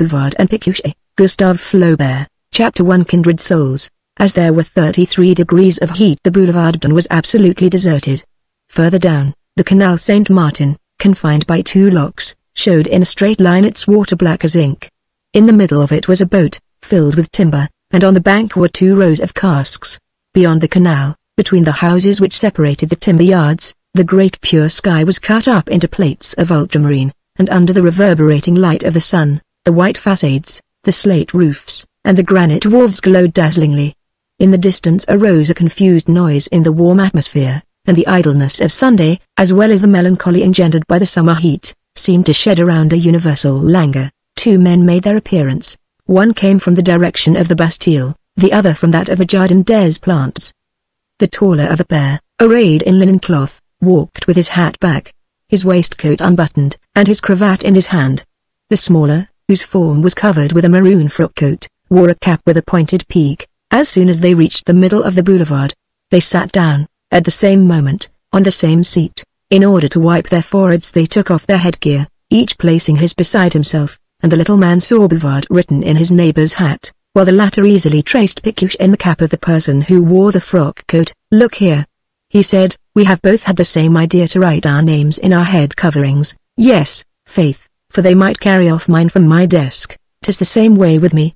Bouvard and Pécuchet, Gustave Flaubert, Chapter 1 Kindred Souls. As there were 33 degrees of heat, the boulevard was absolutely deserted. Further down, the Canal Saint-Martin, confined by two locks, showed in a straight line its water black as ink. In the middle of it was a boat, filled with timber, and on the bank were 2 rows of casks. Beyond the canal, between the houses which separated the timber yards, the great pure sky was cut up into plates of ultramarine, and under the reverberating light of the sun, the white facades, the slate roofs, and the granite wharves glowed dazzlingly. In the distance arose a confused noise in the warm atmosphere, and the idleness of Sunday, as well as the melancholy engendered by the summer heat, seemed to shed around a universal languor. 2 men made their appearance. One came from the direction of the Bastille, the other from that of the Jardin des Plantes. The taller of the pair, arrayed in linen cloth, walked with his hat back, his waistcoat unbuttoned, and his cravat in his hand. The smaller, whose form was covered with a maroon frock coat, wore a cap with a pointed peak. As soon as they reached the middle of the boulevard, they sat down, at the same moment, on the same seat. In order to wipe their foreheads they took off their headgear, each placing his beside himself, and the little man saw Bouvard written in his neighbor's hat, while the latter easily traced Pécuchet in the cap of the person who wore the frock coat. "Look here," he said, "we have both had the same idea to write our names in our head coverings." "Yes, faith, for they might carry off mine from my desk. 'Tis the same way with me.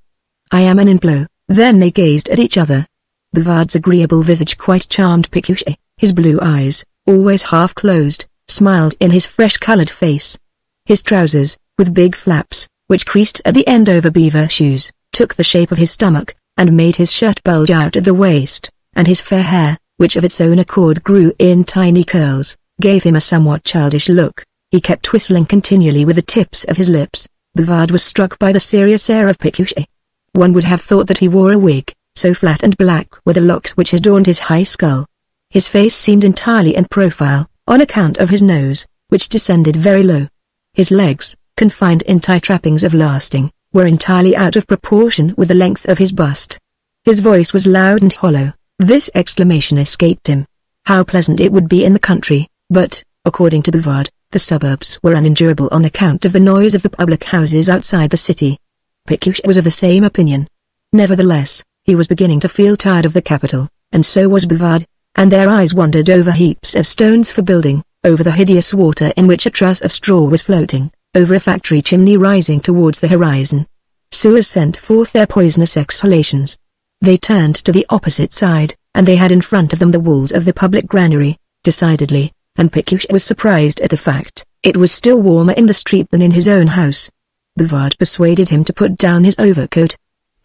I am an implo." Then they gazed at each other. Bouvard's agreeable visage quite charmed Pécuchet. His blue eyes, always half closed, smiled in his fresh-colored face. His trousers, with big flaps, which creased at the end over beaver shoes, took the shape of his stomach, and made his shirt bulge out at the waist, and his fair hair, which of its own accord grew in tiny curls, gave him a somewhat childish look. He kept whistling continually with the tips of his lips. Bouvard was struck by the serious air of Pécuchet. One would have thought that he wore a wig, so flat and black were the locks which adorned his high skull. His face seemed entirely in profile, on account of his nose, which descended very low. His legs, confined in tight trappings of lasting, were entirely out of proportion with the length of his bust. His voice was loud and hollow. This exclamation escaped him. How pleasant it would be in the country, but, according to Bouvard, the suburbs were unendurable on account of the noise of the public houses outside the city. Pécuchet was of the same opinion. Nevertheless, he was beginning to feel tired of the capital, and so was Bouvard, and their eyes wandered over heaps of stones for building, over the hideous water in which a truss of straw was floating, over a factory chimney rising towards the horizon. Sewers sent forth their poisonous exhalations. They turned to the opposite side, and they had in front of them the walls of the public granary, decidedly, and Pécuchet was surprised at the fact. It was still warmer in the street than in his own house. Bouvard persuaded him to put down his overcoat.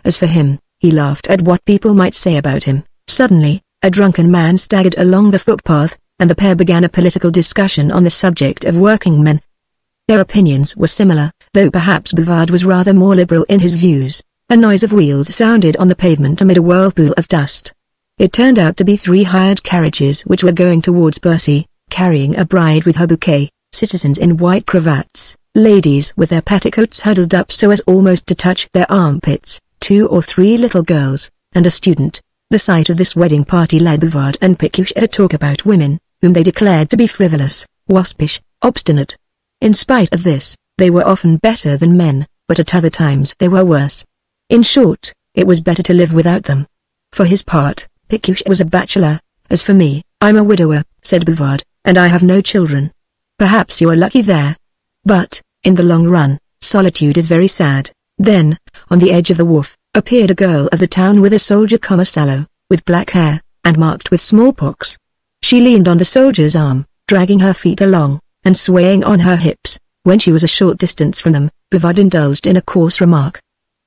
As for him, he laughed at what people might say about him. Suddenly, a drunken man staggered along the footpath, and the pair began a political discussion on the subject of working men. Their opinions were similar, though perhaps Bouvard was rather more liberal in his views. A noise of wheels sounded on the pavement amid a whirlpool of dust. It turned out to be 3 hired carriages which were going towards Bercy, carrying a bride with her bouquet, citizens in white cravats, ladies with their petticoats huddled up so as almost to touch their armpits, 2 or 3 little girls, and a student. The sight of this wedding party led Bouvard and Pécuchet to talk about women, whom they declared to be frivolous, waspish, obstinate. In spite of this, they were often better than men, but at other times they were worse. In short, it was better to live without them. For his part, Pécuchet was a bachelor. "As for me, I'm a widower," said Bouvard, "and I have no children." "Perhaps you are lucky there. But, in the long run, solitude is very sad." Then, on the edge of the wharf, appeared a girl of the town with a soldier sallow, with black hair, and marked with smallpox. She leaned on the soldier's arm, dragging her feet along, and swaying on her hips. When she was a short distance from them, Bouvard indulged in a coarse remark.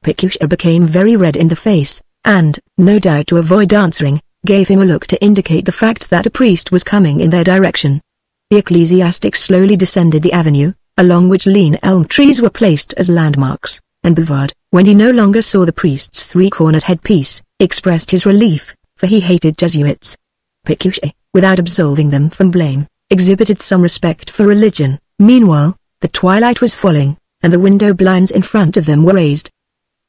Pécuchet became very red in the face, and, no doubt to avoid answering, gave him a look to indicate the fact that a priest was coming in their direction. The ecclesiastic slowly descended the avenue, along which lean elm trees were placed as landmarks, and Bouvard, when he no longer saw the priest's 3-cornered headpiece, expressed his relief, for he hated Jesuits. Pécuchet, without absolving them from blame, exhibited some respect for religion. Meanwhile, the twilight was falling, and the window blinds in front of them were raised.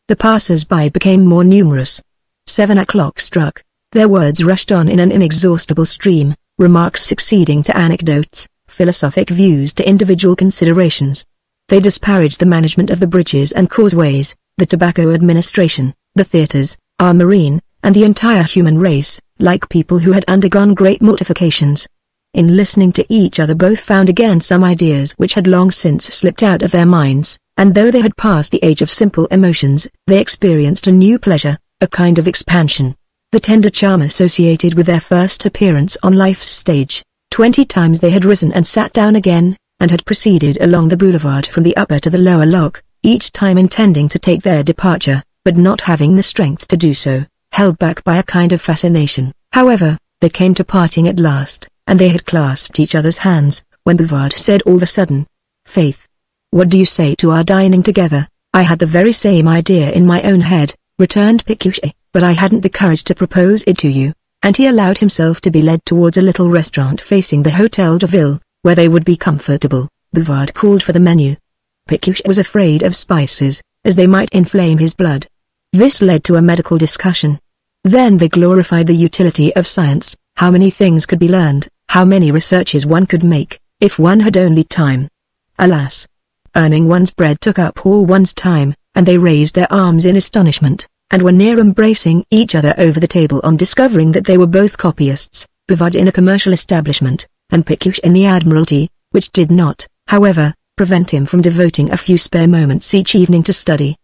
The passers-by became more numerous. 7 o'clock struck. Their words rushed on in an inexhaustible stream, remarks succeeding to anecdotes, philosophic views to individual considerations. They disparaged the management of the bridges and causeways, the tobacco administration, the theatres, our marine, and the entire human race, like people who had undergone great mortifications. In listening to each other both found again some ideas which had long since slipped out of their minds, and though they had passed the age of simple emotions, they experienced a new pleasure, a kind of expansion. The tender charm associated with their first appearance on life's stage. 20 times they had risen and sat down again, and had proceeded along the boulevard from the upper to the lower lock, each time intending to take their departure, but not having the strength to do so, held back by a kind of fascination. However, they came to parting at last, and they had clasped each other's hands, when Bouvard said all of a sudden, "Faith, what do you say to our dining together?" "I had the very same idea in my own head," returned Pécuchet, "but I hadn't the courage to propose it to you," and he allowed himself to be led towards a little restaurant facing the Hôtel de Ville, where they would be comfortable. Bouvard called for the menu. Pécuchet was afraid of spices, as they might inflame his blood. This led to a medical discussion. Then they glorified the utility of science, how many things could be learned, how many researches one could make, if one had only time. Alas! Earning one's bread took up all one's time, and they raised their arms in astonishment, and were near embracing each other over the table on discovering that they were both copyists, Bouvard in a commercial establishment, and Pécuchet in the Admiralty, which did not, however, prevent him from devoting a few spare moments each evening to study.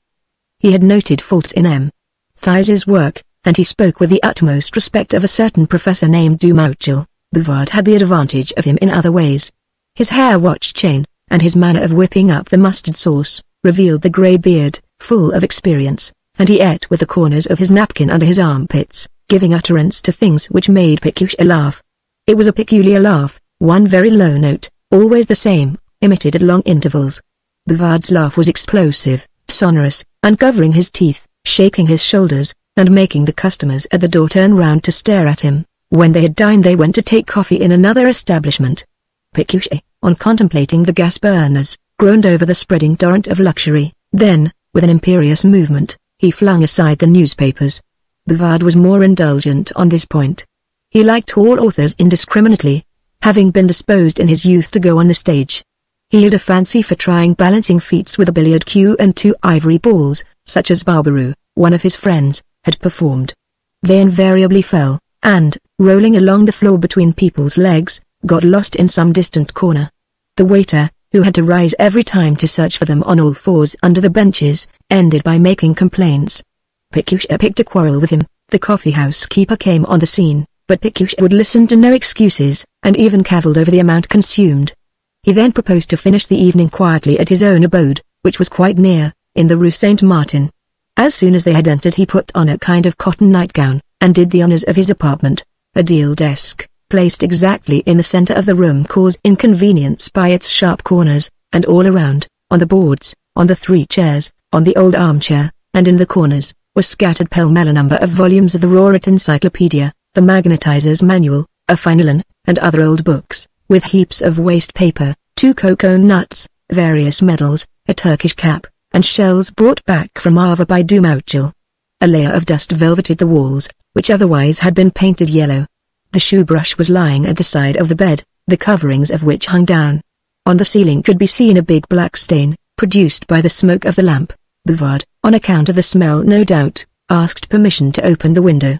He had noted faults in M. Thies's work, and he spoke with the utmost respect of a certain professor named Dumouchel. Bouvard had the advantage of him in other ways. His hair watch chain, and his manner of whipping up the mustard sauce, revealed the grey beard, full of experience, and he ate with the corners of his napkin under his armpits, giving utterance to things which made Pécuchet laugh. It was a peculiar laugh, one very low note, always the same, emitted at long intervals. Bouvard's laugh was explosive, sonorous, uncovering his teeth, shaking his shoulders, and making the customers at the door turn round to stare at him. When they had dined they went to take coffee in another establishment. Pécuchet, on contemplating the gas burners, groaned over the spreading torrent of luxury. Then, with an imperious movement, he flung aside the newspapers. Bouvard was more indulgent on this point. He liked all authors indiscriminately, having been disposed in his youth to go on the stage. He had a fancy for trying balancing feats with a billiard cue and 2 ivory balls, such as Barbaroux, one of his friends, had performed. They invariably fell, and, rolling along the floor between people's legs, got lost in some distant corner. The waiter, who had to rise every time to search for them on all fours under the benches, ended by making complaints. Pécuchet picked a quarrel with him. The coffee-house keeper came on the scene, but Pécuchet would listen to no excuses, and even cavilled over the amount consumed. He then proposed to finish the evening quietly at his own abode, which was quite near, in the Rue Saint-Martin. As soon as they had entered he put on a kind of cotton nightgown, and did the honors of his apartment. A deal desk, placed exactly in the center of the room, caused inconvenience by its sharp corners, and all around, on the boards, on the 3 chairs, on the old armchair, and in the corners, were scattered pell-mell a number of volumes of the Rorett Encyclopedia, the Magnetizer's Manual, a Fenelon, and other old books, with heaps of waste paper, 2 cocoa nuts, various medals, a Turkish cap, and shells brought back from Havre by Dumouchel. A layer of dust velveted the walls, which otherwise had been painted yellow. The shoe brush was lying at the side of the bed, the coverings of which hung down. On the ceiling could be seen a big black stain, produced by the smoke of the lamp. Bouvard, on account of the smell no doubt, asked permission to open the window.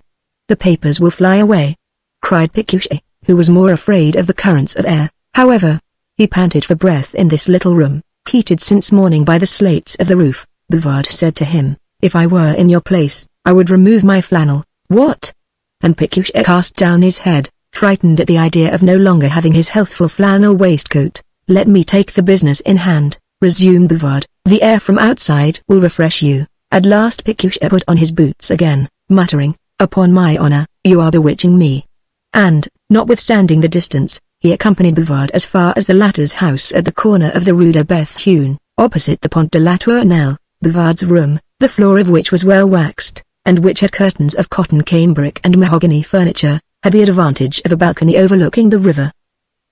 "The papers will fly away," cried Pécuchet, who was more afraid of the currents of air. However, he panted for breath in this little room, heated since morning by the slates of the roof. Bouvard said to him, "If I were in your place, I would remove my flannel." "What?" And Pécuchet cast down his head, frightened at the idea of no longer having his healthful flannel waistcoat. "Let me take the business in hand," resumed Bouvard. "The air from outside will refresh you." At last Pécuchet put on his boots again, muttering, "Upon my honor, you are bewitching me." And, notwithstanding the distance, he accompanied Bouvard as far as the latter's house at the corner of the Rue de Bethune, opposite the Pont de la Tournelle. Bouvard's room, the floor of which was well waxed, and which had curtains of cotton cambric and mahogany furniture, had the advantage of a balcony overlooking the river.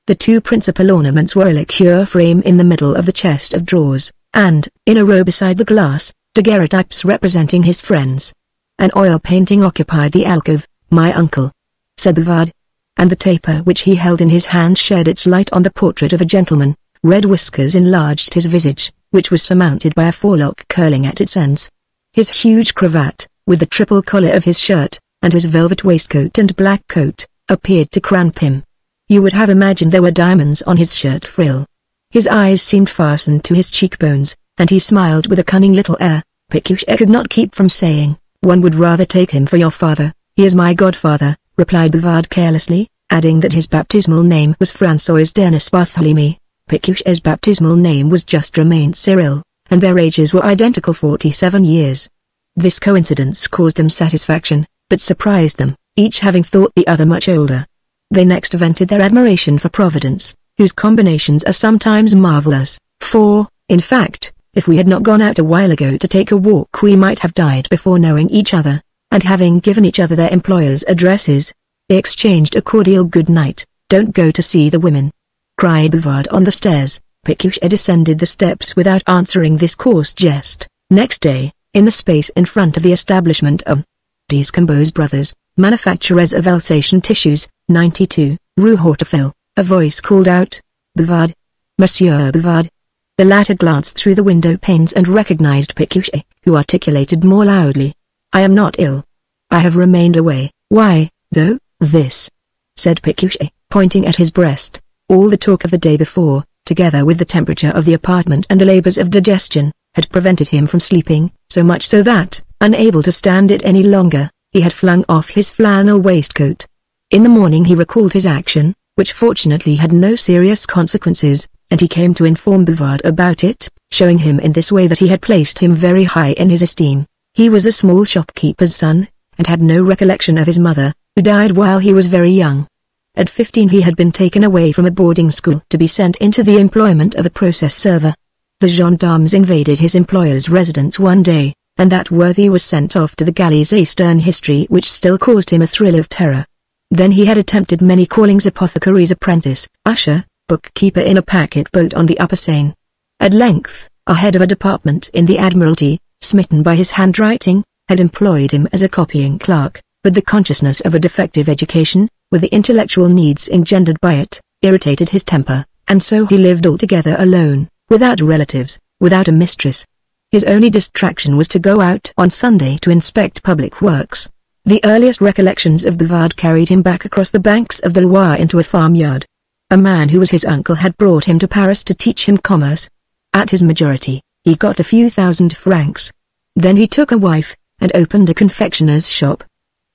The 2 principal ornaments were a liqueur frame in the middle of the chest of drawers, and, in a row beside the glass, daguerreotypes representing his friends. An oil painting occupied the alcove. "My uncle," said Bouvard. And the taper which he held in his hand shed its light on the portrait of a gentleman. Red whiskers enlarged his visage, which was surmounted by a forelock curling at its ends. His huge cravat, with the triple collar of his shirt, and his velvet waistcoat and black coat, appeared to cramp him. You would have imagined there were diamonds on his shirt frill. His eyes seemed fastened to his cheekbones, and he smiled with a cunning little air. Pécuchet could not keep from saying, "One would rather take him for your father." "He is my godfather," replied Bouvard carelessly, adding that his baptismal name was François Denis Barthélemy. Pécuchet's baptismal name was just Romain Cyril, and their ages were identical, 47 years. This coincidence caused them satisfaction, but surprised them, each having thought the other much older. They next vented their admiration for Providence, whose combinations are sometimes marvelous, for, in fact, if we had not gone out a while ago to take a walk we might have died before knowing each other, and having given each other their employers' addresses, they exchanged a cordial good night. "Don't go to see the women," cried Bouvard on the stairs. Pécuchet descended the steps without answering this coarse jest. Next day, in the space in front of the establishment of Descombos Brothers, manufacturers of Alsatian tissues, 92, Rue Hortefeux, a voice called out, "Bouvard! Monsieur Bouvard!" The latter glanced through the window panes and recognized Pécuchet, who articulated more loudly, "I am not ill. I have remained away." "Why, though, this?" said Pécuchet, pointing at his breast. All the talk of the day before, together with the temperature of the apartment and the labors of digestion, had prevented him from sleeping, so much so that, unable to stand it any longer, he had flung off his flannel waistcoat. In the morning he recalled his action, which fortunately had no serious consequences, and he came to inform Bouvard about it, showing him in this way that he had placed him very high in his esteem. He was a small shopkeeper's son, and had no recollection of his mother, who died while he was very young. At 15 he had been taken away from a boarding school to be sent into the employment of a process server. The gendarmes invaded his employer's residence one day, and that worthy was sent off to the galleys, a stern history which still caused him a thrill of terror. Then he had attempted many callings: apothecary's apprentice, usher, bookkeeper in a packet boat on the upper Seine. At length, a head of a department in the Admiralty, smitten by his handwriting, had employed him as a copying clerk, but the consciousness of a defective education, with the intellectual needs engendered by it, irritated his temper, and so he lived altogether alone, without relatives, without a mistress. His only distraction was to go out on Sunday to inspect public works. The earliest recollections of Bouvard carried him back across the banks of the Loire into a farmyard. A man who was his uncle had brought him to Paris to teach him commerce. At his majority, he got a few thousand francs. Then he took a wife, and opened a confectioner's shop.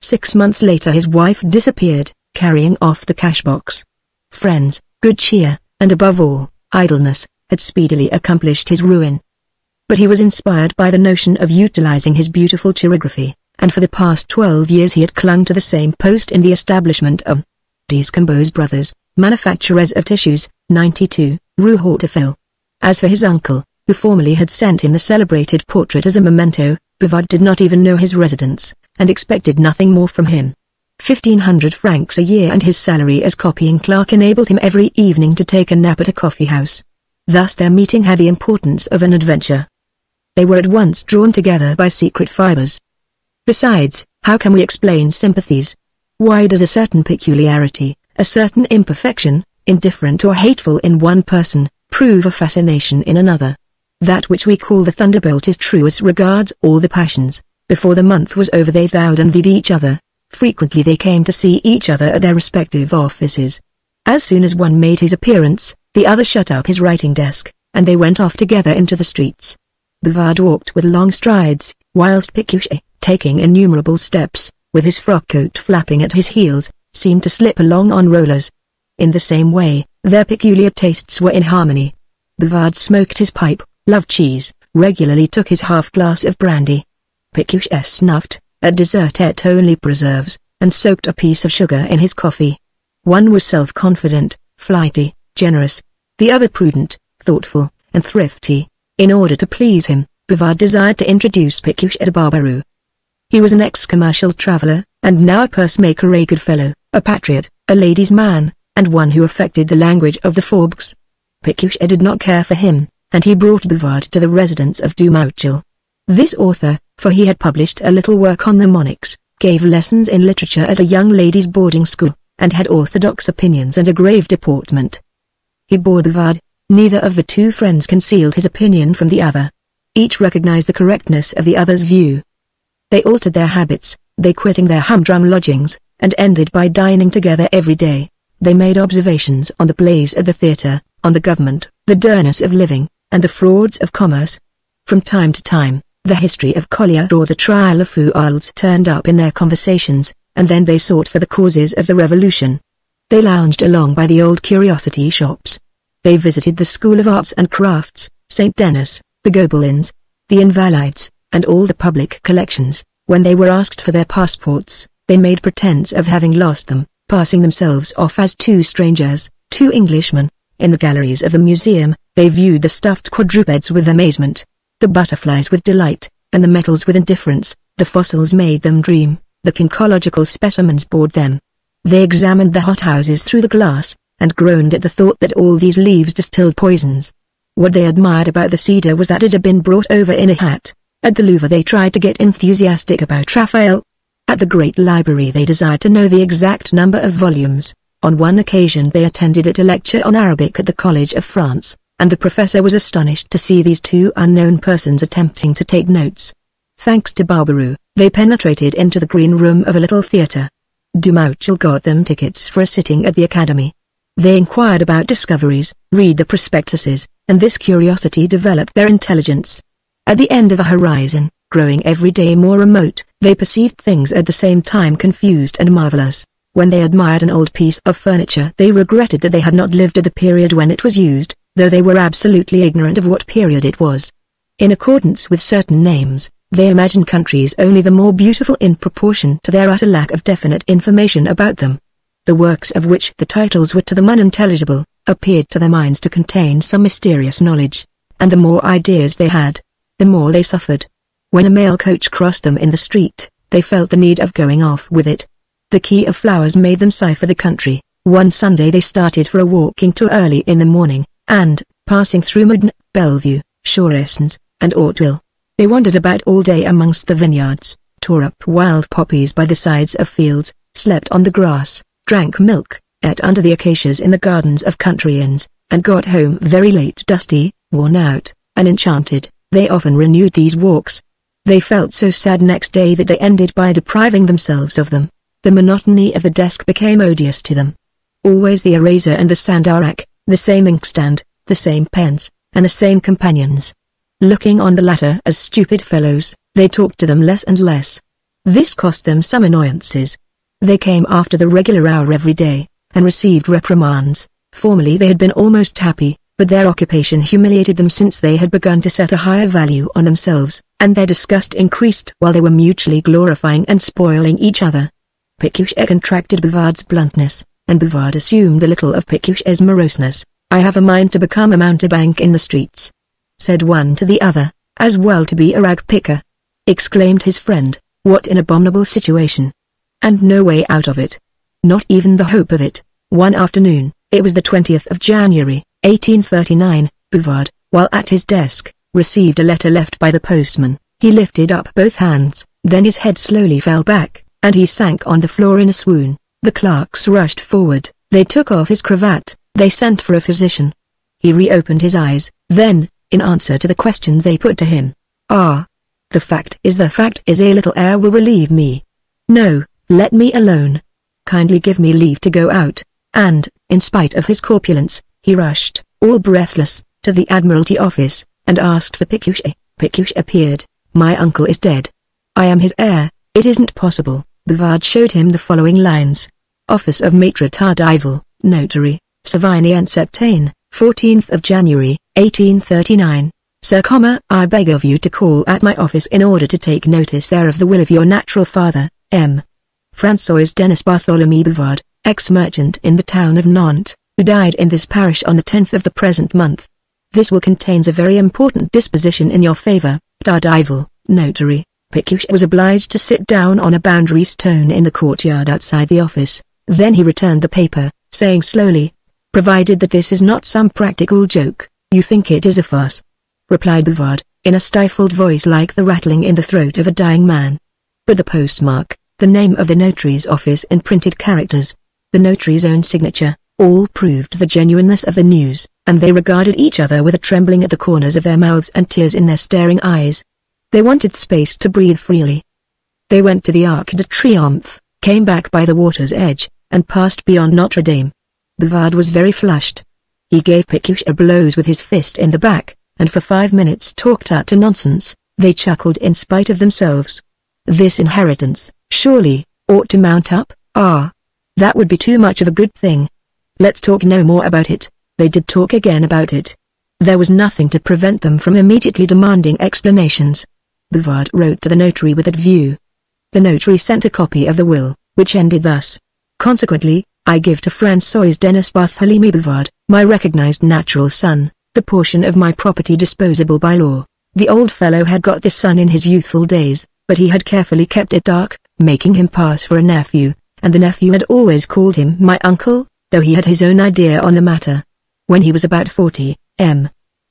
6 months later his wife disappeared, carrying off the cash box. Friends, good cheer, and above all, idleness, had speedily accomplished his ruin. But he was inspired by the notion of utilizing his beautiful chirography, and for the past 12 years he had clung to the same post in the establishment of Descombos Brothers, manufacturers of tissues, 92, Rue Hortefeux. As for his uncle, who formerly had sent him the celebrated portrait as a memento, Bouvard did not even know his residence, and expected nothing more from him. 1,500 francs a year and his salary as copying clerk enabled him every evening to take a nap at a coffee house. Thus their meeting had the importance of an adventure. They were at once drawn together by secret fibers. Besides, how can we explain sympathies? Why does a certain peculiarity, a certain imperfection, indifferent or hateful in one person, prove a fascination in another? That which we call the thunderbolt is true as regards all the passions. Before the month was over they vowed and envied each other. Frequently they came to see each other at their respective offices. As soon as one made his appearance, the other shut up his writing desk, and they went off together into the streets. Bouvard walked with long strides, whilst Pécuchet, taking innumerable steps, with his frock coat flapping at his heels, seemed to slip along on rollers. In the same way, their peculiar tastes were in harmony. Bouvard smoked his pipe, loved cheese, regularly took his half-glass of brandy. Pécuchet snuffed, at dessert ate only preserves, and soaked a piece of sugar in his coffee. One was self-confident, flighty, generous; the other prudent, thoughtful, and thrifty. In order to please him, Bouvard desired to introduce Pécuchet to Barbaroux. He was an ex-commercial traveler, and now a purse-maker, a good fellow, a patriot, a ladies' man, and one who affected the language of the Fourbes. Pécuchet did not care for him, and he brought Bouvard to the residence of Dumouchel. This author, for he had published a little work on the monarchs, gave lessons in literature at a young ladies' boarding school, and had orthodox opinions and a grave deportment. He bore Bouvard, Neither of the two friends concealed his opinion from the other. Each recognized the correctness of the other's view. They altered their habits, they quitting their humdrum lodgings, and ended by dining together every day. They made observations on the plays at the theatre, on the government, the dearness of living, and the frauds of commerce. From time to time, the history of Collier or the trial of Fouilles turned up in their conversations, and then they sought for the causes of the revolution. They lounged along by the old curiosity shops. They visited the School of Arts and Crafts, St. Denis, the Gobelins, the Invalides, and all the public collections. When they were asked for their passports, they made pretense of having lost them, passing themselves off as two strangers, two Englishmen. In the galleries of the museum, they viewed the stuffed quadrupeds with amazement, the butterflies with delight, and the metals with indifference. The fossils made them dream, the conchological specimens bored them. They examined the hothouses through the glass, and groaned at the thought that all these leaves distilled poisons. What they admired about the cedar was that it had been brought over in a hat. At the Louvre they tried to get enthusiastic about Raphael. At the Great Library they desired to know the exact number of volumes. On one occasion they attended at a lecture on Arabic at the College of France, and the professor was astonished to see these two unknown persons attempting to take notes. Thanks to Barbaroux, they penetrated into the green room of a little theatre. Dumouchel got them tickets for a sitting at the Academy. They inquired about discoveries, read the prospectuses, and this curiosity developed their intelligence. At the end of the horizon, growing every day more remote, they perceived things at the same time confused and marvelous. When they admired an old piece of furniture they regretted that they had not lived at the period when it was used, though they were absolutely ignorant of what period it was. In accordance with certain names, they imagined countries only the more beautiful in proportion to their utter lack of definite information about them. The works of which the titles were to them unintelligible, appeared to their minds to contain some mysterious knowledge, and the more ideas they had, the more they suffered. When a mail coach crossed them in the street, they felt the need of going off with it. The Quay of Flowers made them sigh for the country. One Sunday they started for a walking tour early in the morning, and, passing through Meudon, Bellevue, Choressens, and Hauteville, they wandered about all day amongst the vineyards, tore up wild poppies by the sides of fields, slept on the grass, drank milk, ate under the acacias in the gardens of country inns, and got home very late dusty, worn out, and enchanted. They often renewed these walks. They felt so sad next day that they ended by depriving themselves of them. The monotony of the desk became odious to them. Always the eraser and the sandarach, the same inkstand, the same pens, and the same companions. Looking on the latter as stupid fellows, they talked to them less and less. This cost them some annoyances. They came after the regular hour every day, and received reprimands. Formerly they had been almost happy, but their occupation humiliated them since they had begun to set a higher value on themselves, and their disgust increased while they were mutually glorifying and spoiling each other. Pécuchet contracted Bouvard's bluntness, and Bouvard assumed a little of Pécuchet's moroseness. "I have a mind to become a mountebank in the streets," said one to the other. "As well to be a rag picker," exclaimed his friend. "What an abominable situation! And no way out of it. Not even the hope of it." One afternoon, it was the 20th of January, 1839, Bouvard, while at his desk, received a letter left by the postman. He lifted up both hands, then his head slowly fell back, and he sank on the floor in a swoon. The clerks rushed forward, they took off his cravat, they sent for a physician. He reopened his eyes, then, in answer to the questions they put to him, "Ah, the fact is a little air will relieve me. No, let me alone. Kindly give me leave to go out," and, in spite of his corpulence, he rushed, all breathless, to the Admiralty office, and asked for Pécuchet. Pécuchet appeared. "My uncle is dead. I am his heir, it isn't possible." Bouvard showed him the following lines. Office of Maître Tardiville, Notary, Savigny-en-Septaine, 14th of January, 1839. Sir, I beg of you to call at my office in order to take notice there of the will of your natural father, M. François Denis Bartholomew Bouvard, ex-merchant in the town of Nantes, who died in this parish on the 10th of the present month. This will contains a very important disposition in your favor, Tardiville, Notary. Pécuchet was obliged to sit down on a boundary stone in the courtyard outside the office. Then he returned the paper, saying slowly, "Provided that this is not some practical joke, you think it is a farce," replied Bouvard, in a stifled voice like the rattling in the throat of a dying man. But the postmark, the name of the notary's office in printed characters, the notary's own signature, all proved the genuineness of the news. and they regarded each other with a trembling at the corners of their mouths and tears in their staring eyes. They wanted space to breathe freely. They went to the Arc de Triomphe, came back by the water's edge, and passed beyond Notre Dame. Bouvard was very flushed. He gave Pécuchet blows with his fist in the back, and for 5 minutes talked utter nonsense. They chuckled in spite of themselves. This inheritance, surely, ought to mount up. Ah, that would be too much of a good thing. Let's talk no more about it. They did talk again about it. There was nothing to prevent them from immediately demanding explanations. Bouvard wrote to the notary with that view. The notary sent a copy of the will, which ended thus. Consequently, I give to François Denis Barthélemy Bouvard, my recognized natural son, the portion of my property disposable by law. The old fellow had got this son in his youthful days, but he had carefully kept it dark, making him pass for a nephew, and the nephew had always called him my uncle, though he had his own idea on the matter. When he was about 40, M.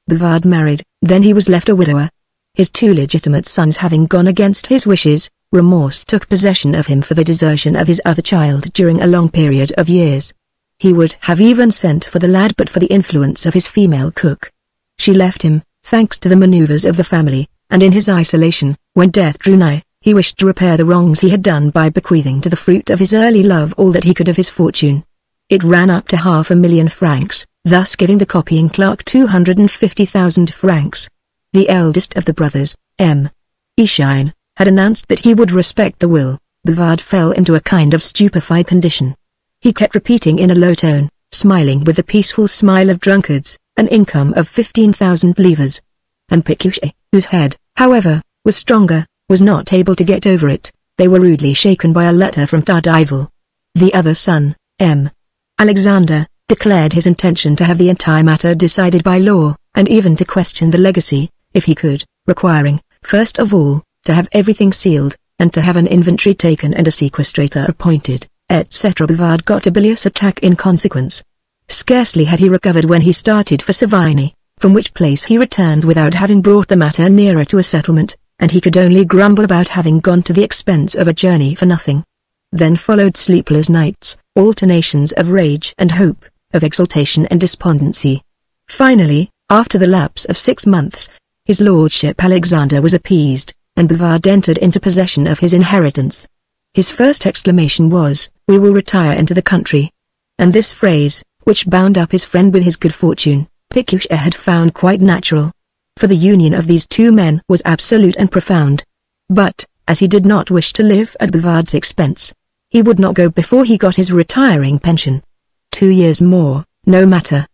Bouvard married, then he was left a widower. His 2 legitimate sons having gone against his wishes, remorse took possession of him for the desertion of his other child during a long period of years. He would have even sent for the lad but for the influence of his female cook. She left him, thanks to the maneuvers of the family, and in his isolation, when death drew nigh, he wished to repair the wrongs he had done by bequeathing to the fruit of his early love all that he could of his fortune. It ran up to 500,000 francs, thus giving the copying clerk 250,000 francs. The eldest of the brothers, M. Echine, had announced that he would respect the will. Bouvard fell into a kind of stupefied condition. He kept repeating in a low tone, smiling with the peaceful smile of drunkards, an income of 15,000 livres. And Pécuchet, whose head, however, was stronger, was not able to get over it. They were rudely shaken by a letter from Tardival. The other son, M. Alexander, declared his intention to have the entire matter decided by law, and even to question the legacy, if he could, requiring, first of all, to have everything sealed, and to have an inventory taken and a sequestrator appointed, etc. Bouvard got a bilious attack in consequence. Scarcely had he recovered when he started for Savigny, from which place he returned without having brought the matter nearer to a settlement, and he could only grumble about having gone to the expense of a journey for nothing. Then followed sleepless nights, alternations of rage and hope, of exultation and despondency. Finally, after the lapse of 6 months, his lordship Alexander was appeased, and Bouvard entered into possession of his inheritance. His first exclamation was, "We will retire into the country." And this phrase, which bound up his friend with his good fortune, Pécuchet had found quite natural. For the union of these 2 men was absolute and profound. But, as he did not wish to live at Bouvard's expense, he would not go before he got his retiring pension. 2 years more, no matter.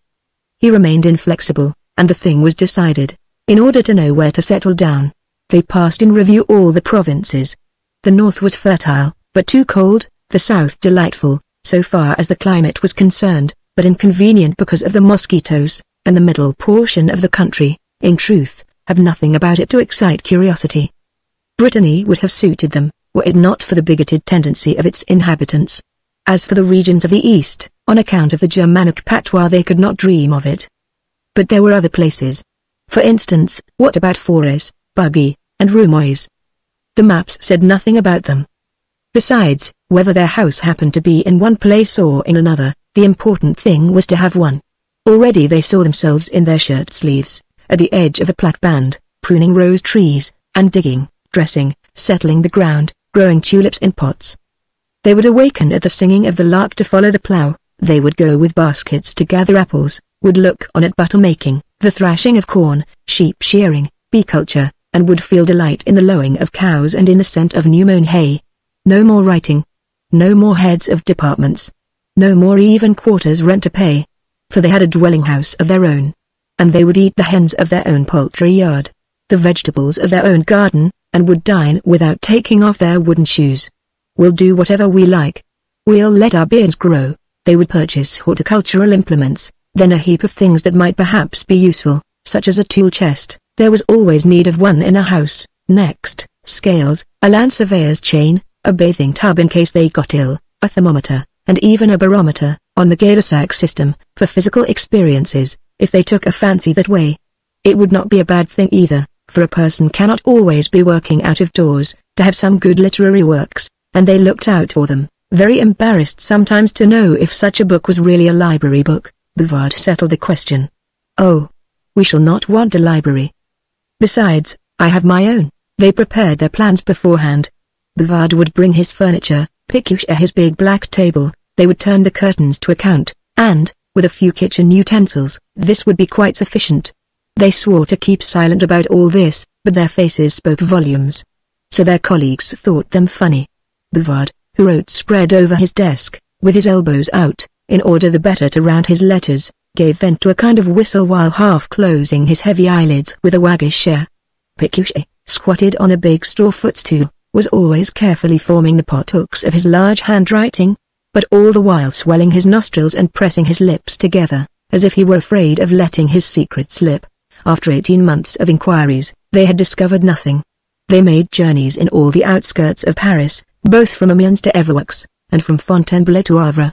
He remained inflexible, and the thing was decided. In order to know where to settle down, they passed in review all the provinces. The north was fertile, but too cold, the south delightful, so far as the climate was concerned, but inconvenient because of the mosquitoes, and the middle portion of the country, in truth, have nothing about it to excite curiosity. Brittany would have suited them, were it not for the bigoted tendency of its inhabitants. As for the regions of the east, on account of the Germanic patois they could not dream of it. But there were other places. For instance, what about Forez, Buggy, and Roumois? The maps said nothing about them. Besides, whether their house happened to be in one place or in another, the important thing was to have one. Already they saw themselves in their shirt sleeves, at the edge of a plaque-band, pruning rose trees, and digging, dressing, settling the ground, growing tulips in pots. They would awaken at the singing of the lark to follow the plough, they would go with baskets to gather apples, would look on at butter-making, the thrashing of corn, sheep-shearing, bee-culture, and would feel delight in the lowing of cows and in the scent of new-mown hay. No more writing. No more heads of departments. No more even quarters rent to pay. For they had a dwelling-house of their own. And they would eat the hens of their own poultry yard, the vegetables of their own garden, and would dine without taking off their wooden shoes. We'll do whatever we like. We'll let our beards grow. They would purchase horticultural implements, then a heap of things that might perhaps be useful, such as a tool chest. There was always need of one in a house. Next, scales, a land surveyor's chain, a bathing tub in case they got ill, a thermometer, and even a barometer, on the Gay-Lussac system, for physical experiences, if they took a fancy that way. It would not be a bad thing either, for a person cannot always be working out of doors, to have some good literary works, and they looked out for them, very embarrassed sometimes to know if such a book was really a library book. Bouvard settled the question. Oh, we shall not want a library. Besides, I have my own. They prepared their plans beforehand. Bouvard would bring his furniture, Pécuchet his big black table, they would turn the curtains to account, and, with a few kitchen utensils, this would be quite sufficient. They swore to keep silent about all this, but their faces spoke volumes. So their colleagues thought them funny. Bouvard, who wrote spread over his desk, with his elbows out, in order the better to round his letters, gave vent to a kind of whistle while half closing his heavy eyelids with a waggish air. Pécuchet, squatted on a big straw footstool, was always carefully forming the pothooks of his large handwriting, but all the while swelling his nostrils and pressing his lips together, as if he were afraid of letting his secret slip. After 18 months of inquiries, they had discovered nothing. They made journeys in all the outskirts of Paris, both from Amiens to Évreux, and from Fontainebleau to Havre.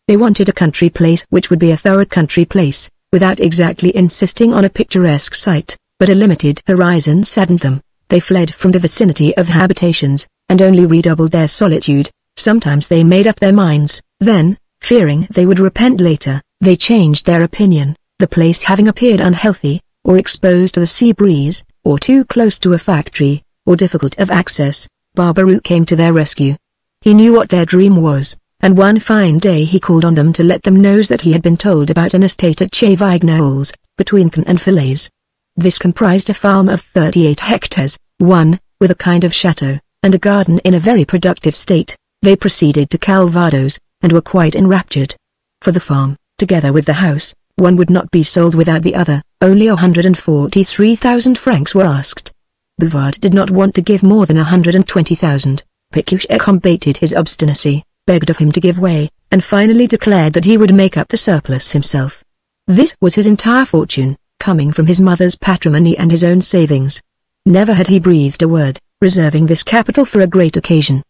They wanted a country place which would be a thorough country place, without exactly insisting on a picturesque site, but a limited horizon saddened them. They fled from the vicinity of habitations, and only redoubled their solitude. Sometimes they made up their minds, then, fearing they would repent later, they changed their opinion, the place having appeared unhealthy, or exposed to the sea breeze, or too close to a factory, or difficult of access. Barbaroux came to their rescue. He knew what their dream was, and one fine day he called on them to let them know that he had been told about an estate at Chez-Vignoles, between Caen and Falaise. This comprised a farm of 38 hectares, one, with a kind of chateau, and a garden in a very productive state. They proceeded to Calvados, and were quite enraptured. For the farm, together with the house, one would not be sold without the other. Only 143,000 francs were asked. Bouvard did not want to give more than 120,000. Pécuchet combated his obstinacy, begged of him to give way, and finally declared that he would make up the surplus himself. This was his entire fortune, coming from his mother's patrimony and his own savings. Never had he breathed a word, reserving this capital for a great occasion.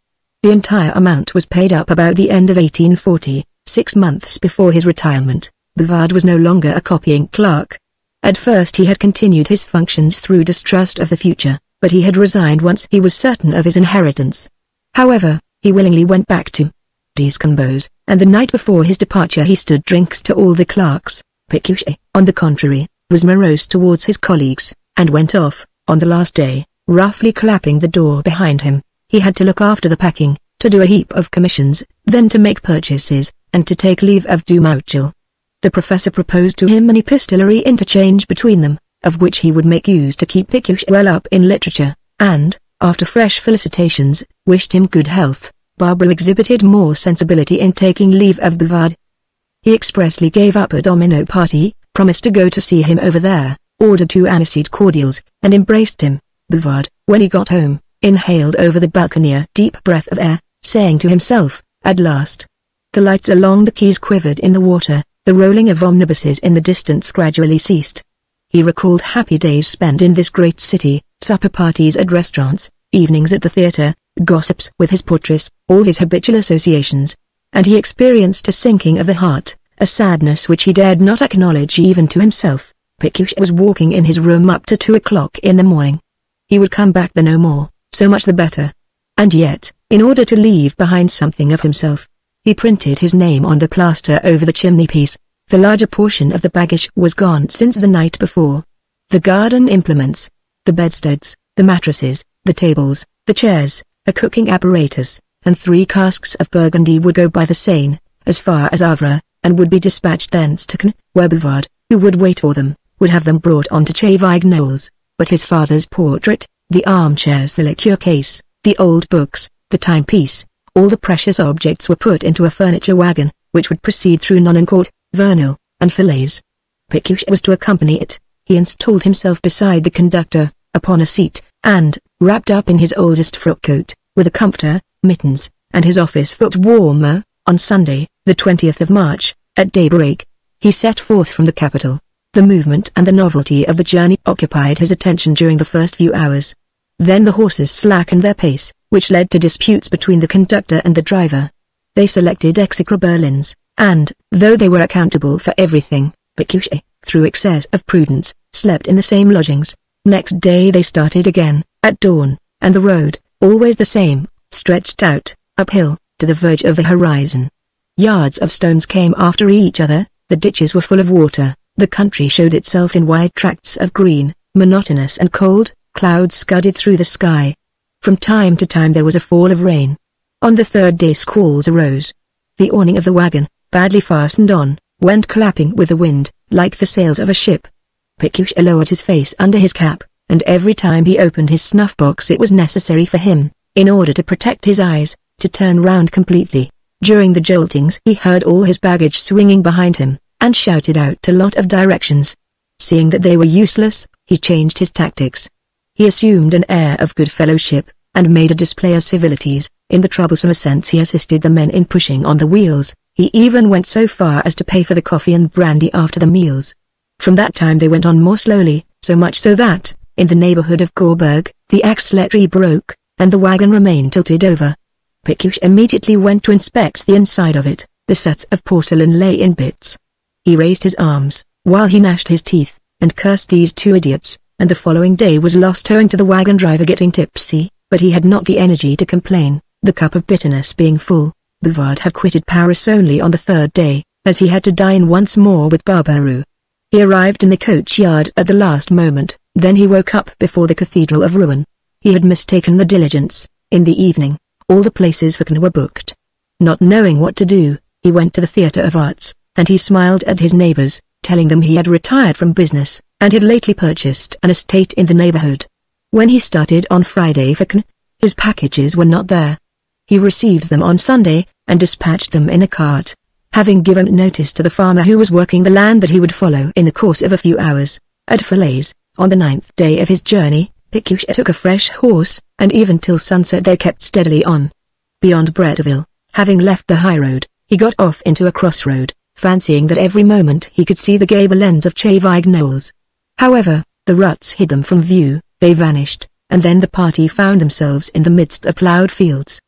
The entire amount was paid up about the end of 1840, 6 months before his retirement. Bouvard was no longer a copying clerk. At first he had continued his functions through distrust of the future, but he had resigned once he was certain of his inheritance. However, he willingly went back to these combos, and the night before his departure he stood drinks to all the clerks. Pécuchet, on the contrary, was morose towards his colleagues, and went off, on the last day, roughly clapping the door behind him. He had to look after the packing, to do a heap of commissions, then to make purchases, and to take leave of Dumouchel. The professor proposed to him an epistolary interchange between them, of which he would make use to keep Pécuchet well up in literature, and, after fresh felicitations, wished him good health. Barbaroux exhibited more sensibility in taking leave of Bouvard. He expressly gave up a domino party, promised to go to see him over there, ordered 2 aniseed cordials, and embraced him. Bouvard, when he got home, inhaled over the balcony a deep breath of air, saying to himself, "At last." The lights along the quays quivered in the water, the rolling of omnibuses in the distance gradually ceased. He recalled happy days spent in this great city, supper parties at restaurants, evenings at the theatre, gossips with his portress, all his habitual associations, and he experienced a sinking of the heart, a sadness which he dared not acknowledge even to himself. Pécuchet was walking in his room up to 2 o'clock in the morning. He would come back there no more, so much the better. And yet, in order to leave behind something of himself, he printed his name on the plaster over the chimney-piece. The larger portion of the baggage was gone since the night before. The garden implements, the bedsteads, the mattresses, the tables, the chairs, a cooking apparatus, and 3 casks of Burgundy would go by the Seine, as far as Havre, and would be dispatched thence to Caen, where Bouvard, who would wait for them, would have them brought on to Chez-Vignoles. But his father's portrait, the armchairs, the liqueur case, the old books, the timepiece, all the precious objects were put into a furniture wagon, which would proceed through Nonancourt, Verneuil, and Falaise. Pécuchet was to accompany it. He installed himself beside the conductor, upon a seat, and, wrapped up in his oldest frock coat, with a comforter, mittens, and his office foot-warmer, on Sunday, the 20th of March, at daybreak, he set forth from the capital. The movement and the novelty of the journey occupied his attention during the first few hours. Then the horses slackened their pace, which led to disputes between the conductor and the driver. They selected execrable berlins, and, though they were accountable for everything, Pécuchet, through excess of prudence, slept in the same lodgings. Next day they started again, at dawn, and the road, always the same, stretched out, uphill, to the verge of the horizon. Yards of stones came after each other, the ditches were full of water, The country showed itself in wide tracts of green, monotonous and cold. Clouds scudded through the sky. From time to time there was a fall of rain. On the third day squalls arose. The awning of the wagon, badly fastened on, went clapping with the wind, like the sails of a ship. Pécuchet lowered his face under his cap, and every time he opened his snuff-box it was necessary for him, in order to protect his eyes, to turn round completely. During the joltings he heard all his baggage swinging behind him, and shouted out a lot of directions. Seeing that they were useless, he changed his tactics. He assumed an air of good fellowship, and made a display of civilities. In the troublesome ascents he assisted the men in pushing on the wheels. He even went so far as to pay for the coffee and brandy after the meals. From that time they went on more slowly, so much so that, in the neighborhood of Coburg, the axle-tree broke, and the wagon remained tilted over. Pécuchet immediately went to inspect the inside of it. The sets of porcelain lay in bits. He raised his arms, while he gnashed his teeth, and cursed these two idiots, and the following day was lost owing to the wagon driver getting tipsy, but he had not the energy to complain, the cup of bitterness being full. Bouvard had quitted Paris only on the third day, as he had to dine once more with Barbaroux. He arrived in the coach-yard at the last moment, then he woke up before the Cathedral of Rouen. He had mistaken the diligence. In the evening, all the places for Cannes were booked. Not knowing what to do, he went to the Theatre of Arts, and he smiled at his neighbors, telling them he had retired from business, and had lately purchased an estate in the neighborhood. When he started on Friday for Cannes, his packages were not there. He received them on Sunday, and dispatched them in a cart, having given notice to the farmer who was working the land that he would follow in the course of a few hours. At Falaise, on the 9th day of his journey, Pécuchet took a fresh horse, and even till sunset they kept steadily on. Beyond Bretteville, having left the high road, he got off into a crossroad, fancying that every moment he could see the gable ends of Chevigue Knolls. However, the ruts hid them from view, they vanished, and then the party found themselves in the midst of ploughed fields.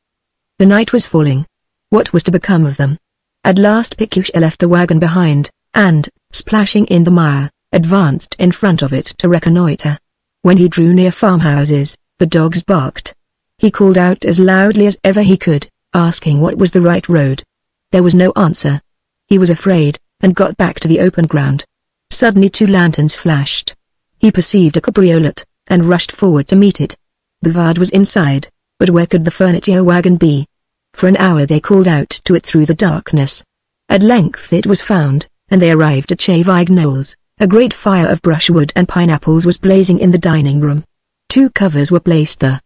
The night was falling. What was to become of them? At last Pécuchet left the wagon behind, and, splashing in the mire, advanced in front of it to reconnoiter. When he drew near farmhouses, the dogs barked. He called out as loudly as ever he could, asking what was the right road. There was no answer. He was afraid, and got back to the open ground. Suddenly 2 lanterns flashed. He perceived a cabriolet, and rushed forward to meet it. Bouvard was inside, but where could the furniture wagon be? For an hour they called out to it through the darkness. At length it was found, and they arrived at Chevigue Knolls. A great fire of brushwood and pineapples was blazing in the dining room. 2 covers were placed there.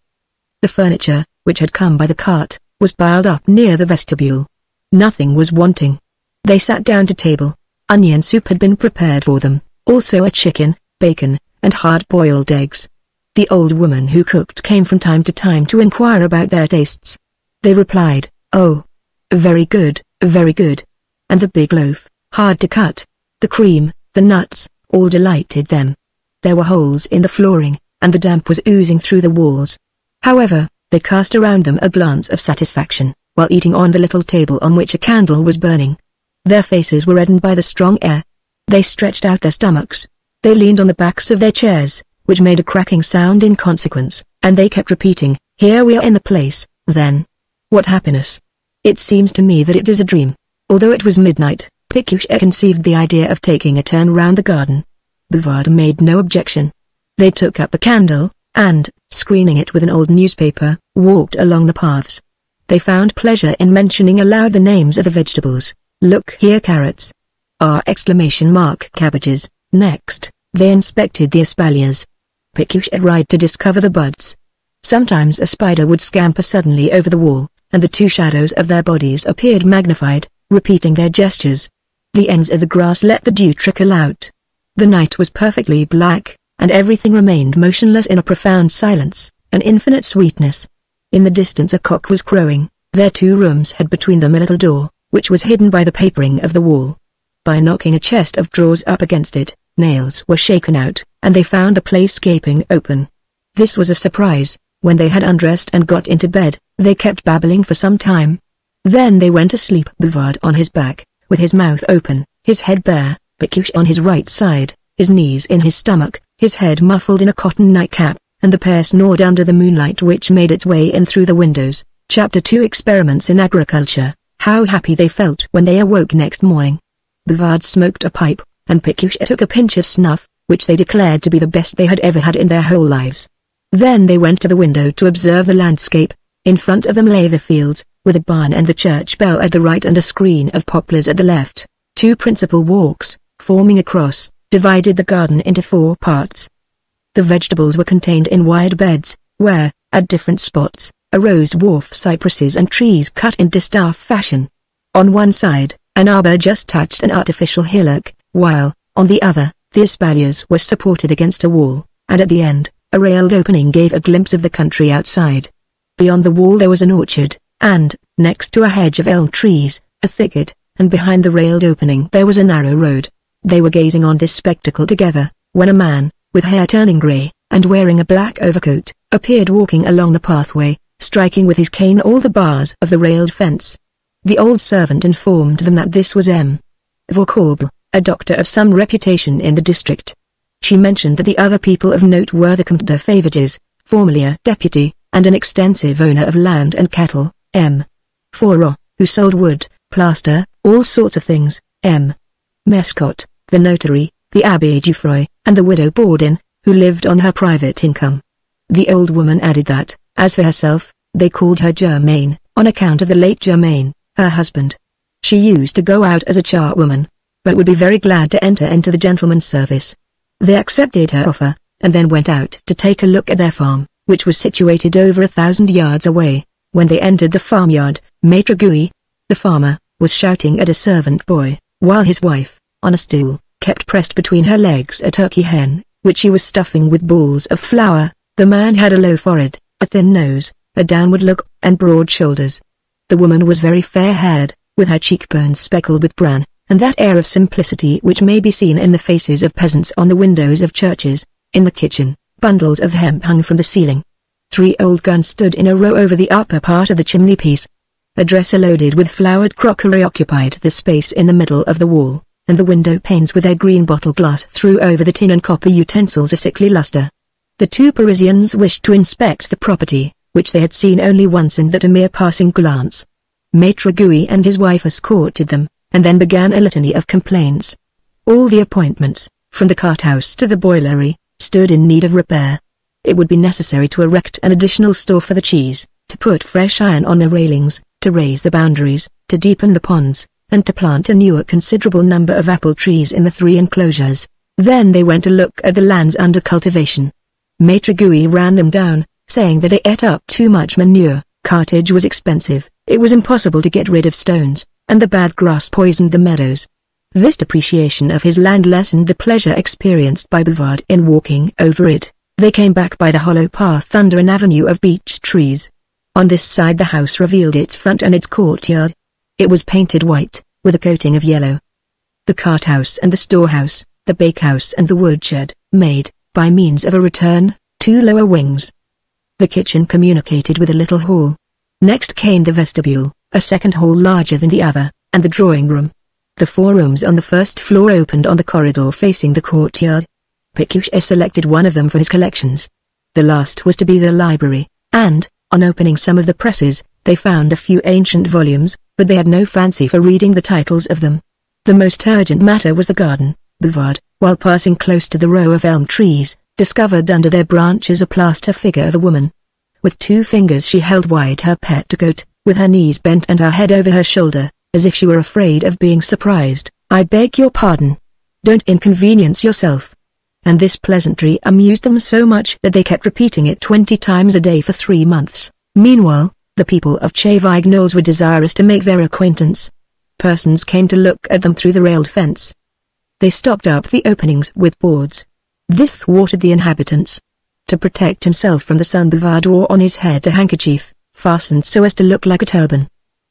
The furniture, which had come by the cart, was piled up near the vestibule. Nothing was wanting. They sat down to table. Onion soup had been prepared for them, also a chicken, bacon, and hard-boiled eggs. The old woman who cooked came from time to time to inquire about their tastes. They replied, "Oh, very good, very good." And the big loaf, hard to cut, the cream, the nuts, all delighted them. There were holes in the flooring, and the damp was oozing through the walls. However, they cast around them a glance of satisfaction, while eating on the little table on which a candle was burning. Their faces were reddened by the strong air. They stretched out their stomachs. They leaned on the backs of their chairs, which made a cracking sound in consequence, and they kept repeating, "Here we are in the place, then. What happiness! It seems to me that it is a dream." Although it was midnight, Pécuchet conceived the idea of taking a turn round the garden. Bouvard made no objection. They took up the candle, and, screening it with an old newspaper, walked along the paths. They found pleasure in mentioning aloud the names of the vegetables. "Look here, carrots. Cabbages." Next, they inspected the espaliers. Pécuchet tried to discover the buds. Sometimes a spider would scamper suddenly over the wall, and the 2 shadows of their bodies appeared magnified, repeating their gestures. The ends of the grass let the dew trickle out. The night was perfectly black, and everything remained motionless in a profound silence, an infinite sweetness. In the distance a cock was crowing. Their 2 rooms had between them a little door, which was hidden by the papering of the wall. By knocking a chest of drawers up against it, nails were shaken out, and they found the place gaping open. This was a surprise. When they had undressed and got into bed, they kept babbling for some time. Then they went to sleep. Bouvard on his back, with his mouth open, his head bare, Pécuchet on his right side, his knees in his stomach, his head muffled in a cotton nightcap, and the pair snored under the moonlight which made its way in through the windows. Chapter 2 Experiments in Agriculture. How happy they felt when they awoke next morning. Bouvard smoked a pipe, and Pécuchet took a pinch of snuff, which they declared to be the best they had ever had in their whole lives. Then they went to the window to observe the landscape. In front of them lay the fields, with a barn and the church bell at the right and a screen of poplars at the left. Two principal walks, forming a cross, divided the garden into 4 parts. The vegetables were contained in wide beds, where, at different spots, arose dwarf cypresses and trees cut in distaff fashion. On one side, an arbor just touched an artificial hillock, while, on the other, the espaliers were supported against a wall, and at the end, a railed opening gave a glimpse of the country outside. Beyond the wall there was an orchard, and, next to a hedge of elm trees, a thicket, and behind the railed opening there was a narrow road. They were gazing on this spectacle together, when a man, with hair turning grey, and wearing a black overcoat, appeared walking along the pathway, striking with his cane all the bars of the railed fence. The old servant informed them that this was M. Vaucourbe, a doctor of some reputation in the district. She mentioned that the other people of note were the Comte de Favages, formerly a deputy, and an extensive owner of land and cattle, M. Fourreau, who sold wood, plaster, all sorts of things, M. Mescot, the notary, the Abbé Jouffroy, and the widow Bourdin, who lived on her private income. The old woman added that, as for herself, they called her Germaine, on account of the late Germain, her husband. She used to go out as a charwoman, but would be very glad to enter into the gentleman's service. They accepted her offer, and then went out to take a look at their farm, which was situated over 1,000 yards away. When they entered the farmyard, Maître Gouy, the farmer, was shouting at a servant boy, while his wife, on a stool, kept pressed between her legs a turkey hen, which she was stuffing with balls of flour. The man had a low forehead, a thin nose, a downward look, and broad shoulders. The woman was very fair-haired, with her cheekbones speckled with brown, and that air of simplicity which may be seen in the faces of peasants on the windows of churches. In the kitchen, bundles of hemp hung from the ceiling. 3 old guns stood in a row over the upper part of the chimney-piece. A dresser loaded with flowered crockery occupied the space in the middle of the wall, and the window panes with their green bottle glass threw over the tin and copper utensils a sickly luster. The 2 Parisians wished to inspect the property, which they had seen only once and at a mere passing glance. Maître Gouy and his wife escorted them, and then began a litany of complaints. All the appointments, from the cart-house to the boilery, stood in need of repair. It would be necessary to erect an additional store for the cheese, to put fresh iron on the railings, to raise the boundaries, to deepen the ponds, and to plant anew a considerable number of apple trees in the 3 enclosures. Then they went to look at the lands under cultivation. Maître Gouy ran them down, saying that they ate up too much manure, cartage was expensive, it was impossible to get rid of stones, and the bad grass poisoned the meadows. This depreciation of his land lessened the pleasure experienced by Bouvard in walking over it. They came back by the hollow path under an avenue of beech trees. On this side the house revealed its front and its courtyard. It was painted white, with a coating of yellow. The cart-house and the storehouse, the bakehouse and the woodshed, made, by means of a return, 2 lower wings. The kitchen communicated with a little hall. Next came the vestibule, a second hall larger than the other, and the drawing-room. The 4 rooms on the first floor opened on the corridor facing the courtyard. Pécuchet selected one of them for his collections. The last was to be the library, and, on opening some of the presses, they found a few ancient volumes, but they had no fancy for reading the titles of them. The most urgent matter was the garden. Bouvard, while passing close to the row of elm trees, discovered under their branches a plaster figure of a woman. With 2 fingers she held wide her petticoat, with her knees bent and her head over her shoulder, as if she were afraid of being surprised. "I beg your pardon. Don't inconvenience yourself." And this pleasantry amused them so much that they kept repeating it 20 times a day for 3 months. Meanwhile, the people of Chevignols were desirous to make their acquaintance. Persons came to look at them through the railed fence. They stopped up the openings with boards. This thwarted the inhabitants. To protect himself from the sun, Bouvard wore on his head a handkerchief, fastened so as to look like a turban.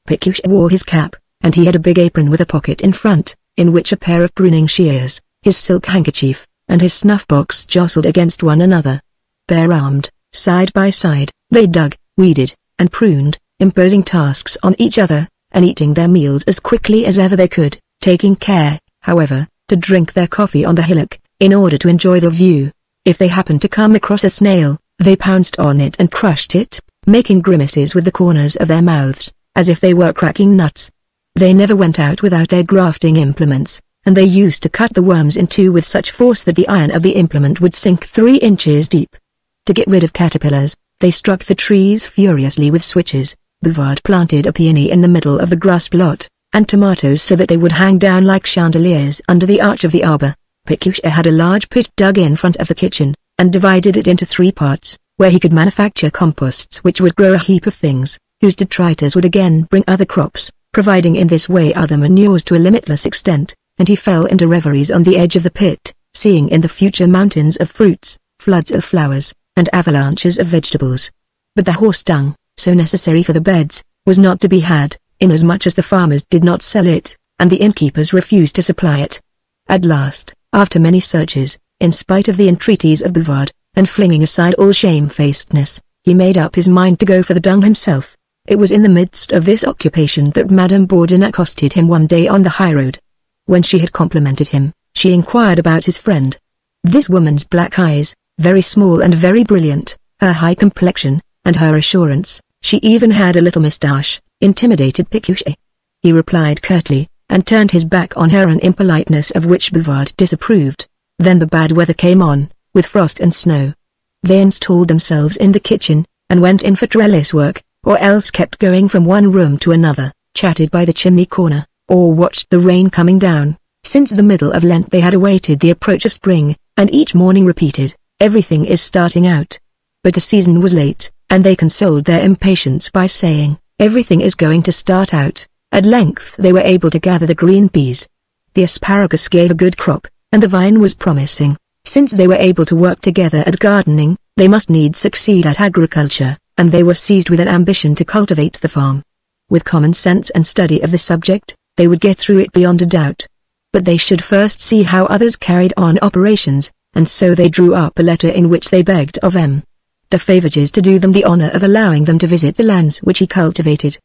Pécuchet wore his cap, and he had a big apron with a pocket in front, in which a pair of pruning shears, his silk handkerchief, and his snuff-box jostled against one another. Bare-armed, side by side, they dug, weeded, and pruned, imposing tasks on each other, and eating their meals as quickly as ever they could, taking care, however, to drink their coffee on the hillock, in order to enjoy the view. If they happened to come across a snail, they pounced on it and crushed it, making grimaces with the corners of their mouths, as if they were cracking nuts. They never went out without their grafting implements. and they used to cut the worms in two with such force that the iron of the implement would sink 3 inches deep. To get rid of caterpillars, they struck the trees furiously with switches. Bouvard planted a peony in the middle of the grass plot, and tomatoes so that they would hang down like chandeliers under the arch of the arbor. Pécuchet had a large pit dug in front of the kitchen, and divided it into 3 parts, where he could manufacture composts which would grow a heap of things, whose detritus would again bring other crops, providing in this way other manures to a limitless extent, and he fell into reveries on the edge of the pit, seeing in the future mountains of fruits, floods of flowers, and avalanches of vegetables. But the horse dung, so necessary for the beds, was not to be had, inasmuch as the farmers did not sell it, and the innkeepers refused to supply it. At last, after many searches, in spite of the entreaties of Bouvard, and flinging aside all shamefacedness, he made up his mind to go for the dung himself. It was in the midst of this occupation that Madame Bourdon accosted him one day on the highroad. When she had complimented him, she inquired about his friend. This woman's black eyes, very small and very brilliant, her high complexion, and her assurance, she even had a little moustache, intimidated Pécuchet. He replied curtly, and turned his back on her, an impoliteness of which Bouvard disapproved. Then the bad weather came on, with frost and snow. They installed themselves in the kitchen, and went in for trellis work, or else kept going from one room to another, chatted by the chimney corner, or watched the rain coming down. Since the middle of Lent they had awaited the approach of spring, and each morning repeated, "Everything is starting out." But the season was late, and they consoled their impatience by saying, "Everything is going to start out." At length they were able to gather the green peas. The asparagus gave a good crop, and the vine was promising. Since they were able to work together at gardening, they must needs succeed at agriculture, and they were seized with an ambition to cultivate the farm. With common sense and study of the subject, they would get through it beyond a doubt. But they should first see how others carried on operations, and so they drew up a letter in which they begged of M. de Favages to do them the honor of allowing them to visit the lands which he cultivated.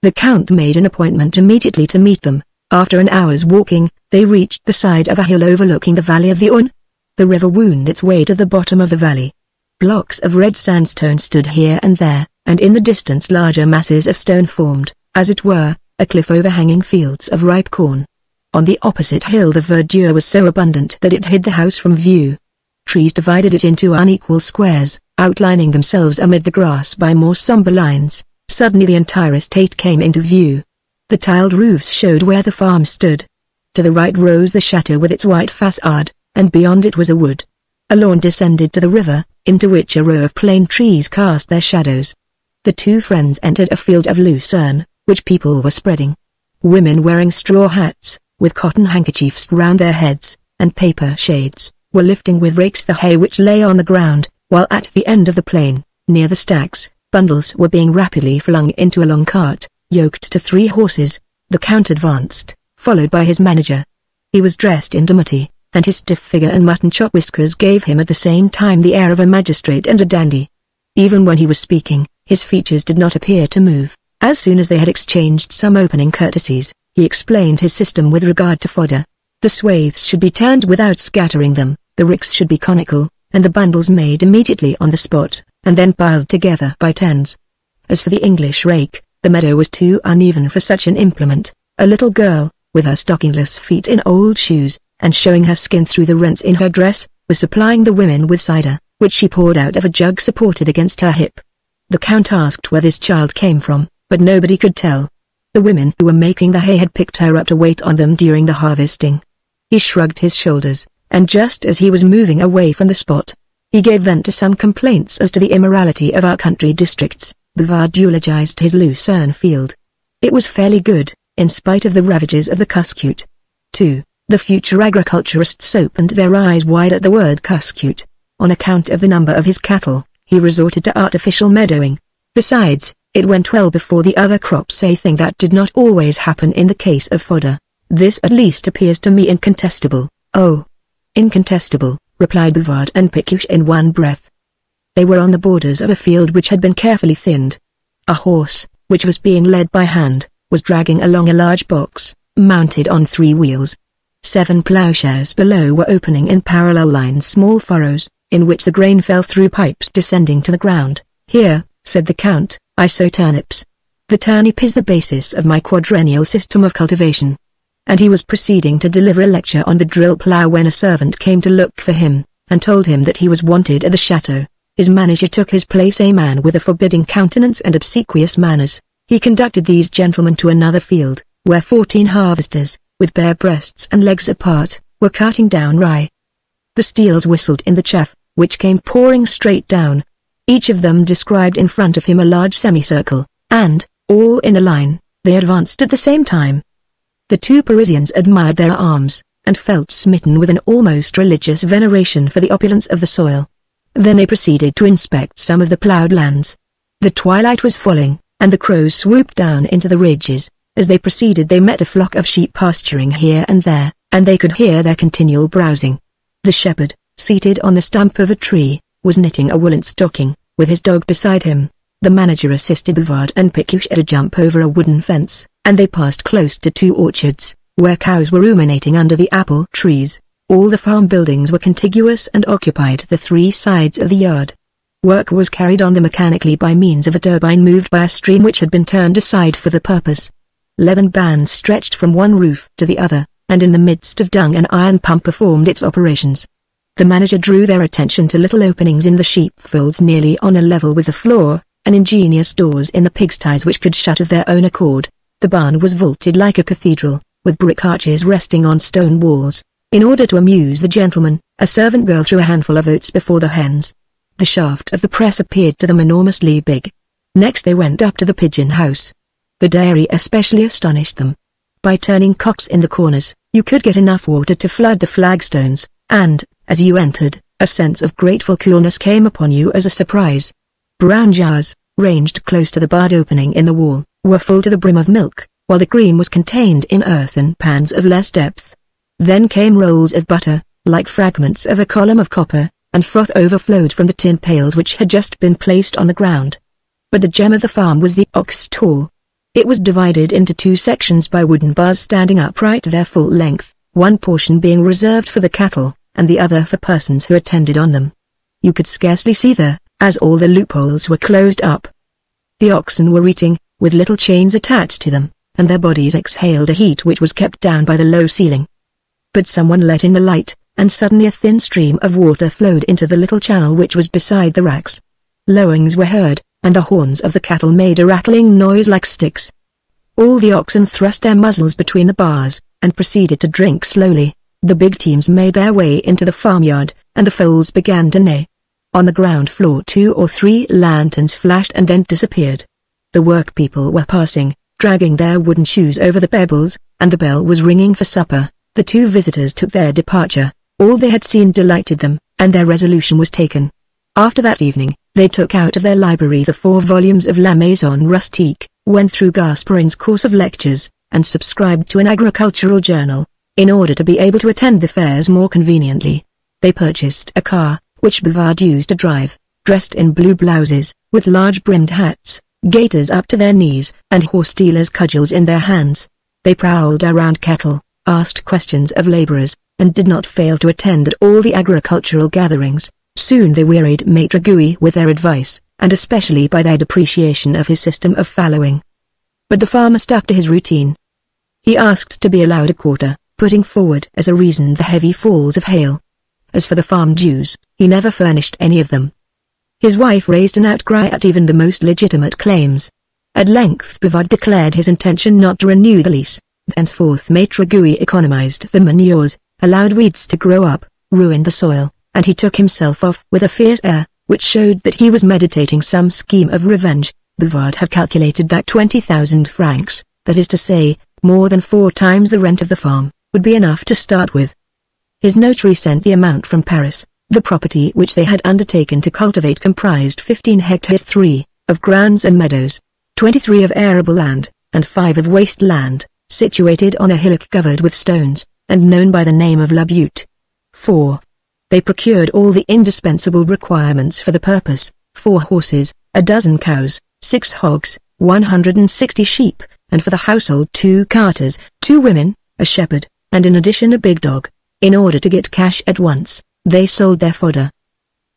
The Count made an appointment immediately to meet them. After an hour's walking, they reached the side of a hill overlooking the valley of the Aune. The river wound its way to the bottom of the valley. Blocks of red sandstone stood here and there, and in the distance larger masses of stone formed, as it were, a cliff overhanging fields of ripe corn. On the opposite hill the verdure was so abundant that it hid the house from view. Trees divided it into unequal squares, outlining themselves amid the grass by more somber lines. Suddenly the entire estate came into view. The tiled roofs showed where the farm stood. To the right rose the chateau with its white façade, and beyond it was a wood. A lawn descended to the river, into which a row of plane trees cast their shadows. The two friends entered a field of lucerne, which people were spreading. Women wearing straw hats, with cotton handkerchiefs round their heads, and paper shades, were lifting with rakes the hay which lay on the ground, while at the end of the plain, near the stacks, bundles were being rapidly flung into a long cart, yoked to 3 horses. The Count advanced, followed by his manager. He was dressed in dimity, and his stiff figure and mutton chop whiskers gave him at the same time the air of a magistrate and a dandy. Even when he was speaking, his features did not appear to move. As soon as they had exchanged some opening courtesies, he explained his system with regard to fodder. The swathes should be turned without scattering them, the ricks should be conical, and the bundles made immediately on the spot, and then piled together by tens. As for the English rake, the meadow was too uneven for such an implement. A little girl, with her stockingless feet in old shoes, and showing her skin through the rents in her dress, was supplying the women with cider, which she poured out of a jug supported against her hip. The Count asked where this child came from, but nobody could tell. The women who were making the hay had picked her up to wait on them during the harvesting. He shrugged his shoulders, and just as he was moving away from the spot, he gave vent to some complaints as to the immorality of our country districts. Bouvard eulogized his lucerne field. It was fairly good, in spite of the ravages of the cuscute. 2. The future agriculturists opened their eyes wide at the word cuscute. On account of the number of his cattle, he resorted to artificial meadowing. Besides, it went well before the other crops, a thing that did not always happen in the case of fodder. This at least appears to me incontestable. Oh, incontestable, replied Bouvard and Pécuchet in one breath. They were on the borders of a field which had been carefully thinned. A horse, which was being led by hand, was dragging along a large box, mounted on 3 wheels. 7 plowshares below were opening in parallel lines small furrows, in which the grain fell through pipes descending to the ground. Here, said the Count, I sow turnips. The turnip is the basis of my quadrennial system of cultivation. and he was proceeding to deliver a lecture on the drill plough when a servant came to look for him, and told him that he was wanted at the chateau. His manager took his place, a man with a forbidding countenance and obsequious manners. He conducted these gentlemen to another field, where 14 harvesters, with bare breasts and legs apart, were carting down rye. The steels whistled in the chaff, which came pouring straight down. Each of them described in front of him a large semicircle, and, all in a line, they advanced at the same time. The two Parisians admired their arms, and felt smitten with an almost religious veneration for the opulence of the soil. Then they proceeded to inspect some of the ploughed lands. The twilight was falling, and the crows swooped down into the ridges. As they proceeded they met a flock of sheep pasturing here and there, and they could hear their continual browsing. The shepherd, seated on the stump of a tree, was knitting a woolen stocking, with his dog beside him. The manager assisted Bouvard and Pécuchet to jump over a wooden fence, and they passed close to 2 orchards, where cows were ruminating under the apple trees. All the farm buildings were contiguous and occupied the 3 sides of the yard. Work was carried on mechanically by means of a turbine moved by a stream which had been turned aside for the purpose. Leathern bands stretched from one roof to the other, and in the midst of dung an iron pump performed its operations. The manager drew their attention to little openings in the sheepfolds nearly on a level with the floor, and ingenious doors in the pigsties which could shut of their own accord. The barn was vaulted like a cathedral, with brick arches resting on stone walls. In order to amuse the gentlemen, a servant girl threw a handful of oats before the hens. The shaft of the press appeared to them enormously big. Next they went up to the pigeon house. The dairy especially astonished them. By turning cocks in the corners, you could get enough water to flood the flagstones, and, as you entered, a sense of grateful coolness came upon you as a surprise. Brown jars, ranged close to the barred opening in the wall, were full to the brim of milk, while the cream was contained in earthen pans of less depth. Then came rolls of butter, like fragments of a column of copper, and froth overflowed from the tin pails which had just been placed on the ground. But the gem of the farm was the ox stall. It was divided into 2 sections by wooden bars standing upright their full length, one portion being reserved for the cattle, and the other for persons who attended on them. You could scarcely see there, as all the loopholes were closed up. The oxen were eating, with little chains attached to them, and their bodies exhaled a heat which was kept down by the low ceiling. But someone let in the light, and suddenly a thin stream of water flowed into the little channel which was beside the racks. Lowings were heard, and the horns of the cattle made a rattling noise like sticks. All the oxen thrust their muzzles between the bars, and proceeded to drink slowly. The big teams made their way into the farmyard, and the foals began to neigh. On the ground floor 2 or 3 lanterns flashed and then disappeared. The workpeople were passing, dragging their wooden shoes over the pebbles, and the bell was ringing for supper. The 2 visitors took their departure. All they had seen delighted them, and their resolution was taken. After that evening, they took out of their library the 4 volumes of La Maison Rustique, went through Gasperin's course of lectures, and subscribed to an agricultural journal, in order to be able to attend the fairs more conveniently. They purchased a car, which Bouvard used to drive, dressed in blue blouses, with large brimmed hats, gaiters up to their knees, and horse dealers' cudgels in their hands. They prowled around cattle, asked questions of laborers, and did not fail to attend at all the agricultural gatherings. Soon they wearied Maître Gouy with their advice, and especially by their depreciation of his system of fallowing. But the farmer stuck to his routine. He asked to be allowed a quarter, putting forward as a reason the heavy falls of hail. As for the farm dues, he never furnished any of them. His wife raised an outcry at even the most legitimate claims. At length Bouvard declared his intention not to renew the lease. Thenceforth Maître Gouy economized the manures, allowed weeds to grow up, ruined the soil, and he took himself off with a fierce air, which showed that he was meditating some scheme of revenge. Bouvard had calculated that 20,000 francs, that is to say, more than 4 times the rent of the farm, would be enough to start with. His notary sent the amount from Paris. The property which they had undertaken to cultivate comprised 15 hectares, 3 of grounds and meadows, 23 of arable land, and 5 of waste land, situated on a hillock covered with stones, and known by the name of La Butte. 4. They procured all the indispensable requirements for the purpose: 4 horses, a dozen cows, 6 hogs, 160 sheep, and for the household 2 carters, 2 women, a shepherd, and in addition a big dog. In order to get cash at once, they sold their fodder.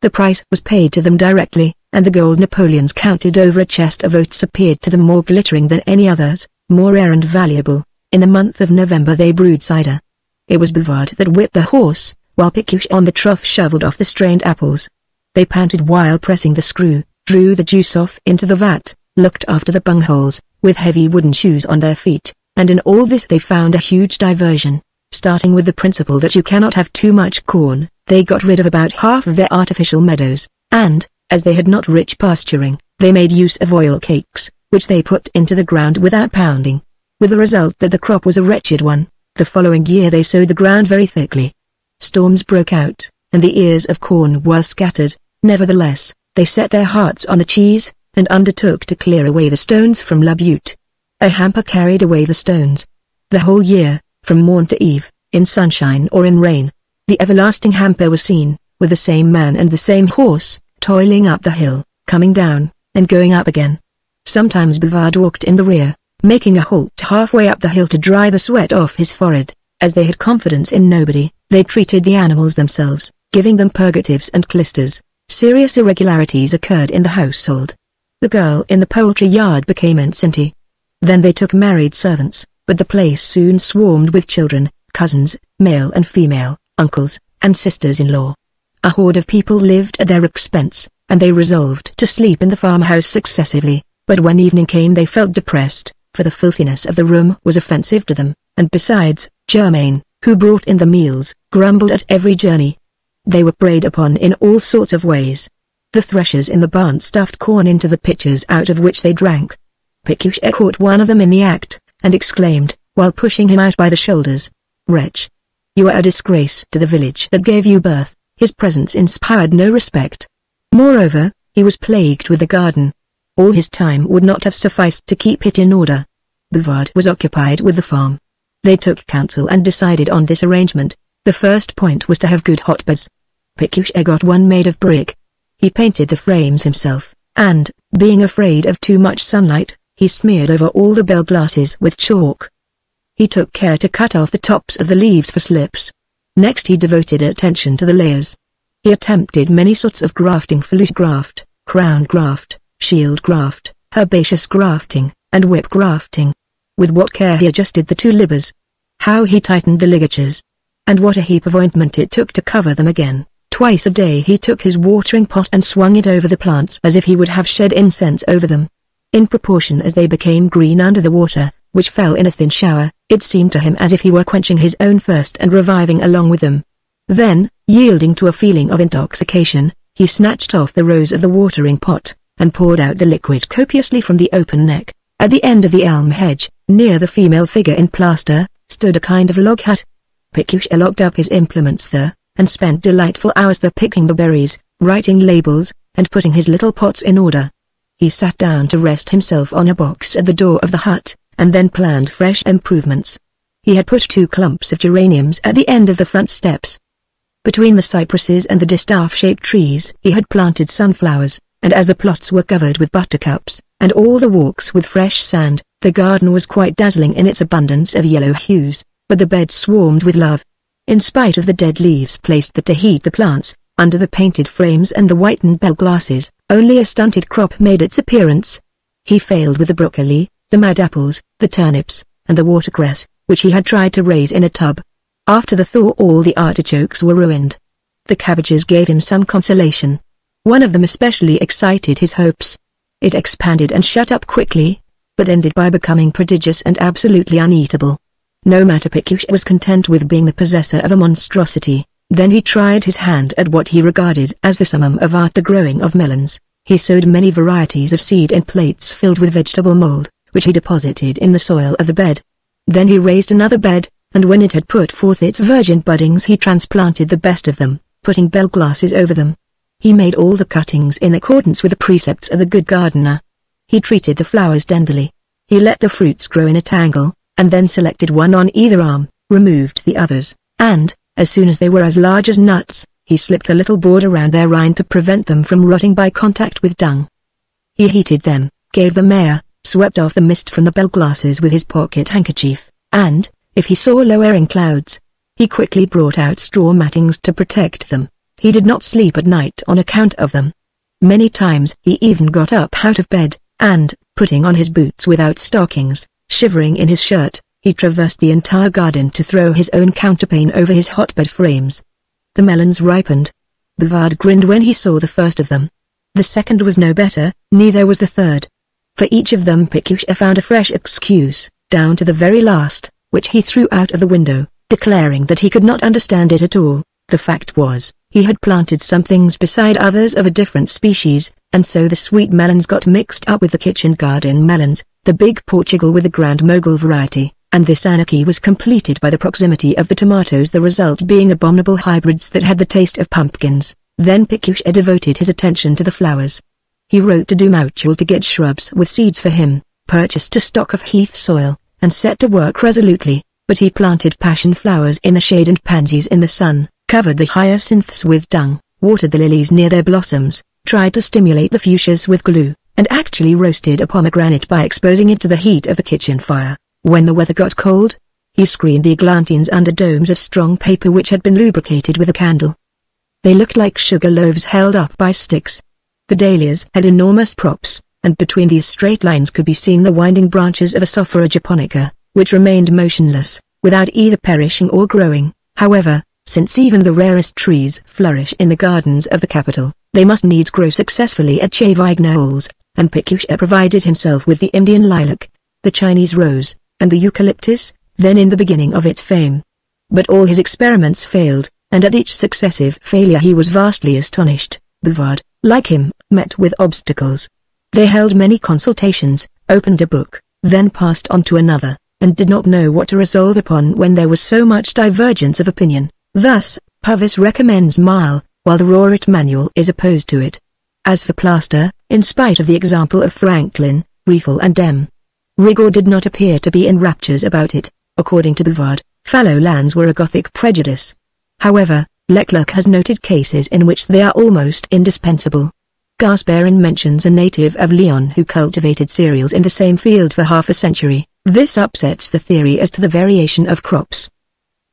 The price was paid to them directly, and the gold napoleons counted over a chest of oats appeared to them more glittering than any others, more rare and valuable. In the month of November they brewed cider. It was Bouvard that whipped the horse, while Pécuchet on the trough shoveled off the strained apples. They panted while pressing the screw, drew the juice off into the vat, looked after the bungholes, with heavy wooden shoes on their feet, and in all this they found a huge diversion. Starting with the principle that you cannot have too much corn, they got rid of about half of their artificial meadows, and, as they had not rich pasturing, they made use of oil cakes, which they put into the ground without pounding. With the result that the crop was a wretched one. The following year they sowed the ground very thickly. Storms broke out, and the ears of corn were scattered. Nevertheless, they set their hearts on the cheese, and undertook to clear away the stones from La Butte. A hamper carried away the stones. The whole year, from morn to eve, in sunshine or in rain, the everlasting hamper was seen, with the same man and the same horse, toiling up the hill, coming down, and going up again. Sometimes Bouvard walked in the rear, making a halt halfway up the hill to dry the sweat off his forehead. As they had confidence in nobody, they treated the animals themselves, giving them purgatives and clysters. Serious irregularities occurred in the household. The girl in the poultry yard became enceinte. Then they took married servants, but the place soon swarmed with children, cousins, male and female, uncles, and sisters-in-law. A horde of people lived at their expense, and they resolved to sleep in the farmhouse successively, but when evening came they felt depressed, for the filthiness of the room was offensive to them, and besides, Germain, who brought in the meals, grumbled at every journey. They were preyed upon in all sorts of ways. The threshers in the barn stuffed corn into the pitchers out of which they drank. Pécuchet caught one of them in the act, and exclaimed, while pushing him out by the shoulders, "Wretch! You are a disgrace to the village that gave you birth." His presence inspired no respect. Moreover, he was plagued with the garden. All his time would not have sufficed to keep it in order. Bouvard was occupied with the farm. They took counsel and decided on this arrangement. The first point was to have good hotbeds. Pécuchet got one made of brick. He painted the frames himself, and, being afraid of too much sunlight, he smeared over all the bell glasses with chalk. He took care to cut off the tops of the leaves for slips. Next he devoted attention to the layers. He attempted many sorts of grafting: flute graft, crown graft, shield graft, herbaceous grafting, and whip grafting. With what care he adjusted the two libbers. How he tightened the ligatures. And what a heap of ointment it took to cover them again. Twice a day he took his watering pot and swung it over the plants as if he would have shed incense over them. In proportion as they became green under the water, which fell in a thin shower, it seemed to him as if he were quenching his own thirst and reviving along with them. Then, yielding to a feeling of intoxication, he snatched off the rose of the watering pot, and poured out the liquid copiously from the open neck. At the end of the elm hedge, near the female figure in plaster, stood a kind of log hut. Pécuchet locked up his implements there, and spent delightful hours there picking the berries, writing labels, and putting his little pots in order. He sat down to rest himself on a box at the door of the hut, and then planned fresh improvements. He had put 2 clumps of geraniums at the end of the front steps. Between the cypresses and the distaff-shaped trees he had planted sunflowers, and as the plots were covered with buttercups, and all the walks with fresh sand, the garden was quite dazzling in its abundance of yellow hues, but the bed swarmed with love. In spite of the dead leaves placed there to heat the plants, under the painted frames and the whitened bell glasses, only a stunted crop made its appearance. He failed with the broccoli, the mad apples, the turnips, and the watercress, which he had tried to raise in a tub. After the thaw all the artichokes were ruined. The cabbages gave him some consolation. One of them especially excited his hopes. It expanded and shut up quickly, but ended by becoming prodigious and absolutely uneatable. No matter, Pécuchet was content with being the possessor of a monstrosity. Then he tried his hand at what he regarded as the summum of art, the growing of melons. He sowed many varieties of seed in plates filled with vegetable mold, which he deposited in the soil of the bed. Then he raised another bed, and when it had put forth its virgin buddings he transplanted the best of them, putting bell glasses over them. He made all the cuttings in accordance with the precepts of the good gardener. He treated the flowers tenderly. He let the fruits grow in a tangle, and then selected one on either arm, removed the others, and, as soon as they were as large as nuts, he slipped a little board around their rind to prevent them from rotting by contact with dung. He heated them, gave them air, swept off the mist from the bell glasses with his pocket handkerchief, and, if he saw lowering clouds, he quickly brought out straw mattings to protect them. He did not sleep at night on account of them. Many times he even got up out of bed, and, putting on his boots without stockings, shivering in his shirt, He traversed the entire garden to throw his own counterpane over his hotbed frames. The melons ripened. Bouvard grinned when he saw the first of them. The second was no better, neither was the third. For each of them Pécuchet found a fresh excuse, down to the very last, which he threw out of the window, declaring that he could not understand it at all. The fact was, he had planted some things beside others of a different species, and so the sweet melons got mixed up with the kitchen garden melons, the big Portugal with the Grand Mogul variety, and this anarchy was completed by the proximity of the tomatoes, the result being abominable hybrids that had the taste of pumpkins. Then Pécuchet devoted his attention to the flowers. He wrote to Dumouchel to get shrubs with seeds for him, purchased a stock of heath soil, and set to work resolutely, but he planted passion flowers in the shade and pansies in the sun, covered the hyacinths with dung, watered the lilies near their blossoms, tried to stimulate the fuchsias with glue, and actually roasted a pomegranate by exposing it to the heat of the kitchen fire. When the weather got cold, he screened the eglantines under domes of strong paper which had been lubricated with a candle. They looked like sugar loaves held up by sticks. The dahlias had enormous props, and between these straight lines could be seen the winding branches of a Sophora japonica, which remained motionless, without either perishing or growing. However, since even the rarest trees flourish in the gardens of the capital, they must needs grow successfully at Chavignoles, and Pécuchet provided himself with the Indian lilac, the Chinese rose, and the eucalyptus, then in the beginning of its fame. But all his experiments failed, and at each successive failure he was vastly astonished. Bouvard, like him, met with obstacles. They held many consultations, opened a book, then passed on to another, and did not know what to resolve upon when there was so much divergence of opinion. Thus, Puvis recommends Mile, while the Roret manual is opposed to it. As for plaster, in spite of the example of Franklin, Riefel and M. Rigord did not appear to be in raptures about it. According to Bouvard, fallow lands were a Gothic prejudice. However, Leclerc has noted cases in which they are almost indispensable. Gasperin mentions a native of Lyon who cultivated cereals in the same field for half a century. This upsets the theory as to the variation of crops.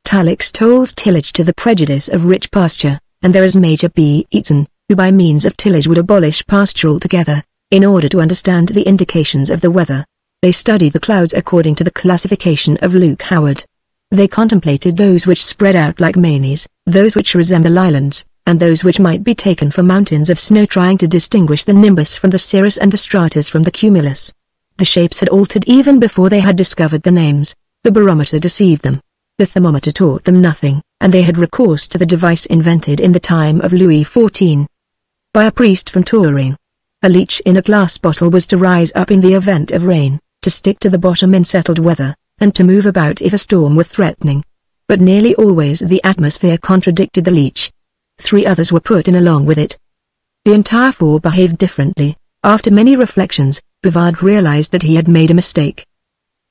Tulloch tolls tillage to the prejudice of rich pasture, and there is Major B. Eaton, who by means of tillage would abolish pasture altogether. In order to understand the indications of the weather, they studied the clouds according to the classification of Luke Howard. They contemplated those which spread out like manes, those which resemble islands, and those which might be taken for mountains of snow, trying to distinguish the nimbus from the cirrus and the stratus from the cumulus. The shapes had altered even before they had discovered the names. The barometer deceived them. The thermometer taught them nothing, and they had recourse to the device invented in the time of Louis XIV. By a priest from Touraine. A leech in a glass bottle was to rise up in the event of rain, to stick to the bottom in settled weather, and to move about if a storm were threatening. But nearly always the atmosphere contradicted the leech. 3 others were put in along with it. The entire 4 behaved differently. After many reflections, Bouvard realized that he had made a mistake.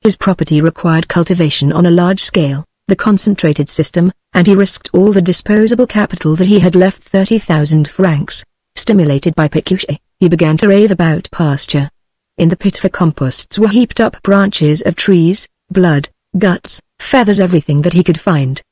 His property required cultivation on a large scale, the concentrated system, and he risked all the disposable capital that he had left, 30,000 francs. Stimulated by Pécuchet, he began to rave about pasture. In the pit for composts were heaped up branches of trees, blood, guts, feathers, everything that he could find.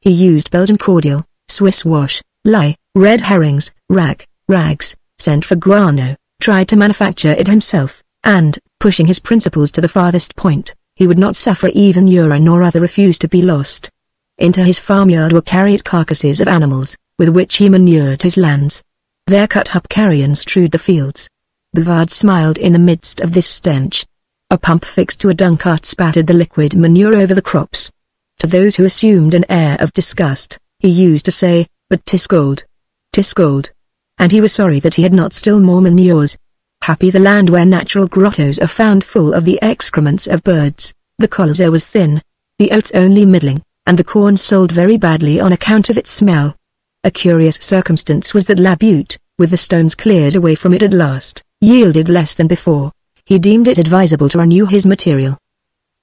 He used Belgian cordial, Swiss wash, lye, red herrings, rags, sent for guano, tried to manufacture it himself, and, pushing his principles to the farthest point, he would not suffer even urine or other refuse to be lost. Into his farmyard were carried carcasses of animals, with which he manured his lands. Their cut-up carrion strewed the fields. Bouvard smiled in the midst of this stench. A pump fixed to a dung cart spattered the liquid manure over the crops. To those who assumed an air of disgust, he used to say, "But 'tis gold. 'Tis gold." And he was sorry that he had not still more manures. Happy the land where natural grottos are found full of the excrements of birds. The colza was thin, the oats only middling, and the corn sold very badly on account of its smell. A curious circumstance was that La Butte, with the stones cleared away from it at last, yielded less than before. He deemed it advisable to renew his material.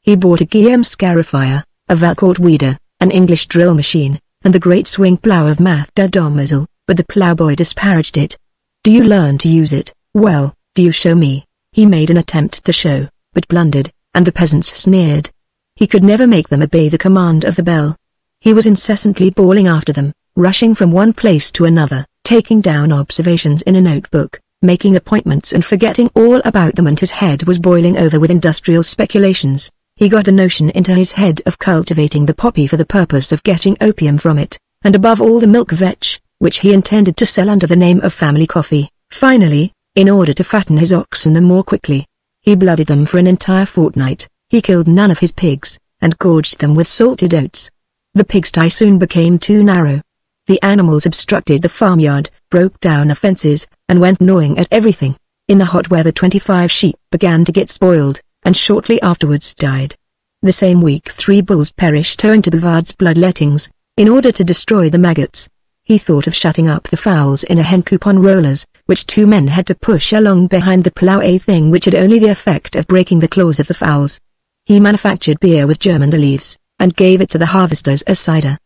He bought a Guillaume scarifier, a Valcourt weeder, an English drill machine, and the great swing plough of Mathe Domazel, but the ploughboy disparaged it. "Do you learn to use it? Well, do you show me?" He made an attempt to show, but blundered, and the peasants sneered. He could never make them obey the command of the bell. He was incessantly bawling after them, rushing from one place to another, taking down observations in a notebook, making appointments and forgetting all about them, and his head was boiling over with industrial speculations. he got the notion into his head of cultivating the poppy for the purpose of getting opium from it, and above all the milk vetch, which he intended to sell under the name of family coffee. Finally, in order to fatten his oxen the more quickly, he blooded them for an entire fortnight. He killed none of his pigs, and gorged them with salted oats. The pigsty soon became too narrow. The animals obstructed the farmyard, broke down the fences, and went gnawing at everything. In the hot weather 25 sheep began to get spoiled, and shortly afterwards died. The same week 3 bulls perished owing to Bouvard's bloodlettings. In order to destroy the maggots, he thought of shutting up the fowls in a hen coop on rollers, which 2 men had to push along behind the plough, a thing which had only the effect of breaking the claws of the fowls. He manufactured beer with germander leaves, and gave it to the harvesters as cider.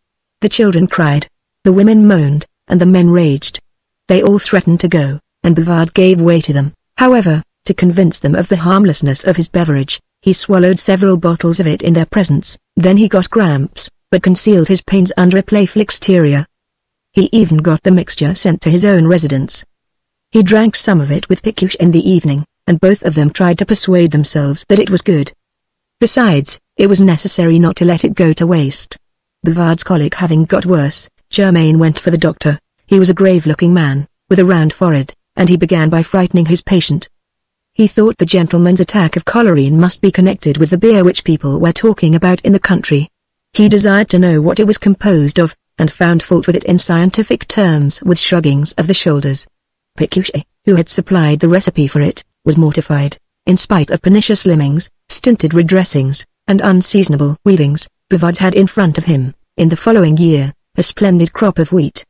The children cried, the women moaned, and the men raged. They all threatened to go, and Bouvard gave way to them. However, to convince them of the harmlessness of his beverage, he swallowed several bottles of it in their presence. Then he got cramps, but concealed his pains under a playful exterior. He even got the mixture sent to his own residence. He drank some of it with Pécuchet in the evening, and both of them tried to persuade themselves that it was good. Besides, it was necessary not to let it go to waste. Bouvard's colic having got worse, Germain went for the doctor. He was a grave-looking man, with a round forehead, and he began by frightening his patient. He thought the gentleman's attack of cholera must be connected with the beer which people were talking about in the country. He desired to know what it was composed of, and found fault with it in scientific terms with shruggings of the shoulders. Pécuchet, who had supplied the recipe for it, was mortified. In spite of pernicious limnings, stinted redressings, and unseasonable weedings, Bouvard had in front of him, in the following year, a splendid crop of wheat.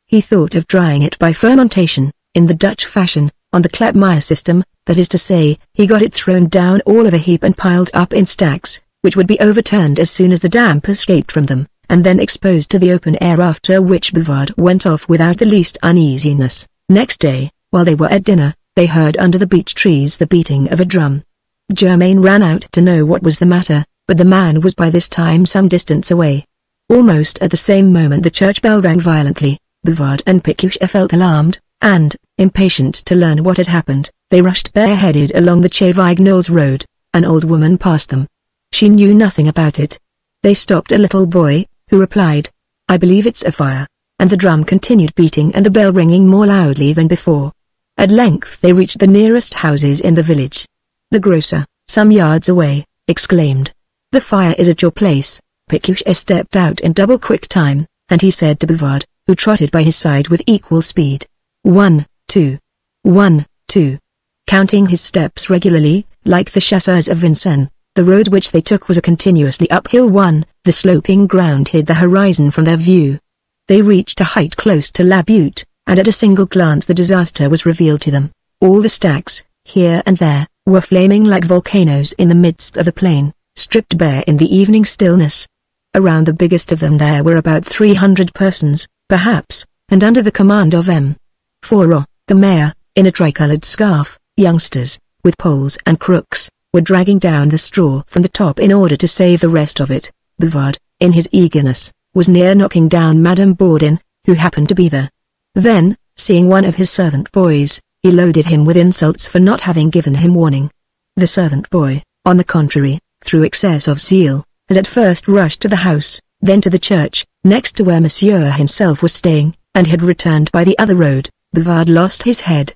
He thought of drying it by fermentation, in the Dutch fashion, on the Klapmeyer system, that is to say, he got it thrown down all of a heap and piled up in stacks, which would be overturned as soon as the damp escaped from them, and then exposed to the open air, after which Bouvard went off without the least uneasiness. Next day, while they were at dinner, they heard under the beech trees the beating of a drum. Germain ran out to know what was the matter, but the man was by this time some distance away. Almost at the same moment the church bell rang violently. Bouvard and Pécuchet felt alarmed, and, impatient to learn what had happened, they rushed bareheaded along the Chevignols road. An old woman passed them. She knew nothing about it. They stopped a little boy, who replied, "I believe it's a fire," and the drum continued beating and the bell ringing more loudly than before. At length they reached the nearest houses in the village. The grocer, some yards away, exclaimed, "The fire is at your place." Pécuchet stepped out in double quick time, and he said to Bouvard, who trotted by his side with equal speed, 1, 2, 1, 2. Counting his steps regularly, like the chasseurs of Vincennes, the road which they took was a continuously uphill one. The sloping ground hid the horizon from their view. They reached a height close to La Butte, and at a single glance the disaster was revealed to them. All the stacks, here and there, were flaming like volcanoes in the midst of the plain, stripped bare in the evening stillness. Around the biggest of them there were about 300 persons, perhaps, and under the command of M. Fourreau, the mayor, in a tricolored scarf. Youngsters, with poles and crooks, were dragging down the straw from the top in order to save the rest of it. Bouvard, in his eagerness, was near knocking down Madame Bourdin, who happened to be there. Then, seeing one of his servant boys, he loaded him with insults for not having given him warning. The servant boy, on the contrary, through excess of zeal, had at first rushed to the house, then to the church, next to where Monsieur himself was staying, and had returned by the other road. Bouvard lost his head.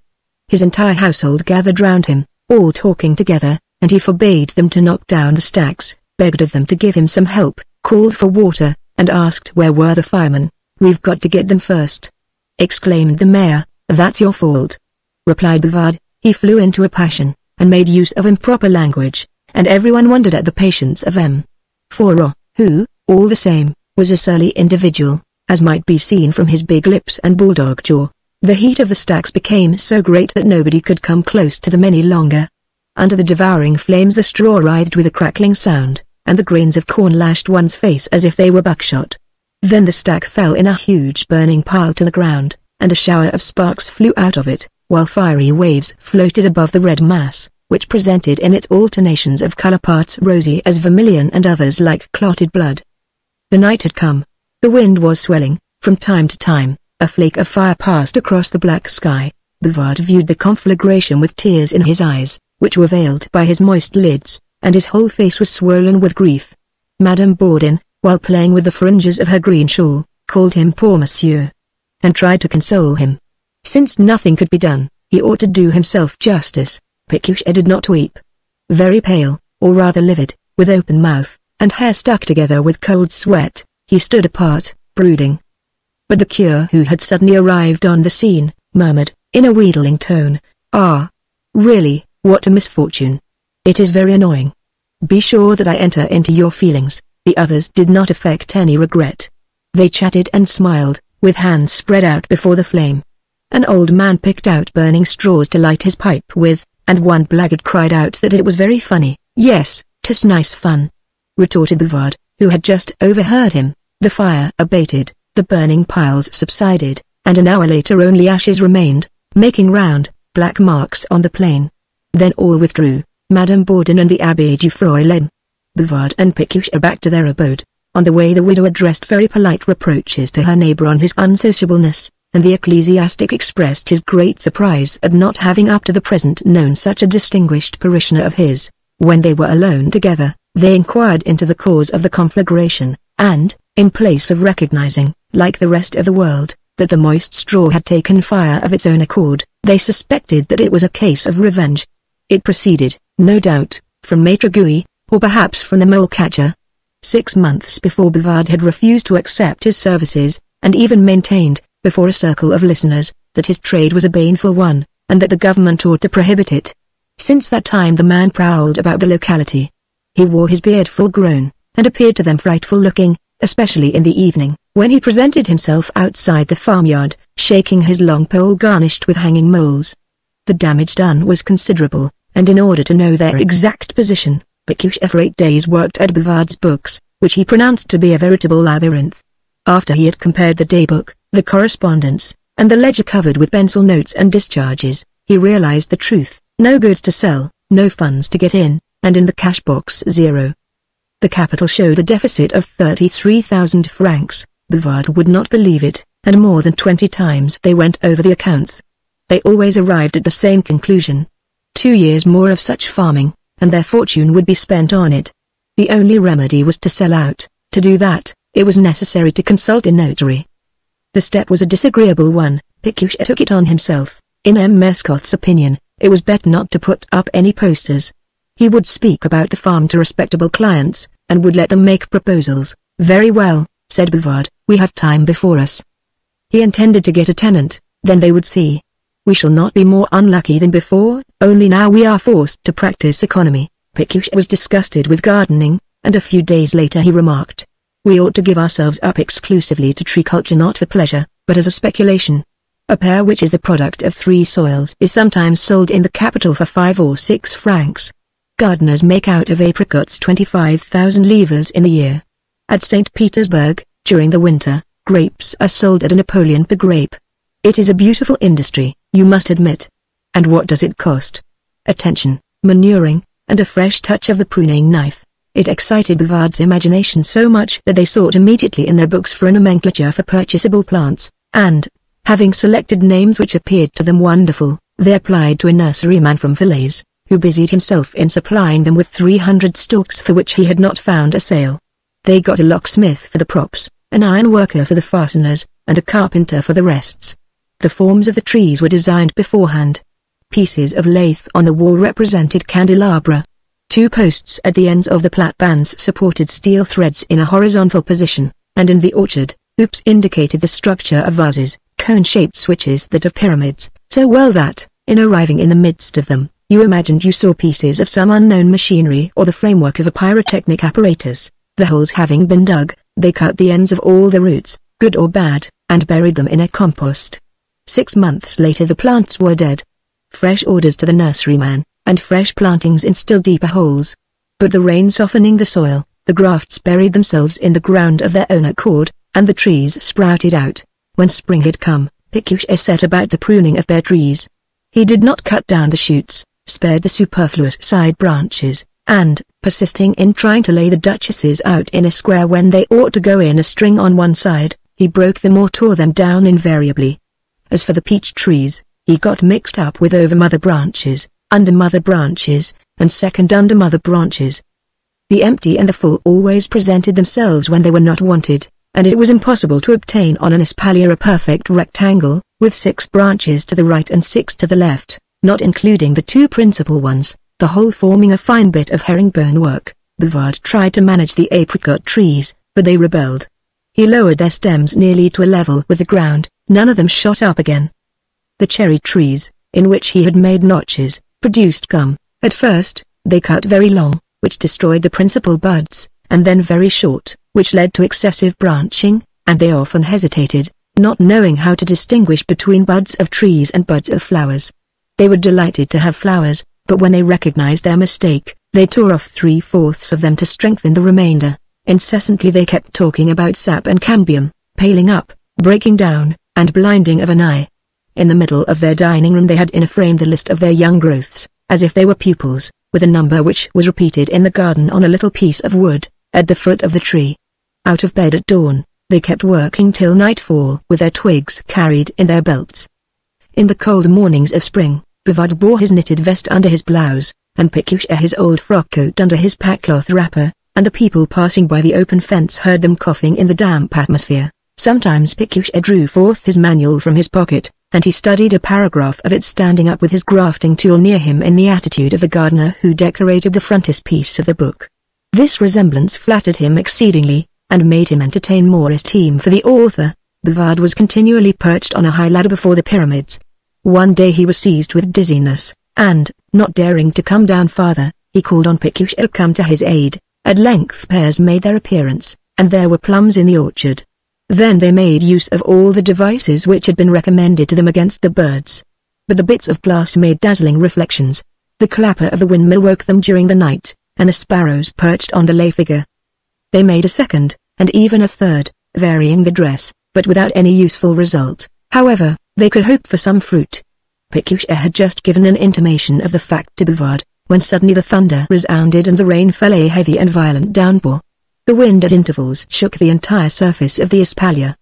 His entire household gathered round him, all talking together, and he forbade them to knock down the stacks, begged of them to give him some help, called for water, and asked where were the firemen. "We've got to get them first," exclaimed the mayor. "That's your fault," replied Bouvard. He flew into a passion, and made use of improper language, and everyone wondered at the patience of M. Fourreau, who, all the same, was a surly individual, as might be seen from his big lips and bulldog jaw. The heat of the stacks became so great that nobody could come close to them any longer. Under the devouring flames the straw writhed with a crackling sound, and the grains of corn lashed one's face as if they were buckshot. Then the stack fell in a huge burning pile to the ground, and a shower of sparks flew out of it, while fiery waves floated above the red mass, which presented in its alternations of color parts rosy as vermilion and others like clotted blood. The night had come. The wind was swelling. From time to time, a flake of fire passed across the black sky. Bouvard viewed the conflagration with tears in his eyes, which were veiled by his moist lids. and his whole face was swollen with grief. Madame Bourdon, while playing with the fringes of her green shawl, called him poor monsieur, and tried to console him. Since nothing could be done, he ought to do himself justice. Pécuchet did not weep. Very pale, or rather livid, with open mouth, and hair stuck together with cold sweat, he stood apart, brooding. But the cure, who had suddenly arrived on the scene, murmured, in a wheedling tone, "Ah! Really, what a misfortune! It is very annoying. Be sure that I enter into your feelings." The others did not affect any regret. They chatted and smiled, with hands spread out before the flame. An old man picked out burning straws to light his pipe with, and one blackguard cried out that it was very funny. "Yes, 'tis nice fun," retorted Bouvard, who had just overheard him. The fire abated, the burning piles subsided, and an hour later only ashes remained, making round, black marks on the plain. Then all withdrew, Madame Bourdon and the Abbé Dufroy led Bouvard and Pécuchet back to their abode. On the way the widow addressed very polite reproaches to her neighbor on his unsociableness, and the ecclesiastic expressed his great surprise at not having up to the present known such a distinguished parishioner of his. When they were alone together, they inquired into the cause of the conflagration, and, in place of recognizing, like the rest of the world, that the moist straw had taken fire of its own accord, they suspected that it was a case of revenge. It proceeded, no doubt, from Maître Gouy, or perhaps from the mole-catcher. 6 months before Bouvard had refused to accept his services, and even maintained, before a circle of listeners, that his trade was a baneful one, and that the government ought to prohibit it. Since that time the man prowled about the locality. He wore his beard full grown, and appeared to them frightful looking, especially in the evening, when he presented himself outside the farmyard, shaking his long pole garnished with hanging moles. The damage done was considerable, and in order to know their exact position, Pécuchet for 8 days worked at Bouvard's books, which he pronounced to be a veritable labyrinth. After he had compared the daybook, the correspondence, and the ledger covered with pencil notes and discharges, he realized the truth: no goods to sell, no funds to get in, and in the cash box 0. The capital showed a deficit of 33,000 francs. Bouvard would not believe it, and more than 20 times they went over the accounts. They always arrived at the same conclusion. 2 years more of such farming, and their fortune would be spent on it. The only remedy was to sell out. To do that, it was necessary to consult a notary. The step was a disagreeable one. Pécuchet took it on himself. In M. Mescott's opinion, it was better not to put up any posters. He would speak about the farm to respectable clients, and would let them make proposals. "Very well," said Bouvard, "we have time before us." He intended to get a tenant, then they would see. "We shall not be more unlucky than before, only now we are forced to practice economy." Pécuchet was disgusted with gardening, and a few days later he remarked, "We ought to give ourselves up exclusively to tree culture, not for pleasure, but as a speculation. A pear which is the product of 3 soils is sometimes sold in the capital for 5 or 6 francs. Gardeners make out of apricots 25,000 livres in the year. At St. Petersburg, during the winter, grapes are sold at a Napoleon per grape. It is a beautiful industry, you must admit. And what does it cost? Attention, manuring, and a fresh touch of the pruning knife." It excited Bouvard's imagination so much that they sought immediately in their books for a nomenclature for purchasable plants, and, having selected names which appeared to them wonderful, they applied to a nurseryman from Falaise, who busied himself in supplying them with 300 stalks for which he had not found a sale. They got a locksmith for the props, an iron worker for the fasteners, and a carpenter for the rests. The forms of the trees were designed beforehand. Pieces of lath on the wall represented candelabra. 2 posts at the ends of the plate-bands supported steel threads in a horizontal position, and in the orchard, hoops indicated the structure of vases, cone-shaped switches that are pyramids, so well that, in arriving in the midst of them, you imagined you saw pieces of some unknown machinery or the framework of a pyrotechnic apparatus. The holes having been dug, they cut the ends of all the roots, good or bad, and buried them in a compost. 6 months later the plants were dead. Fresh orders to the nurseryman, and fresh plantings in still deeper holes. But the rain softening the soil, the grafts buried themselves in the ground of their own accord, and the trees sprouted out. When spring had come, Pécuchet set about the pruning of bare trees. He did not cut down the shoots, spared the superfluous side branches, and, persisting in trying to lay the duchesses out in a square when they ought to go in a string on one side, he broke them or tore them down invariably. As for the peach trees, he got mixed up with over-mother branches, under-mother branches, and second under mother branches. The empty and the full always presented themselves when they were not wanted, and it was impossible to obtain on an espalier a perfect rectangle, with 6 branches to the right and 6 to the left, not including the 2 principal ones, the whole forming a fine bit of herringbone work. Bouvard tried to manage the apricot trees, but they rebelled. He lowered their stems nearly to a level with the ground, none of them shot up again. The cherry trees, in which he had made notches, produced gum. At first, they cut very long, which destroyed the principal buds, and then very short, which led to excessive branching, and they often hesitated, not knowing how to distinguish between buds of trees and buds of flowers. They were delighted to have flowers, but when they recognized their mistake, they tore off 3/4 of them to strengthen the remainder. Incessantly they kept talking about sap and cambium, paling up, breaking down, and blinding of an eye. In the middle of their dining room they had in a frame the list of their young growths, as if they were pupils, with a number which was repeated in the garden on a little piece of wood, at the foot of the tree. Out of bed at dawn, they kept working till nightfall with their twigs carried in their belts. In the cold mornings of spring, Bouvard bore his knitted vest under his blouse, and Pécuchet his old frock coat under his packcloth wrapper, and the people passing by the open fence heard them coughing in the damp atmosphere. Sometimes Pécuchet drew forth his manual from his pocket, and he studied a paragraph of it standing up with his grafting tool near him in the attitude of the gardener who decorated the frontispiece of the book. This resemblance flattered him exceedingly, and made him entertain more esteem for the author. Bouvard was continually perched on a high ladder before the pyramids. One day he was seized with dizziness, and, not daring to come down farther, he called on Pécuchet to come to his aid. At length pears made their appearance, and there were plums in the orchard. Then they made use of all the devices which had been recommended to them against the birds. But the bits of glass made dazzling reflections. The clapper of the windmill woke them during the night, and the sparrows perched on the lay figure. They made a second, and even a third, varying the dress, but without any useful result. However, they could hope for some fruit. Pécuchet had just given an intimation of the fact to Bouvard, when suddenly the thunder resounded and the rain fell a heavy and violent downpour. The wind at intervals shook the entire surface of the espalier.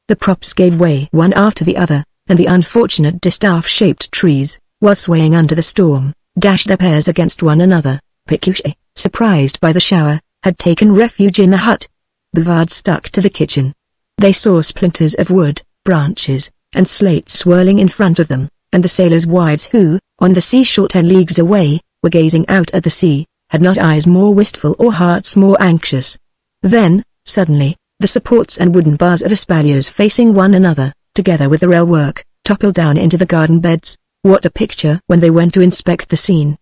The props gave way one after the other, and the unfortunate distaff-shaped trees, while swaying under the storm, dashed their pears against one another. Pécuchet, surprised by the shower, had taken refuge in the hut. Bouvard stuck to the kitchen. They saw splinters of wood, branches, and slates swirling in front of them, and the sailors' wives who, on the seashore 10 leagues away, were gazing out at the sea, had not eyes more wistful or hearts more anxious. Then, suddenly, the supports and wooden bars of espaliers facing one another, together with the rail work, toppled down into the garden beds. What a picture when they went to inspect the scene!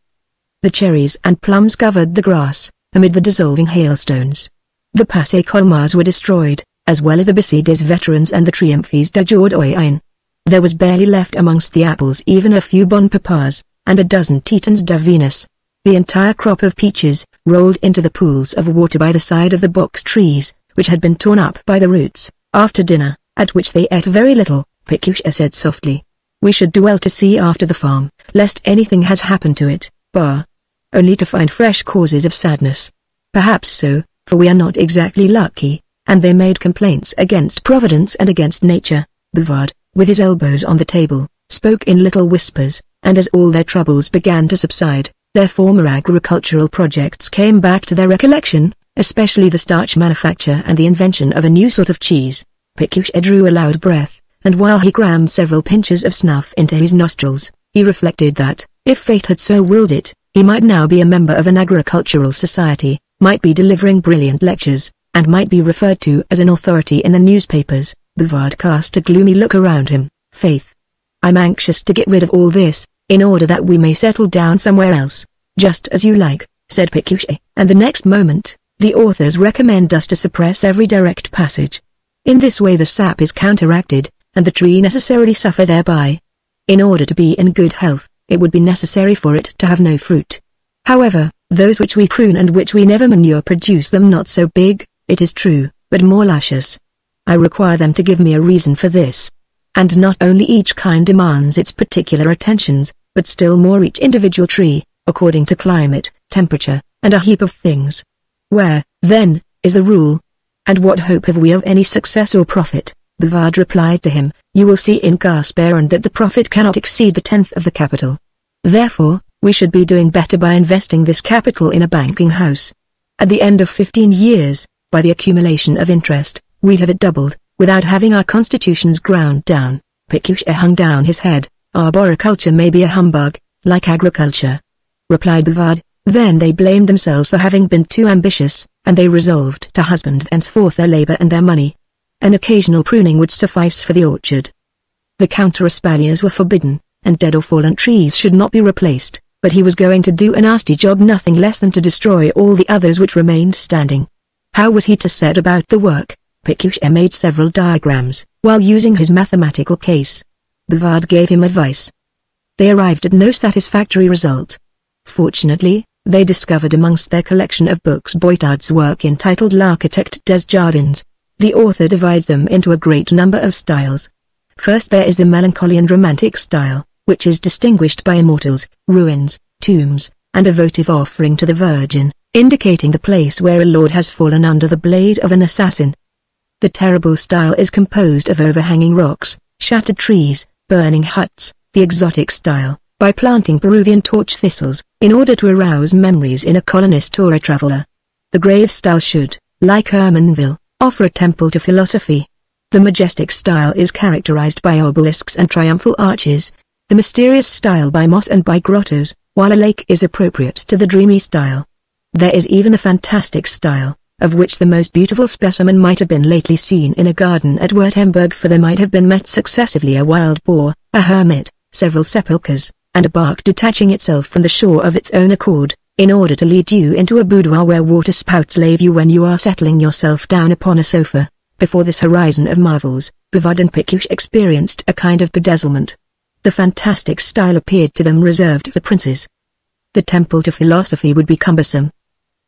The cherries and plums covered the grass, amid the dissolving hailstones. The passé colmars were destroyed, as well as the Bessy des Veterans and the Triomphs de Jourdain. There was barely left amongst the apples even a few bon papas, and a dozen Tetons de Venus. The entire crop of peaches rolled into the pools of water by the side of the box trees, which had been torn up by the roots. After dinner, at which they ate very little, Pécuchet said softly, "We should do well to see after the farm, lest anything has happened to it, only to find fresh causes of sadness. Perhaps so, for we are not exactly lucky," and they made complaints against Providence and against nature. Bouvard, with his elbows on the table, spoke in little whispers, and as all their troubles began to subside, their former agricultural projects came back to their recollection, especially the starch manufacture and the invention of a new sort of cheese. Pécuchet drew a loud breath, and while he crammed several pinches of snuff into his nostrils, he reflected that, if fate had so willed it, he might now be a member of an agricultural society, might be delivering brilliant lectures, and might be referred to as an authority in the newspapers. Bouvard cast a gloomy look around him. "Faith, I'm anxious to get rid of all this, in order that we may settle down somewhere else." "Just as you like," said Pécuchet, and the next moment, "The authors recommend us to suppress every direct passage. In this way the sap is counteracted, and the tree necessarily suffers thereby. In order to be in good health, it would be necessary for it to have no fruit. However, those which we prune and which we never manure produce them not so big, it is true, but more luscious. I require them to give me a reason for this. And not only each kind demands its particular attentions, but still more each individual tree, according to climate, temperature, and a heap of things. Where, then, is the rule? And what hope have we of any success or profit?" Bouvard replied to him, "You will see in Gaspard that the profit cannot exceed the 10th of the capital. Therefore, We should be doing better by investing this capital in a banking house. At the end of 15 years, by the accumulation of interest, we'd have it doubled, without having our constitutions ground down." Pécuchet hung down his head. "Arboriculture may be a humbug, like agriculture," replied Bouvard. Then they blamed themselves for having been too ambitious, and they resolved to husband henceforth their labor and their money. An occasional pruning would suffice for the orchard. The counter-espaliers were forbidden, and dead or fallen trees should not be replaced, but he was going to do a nasty job, nothing less than to destroy all the others which remained standing. How was he to set about the work? Pécuchet made several diagrams, while using his mathematical case. Bouvard gave him advice. They arrived at no satisfactory result. Fortunately, they discovered amongst their collection of books Boitard's work entitled L'Architecte des Jardins. The author divides them into a great number of styles. First there is the melancholy and romantic style, which is distinguished by immortals, ruins, tombs, and a votive offering to the Virgin, indicating the place where a lord has fallen under the blade of an assassin. The terrible style is composed of overhanging rocks, shattered trees, burning huts. The exotic style, by planting Peruvian torch thistles, in order to arouse memories in a colonist or a traveler. The grave style should, like Hermanville, offer a temple to philosophy. The majestic style is characterized by obelisks and triumphal arches, the mysterious style by moss and by grottos, while a lake is appropriate to the dreamy style. There is even the fantastic style, of which the most beautiful specimen might have been lately seen in a garden at Württemberg, for there might have been met successively a wild boar, a hermit, several sepulchres, and a bark detaching itself from the shore of its own accord, in order to lead you into a boudoir where water spouts lave you when you are settling yourself down upon a sofa. Before this horizon of marvels, Bouvard and Pécuchet experienced a kind of bedazzlement. The fantastic style appeared to them reserved for princes. The temple to philosophy would be cumbersome.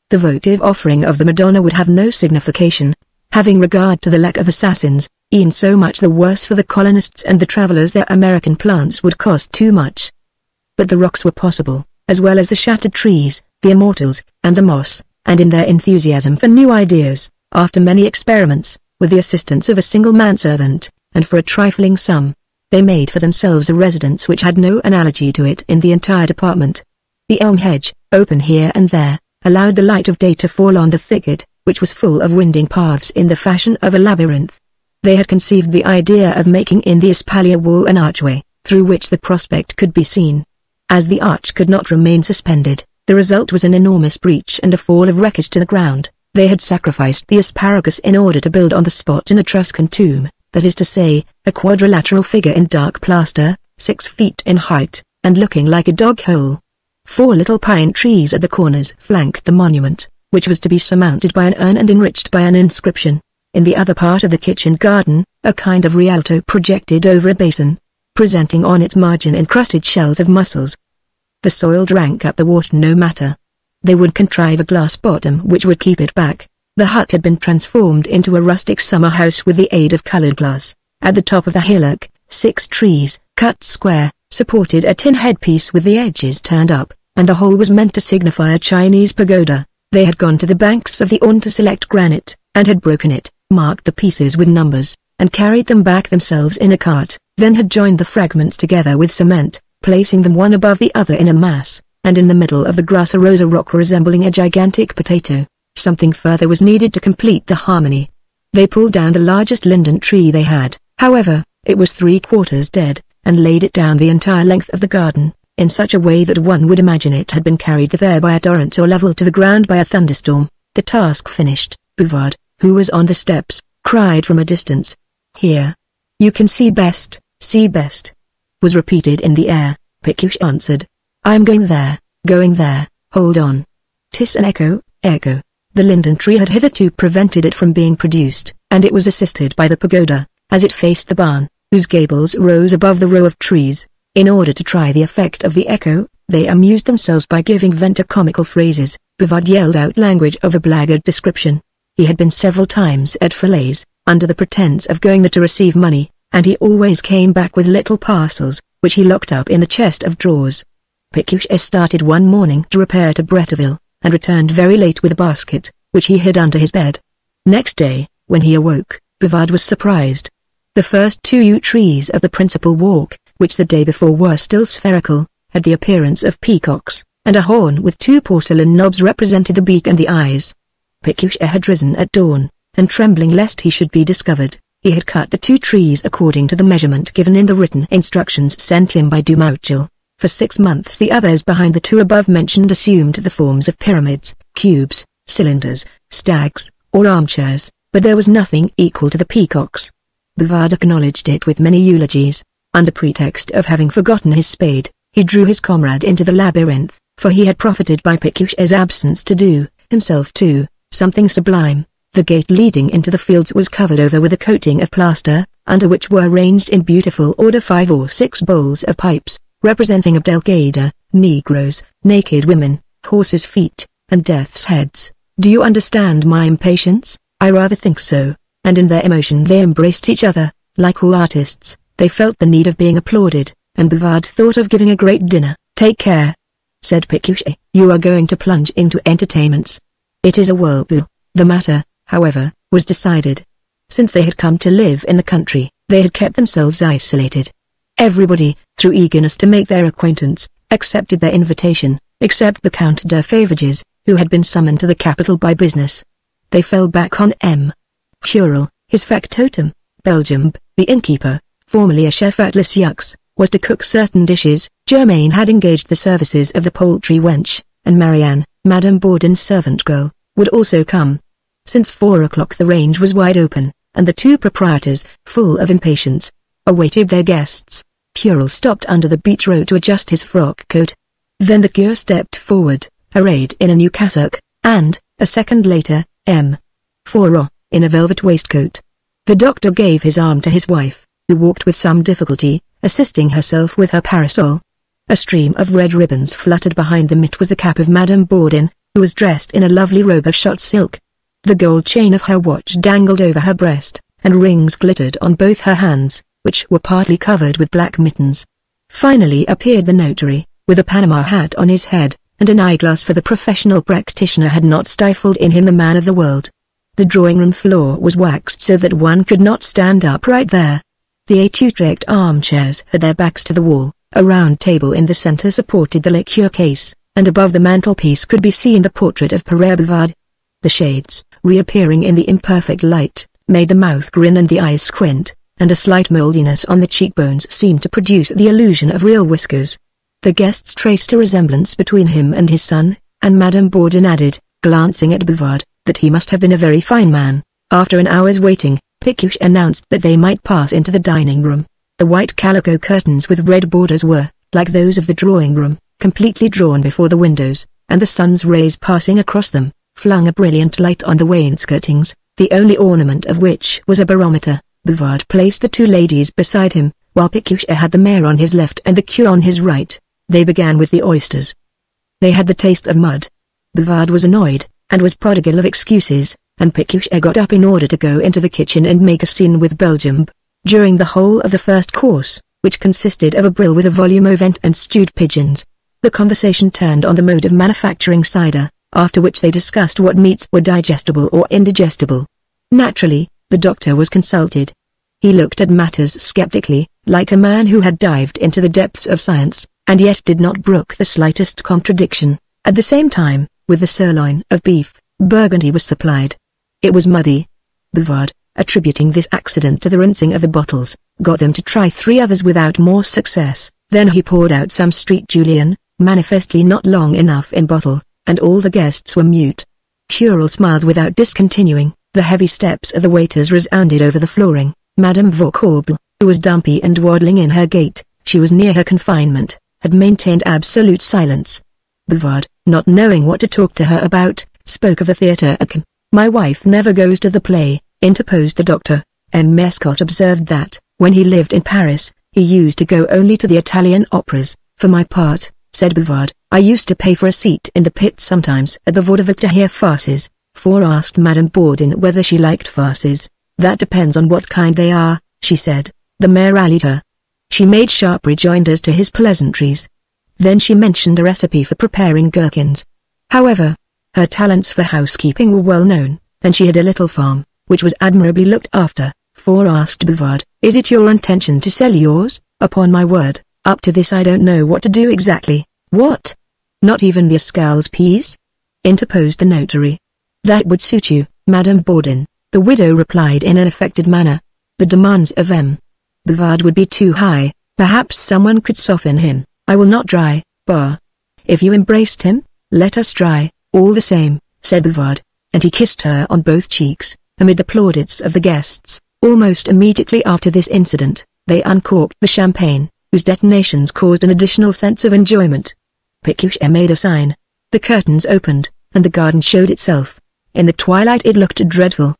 The votive offering of the Madonna would have no signification. Having regard to the lack of assassins, e'en so much the worse for the colonists and the travelers, their American plants would cost too much. But the rocks were possible, as well as the shattered trees, the immortals, and the moss, and in their enthusiasm for new ideas, after many experiments, with the assistance of a single manservant, and for a trifling sum, they made for themselves a residence which had no analogy to it in the entire department. The elm hedge, open here and there, allowed the light of day to fall on the thicket, which was full of winding paths in the fashion of a labyrinth. They had conceived the idea of making in the espalier wall an archway, through which the prospect could be seen. As the arch could not remain suspended, the result was an enormous breach and a fall of wreckage to the ground. They had sacrificed the asparagus in order to build on the spot an Etruscan tomb, that is to say, a quadrilateral figure in dark plaster, 6 feet in height, and looking like a dog hole. 4 little pine trees at the corners flanked the monument, which was to be surmounted by an urn and enriched by an inscription. In the other part of the kitchen garden, a kind of rialto projected over a basin, presenting on its margin encrusted shells of mussels. The soil drank up the water no matter. They would contrive a glass bottom which would keep it back. The hut had been transformed into a rustic summer house with the aid of colored glass. At the top of the hillock, 6 trees, cut square, supported a tin headpiece with the edges turned up, and the whole was meant to signify a Chinese pagoda. They had gone to the banks of the Orne to select granite, and had broken it, marked the pieces with numbers, and carried them back themselves in a cart, then had joined the fragments together with cement, placing them one above the other in a mass, and in the middle of the grass arose a rock resembling a gigantic potato. Something further was needed to complete the harmony. They pulled down the largest linden tree they had, however, it was 3/4 dead, and laid it down the entire length of the garden, in such a way that one would imagine it had been carried there by a torrent or leveled to the ground by a thunderstorm. The task finished, Bouvard, who was on the steps, cried from a distance, "Here! You can see best, was repeated in the air. Pécuchet answered, "I am going there, hold on." 'Tis an echo, echo. The linden tree had hitherto prevented it from being produced, and it was assisted by the pagoda, as it faced the barn, whose gables rose above the row of trees. In order to try the effect of the echo, they amused themselves by giving vent to comical phrases. Bouvard yelled out language of a blackguard description. He had been several times at Falaise, under the pretense of going there to receive money, and he always came back with little parcels, which he locked up in the chest of drawers. Pécuchet started one morning to repair to Bretteville, and returned very late with a basket, which he hid under his bed. Next day, when he awoke, Bouvard was surprised. The first 2 yew trees of the principal walk, which the day before were still spherical, had the appearance of peacocks, and a horn with 2 porcelain knobs represented the beak and the eyes. Pécuchet had risen at dawn, and trembling lest he should be discovered, he had cut the 2 trees according to the measurement given in the written instructions sent him by Dumouchel. For 6 months the others behind the 2 above-mentioned assumed the forms of pyramids, cubes, cylinders, stags, or armchairs, but there was nothing equal to the peacocks. Bouvard acknowledged it with many eulogies. Under pretext of having forgotten his spade, he drew his comrade into the labyrinth, for he had profited by Pécuchet's absence to do, himself too, something sublime. The gate leading into the fields was covered over with a coating of plaster, under which were ranged in beautiful order 5 or 6 bowls of pipes, representing Abdelkader, negroes, naked women, horses' feet, and death's heads. Do you understand my impatience? I rather think so. And in their emotion they embraced each other. Like all artists, they felt the need of being applauded, and Bouvard thought of giving a great dinner. Take care, said Pécuchet. You are going to plunge into entertainments. It is a whirlpool. The matter, however, was decided. Since they had come to live in the country, they had kept themselves isolated. Everybody, through eagerness to make their acquaintance, accepted their invitation, except the Count de Favages, who had been summoned to the capital by business. They fell back on M. Curel, his factotum. Belgium, the innkeeper, formerly a chef at Les Yeux, was to cook certain dishes. Germain had engaged the services of the poultry wench, and Marianne, Madame Bourdon's servant girl, would also come. Since 4 o'clock the range was wide open, and the 2 proprietors, full of impatience, awaited their guests. Curel stopped under the beech-row to adjust his frock coat. Then the cure stepped forward, arrayed in a new cassock, and, a second later, M. Fourreau, in a velvet waistcoat. The doctor gave his arm to his wife, who walked with some difficulty, assisting herself with her parasol. A stream of red ribbons fluttered behind them. It was the cap of Madame Bourdon, who was dressed in a lovely robe of shot silk. The gold chain of her watch dangled over her breast, and rings glittered on both her hands, which were partly covered with black mittens. Finally appeared the notary, with a Panama hat on his head, and an eyeglass, for the professional practitioner had not stifled in him the man of the world. The drawing-room floor was waxed so that one could not stand upright there. The 8 Utrecht armchairs had their backs to the wall. A round table in the center supported the liqueur case, and above the mantelpiece could be seen the portrait of Pere Bouvard. The shades, reappearing in the imperfect light, made the mouth grin and the eyes squint, and a slight moldiness on the cheekbones seemed to produce the illusion of real whiskers. The guests traced a resemblance between him and his son, and Madame Bourdon added, glancing at Bouvard, that he must have been a very fine man. After an hour's waiting, Pécuchet announced that they might pass into the dining-room. The white calico curtains with red borders were, like those of the drawing-room, completely drawn before the windows, and the sun's rays passing across them, flung a brilliant light on the wainscotings, the only ornament of which was a barometer. Bouvard placed the 2 ladies beside him, while Pécuchet had the mayor on his left and the cure on his right. They began with the oysters. They had the taste of mud. Bouvard was annoyed, and was prodigal of excuses, and Pécuchet got up in order to go into the kitchen and make a scene with Belgium. During the whole of the first course, which consisted of a brill with a volume au vent and stewed pigeons, the conversation turned on the mode of manufacturing cider, after which they discussed what meats were digestible or indigestible. Naturally, the doctor was consulted. He looked at matters skeptically, like a man who had dived into the depths of science, and yet did not brook the slightest contradiction. At the same time, with the sirloin of beef, Burgundy was supplied. It was muddy. Bouvard, attributing this accident to the rinsing of the bottles, got them to try 3 others without more success. Then he poured out some street Julienne, manifestly not long enough in bottle, and all the guests were mute. Curel smiled without discontinuing. The heavy steps of the waiters resounded over the flooring. Madame Vaucourble, who was dumpy and waddling in her gait, she was near her confinement, had maintained absolute silence. Bouvard, not knowing what to talk to her about, spoke of the theatre again. My wife never goes to the play, interposed the doctor. M. Mescot observed that, when he lived in Paris, he used to go only to the Italian operas. For my part, said Bouvard, I used to pay for a seat in the pit sometimes at the vaudeville to hear farces. For asked Madame Bourdon whether she liked farces. That depends on what kind they are, she said. The mayor rallied her. She made sharp rejoinders to his pleasantries. Then she mentioned a recipe for preparing gherkins. However, her talents for housekeeping were well known, and she had a little farm, which was admirably looked after. For asked Bouvard, is it your intention to sell yours? Upon my word, Up to this I don't know what to do exactly. What? Not even the Escal's piece? Interposed the notary. That would suit you, Madame Bourdon, the widow replied in an affected manner. The demands of M. Bouvard would be too high, perhaps someone could soften him. I will not try, Bar. If you embraced him, let us try, all the same, said Bouvard, and he kissed her on both cheeks, amid the plaudits of the guests. Almost immediately after this incident, they uncorked the champagne, whose detonations caused an additional sense of enjoyment. Pécuchet made a sign. The curtains opened, and the garden showed itself. In the twilight it looked dreadful.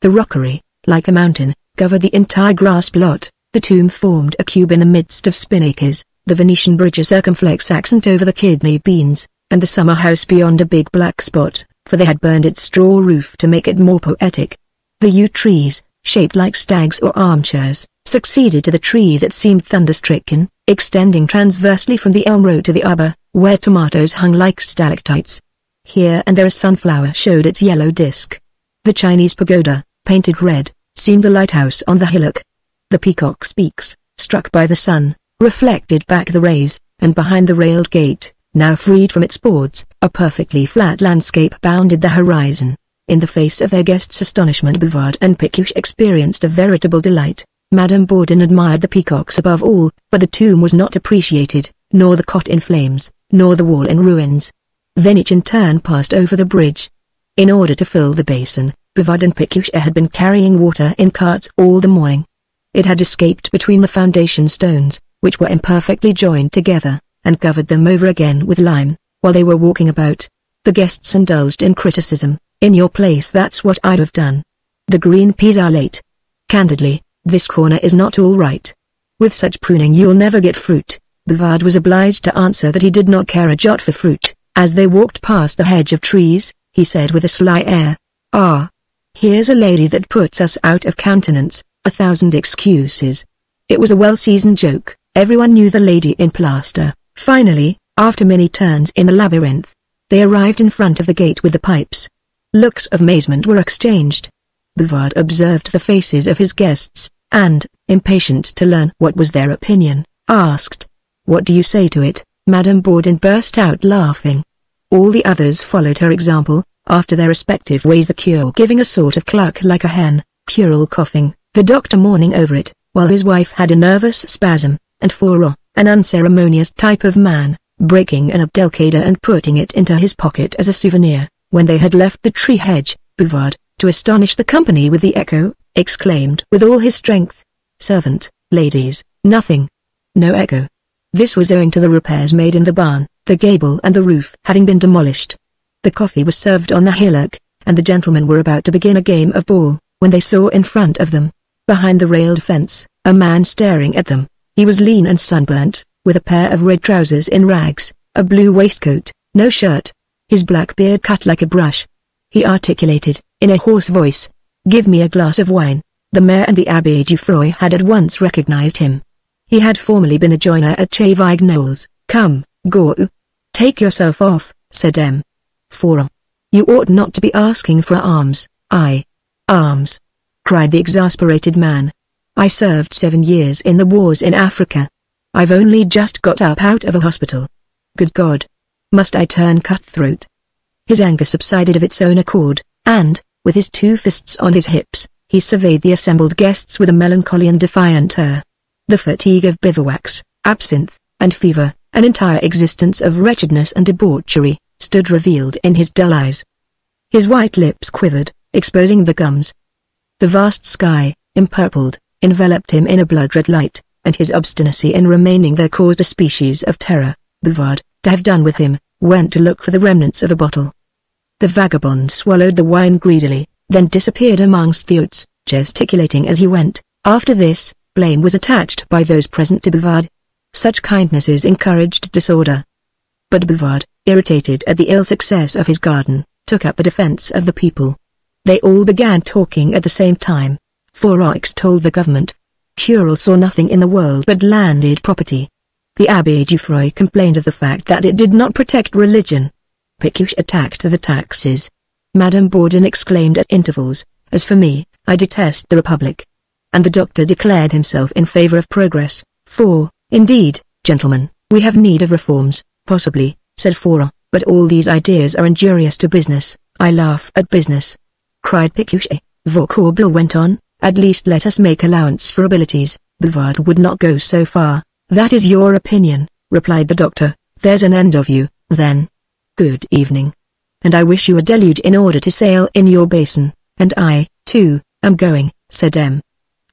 The rockery, like a mountain, covered the entire grass plot. The tomb formed a cube in the midst of spinacres, the Venetian bridge a circumflex accent over the kidney beans, and the summer house beyond a big black spot, for they had burned its straw roof to make it more poetic. The yew trees, shaped like stags or armchairs, succeeded to the tree that seemed thunder-stricken, extending transversely from the elm row to the arbor, where tomatoes hung like stalactites. Here and there a sunflower showed its yellow disc. The Chinese pagoda, painted red, seemed the lighthouse on the hillock. The peacock's beaks, struck by the sun, reflected back the rays, and behind the railed gate, now freed from its boards, a perfectly flat landscape bounded the horizon. In the face of their guests' astonishment, Bouvard and Pécuchet experienced a veritable delight. Madame Bourdon admired the peacocks above all, but the tomb was not appreciated, nor the cot in flames, nor the wall in ruins. Then each in turn passed over the bridge. In order to fill the basin, Bouvard and Pécuchet had been carrying water in carts all the morning. It had escaped between the foundation stones, which were imperfectly joined together, and covered them over again with lime. While they were walking about, the guests indulged in criticism. In your place that's what I'd have done. The green peas are late. Candidly, this corner is not all right. With such pruning you'll never get fruit. Bouvard was obliged to answer that he did not care a jot for fruit. As they walked past the hedge of trees, he said with a sly air, "Ah, here's a lady that puts us out of countenance, 1,000 excuses." It was a well-seasoned joke. Everyone knew the lady in plaster. Finally, after many turns in the labyrinth, they arrived in front of the gate with the pipes. Looks of amazement were exchanged. Bouvard observed the faces of his guests, and, impatient to learn what was their opinion, asked, "What do you say to it?" Madame Bourdon burst out laughing. All the others followed her example, after their respective ways, the curé giving a sort of cluck like a hen, Curel coughing, the doctor mourning over it, while his wife had a nervous spasm, and Fourreau, an unceremonious type of man, breaking an abdelkader and putting it into his pocket as a souvenir. When they had left the tree hedge, Bouvard, to astonish the company with the echo, exclaimed with all his strength, "Servant, ladies, nothing. No echo." This was owing to the repairs made in the barn, the gable and the roof having been demolished. The coffee was served on the hillock, and the gentlemen were about to begin a game of ball, when they saw in front of them, behind the railed fence, a man staring at them. He was lean and sunburnt, with a pair of red trousers in rags, a blue waistcoat, no shirt, his black beard cut like a brush. He articulated, in a hoarse voice, "Give me a glass of wine." The mayor and the Abbé Jouffroy had at once recognized him. He had formerly been a joiner at Chez Vignoles. "Come, go. Take yourself off," said M. Fourreau. "You ought not to be asking for alms." "Alms!" cried the exasperated man. "I served 7 years in the wars in Africa. I've only just got up out of a hospital. Good God! Must I turn cutthroat?" His anger subsided of its own accord, and, with his 2 fists on his hips, he surveyed the assembled guests with a melancholy and defiant air. The fatigue of bivouacs, absinthe, and fever, an entire existence of wretchedness and debauchery, stood revealed in his dull eyes. His white lips quivered, exposing the gums. The vast sky, empurpled, enveloped him in a blood-red light, and his obstinacy in remaining there caused a species of terror. Bouvard, to have done with him, went to look for the remnants of a bottle. The vagabond swallowed the wine greedily, then disappeared amongst the oats, gesticulating as he went. After this, blame was attached by those present to Bouvard. Such kindnesses encouraged disorder. But Bouvard, irritated at the ill success of his garden, took up the defense of the people. They all began talking at the same time. Fourreau extolled the government. Curel saw nothing in the world but landed property. The Abbé Jouffroy complained of the fact that it did not protect religion. Pécuchet attacked the taxes. Madame Bourdon exclaimed at intervals, "As for me, I detest the Republic." And the doctor declared himself in favor of progress, for, indeed, Gentlemen, we have need of reforms, possibly, said Four, but all these ideas are injurious to business. I laugh at business, cried Pécuchet. Vauquelin went on, at least let us make allowance for abilities. Bouvard would not go so far. That is your opinion, replied the doctor. There's an end of you, then. Good evening. And I wish you a deluge in order to sail in your basin. And I, too, am going, said M.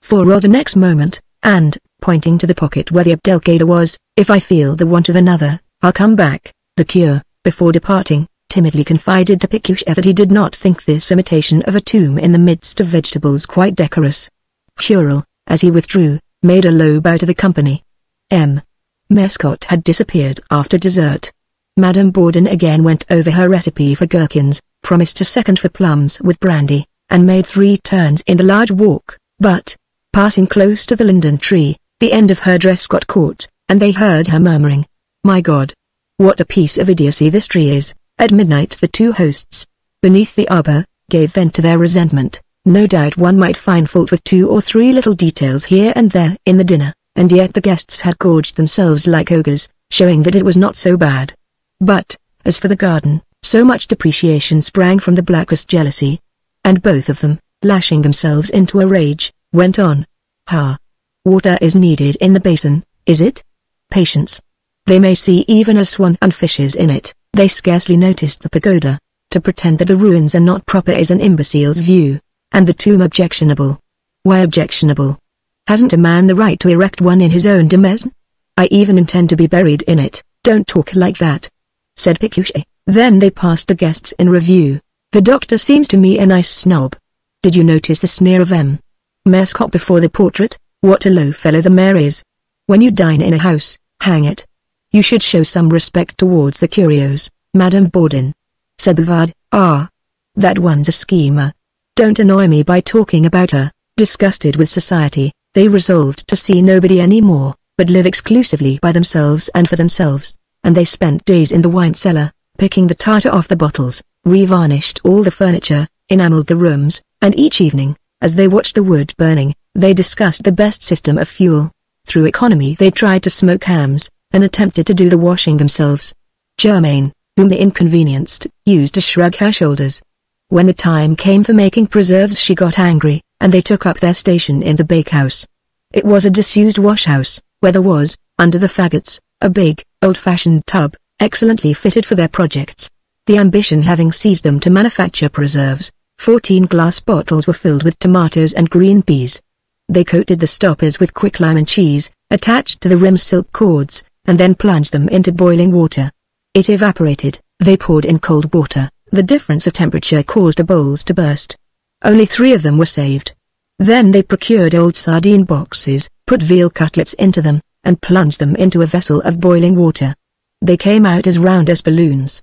Four the next moment, and, pointing to the pocket where the abdelkader was, if I feel the want of another, I'll come back. The cure, before departing, timidly confided to Pécuchet that he did not think this imitation of a tomb in the midst of vegetables quite decorous. Hurrell, as he withdrew, made a low bow to the company. M. Mescot had disappeared after dessert. Madame Bourdon again went over her recipe for gherkins, promised a second for plums with brandy, and made 3 turns in the large walk, but, passing close to the linden tree, the end of her dress got caught, and they heard her murmuring, "My God! What a piece of idiocy this tree is!" At midnight the 2 hosts, beneath the arbor, gave vent to their resentment. No doubt one might find fault with 2 or 3 little details here and there in the dinner, and yet the guests had gorged themselves like ogres, showing that it was not so bad. But, as for the garden, so much depreciation sprang from the blackest jealousy. And both of them, lashing themselves into a rage, went on. "Ha! Water is needed in the basin, is it? Patience. They may see even a swan and fishes in it." They scarcely noticed the pagoda. To pretend that the ruins are not proper is an imbecile's view. And the tomb objectionable. Why objectionable? Hasn't a man the right to erect one in his own demesne? I even intend to be buried in it. Don't talk like that, said Pécuchet. Then they passed the guests in review. The doctor seems to me a nice snob. Did you notice the sneer of M. Mescot before the portrait? What a low fellow the mayor is. When you dine in a house, hang it, you should show some respect towards the curios. Madame Bourdon, said Bouvard. Ah, that one's a schemer. Don't annoy me by talking about her. Disgusted with society, they resolved to see nobody any more, but live exclusively by themselves and for themselves, and they spent days in the wine cellar, picking the tartar off the bottles, revarnished all the furniture, enameled the rooms, and each evening, as they watched the wood burning, they discussed the best system of fuel. Through economy they tried to smoke hams, and attempted to do the washing themselves. Germaine, whom they inconvenienced, used to shrug her shoulders. When the time came for making preserves she got angry, and they took up their station in the bakehouse. It was a disused washhouse, where there was, under the faggots, a big, old-fashioned tub, excellently fitted for their projects. The ambition having seized them to manufacture preserves, 14 glass bottles were filled with tomatoes and green peas. They coated the stoppers with quicklime and cheese, attached to the rims silk cords, and then plunged them into boiling water. It evaporated. They poured in cold water. The difference of temperature caused the bowls to burst. Only 3 of them were saved. Then they procured old sardine boxes, put veal cutlets into them, and plunged them into a vessel of boiling water. They came out as round as balloons.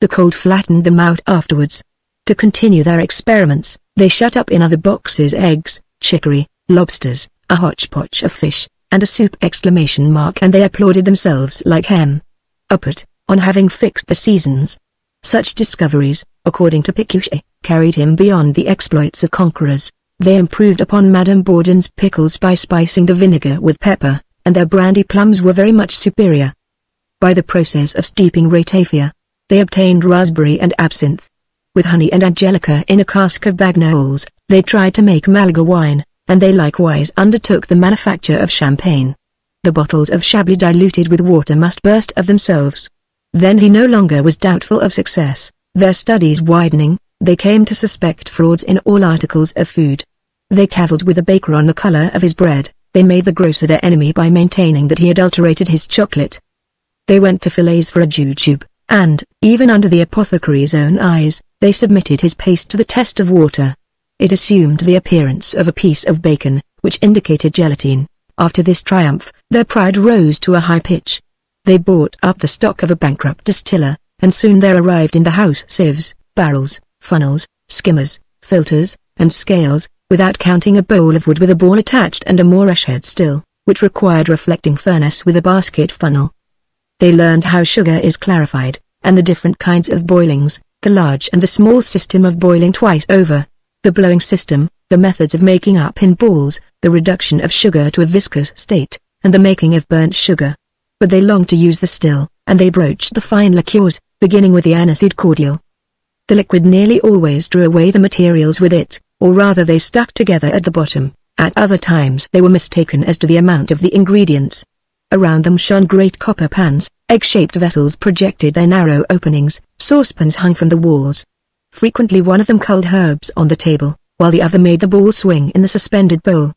The cold flattened them out afterwards. To continue their experiments, they shut up in other boxes eggs, chicory, lobsters, a hodgepodge of fish, and a soup ! And they applauded themselves like hem. Uppert, on having fixed the seasons. Such discoveries, according to Pécuchet, carried him beyond the exploits of conquerors. They improved upon Madame Bourdon's pickles by spicing the vinegar with pepper, and their brandy plums were very much superior. By the process of steeping ratafia, they obtained raspberry and absinthe. With honey and angelica in a cask of Bagnols, they tried to make Malaga wine, and they likewise undertook the manufacture of champagne. The bottles of Chablis diluted with water must burst of themselves. Then he no longer was doubtful of success. Their studies widening, they came to suspect frauds in all articles of food. They cavilled with the baker on the color of his bread. They made the grocer their enemy by maintaining that he adulterated his chocolate. They went to fillets for a jujube, and, even under the apothecary's own eyes, they submitted his paste to the test of water. It assumed the appearance of a piece of bacon, which indicated gelatine. After this triumph, their pride rose to a high pitch. They bought up the stock of a bankrupt distiller, and soon there arrived in the house sieves, barrels, funnels, skimmers, filters, and scales, without counting a bowl of wood with a ball attached and a moorish head still, which required reflecting furnace with a basket funnel. They learned how sugar is clarified, and the different kinds of boilings, the large and the small system of boiling twice over, the blowing system, the methods of making up in balls, the reduction of sugar to a viscous state, and the making of burnt sugar. but they longed to use the still, and they broached the fine liqueurs, beginning with the aniseed cordial. The liquid nearly always drew away the materials with it, or rather they stuck together at the bottom. At other times they were mistaken as to the amount of the ingredients. Around them shone great copper pans, egg-shaped vessels projected their narrow openings, saucepans hung from the walls. Frequently one of them culled herbs on the table, while the other made the ball swing in the suspended bowl.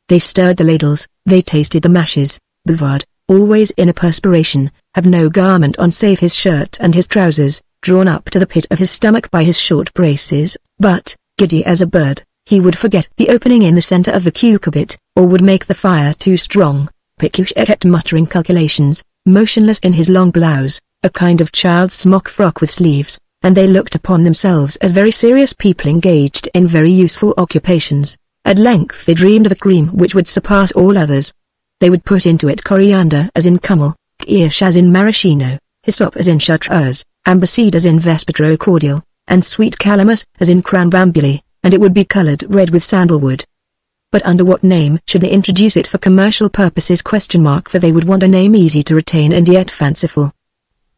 They stirred the ladles, they tasted the mashes. Bouvard, always in a perspiration, had no garment on save his shirt and his trousers, drawn up to the pit of his stomach by his short braces, but, giddy as a bird, he would forget the opening in the center of the cucurbit, or would make the fire too strong. Pécuchet kept muttering calculations, motionless in his long blouse, a kind of child's smock frock with sleeves, and they looked upon themselves as very serious people engaged in very useful occupations. At length they dreamed of a cream which would surpass all others. They would put into it coriander as in cummel, kirsch as in maraschino, hyssop as in chartreuse, amberseed as in vespetro cordial, and sweet calamus as in crambambuli, and it would be colored red with sandalwood. But under what name should they introduce it for commercial purposes? For they would want a name easy to retain and yet fanciful.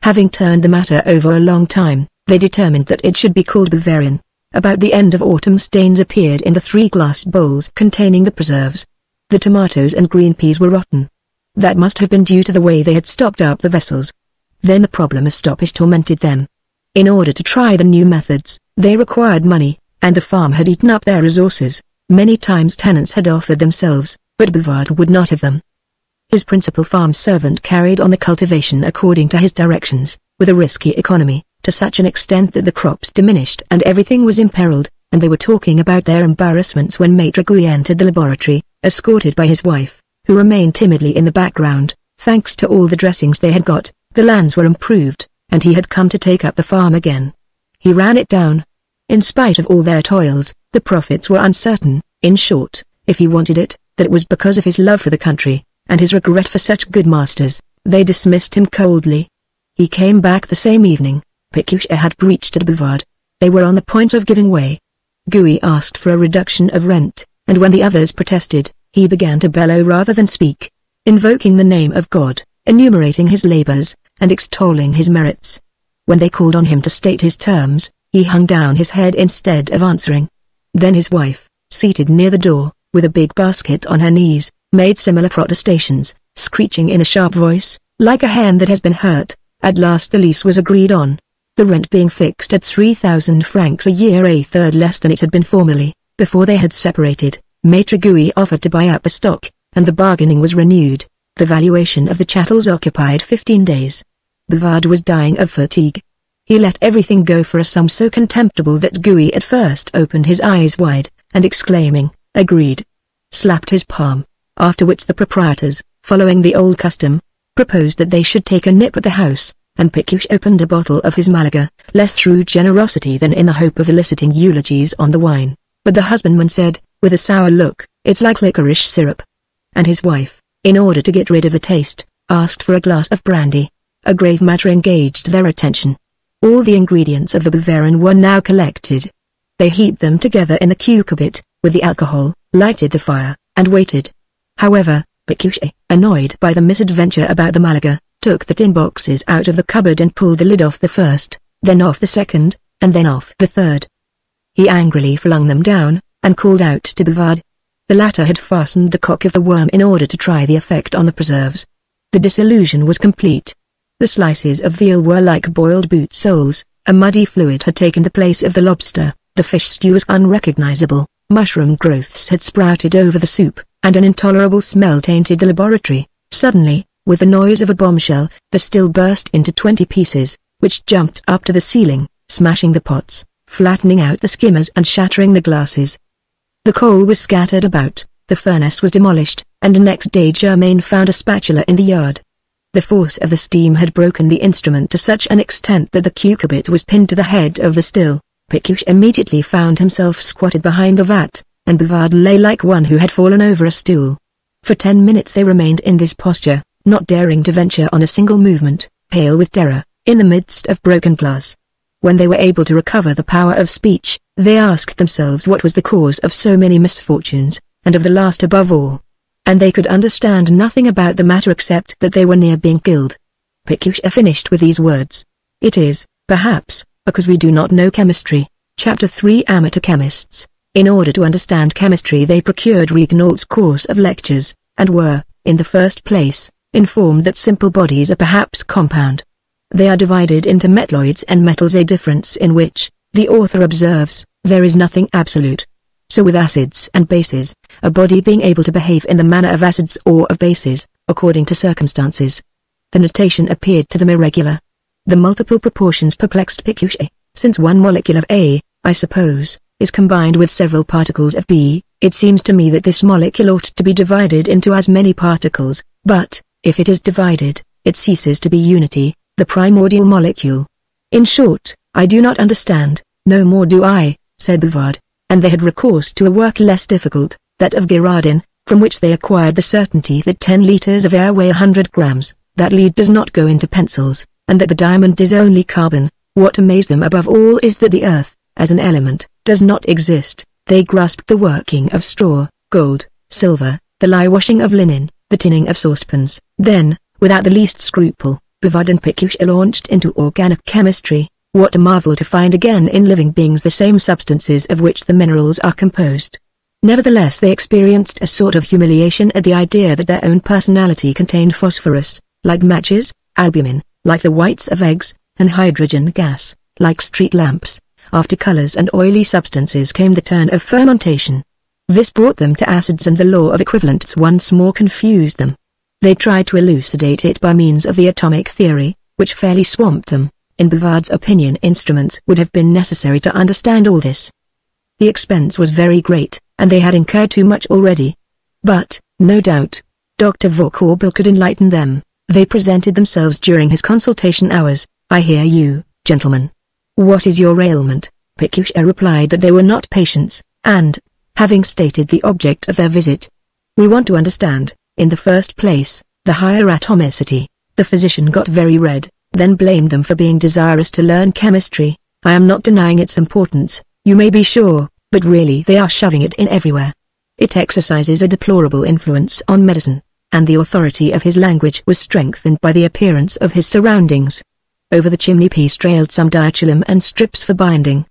Having turned the matter over a long time, they determined that it should be called Bavarian. About the end of autumn stains appeared in the 3 glass bowls containing the preserves. The tomatoes and green peas were rotten. That must have been due to the way they had stopped up the vessels. Then the problem of stoppage tormented them. In order to try the new methods, they required money, and the farm had eaten up their resources. Many times tenants had offered themselves, but Bouvard would not have them. His principal farm servant carried on the cultivation according to his directions, with a risky economy, to such an extent that the crops diminished and everything was imperiled, and they were talking about their embarrassments when Maître Gouy entered the laboratory, escorted by his wife, who remained timidly in the background. Thanks to all the dressings they had got, the lands were improved, and he had come to take up the farm again. He ran it down. In spite of all their toils, the profits were uncertain. In short, if he wanted it, that was because of his love for the country, and his regret for such good masters. They dismissed him coldly. He came back the same evening. Pécuchet had preached at Bouvard. They were on the point of giving way. Gouy asked for a reduction of rent, and when the others protested, he began to bellow rather than speak, invoking the name of God, enumerating his labors, and extolling his merits. When they called on him to state his terms, he hung down his head instead of answering. Then his wife, seated near the door, with a big basket on her knees, made similar protestations, screeching in a sharp voice, like a hen that has been hurt. At last the lease was agreed on, the rent being fixed at 3,000 francs a year, a third less than it had been formerly. Before they had separated, Maître Gouy offered to buy up the stock, and the bargaining was renewed. The valuation of the chattels occupied 15 days. Bouvard was dying of fatigue. He let everything go for a sum so contemptible that Gouy at first opened his eyes wide, and exclaiming, "Agreed," slapped his palm, after which the proprietors, following the old custom, proposed that they should take a nip at the house, and Pécuchet opened a bottle of his Malaga, less through generosity than in the hope of eliciting eulogies on the wine. But the husbandman said, with a sour look, "It's like licorice syrup." And his wife, in order to get rid of the taste, asked for a glass of brandy. A grave matter engaged their attention. All the ingredients of the Bavarian were now collected. They heaped them together in the cucurbit, with the alcohol, lighted the fire, and waited. However, Pécuchet, annoyed by the misadventure about the Malaga, took the tin boxes out of the cupboard and pulled the lid off the first, then off the second, and then off the third. He angrily flung them down, and called out to Bouvard. The latter had fastened the cock of the worm in order to try the effect on the preserves. The disillusion was complete. The slices of veal were like boiled boot soles, a muddy fluid had taken the place of the lobster, the fish stew was unrecognizable, mushroom growths had sprouted over the soup, and an intolerable smell tainted the laboratory. Suddenly, with the noise of a bombshell, the still burst into 20 pieces, which jumped up to the ceiling, smashing the pots, flattening out the skimmers and shattering the glasses. The coal was scattered about, the furnace was demolished, and next day Germain found a spatula in the yard. The force of the steam had broken the instrument to such an extent that the cucurbit was pinned to the head of the still. Pécuchet immediately found himself squatted behind the vat, and Bouvard lay like one who had fallen over a stool. For 10 minutes they remained in this posture, not daring to venture on a single movement, pale with terror, in the midst of broken glass. When they were able to recover the power of speech, they asked themselves what was the cause of so many misfortunes, and of the last above all. and they could understand nothing about the matter except that they were near being killed. Pécuchet finished with these words. It is, perhaps, because we do not know chemistry. Chapter 3 Amateur Chemists. In order to understand chemistry they procured Regnault's course of lectures, and were, in the first place, informed that simple bodies are perhaps compound. They are divided into metalloids and metals, a difference in which, the author observes, there is nothing absolute. So with acids and bases, a body being able to behave in the manner of acids or of bases, according to circumstances. The notation appeared to them irregular. The multiple proportions perplexed Pécuchet, since one molecule of A, I suppose, is combined with several particles of B, it seems to me that this molecule ought to be divided into as many particles, but, if it is divided, it ceases to be unity, the primordial molecule. In short, I do not understand, no more do I, said Bouvard, and they had recourse to a work less difficult, that of Girardin, from which they acquired the certainty that 10 liters of air weigh 100 grams, that lead does not go into pencils, and that the diamond is only carbon. What amazed them above all is that the earth, as an element, does not exist. They grasped the working of straw, gold, silver, the lye-washing of linen, the tinning of saucepans. Then, without the least scruple, Bouvard and Pécuchet launched into organic chemistry. What a marvel to find again in living beings the same substances of which the minerals are composed. Nevertheless they experienced a sort of humiliation at the idea that their own personality contained phosphorus, like matches, albumin, like the whites of eggs, and hydrogen gas, like street lamps. After colors and oily substances came the turn of fermentation. This brought them to acids, and the law of equivalents once more confused them. They tried to elucidate it by means of the atomic theory, which fairly swamped them. In Bouvard's opinion, instruments would have been necessary to understand all this. The expense was very great, and they had incurred too much already. But, no doubt, Dr. Vauquorbel could enlighten them. They presented themselves during his consultation hours. I hear you, gentlemen. What is your ailment? Pécuchet replied that they were not patients, and, having stated the object of their visit, we want to understand, in the first place, the higher atomicity. The physician got very red, then blamed them for being desirous to learn chemistry. I am not denying its importance, you may be sure, but really they are shoving it in everywhere. It exercises a deplorable influence on medicine, and the authority of his language was strengthened by the appearance of his surroundings. Over the chimney-piece trailed some diachylum and strips for binding.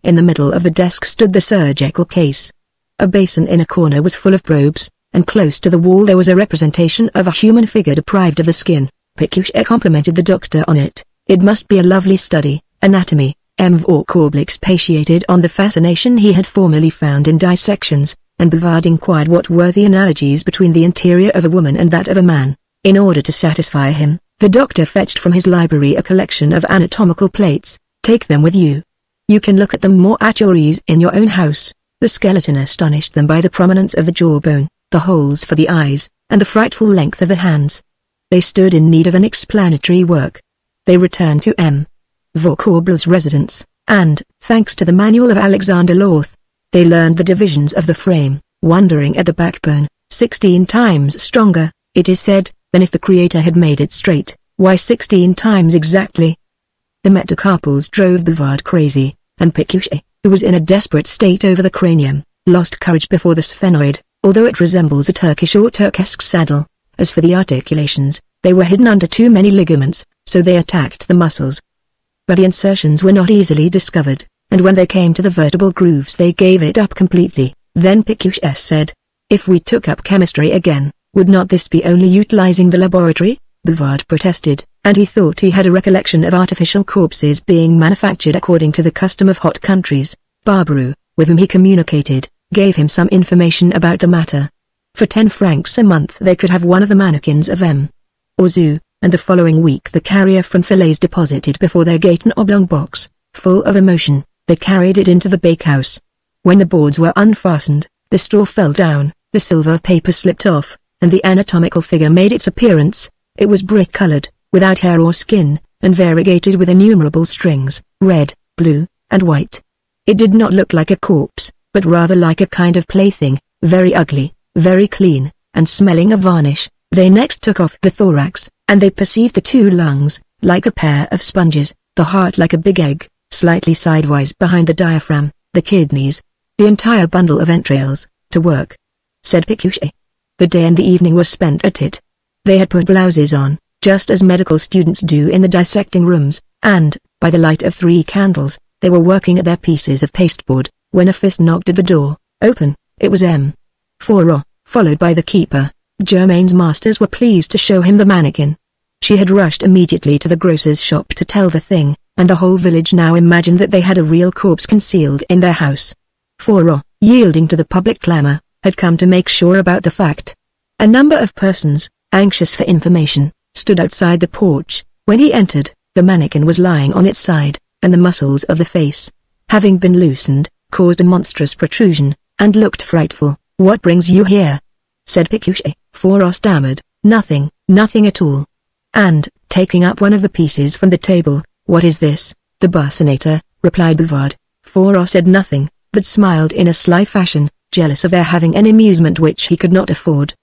In the middle of the desk stood the surgical case. A basin in a corner was full of probes, and close to the wall there was a representation of a human figure deprived of the skin. Pécuchet complimented the doctor on it. It must be a lovely study, anatomy. Vauquorbel expatiated on the fascination he had formerly found in dissections, and Bouvard inquired what were the analogies between the interior of a woman and that of a man. In order to satisfy him, the doctor fetched from his library a collection of anatomical plates. Take them with you. You can look at them more at your ease in your own house. The skeleton astonished them by the prominence of the jawbone, the holes for the eyes, and the frightful length of the hands. They stood in need of an explanatory work. They returned to M. Vauquorbel's residence, and, thanks to the manual of Alexander Lorth, they learned the divisions of the frame, wondering at the backbone, 16 times stronger, it is said, than if the Creator had made it straight. Why 16 times exactly? The metacarpals drove Bouvard crazy, and Pécuchet, who was in a desperate state over the cranium, lost courage before the sphenoid, although it resembles a Turkish or Turkesque saddle. As for the articulations, they were hidden under too many ligaments, so they attacked the muscles. But the insertions were not easily discovered, and when they came to the vertebral grooves they gave it up completely. Then Pécuchet said, if we took up chemistry again, would not this be only utilizing the laboratory? Bouvard protested, and he thought he had a recollection of artificial corpses being manufactured according to the custom of hot countries. Barbaroux, with whom he communicated, gave him some information about the matter. For 10 francs a month they could have one of the mannequins of M. Ouzou, and the following week the carrier from Falaise deposited before their gate an oblong box, full of emotion. They carried it into the bakehouse. When the boards were unfastened, the straw fell down, the silver paper slipped off, and the anatomical figure made its appearance. It was brick-colored, without hair or skin, and variegated with innumerable strings, red, blue, and white. It did not look like a corpse, but rather like a kind of plaything, very ugly, very clean, and smelling of varnish. They next took off the thorax, and they perceived the 2 lungs, like a pair of sponges, the heart like a big egg, slightly sidewise behind the diaphragm, the kidneys, the entire bundle of entrails. To work, said Pécuchet. The day and the evening were spent at it. They had put blouses on, just as medical students do in the dissecting rooms, and, by the light of 3 candles, they were working at their pieces of pasteboard, when a fist knocked at the door. Open. It was M. Fourreau, followed by the keeper. Germain's masters were pleased to show him the mannequin. She had rushed immediately to the grocer's shop to tell the thing, and the whole village now imagined that they had a real corpse concealed in their house. Fourreau, yielding to the public clamor, had come to make sure about the fact. A number of persons, anxious for information, stood outside the porch. When he entered, the mannequin was lying on its side, and the muscles of the face, having been loosened, caused a monstrous protrusion, and looked frightful. "What brings you here?" said Pécuchet. Fourreau stammered, "Nothing, nothing at all." And, taking up one of the pieces from the table, "What is this?" "The bassinator," replied Bouvard. Fourreau said nothing, but smiled in a sly fashion, jealous of their having an amusement which he could not afford.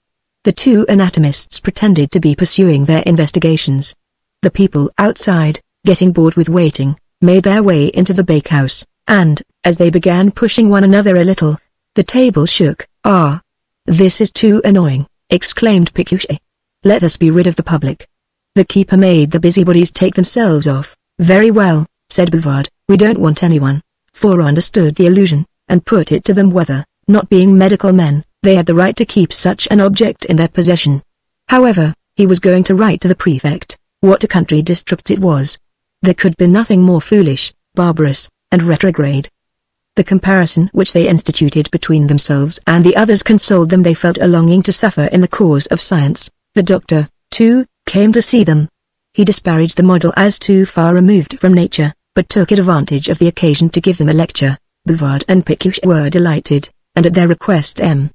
The 2 anatomists pretended to be pursuing their investigations. The people outside, getting bored with waiting, made their way into the bakehouse, and, as they began pushing one another a little, the table shook. "Ah! This is too annoying," exclaimed Pécuchet. "Let us be rid of the public." The keeper made the busybodies take themselves off. "Very well," said Bouvard, "we don't want anyone." Fourreau understood the allusion, and put it to them whether, not being medical men, they had the right to keep such an object in their possession. However, he was going to write to the prefect. What a country district it was! There could be nothing more foolish, barbarous, and retrograde. The comparison which they instituted between themselves and the others consoled them. They felt a longing to suffer in the cause of science. The doctor, too, came to see them. He disparaged the model as too far removed from nature, but took advantage of the occasion to give them a lecture. Bouvard and Pécuchet were delighted, and at their request M.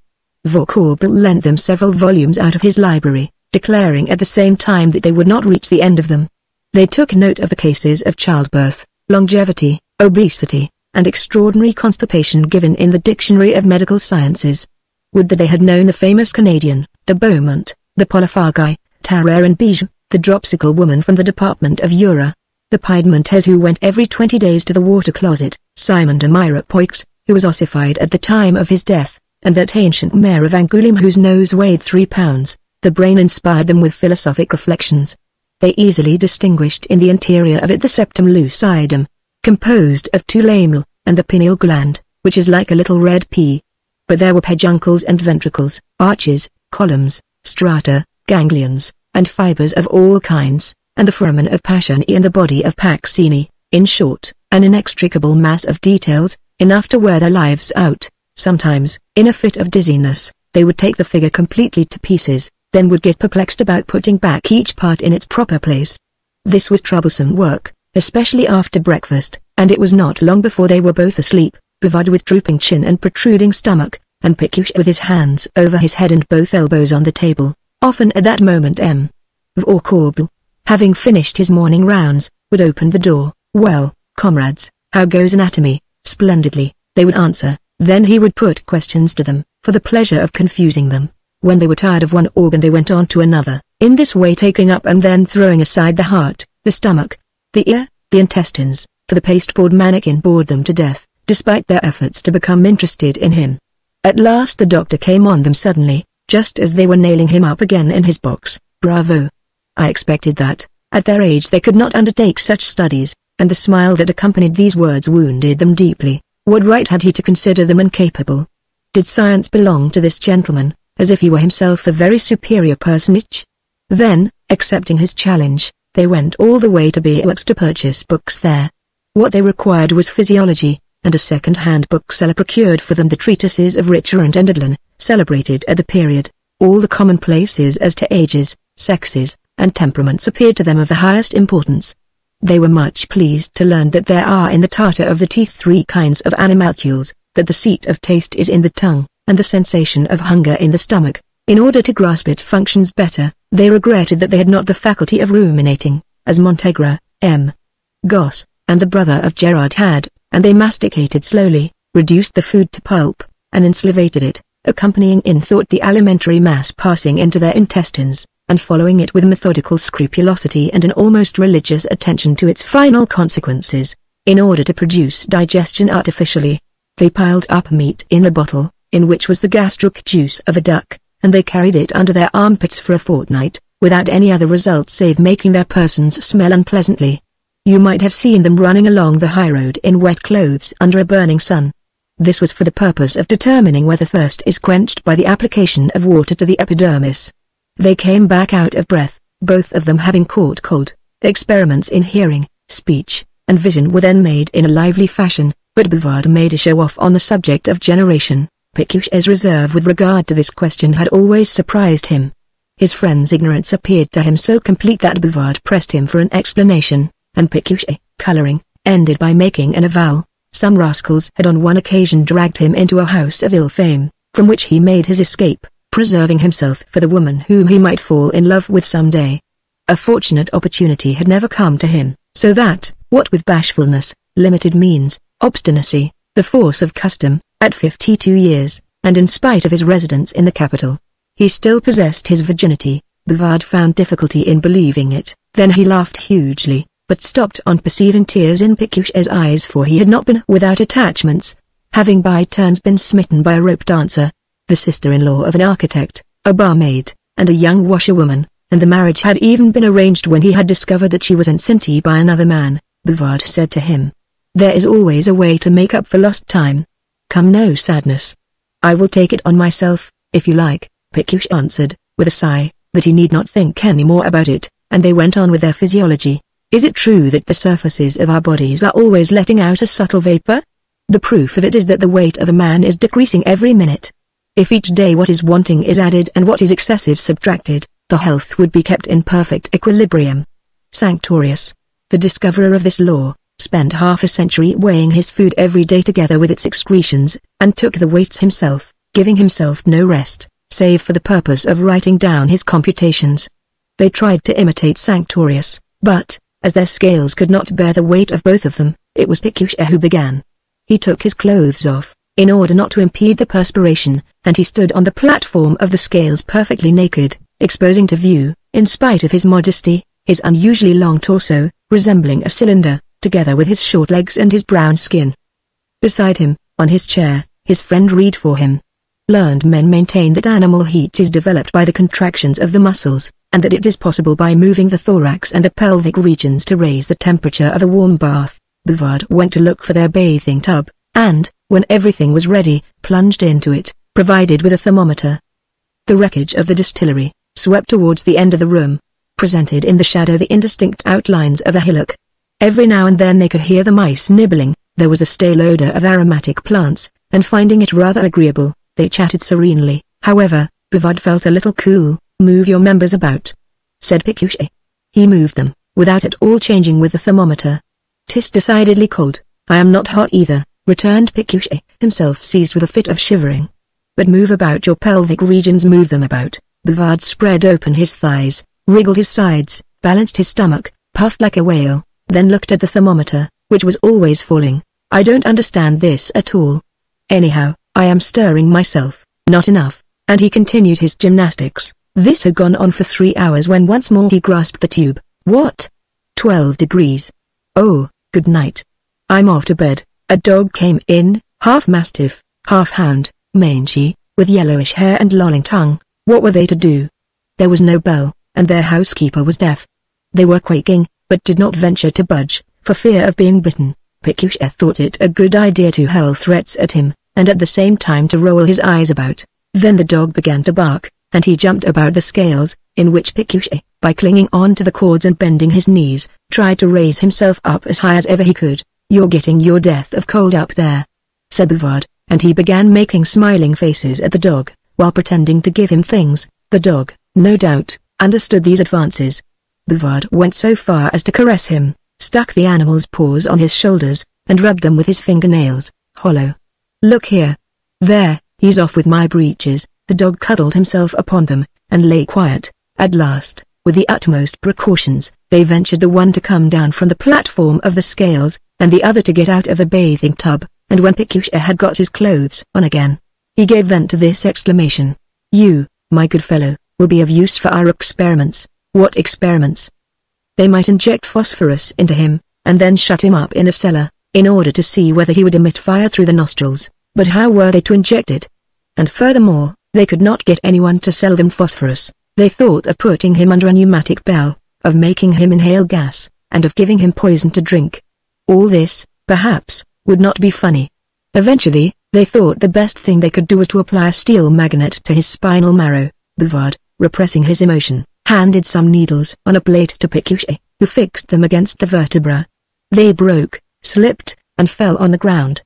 Fourreau lent them several volumes out of his library, declaring at the same time that they would not reach the end of them. They took note of the cases of childbirth, longevity, obesity, and extraordinary constipation given in the Dictionary of Medical Sciences. Would that they had known the famous Canadian, de Beaumont, the Polyphagi, Tarare and Bijou, the dropsical woman from the Department of Jura, the Piedmontese who went every 20 days to the water closet, Simon de Mirepoix, who was ossified at the time of his death, and that ancient mayor of Angoulême whose nose weighed 3 pounds. The brain inspired them with philosophic reflections. They easily distinguished in the interior of it the septum lucidum, composed of 2 lamelles, and the pineal gland, which is like a little red pea. But there were peduncles and ventricles, arches, columns, strata, ganglions, and fibers of all kinds, and the foramen of Pacini and the body of Pacini, in short, an inextricable mass of details, enough to wear their lives out. Sometimes, in a fit of dizziness, they would take the figure completely to pieces, then would get perplexed about putting back each part in its proper place. This was troublesome work, especially after breakfast, and it was not long before they were both asleep, Bouvard with drooping chin and protruding stomach, and Pécuchet with his hands over his head and both elbows on the table. Often at that moment M. Fourreau, having finished his morning rounds, would open the door. "Well, comrades, how goes anatomy?" "Splendidly," they would answer. Then he would put questions to them, for the pleasure of confusing them. When they were tired of one organ they went on to another, in this way taking up and then throwing aside the heart, the stomach, the ear, the intestines, for the pasteboard mannequin bored them to death, despite their efforts to become interested in him. At last the doctor came on them suddenly, just as they were nailing him up again in his box. "Bravo! I expected that, at their age they could not undertake such studies," and the smile that accompanied these words wounded them deeply. What right had he to consider them incapable? Did science belong to this gentleman, as if he were himself a very superior personage? Then, accepting his challenge, they went all the way to Béaux to purchase books there. What they required was physiology, and a second-hand bookseller procured for them the treatises of Richer and Endelin, celebrated at the period. All the commonplaces as to ages, sexes, and temperaments appeared to them of the highest importance. They were much pleased to learn that there are in the tartar of the teeth 3 kinds of animalcules, that the seat of taste is in the tongue, and the sensation of hunger in the stomach. In order to grasp its functions better, they regretted that they had not the faculty of ruminating, as Montegre, M. Gosse, and the brother of Gerard had, and they masticated slowly, reduced the food to pulp, and inslivated it, accompanying in thought the alimentary mass passing into their intestines, and following it with methodical scrupulosity and an almost religious attention to its final consequences. In order to produce digestion artificially, they piled up meat in a bottle, in which was the gastric juice of a duck, and they carried it under their armpits for a fortnight, without any other result save making their persons smell unpleasantly. You might have seen them running along the high road in wet clothes under a burning sun. This was for the purpose of determining whether thirst is quenched by the application of water to the epidermis. They came back out of breath, both of them having caught cold. Experiments in hearing, speech, and vision were then made in a lively fashion, but Bouvard made a show-off on the subject of generation. Pécuchet's reserve with regard to this question had always surprised him. His friend's ignorance appeared to him so complete that Bouvard pressed him for an explanation, and Pécuchet, colouring, ended by making an avowal. Some rascals had on one occasion dragged him into a house of ill fame, from which he made his escape, preserving himself for the woman whom he might fall in love with some day. A fortunate opportunity had never come to him, so that, what with bashfulness, limited means, obstinacy, the force of custom, at 52 years, and in spite of his residence in the capital, he still possessed his virginity. Bouvard found difficulty in believing it. Then he laughed hugely, but stopped on perceiving tears in Pécuchet's eyes, for he had not been without attachments, having by turns been smitten by a rope dancer, the sister-in-law of an architect, a barmaid, and a young washerwoman, and the marriage had even been arranged when he had discovered that she was enceinte by another man. Bouvard said to him, "There is always a way to make up for lost time. Come, no sadness. I will take it on myself, if you like." Pécuchet answered, with a sigh, that he need not think any more about it, and they went on with their physiology. "Is it true that the surfaces of our bodies are always letting out a subtle vapor? The proof of it is that the weight of a man is decreasing every minute. If each day what is wanting is added and what is excessive subtracted, the health would be kept in perfect equilibrium." Sanctorius, the discoverer of this law, spent half a century weighing his food every day together with its excretions, and took the weights himself, giving himself no rest, save for the purpose of writing down his computations. They tried to imitate Sanctorius, but, as their scales could not bear the weight of both of them, it was Pécuchet who began. He took his clothes off, in order not to impede the perspiration, and he stood on the platform of the scales perfectly naked, exposing to view, in spite of his modesty, his unusually long torso, resembling a cylinder, together with his short legs and his brown skin. Beside him, on his chair, his friend read for him. Learned men maintain that animal heat is developed by the contractions of the muscles, and that it is possible by moving the thorax and the pelvic regions to raise the temperature of a warm bath. Bouvard went to look for their bathing tub, and, when everything was ready, plunged into it, provided with a thermometer. The wreckage of the distillery, swept towards the end of the room, presented in the shadow the indistinct outlines of a hillock. Every now and then they could hear the mice nibbling. There was a stale odor of aromatic plants, and finding it rather agreeable, they chatted serenely. However, Bouvard felt a little cool. "Move your members about," said Pécuchet. He moved them, without at all changing with the thermometer. "'Tis decidedly cold." "I am not hot either," returned Pécuchet, himself seized with a fit of shivering. "But move about your pelvic regions, move them about." Bouvard spread open his thighs, wriggled his sides, balanced his stomach, puffed like a whale, then looked at the thermometer, which was always falling. "I don't understand this at all. Anyhow, I am stirring myself, not enough," and he continued his gymnastics. This had gone on for 3 hours when once more he grasped the tube. "What? 12 degrees. Oh, good night. I'm off to bed." A dog came in, half mastiff, half hound, mangy, with yellowish hair and lolling tongue. What were they to do? There was no bell, and their housekeeper was deaf. They were quaking, but did not venture to budge, for fear of being bitten. Pécuchet thought it a good idea to hurl threats at him, and at the same time to roll his eyes about. Then the dog began to bark, and he jumped about the scales, in which Pécuchet, by clinging on to the cords and bending his knees, tried to raise himself up as high as ever he could. "You're getting your death of cold up there," said Bouvard, and he began making smiling faces at the dog, while pretending to give him things. The dog, no doubt, understood these advances. Bouvard went so far as to caress him, stuck the animal's paws on his shoulders, and rubbed them with his fingernails. "Hollow. Look here. There, he's off with my breeches." The dog cuddled himself upon them, and lay quiet. At last, with the utmost precautions, they ventured the one to come down from the platform of the scales, and the other to get out of the bathing tub, and when Pécuchet had got his clothes on again, he gave vent to this exclamation: "You, my good fellow, will be of use for our experiments." "What experiments?" "They might inject phosphorus into him, and then shut him up in a cellar, in order to see whether he would emit fire through the nostrils. But how were they to inject it? And furthermore, They could not get anyone to sell them phosphorus. They thought of putting him under a pneumatic bell, of making him inhale gas, and of giving him poison to drink. All this, perhaps, would not be funny. Eventually, they thought the best thing they could do was to apply a steel magnet to his spinal marrow. Bouvard, repressing his emotion, handed some needles on a plate to Pécuchet, who fixed them against the vertebra. They broke, slipped, and fell on the ground.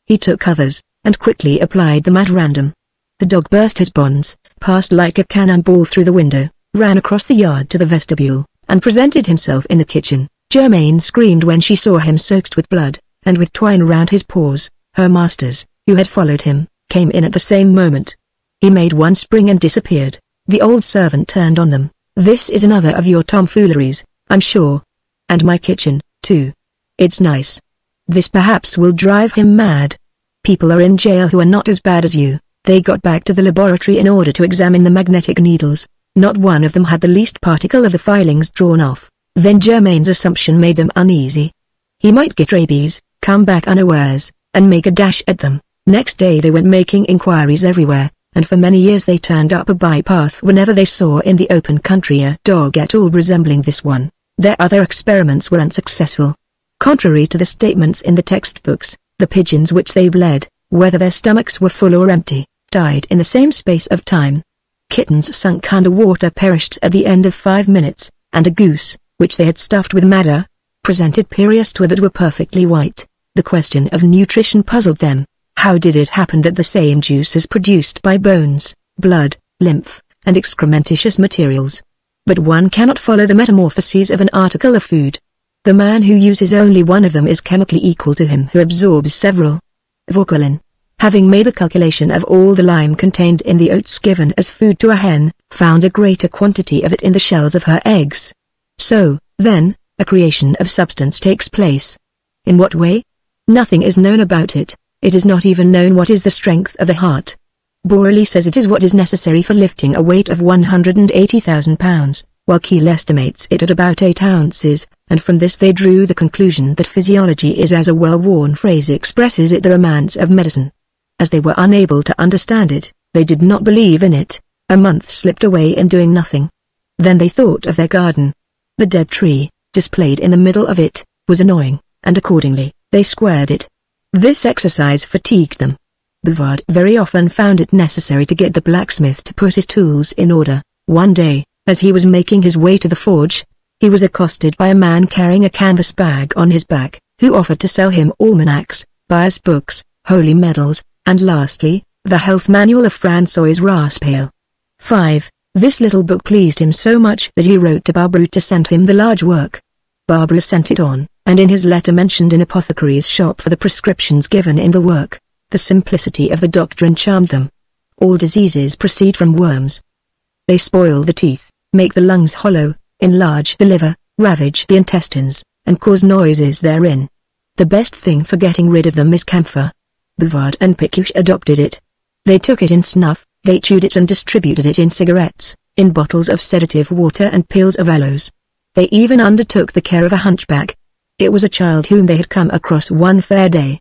He took others, and quickly applied them at random. The dog burst his bonds, passed like a cannonball through the window, ran across the yard to the vestibule, and presented himself in the kitchen. Germaine screamed when she saw him soaked with blood, and with twine round his paws. Her masters, who had followed him, came in at the same moment. He made one spring and disappeared. The old servant turned on them. "This is another of your tomfooleries, I'm sure. And my kitchen, too. It's nice. This perhaps will drive him mad. People are in jail who are not as bad as you." They got back to the laboratory in order to examine the magnetic needles. Not one of them had the least particle of the filings drawn off. Then Germaine's assumption made them uneasy. He might get rabies, come back unawares, and make a dash at them. Next day they went making inquiries everywhere, and for many years they turned up a bypath whenever they saw in the open country a dog at all resembling this one. Their other experiments were unsuccessful. Contrary to the statements in the textbooks, the pigeons which they bled, whether their stomachs were full or empty, died in the same space of time. Kittens sunk under water perished at the end of 5 minutes, and a goose, which they had stuffed with madder, presented periods that were perfectly white. The question of nutrition puzzled them. How did it happen that the same juices produced by bones, blood, lymph, and excrementitious materials? But one cannot follow the metamorphoses of an article of food. The man who uses only one of them is chemically equal to him who absorbs several. Vauquelin, having made a calculation of all the lime contained in the oats given as food to a hen, found a greater quantity of it in the shells of her eggs. So, then, a creation of substance takes place. In what way? Nothing is known about it. It is not even known what is the strength of the heart. Borelli says it is what is necessary for lifting a weight of 180,000 pounds, while Kiel estimates it at about 8 ounces, and from this they drew the conclusion that physiology is, as a well-worn phrase expresses it, the romance of medicine. As they were unable to understand it, they did not believe in it. A month slipped away in doing nothing. Then they thought of their garden. The dead tree, displayed in the middle of it, was annoying, and accordingly, they squared it. This exercise fatigued them. Bouvard very often found it necessary to get the blacksmith to put his tools in order. One day, as he was making his way to the forge, he was accosted by a man carrying a canvas bag on his back, who offered to sell him almanacs, bias books, holy medals, and lastly, the health manual of François Raspail. 5. This little book pleased him so much that he wrote to Barbara to send him the large work. Barbara sent it on, and in his letter mentioned an apothecary's shop for the prescriptions given in the work. The simplicity of the doctrine charmed them. All diseases proceed from worms. They spoil the teeth, make the lungs hollow, enlarge the liver, ravage the intestines, and cause noises therein. The best thing for getting rid of them is camphor. Bouvard and Pécuchet adopted it. They took it in snuff, they chewed it and distributed it in cigarettes, in bottles of sedative water and pills of aloes. They even undertook the care of a hunchback. It was a child whom they had come across one fair day.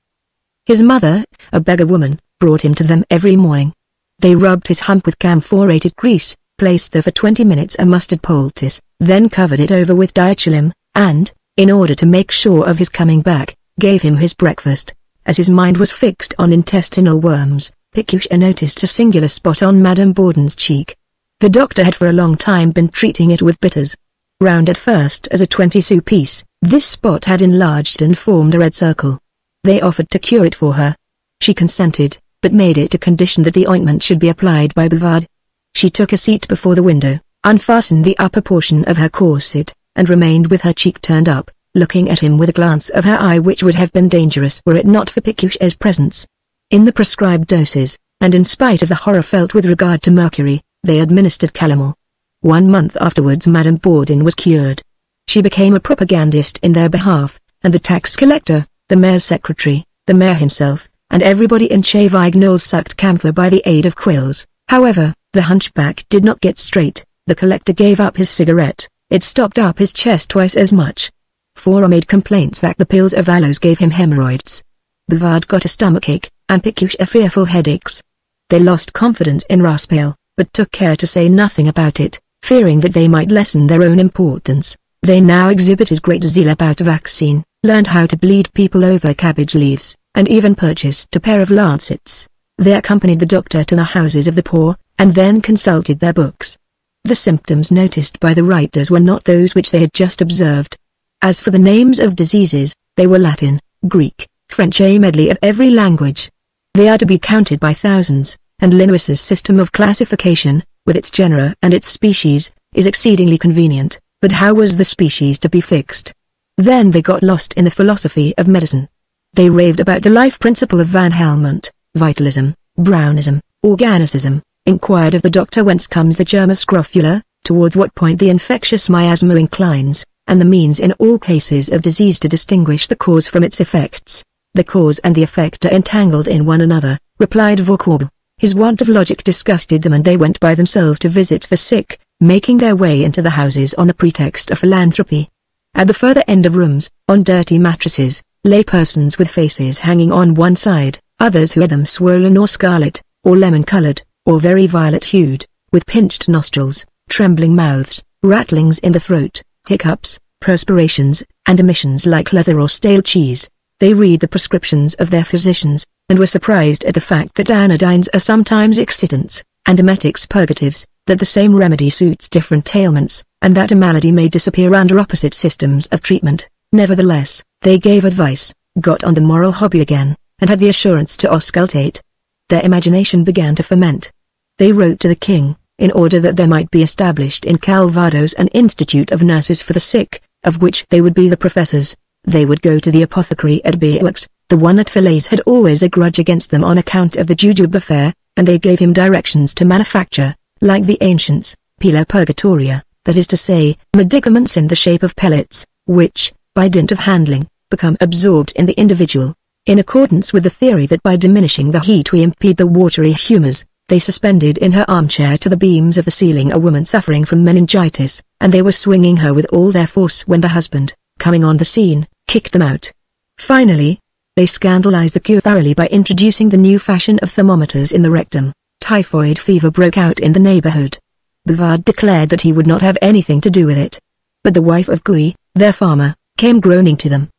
His mother, a beggar woman, brought him to them every morning. They rubbed his hump with camphorated grease, placed there for 20 minutes a mustard poultice, then covered it over with diachylum, and, in order to make sure of his coming back, gave him his breakfast. As his mind was fixed on intestinal worms, Pécuchet noticed a singular spot on Madame Borden's cheek. The doctor had for a long time been treating it with bitters. Round at first as a 20-sou piece, this spot had enlarged and formed a red circle. They offered to cure it for her. She consented, but made it a condition that the ointment should be applied by Bouvard. She took a seat before the window, unfastened the upper portion of her corset, and remained with her cheek turned up, looking at him with a glance of her eye which would have been dangerous were it not for Pécuchet's presence. In the prescribed doses, and in spite of the horror felt with regard to mercury, they administered calomel. 1 month afterwards Madame Borden was cured. She became a propagandist in their behalf, and the tax collector, the mayor's secretary, the mayor himself, and everybody in Chavignoles sucked camphor by the aid of quills. However, the hunchback did not get straight. The collector gave up his cigarette. It stopped up his chest twice as much. Four made complaints that the pills of aloes gave him hemorrhoids. Bouvard got a stomachache, and Pécuchet fearful headaches. They lost confidence in Raspail, but took care to say nothing about it, fearing that they might lessen their own importance. They now exhibited great zeal about a vaccine, learned how to bleed people over cabbage leaves, and even purchased a pair of lancets. They accompanied the doctor to the houses of the poor, and then consulted their books. The symptoms noticed by the writers were not those which they had just observed. As for the names of diseases, they were Latin, Greek, French, a medley of every language. They are to be counted by thousands, and Linnaeus's system of classification, with its genera and its species, is exceedingly convenient, but how was the species to be fixed? Then they got lost in the philosophy of medicine. They raved about the life principle of Van Helmont, vitalism, Brownism, organicism, inquired of the doctor whence comes the germ of scrofula, towards what point the infectious miasma inclines, and the means in all cases of disease to distinguish the cause from its effects. The cause and the effect are entangled in one another, replied Vauquois. His want of logic disgusted them, and they went by themselves to visit the sick, making their way into the houses on the pretext of philanthropy. At the further end of rooms, on dirty mattresses, lay persons with faces hanging on one side, others who had them swollen or scarlet, or lemon-colored, or very violet-hued, with pinched nostrils, trembling mouths, rattlings in the throat, hiccups, perspirations, and emissions like leather or stale cheese. They read the prescriptions of their physicians, and were surprised at the fact that anodynes are sometimes excitants, and emetics purgatives, that the same remedy suits different ailments, and that a malady may disappear under opposite systems of treatment. Nevertheless, they gave advice, got on the moral hobby again, and had the assurance to auscultate. Their imagination began to ferment. They wrote to the king, in order that there might be established in Calvados an institute of nurses for the sick, of which they would be the professors. They would go to the apothecary at Pécuchet. The one at Falaise had always a grudge against them on account of the jujube affair, and they gave him directions to manufacture, like the ancients, pila purgatoria, that is to say, medicaments in the shape of pellets, which, by dint of handling, become absorbed in the individual. In accordance with the theory that by diminishing the heat we impede the watery humours, they suspended in her armchair to the beams of the ceiling a woman suffering from meningitis, and they were swinging her with all their force when the husband, coming on the scene, kicked them out. Finally, they scandalized the cure thoroughly by introducing the new fashion of thermometers in the rectum. Typhoid fever broke out in the neighborhood. Bouvard declared that he would not have anything to do with it. But the wife of Gustave, their farmer, came groaning to them.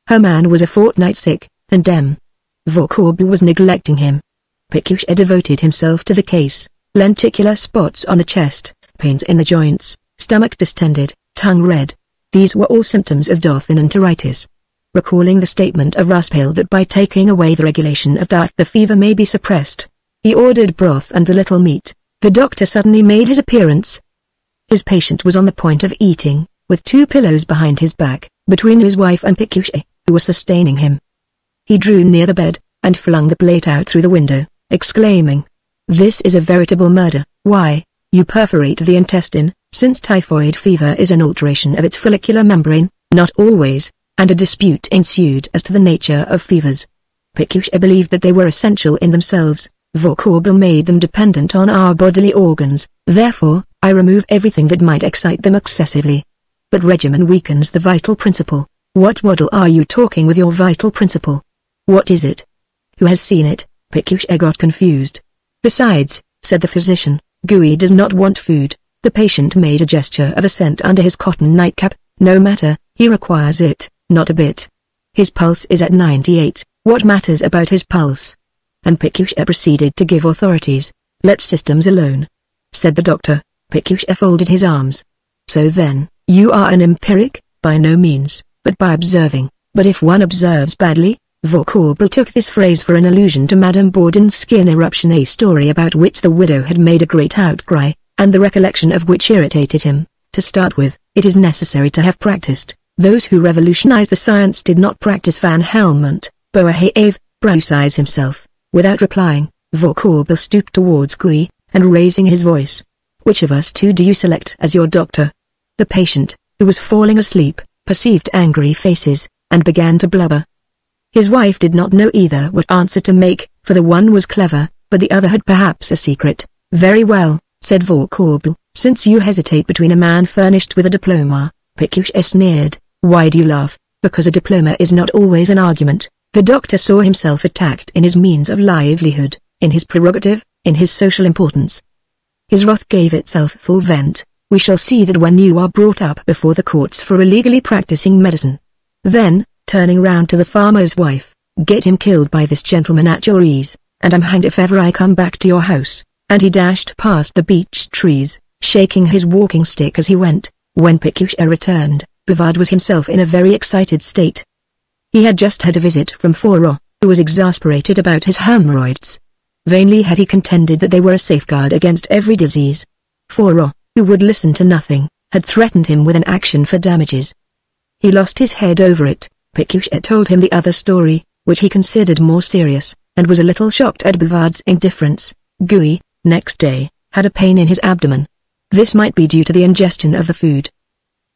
Her man was a fortnight sick, and Vauquois was neglecting him. Pécuchet devoted himself to the case. Lenticular spots on the chest, pains in the joints, stomach distended, tongue red. These were all symptoms of doth and enteritis. Recalling the statement of Raspail that by taking away the regulation of diet the fever may be suppressed, he ordered broth and a little meat. The doctor suddenly made his appearance. His patient was on the point of eating, with 2 pillows behind his back, between his wife and Pécuchet, who was sustaining him. He drew near the bed, and flung the plate out through the window, exclaiming, "This is a veritable murder. Why, you perforate the intestine, since typhoid fever is an alteration of its follicular membrane." Not always, and a dispute ensued as to the nature of fevers. Pécuchet believed that they were essential in themselves. Vauquois made them dependent on our bodily organs, therefore, I remove everything that might excite them excessively. But regimen weakens the vital principle. What waddle are you talking with your vital principle? What is it? Who has seen it? Pécuchet got confused. Besides, said the physician, Gustave does not want food. The patient made a gesture of assent under his cotton nightcap. No matter, he requires it, not a bit. His pulse is at 98, what matters about his pulse? And Pécuchet proceeded to give authorities. Let systems alone, said the doctor. Pécuchet folded his arms. So then, you are an empiric? By no means, but by observing. But if one observes badly? Vauquois took this phrase for an allusion to Madame Bourdain's skin eruption, a story about which the widow had made a great outcry, and the recollection of which irritated him. To start with, it is necessary to have practiced. Those who revolutionized the science did not practice. Van Helmont, Boerhaave, Broussais himself. Without replying, Vauquois stooped towards Gustave, and raising his voice. Which of us 2 do you select as your doctor? The patient, who was falling asleep, perceived angry faces, and began to blubber. His wife did not know either what answer to make, for the one was clever, but the other had perhaps a secret. Very well, said Vauquois, since you hesitate between a man furnished with a diploma. Pécuchet sneered. Why do you laugh? Because a diploma is not always an argument. The doctor saw himself attacked in his means of livelihood. in his prerogative, in his social importance. His wrath gave itself full vent. We shall see that when you are brought up before the courts for illegally practicing medicine. Then, turning round to the farmer's wife, get him killed by this gentleman at your ease, and I'm hanged if ever I come back to your house. And he dashed past the beech trees, shaking his walking stick as he went. When Pécuchet returned, Bouvard was himself in a very excited state. He had just had a visit from Flaubert, who was exasperated about his hemorrhoids. Vainly had he contended that they were a safeguard against every disease. Flaubert, who would listen to nothing, had threatened him with an action for damages. He lost his head over it. Pécuchet told him the other story, which he considered more serious, and was a little shocked at Bouvard's indifference. Gouy, next day, had a pain in his abdomen. This might be due to the ingestion of the food.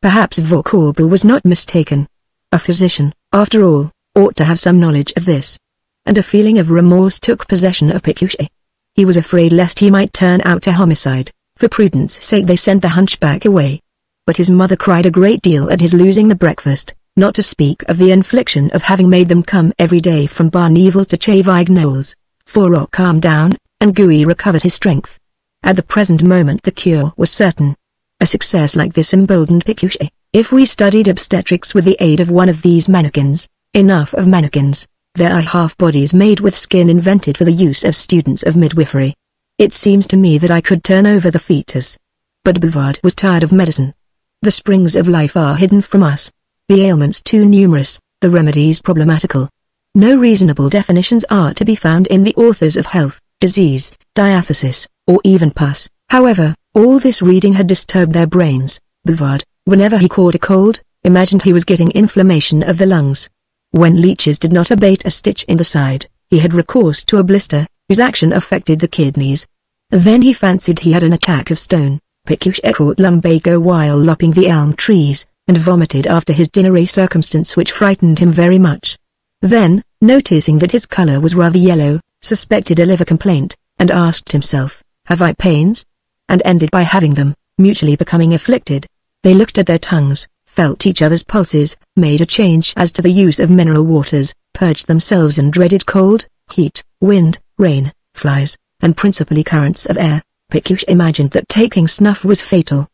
Perhaps Vauquois was not mistaken. A physician, after all, ought to have some knowledge of this. And a feeling of remorse took possession of Pécuchet. He was afraid lest he might turn out a homicide. For prudence sake they sent the hunchback away. But his mother cried a great deal at his losing the breakfast, not to speak of the infliction of having made them come every day from Barneville to Chavignoles. Flaubert calmed down, and Gouy recovered his strength. At the present moment the cure was certain. A success like this emboldened Pécuchet. If we studied obstetrics with the aid of one of these mannequins, enough of mannequins, there are half-bodies made with skin invented for the use of students of midwifery. It seems to me that I could turn over the fetus. But Bouvard was tired of medicine. The springs of life are hidden from us. The ailments too numerous, the remedies problematical. No reasonable definitions are to be found in the authors of health, disease, diathesis, or even pus. However, all this reading had disturbed their brains. Bouvard, whenever he caught a cold, imagined he was getting inflammation of the lungs. When leeches did not abate a stitch in the side, he had recourse to a blister, whose action affected the kidneys. Then he fancied he had an attack of stone. Pécuchet caught lumbago while lopping the elm trees, and vomited after his dinner, a circumstance which frightened him very much. Then, noticing that his color was rather yellow, suspected a liver complaint, and asked himself, "Have I pains?" and ended by having them, mutually becoming afflicted. They looked at their tongues, felt each other's pulses, made a change as to the use of mineral waters, purged themselves and dreaded cold, heat, wind, rain, flies, and principally currents of air. Pécuchet imagined that taking snuff was fatal.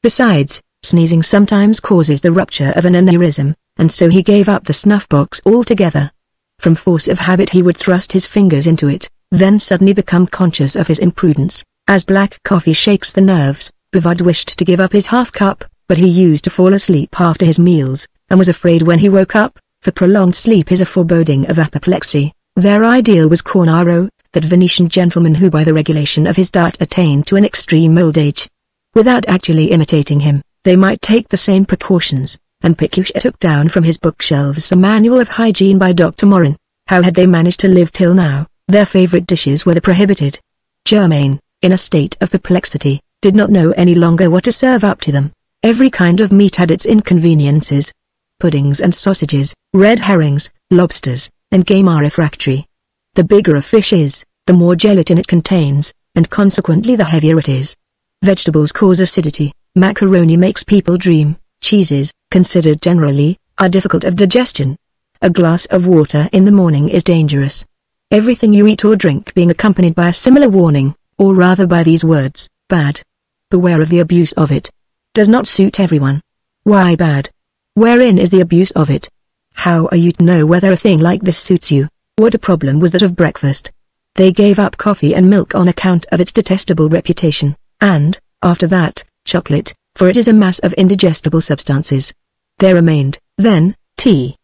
Besides, sneezing sometimes causes the rupture of an aneurysm, and so he gave up the snuff-box altogether. From force of habit he would thrust his fingers into it, then suddenly become conscious of his imprudence. As black coffee shakes the nerves, Bouvard wished to give up his half-cup, but he used to fall asleep after his meals, and was afraid when he woke up, for prolonged sleep is a foreboding of apoplexy. Their ideal was Cornaro, that Venetian gentleman who by the regulation of his diet attained to an extreme old age. Without actually imitating him, they might take the same precautions, and Pécuchet took down from his bookshelves a manual of hygiene by Dr. Morin. How had they managed to live till now? Their favorite dishes were the prohibited. Germain, in a state of perplexity, did not know any longer what to serve up to them. Every kind of meat had its inconveniences. Puddings and sausages, red herrings, lobsters, and game are refractory. The bigger a fish is, the more gelatin it contains, and consequently the heavier it is. Vegetables cause acidity, macaroni makes people dream, cheeses, considered generally, are difficult of digestion. A glass of water in the morning is dangerous. Everything you eat or drink being accompanied by a similar warning, or rather by these words, bad. Beware of the abuse of it. Does not suit everyone. Why bad? Wherein is the abuse of it? How are you to know whether a thing like this suits you? What a problem was that of breakfast. They gave up coffee and milk on account of its detestable reputation, and, after that, chocolate, for it is a mass of indigestible substances. There remained, then, tea.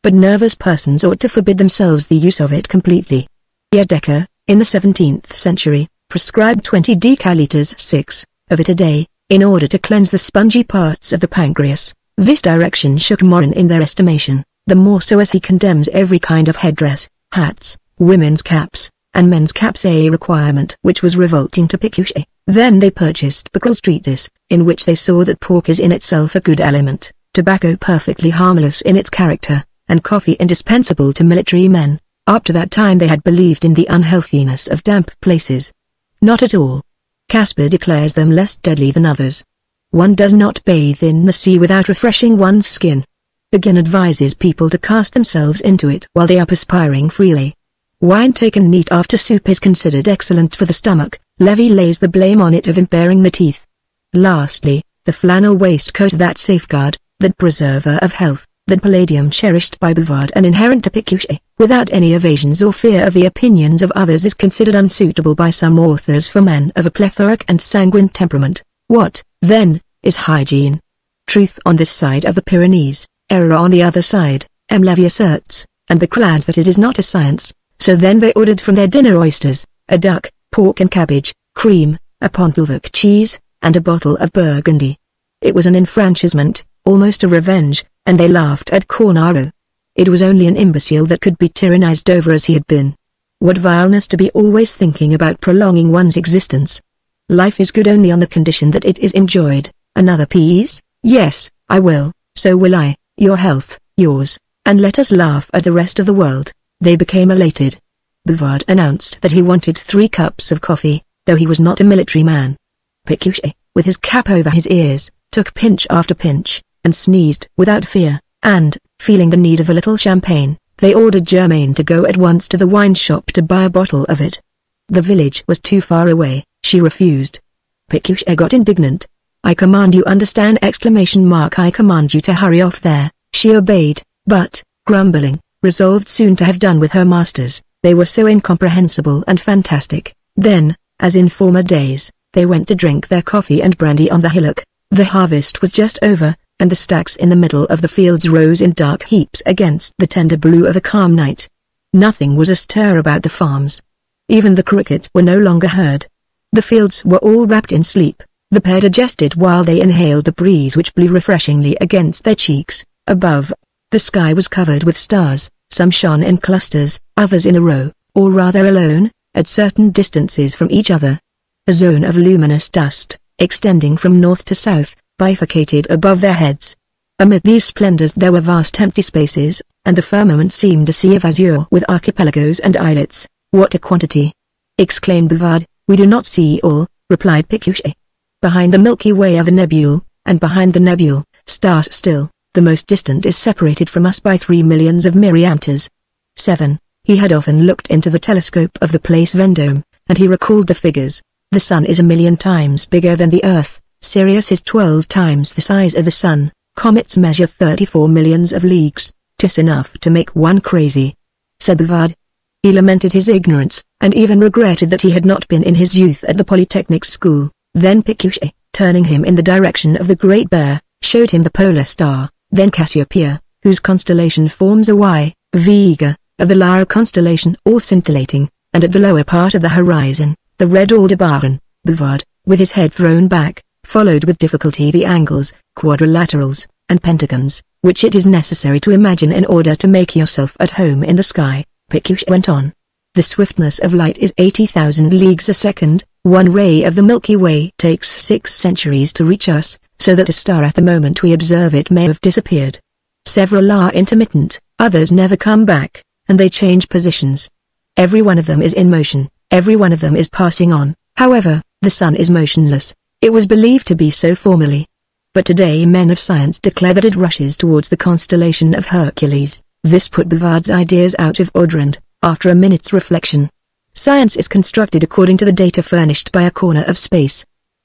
But nervous persons ought to forbid themselves the use of it completely. Baedeker, in the 17th century, prescribed 20 decaliters 6 of it a day, in order to cleanse the spongy parts of the pancreas. This direction shook Morin in their estimation, the more so as he condemns every kind of headdress, hats, women's caps, and men's caps, a requirement which was revolting to Pécuchet. Then they purchased Becquerel's treatise, in which they saw that pork is in itself a good aliment, tobacco perfectly harmless in its character, and coffee indispensable to military men. Up to that time they had believed in the unhealthiness of damp places. Not at all. Casper declares them less deadly than others. One does not bathe in the sea without refreshing one's skin. Begin advises people to cast themselves into it while they are perspiring freely. Wine taken neat after soup is considered excellent for the stomach. Levy lays the blame on it of impairing the teeth. Lastly, the flannel waistcoat, that safeguard, that preserver of health, that palladium cherished by Bouvard and inherent to Pécuchet, without any evasions or fear of the opinions of others, is considered unsuitable by some authors for men of a plethoric and sanguine temperament. What, then, is hygiene? Truth on this side of the Pyrenees, error on the other side, M. Levy asserts, and declares that it is not a science. So then they ordered from their dinner oysters, a duck, pork and cabbage, cream, a Pontevrac cheese, and a bottle of Burgundy. It was an enfranchisement, almost a revenge, and they laughed at Cornaro. It was only an imbecile that could be tyrannized over as he had been. What vileness to be always thinking about prolonging one's existence. Life is good only on the condition that it is enjoyed. Another piece? Yes, I will, so will I, your health, yours, and let us laugh at the rest of the world. They became elated. Bouvard announced that he wanted 3 cups of coffee, though he was not a military man. Pécuchet, with his cap over his ears, took pinch after pinch, and sneezed without fear, and, feeling the need of a little champagne, they ordered Germaine to go at once to the wine shop to buy a bottle of it. The village was too far away, she refused. Pécuchet got indignant. I command you, understand! I command you to hurry off there. She obeyed, but, grumbling, resolved soon to have done with her masters. They were so incomprehensible and fantastic. Then, as in former days, they went to drink their coffee and brandy on the hillock. The harvest was just over, and the stacks in the middle of the fields rose in dark heaps against the tender blue of a calm night. Nothing was astir about the farms. Even the crickets were no longer heard. The fields were all wrapped in sleep. The pair digested while they inhaled the breeze which blew refreshingly against their cheeks. Above, the sky was covered with stars. Some shone in clusters, others in a row, or rather alone, at certain distances from each other. A zone of luminous dust, extending from north to south, bifurcated above their heads. Amid these splendors there were vast empty spaces, and the firmament seemed a sea of azure with archipelagos and islets. What a quantity! Exclaimed Bouvard. We do not see all, replied Pécuchet. Behind the Milky Way are the nebule, and behind the nebule, stars still. The most distant is separated from us by 3 millions of myriameters. 7. He had often looked into the telescope of the Place Vendôme, and he recalled the figures. The sun is 1,000,000 times bigger than the earth, Sirius is 12 times the size of the sun, comets measure 34 millions of leagues. 'Tis enough to make one crazy, said Bouvard. He lamented his ignorance, and even regretted that he had not been in his youth at the Polytechnic school. Then Pécuchet, turning him in the direction of the Great Bear, showed him the polar star. Then Cassiopeia, whose constellation forms a Y, Vega, of the Lyra constellation, all scintillating, and at the lower part of the horizon, the red Aldebaran. Bouvard, with his head thrown back, followed with difficulty the angles, quadrilaterals, and pentagons, which it is necessary to imagine in order to make yourself at home in the sky. Pécuchet went on. The swiftness of light is 80,000 leagues a second. One ray of the Milky Way takes 6 centuries to reach us, so that a star at the moment we observe it may have disappeared. Several are intermittent, others never come back, and they change positions. Every one of them is in motion, every one of them is passing on. However, the sun is motionless. It was believed to be so formerly. But today men of science declare that it rushes towards the constellation of Hercules. This put Bouvard's ideas out of order and, after a minute's reflection, science is constructed according to the data furnished by a corner of space.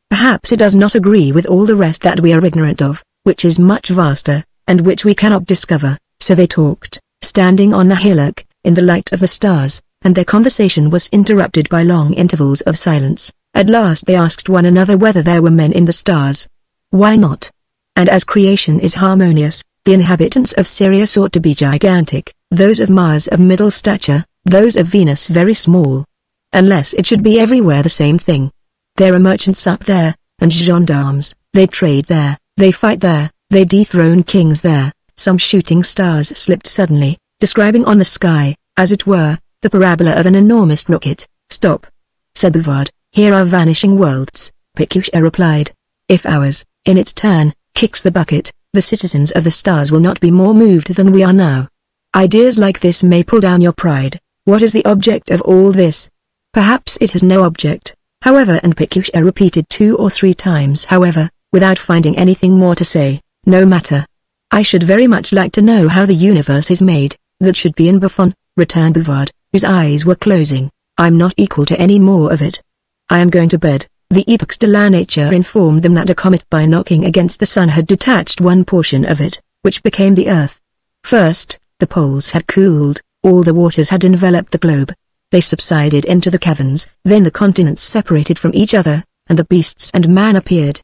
Perhaps it does not agree with all the rest that we are ignorant of, which is much vaster, and which we cannot discover. So they talked, standing on the hillock, in the light of the stars, and their conversation was interrupted by long intervals of silence. At last they asked one another whether there were men in the stars. Why not? And as creation is harmonious, the inhabitants of Sirius ought to be gigantic, those of Mars of middle stature, those of Venus very small. Unless it should be everywhere the same thing. There are merchants up there, and gendarmes, they trade there, they fight there, they dethrone kings there. Some shooting stars slipped suddenly, describing on the sky, as it were, the parabola of an enormous rocket. Stop, said Bouvard, here are vanishing worlds. Pécuchet replied. If ours, in its turn, kicks the bucket, the citizens of the stars will not be more moved than we are now. Ideas like this may pull down your pride. What is the object of all this? Perhaps it has no object, however, and Pécuchet repeated 2 or 3 times however, without finding anything more to say. No matter. I should very much like to know how the universe is made. That should be in Buffon, returned Bouvard. whose eyes were closing. "I'm not equal to any more of it. I am going to bed." The Epoques de la Nature informed them that a comet by knocking against the sun had detached one portion of it, which became the Earth. First, the poles had cooled, all the waters had enveloped the globe. They subsided into the caverns, then the continents separated from each other, and the beasts and man appeared.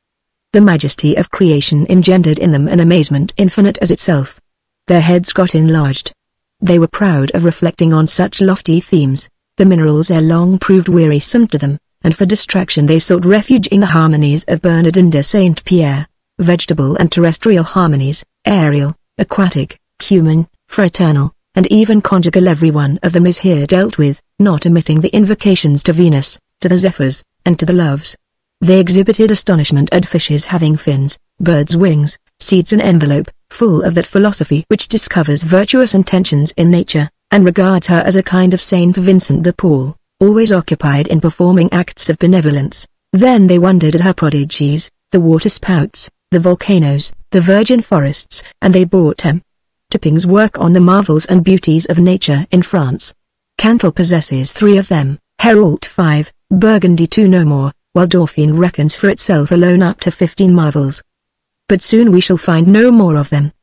The majesty of creation engendered in them an amazement infinite as itself. Their heads got enlarged. They were proud of reflecting on such lofty themes. The minerals ere long proved wearisome to them, and for distraction they sought refuge in the harmonies of Bernardin de Saint-Pierre, vegetable and terrestrial harmonies, aerial, aquatic, human, fraternal, and even conjugal. Every one of them is here dealt with, not omitting the invocations to Venus, to the Zephyrs, and to the Loves. They exhibited astonishment at fishes having fins, birds' wings, seeds an envelope, full of that philosophy which discovers virtuous intentions in nature, and regards her as a kind of Saint Vincent de Paul, always occupied in performing acts of benevolence. Then they wondered at her prodigies, the waterspouts, the volcanoes, the virgin forests, and they bought M. Tipping's work on the marvels and beauties of nature in France. Cantal possesses 3 of them, Hérault 5, Burgundy 2 no more, while Dauphine reckons for itself alone up to 15 marvels. But soon we shall find no more of them.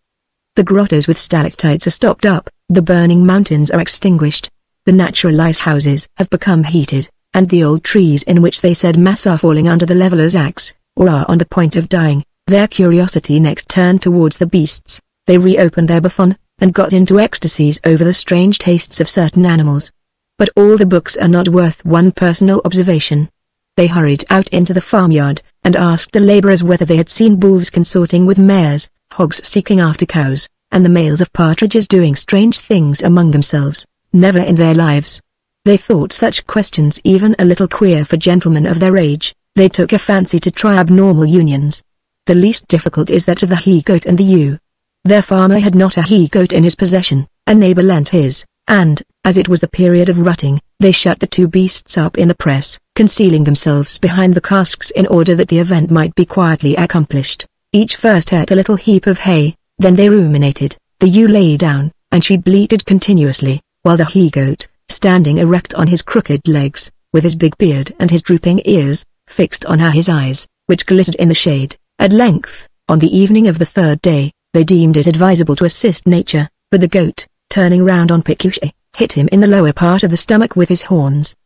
The grottos with stalactites are stopped up, the burning mountains are extinguished, the natural ice houses have become heated, and the old trees in which they said mass are falling under the leveller's axe, or are on the point of dying. Their curiosity next turned towards the beasts. They reopened their Buffon, and got into ecstasies over the strange tastes of certain animals. But all the books are not worth one personal observation. They hurried out into the farmyard, and asked the laborers whether they had seen bulls consorting with mares, hogs seeking after cows, and the males of partridges doing strange things among themselves. Never in their lives. They thought such questions even a little queer for gentlemen of their age. They took a fancy to try abnormal unions. The least difficult is that of the he-goat and the ewe. Their farmer had not a he-goat in his possession, a neighbor lent his, and, as it was the period of rutting, they shut the 2 beasts up in the press, concealing themselves behind the casks in order that the event might be quietly accomplished. Each first ate a little heap of hay, then they ruminated. The ewe lay down, and she bleated continuously, while the he-goat, standing erect on his crooked legs, with his big beard and his drooping ears, fixed on her his eyes, which glittered in the shade. At length, on the evening of the 3rd day, they deemed it advisable to assist nature, but the goat, turning round on Pécuchet, hit him in the lower part of the stomach with his horns.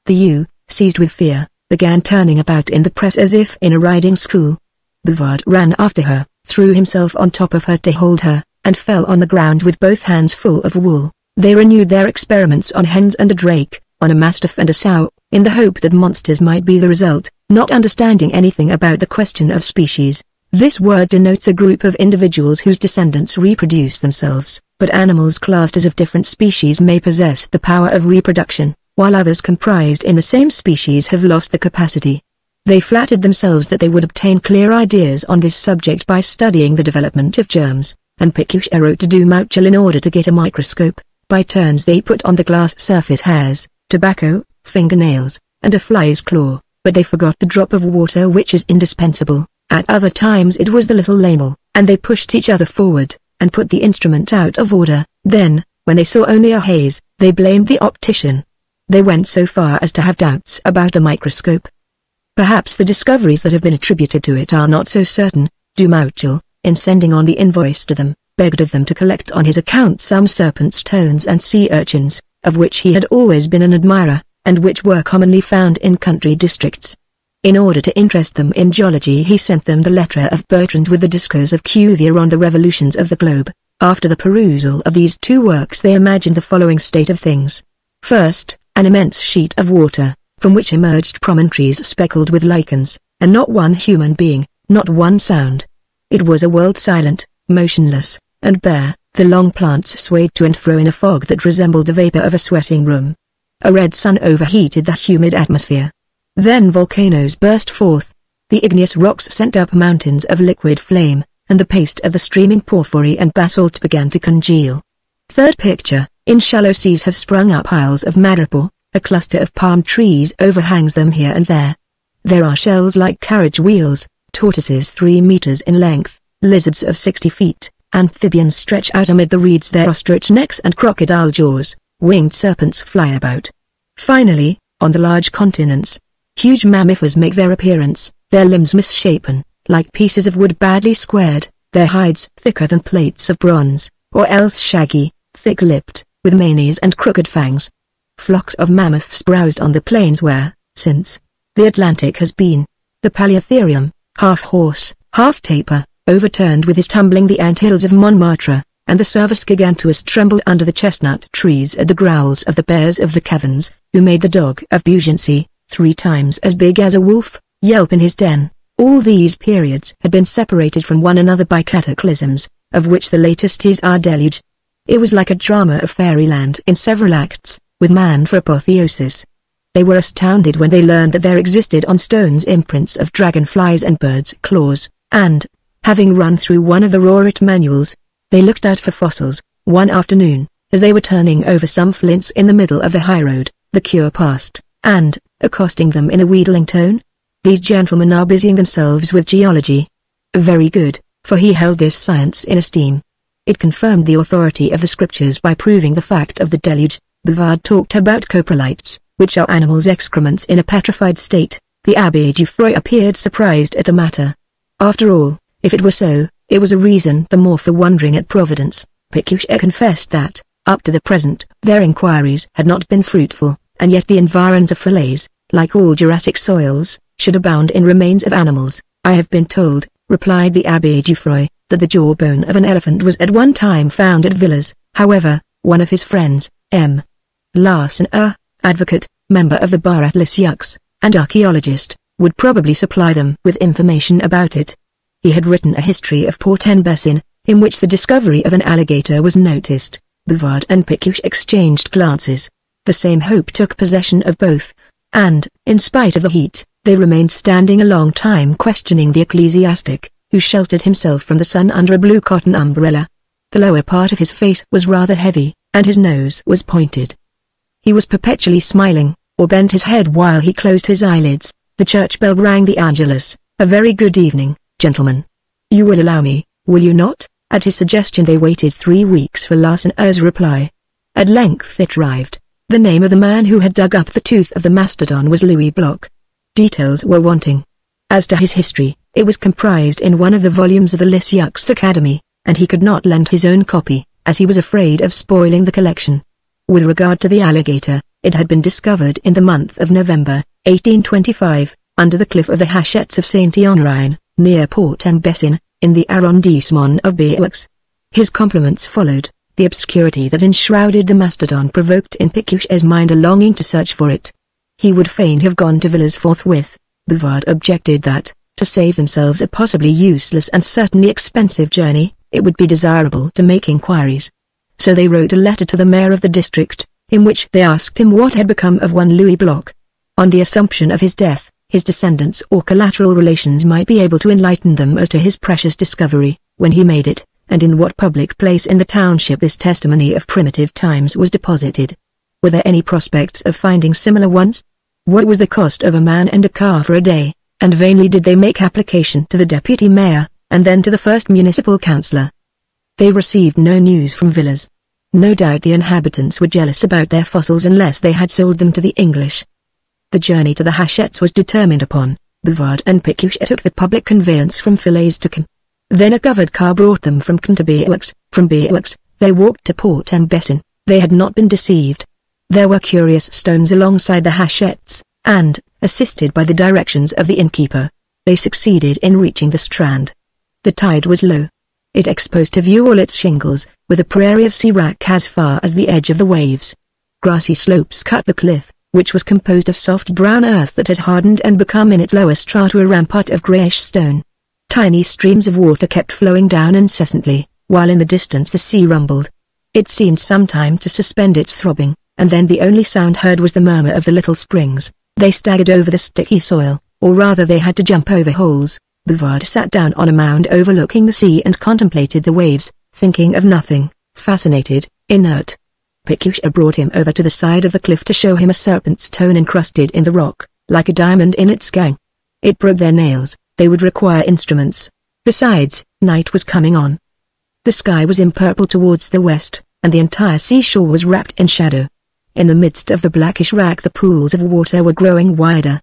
The ewe, seized with fear, began turning about in the press as if in a riding school. Bouvard ran after her, threw himself on top of her to hold her, and fell on the ground with both hands full of wool. They renewed their experiments on hens and a drake, on a mastiff and a sow, in the hope that monsters might be the result, not understanding anything about the question of species. This word denotes a group of individuals whose descendants reproduce themselves, but animals classed as of different species may possess the power of reproduction, while others comprised in the same species have lost the capacity. They flattered themselves that they would obtain clear ideas on this subject by studying the development of germs, and Pécuchet wrote to Dumouchel in order to get a microscope. By turns they put on the glass surface hairs, tobacco, fingernails, and a fly's claw, but they forgot the drop of water which is indispensable. At other times it was the little lamel, and they pushed each other forward, and put the instrument out of order. Then, when they saw only a haze, they blamed the optician. They went so far as to have doubts about the microscope. Perhaps the discoveries that have been attributed to it are not so certain. Dumouchel, in sending on the invoice to them, begged of them to collect on his account some serpents' toads and sea urchins, of which he had always been an admirer, and which were commonly found in country districts. In order to interest them in geology he sent them the letter of Bertrand with the discourse of Cuvier on the revolutions of the globe. After the perusal of these 2 works they imagined the following state of things. First, an immense sheet of water, from which emerged promontories speckled with lichens, and not one human being, not one sound. It was a world silent, motionless, and bare. The long plants swayed to and fro in a fog that resembled the vapor of a sweating room. A red sun overheated the humid atmosphere. Then volcanoes burst forth. The igneous rocks sent up mountains of liquid flame, and the paste of the streaming porphyry and basalt began to congeal. Third picture, in shallow seas have sprung up isles of madrepore, a cluster of palm trees overhangs them here and there. There are shells like carriage wheels, tortoises 3 meters in length, lizards of 60 feet, amphibians stretch out amid the reeds their ostrich necks and crocodile jaws, winged serpents fly about. Finally, on the large continents, huge mammifers make their appearance, their limbs misshapen, like pieces of wood badly squared, their hides thicker than plates of bronze, or else shaggy, thick-lipped, with manes and crooked fangs. Flocks of mammoths browsed on the plains where, since the Atlantic has been, the Paleotherium, half horse, half tapir, overturned with his tumbling the anthills of Montmartre, and the Cervus giganteus trembled under the chestnut trees at the growls of the bears of the caverns, who made the dog of Beaugency, 3 times as big as a wolf, yelp in his den. All these periods had been separated from one another by cataclysms, of which the latest is our deluge. It was like a drama of fairyland in several acts, with man for apotheosis. They were astounded when they learned that there existed on stones imprints of dragonflies and birds' claws, and, having run through one of the Rorett manuals, they looked out for fossils. One afternoon, as they were turning over some flints in the middle of the highroad, the cure passed, and, accosting them in a wheedling tone, "These gentlemen are busying themselves with geology." Very good, for he held this science in esteem. It confirmed the authority of the scriptures by proving the fact of the deluge. Bouvard talked about coprolites, which are animals' excrements in a petrified state. The Abbé Geoffroy appeared surprised at the matter. After all, if it were so, it was a reason the more for wondering at Providence. Pécuchet confessed that, up to the present, their inquiries had not been fruitful, and yet the environs of Falaise, like all Jurassic soils, should abound in remains of animals. "I have been told," replied the Abbé Geoffroy, "that the jawbone of an elephant was at one time found at Villers." However, one of his friends, M. Larsen, advocate, member of the bar at Lisieux, and archaeologist, would probably supply them with information about it. He had written a history of Port-en-Bessin, in which the discovery of an alligator was noticed. Bouvard and Pécuchet exchanged glances. The same hope took possession of both, and, in spite of the heat, they remained standing a long time questioning the ecclesiastic, who sheltered himself from the sun under a blue cotton umbrella. The lower part of his face was rather heavy, and his nose was pointed. He was perpetually smiling, or bent his head while he closed his eyelids. The church bell rang the Angelus. "A very good evening, gentlemen. You will allow me, will you not?" At his suggestion they waited 3 weeks for Larsen's reply. At length it arrived. The name of the man who had dug up the tooth of the mastodon was Louis Bloch. Details were wanting. As to his history, it was comprised in one of the volumes of the Lisieux Academy, and he could not lend his own copy, as he was afraid of spoiling the collection. With regard to the alligator, it had been discovered in the month of November, 1825, under the cliff of the Hachettes of Saint-Honorine, near Port-en-Bessin, in the arrondissement of Béaux. His compliments followed. The obscurity that enshrouded the mastodon provoked in Pécuchet's mind a longing to search for it. He would fain have gone to Villers forthwith. Bouvard objected that, to save themselves a possibly useless and certainly expensive journey, it would be desirable to make inquiries. So they wrote a letter to the mayor of the district, in which they asked him what had become of one Louis Bloch. On the assumption of his death, his descendants or collateral relations might be able to enlighten them as to his precious discovery, when he made it, and in what public place in the township this testimony of primitive times was deposited. Were there any prospects of finding similar ones? What was the cost of a man and a car for a day? And vainly did they make application to the deputy mayor, and then to the first municipal councillor. They received no news from Villers. No doubt the inhabitants were jealous about their fossils unless they had sold them to the English. The journey to the Hachettes was determined upon. Bouvard and Pécuchet took the public conveyance from Falaise to Caen. Then a covered car brought them from Caen to Béaux. From Béaux, they walked to Port-en-Bessin. They had not been deceived. There were curious stones alongside the Hachettes, and, assisted by the directions of the innkeeper, they succeeded in reaching the strand. The tide was low. It exposed to view all its shingles, with a prairie of sea wrack as far as the edge of the waves. Grassy slopes cut the cliff, which was composed of soft brown earth that had hardened and become in its lower strata a rampart of greyish stone. Tiny streams of water kept flowing down incessantly, while in the distance the sea rumbled. It seemed some time to suspend its throbbing, and then the only sound heard was the murmur of the little springs. They staggered over the sticky soil, or rather they had to jump over holes. Bouvard sat down on a mound overlooking the sea and contemplated the waves, thinking of nothing, fascinated, inert. Pécuchet brought him over to the side of the cliff to show him a serpent's stone encrusted in the rock, like a diamond in its gang. It broke their nails. They would require instruments. Besides, night was coming on. The sky was empurpled towards the west, and the entire seashore was wrapped in shadow. In the midst of the blackish wrack the pools of water were growing wider.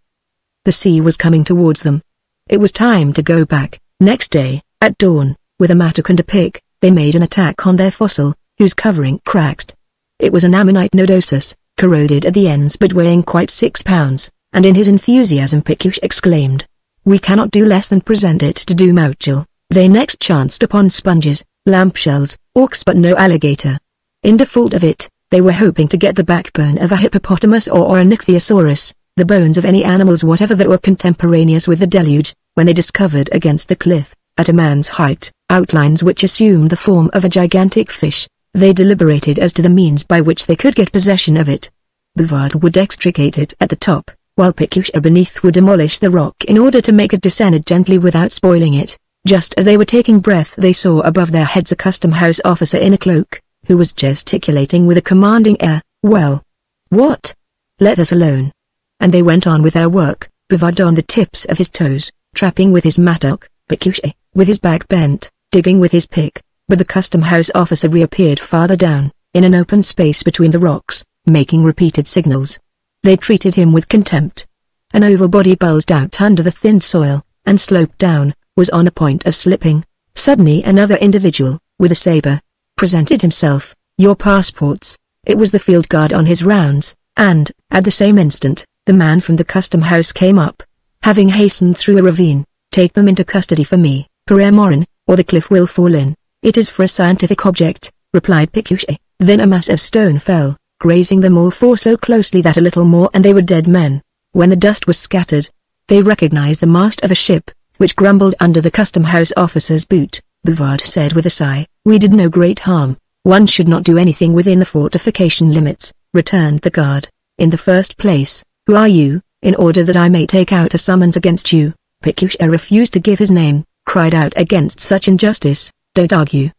The sea was coming towards them. It was time to go back. Next day, at dawn, with a mattock and a pick, they made an attack on their fossil, whose covering cracked. It was an ammonite nodosus, corroded at the ends but weighing quite 6 pounds, and in his enthusiasm Pécuchet exclaimed, "We cannot do less than present it to Dumouchel." They next chanced upon sponges, lampshells, orcs but no alligator. In default of it, they were hoping to get the backbone of a hippopotamus or an ichthyosaurus, the bones of any animals whatever that were contemporaneous with the deluge, when they discovered against the cliff, at a man's height, outlines which assumed the form of a gigantic fish. They deliberated as to the means by which they could get possession of it. Bouvard would extricate it at the top, while Pécuchet beneath would demolish the rock in order to make it descend gently without spoiling it. Just as they were taking breath they saw above their heads a custom-house officer in a cloak, who was gesticulating with a commanding air. "Well, what? Let us alone." And they went on with their work, Bouvard on the tips of his toes, trapping with his mattock, Pécuchet, with his back bent, digging with his pick, but the custom-house officer reappeared farther down, in an open space between the rocks, making repeated signals. They treated him with contempt. An oval body bulged out under the thin soil, and sloped down, was on a point of slipping. Suddenly another individual, with a saber, presented himself. "Your passports." It was the field guard on his rounds, and, at the same instant, the man from the custom-house came up. Having hastened through a ravine, "Take them into custody for me, Pere Morin, or the cliff will fall in." "It is for a scientific object," replied Pécuchet. Then a mass of stone fell, grazing them all four so closely that a little more and they were dead men. When the dust was scattered, they recognized the mast of a ship, which grumbled under the custom-house officer's boot. Bouvard said with a sigh, "We did no great harm. One should not do anything within the fortification limits," returned the guard. "In the first place, who are you, in order that I may take out a summons against you?" Pécuchet refused to give his name, cried out against such injustice. "Don't argue.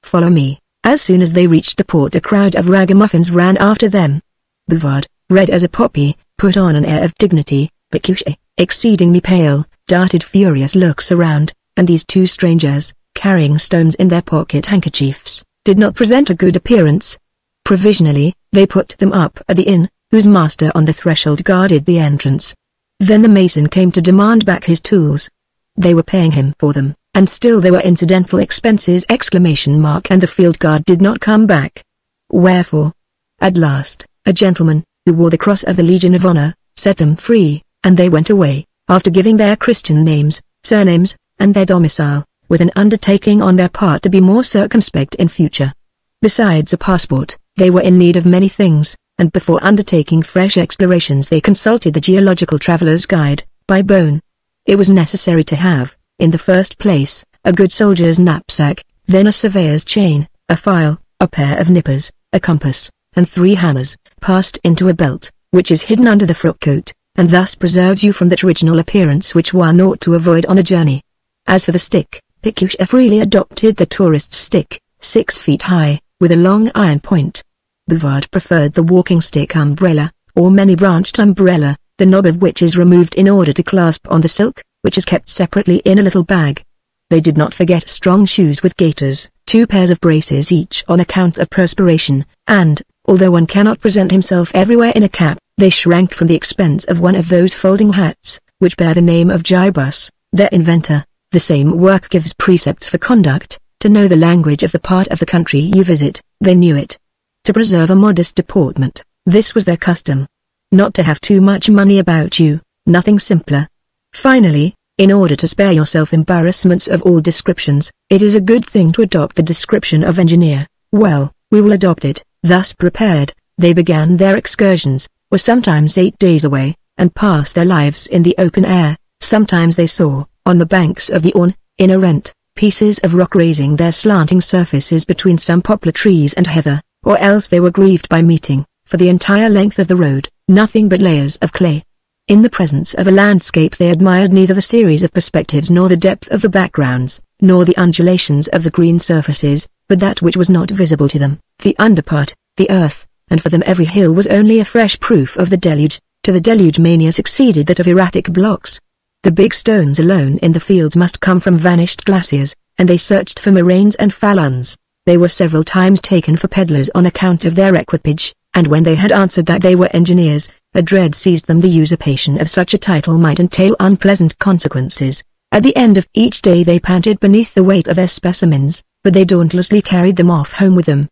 Follow me." As soon as they reached the port a crowd of ragamuffins ran after them. Bouvard, red as a poppy, put on an air of dignity. Pécuchet, exceedingly pale, darted furious looks around, and these two strangers, carrying stones in their pocket handkerchiefs, did not present a good appearance. Provisionally, they put them up at the inn, whose master on the threshold guarded the entrance. Then the mason came to demand back his tools. They were paying him for them, and still there were incidental expenses! And the field guard did not come back. Wherefore? At last, a gentleman, who wore the cross of the Legion of Honor, set them free, and they went away, after giving their Christian names, surnames, and their domicile, with an undertaking on their part to be more circumspect in future. Besides a passport, they were in need of many things, and before undertaking fresh explorations they consulted the Geological Traveler's Guide, by Bone. It was necessary to have, in the first place, a good soldier's knapsack, then a surveyor's chain, a file, a pair of nippers, a compass, and 3 hammers, passed into a belt, which is hidden under the frock-coat, and thus preserves you from that original appearance which one ought to avoid on a journey. As for the stick, Pécuchet freely adopted the tourist's stick, 6 feet high, with a long iron point. Bouvard preferred the walking stick umbrella, or many-branched umbrella, the knob of which is removed in order to clasp on the silk, which is kept separately in a little bag. They did not forget strong shoes with gaiters, 2 pairs of braces each on account of perspiration, and, although one cannot present himself everywhere in a cap, they shrank from the expense of one of those folding hats, which bear the name of gibus, their inventor. The same work gives precepts for conduct, to know the language of the part of the country you visit. They knew it. To preserve a modest deportment, this was their custom. Not to have too much money about you, nothing simpler. Finally, in order to spare yourself embarrassments of all descriptions, it is a good thing to adopt the description of engineer. Well, we will adopt it. Thus prepared, they began their excursions, were sometimes 8 days away, and passed their lives in the open air. Sometimes they saw, on the banks of the Orne, in a rent, pieces of rock raising their slanting surfaces between some poplar trees and heather, or else they were grieved by meeting, for the entire length of the road, nothing but layers of clay. In the presence of a landscape they admired neither the series of perspectives nor the depth of the backgrounds, nor the undulations of the green surfaces, but that which was not visible to them, the underpart, the earth, and for them every hill was only a fresh proof of the deluge. To the deluge mania succeeded that of erratic blocks. The big stones alone in the fields must come from vanished glaciers, and they searched for moraines and falluns. They were several times taken for peddlers on account of their equipage, and when they had answered that they were engineers, a dread seized them. The usurpation of such a title might entail unpleasant consequences. At the end of each day they panted beneath the weight of their specimens, but they dauntlessly carried them off home with them.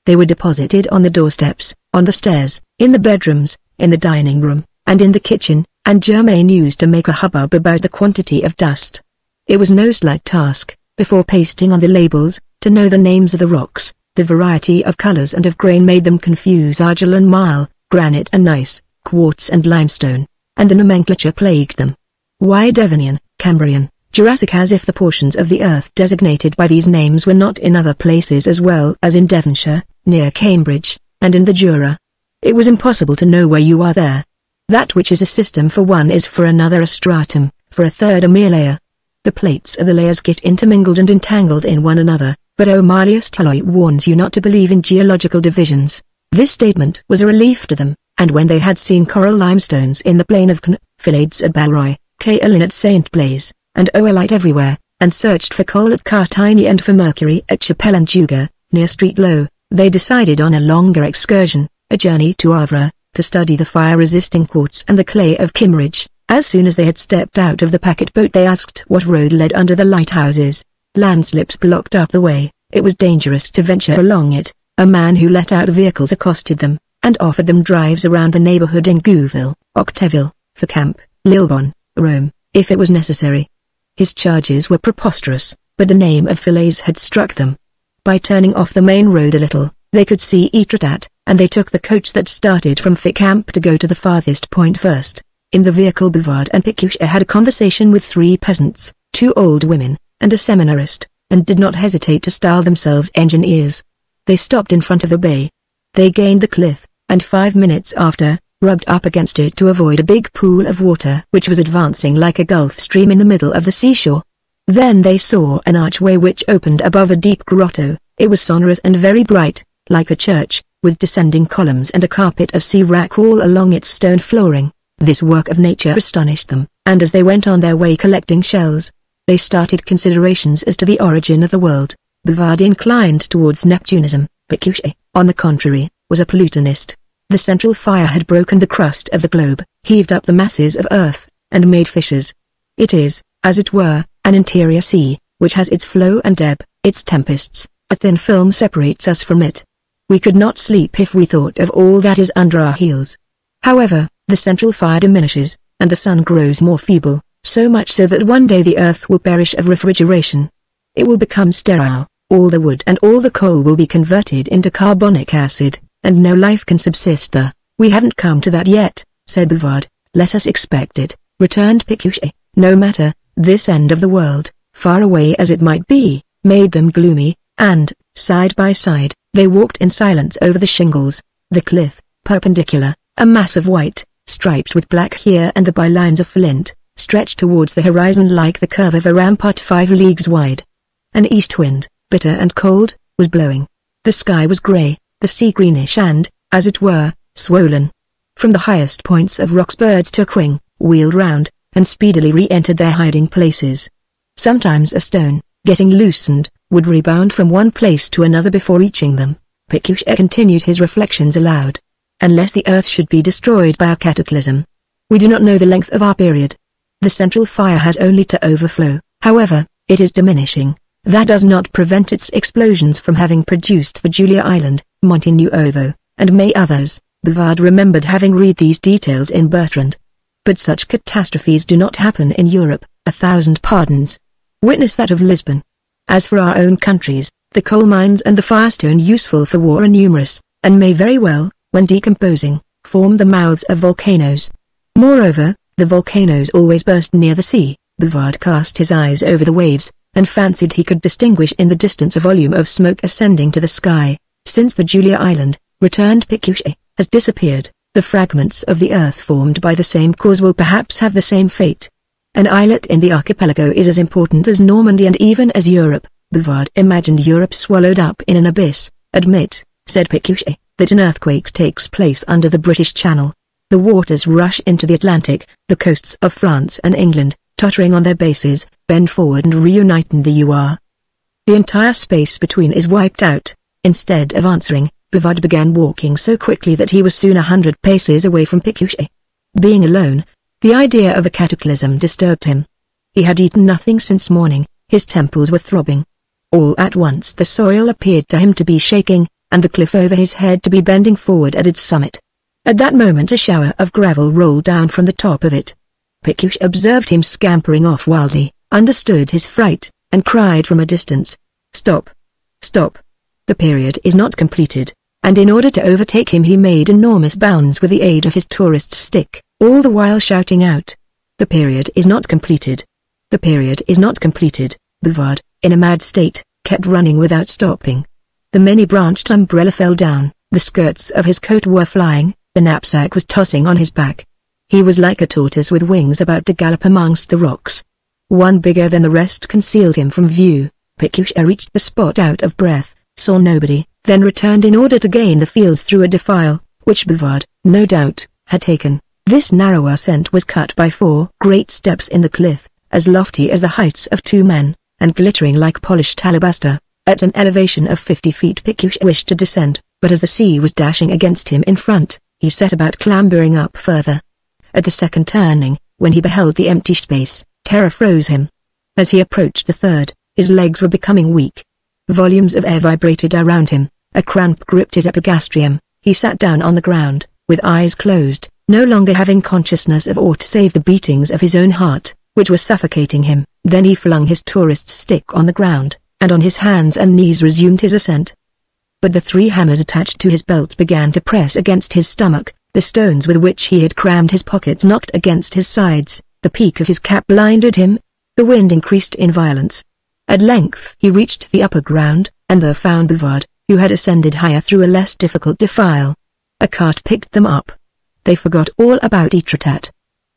They were deposited on the doorsteps, on the stairs, in the bedrooms, in the dining room, and in the kitchen, and Germain used to make a hubbub about the quantity of dust. It was no slight task, before pasting on the labels, to know the names of the rocks. The variety of colors and of grain made them confuse argil and marl, granite and gneiss, quartz and limestone, and the nomenclature plagued them. Why Devonian, Cambrian, Jurassic, as if the portions of the earth designated by these names were not in other places as well as in Devonshire, near Cambridge, and in the Jura. It was impossible to know where you are there. That which is a system for one is for another a stratum, for a third a mere layer. The plates of the layers get intermingled and entangled in one another, but O'Malius Tulloy warns you not to believe in geological divisions. This statement was a relief to them, and when they had seen coral limestones in the plain of Cn, Philades at Balroy, kaolin at St. Blaise, and oolite everywhere, and searched for coal at Cartigny and for mercury at Chapelle and Juga, near Street Low, they decided on a longer excursion, a journey to Havre, to study the fire-resisting quartz and the clay of Kimmeridge. As soon as they had stepped out of the packet boat they asked what road led under the lighthouses. Landslips blocked up the way, it was dangerous to venture along it. A man who let out vehicles accosted them, and offered them drives around the neighborhood in Gouville, Octeville, Fécamp, Lillebonne, Rome, if it was necessary. His charges were preposterous, but the name of Falaise had struck them. By turning off the main road a little, they could see Etretat, and they took the coach that started from Fécamp to go to the farthest point first. In the vehicle Bouvard and Pécuchet had a conversation with 3 peasants, 2 old women, and a seminarist, and did not hesitate to style themselves engineers. They stopped in front of the bay. They gained the cliff, and 5 minutes after, rubbed up against it to avoid a big pool of water which was advancing like a gulf stream in the middle of the seashore. Then they saw an archway which opened above a deep grotto. It was sonorous and very bright, like a church, with descending columns and a carpet of sea wrack all along its stone flooring. This work of nature astonished them, and as they went on their way collecting shells, they started considerations as to the origin of the world. Bouvard inclined towards Neptunism, Pécuchet, on the contrary, was a Plutonist. The central fire had broken the crust of the globe, heaved up the masses of earth, and made fissures. It is, as it were, an interior sea, which has its flow and ebb, its tempests. A thin film separates us from it. We could not sleep if we thought of all that is under our heels. However, the central fire diminishes, and the sun grows more feeble, so much so that one day the earth will perish of refrigeration. It will become sterile, all the wood and all the coal will be converted into carbonic acid, and no life can subsist there. We haven't come to that yet, said Bouvard. Let us expect it, returned Pécuchet. No matter, this end of the world, far away as it might be, made them gloomy, and, side by side, they walked in silence over the shingles. The cliff, perpendicular, a mass of white, striped with black here and the bylines of flint, stretched towards the horizon like the curve of a rampart 5 leagues wide. An east wind, bitter and cold, was blowing. The sky was grey, the sea greenish and, as it were, swollen. From the highest points of rocks birds took wing, wheeled round, and speedily re-entered their hiding places. Sometimes a stone, getting loosened, would rebound from one place to another before reaching them. Pécuchet continued his reflections aloud. Unless the earth should be destroyed by a cataclysm. We do not know the length of our period. The central fire has only to overflow, however, it is diminishing. That does not prevent its explosions from having produced the Julia Island, Monte Nuovo, and many others. Bouvard remembered having read these details in Bertrand. But such catastrophes do not happen in Europe, 1,000 pardons. Witness that of Lisbon. As for our own countries, the coal mines and the firestone useful for war are numerous, and may very well, when decomposing, form the mouths of volcanoes. Moreover, the volcanoes always burst near the sea. Bouvard cast his eyes over the waves, and fancied he could distinguish in the distance a volume of smoke ascending to the sky. Since the Julia Island, returned Pécuchet, has disappeared, the fragments of the earth formed by the same cause will perhaps have the same fate. An islet in the archipelago is as important as Normandy and even as Europe. Bouvard imagined Europe swallowed up in an abyss. Admit, said Pécuchet, that an earthquake takes place under the British Channel. The waters rush into the Atlantic, the coasts of France and England, tottering on their bases, bend forward and reunite in the UR. The entire space between is wiped out. Instead of answering, Bouvard began walking so quickly that he was soon 100 paces away from Pécuchet. Being alone, the idea of a cataclysm disturbed him. He had eaten nothing since morning, his temples were throbbing. All at once the soil appeared to him to be shaking, and the cliff over his head to be bending forward at its summit. At that moment a shower of gravel rolled down from the top of it. Pécuchet observed him scampering off wildly, understood his fright, and cried from a distance, "Stop! Stop! The period is not completed," and in order to overtake him he made enormous bounds with the aid of his tourist's stick, all the while shouting out, "The period is not completed! The period is not completed!" Bouvard, in a mad state, kept running without stopping. The many-branched umbrella fell down, the skirts of his coat were flying, the knapsack was tossing on his back. He was like a tortoise with wings about to gallop amongst the rocks. One bigger than the rest concealed him from view. Pécuchet reached the spot out of breath, saw nobody, then returned in order to gain the fields through a defile, which Bouvard, no doubt, had taken. This narrow ascent was cut by 4 great steps in the cliff, as lofty as the heights of 2 men, and glittering like polished alabaster. At an elevation of 50 feet Pécuchet wished to descend, but as the sea was dashing against him in front, he set about clambering up further. At the second turning, when he beheld the empty space, terror froze him. As he approached the third, his legs were becoming weak. Volumes of air vibrated around him, a cramp gripped his epigastrium, he sat down on the ground, with eyes closed, no longer having consciousness of aught save the beatings of his own heart, which were suffocating him. Then he flung his tourist's stick on the ground, and on his hands and knees resumed his ascent. But the 3 hammers attached to his belt began to press against his stomach, the stones with which he had crammed his pockets knocked against his sides, the peak of his cap blinded him, the wind increased in violence. At length he reached the upper ground, and there found Bouvard, who had ascended higher through a less difficult defile. A cart picked them up. They forgot all about Etretat.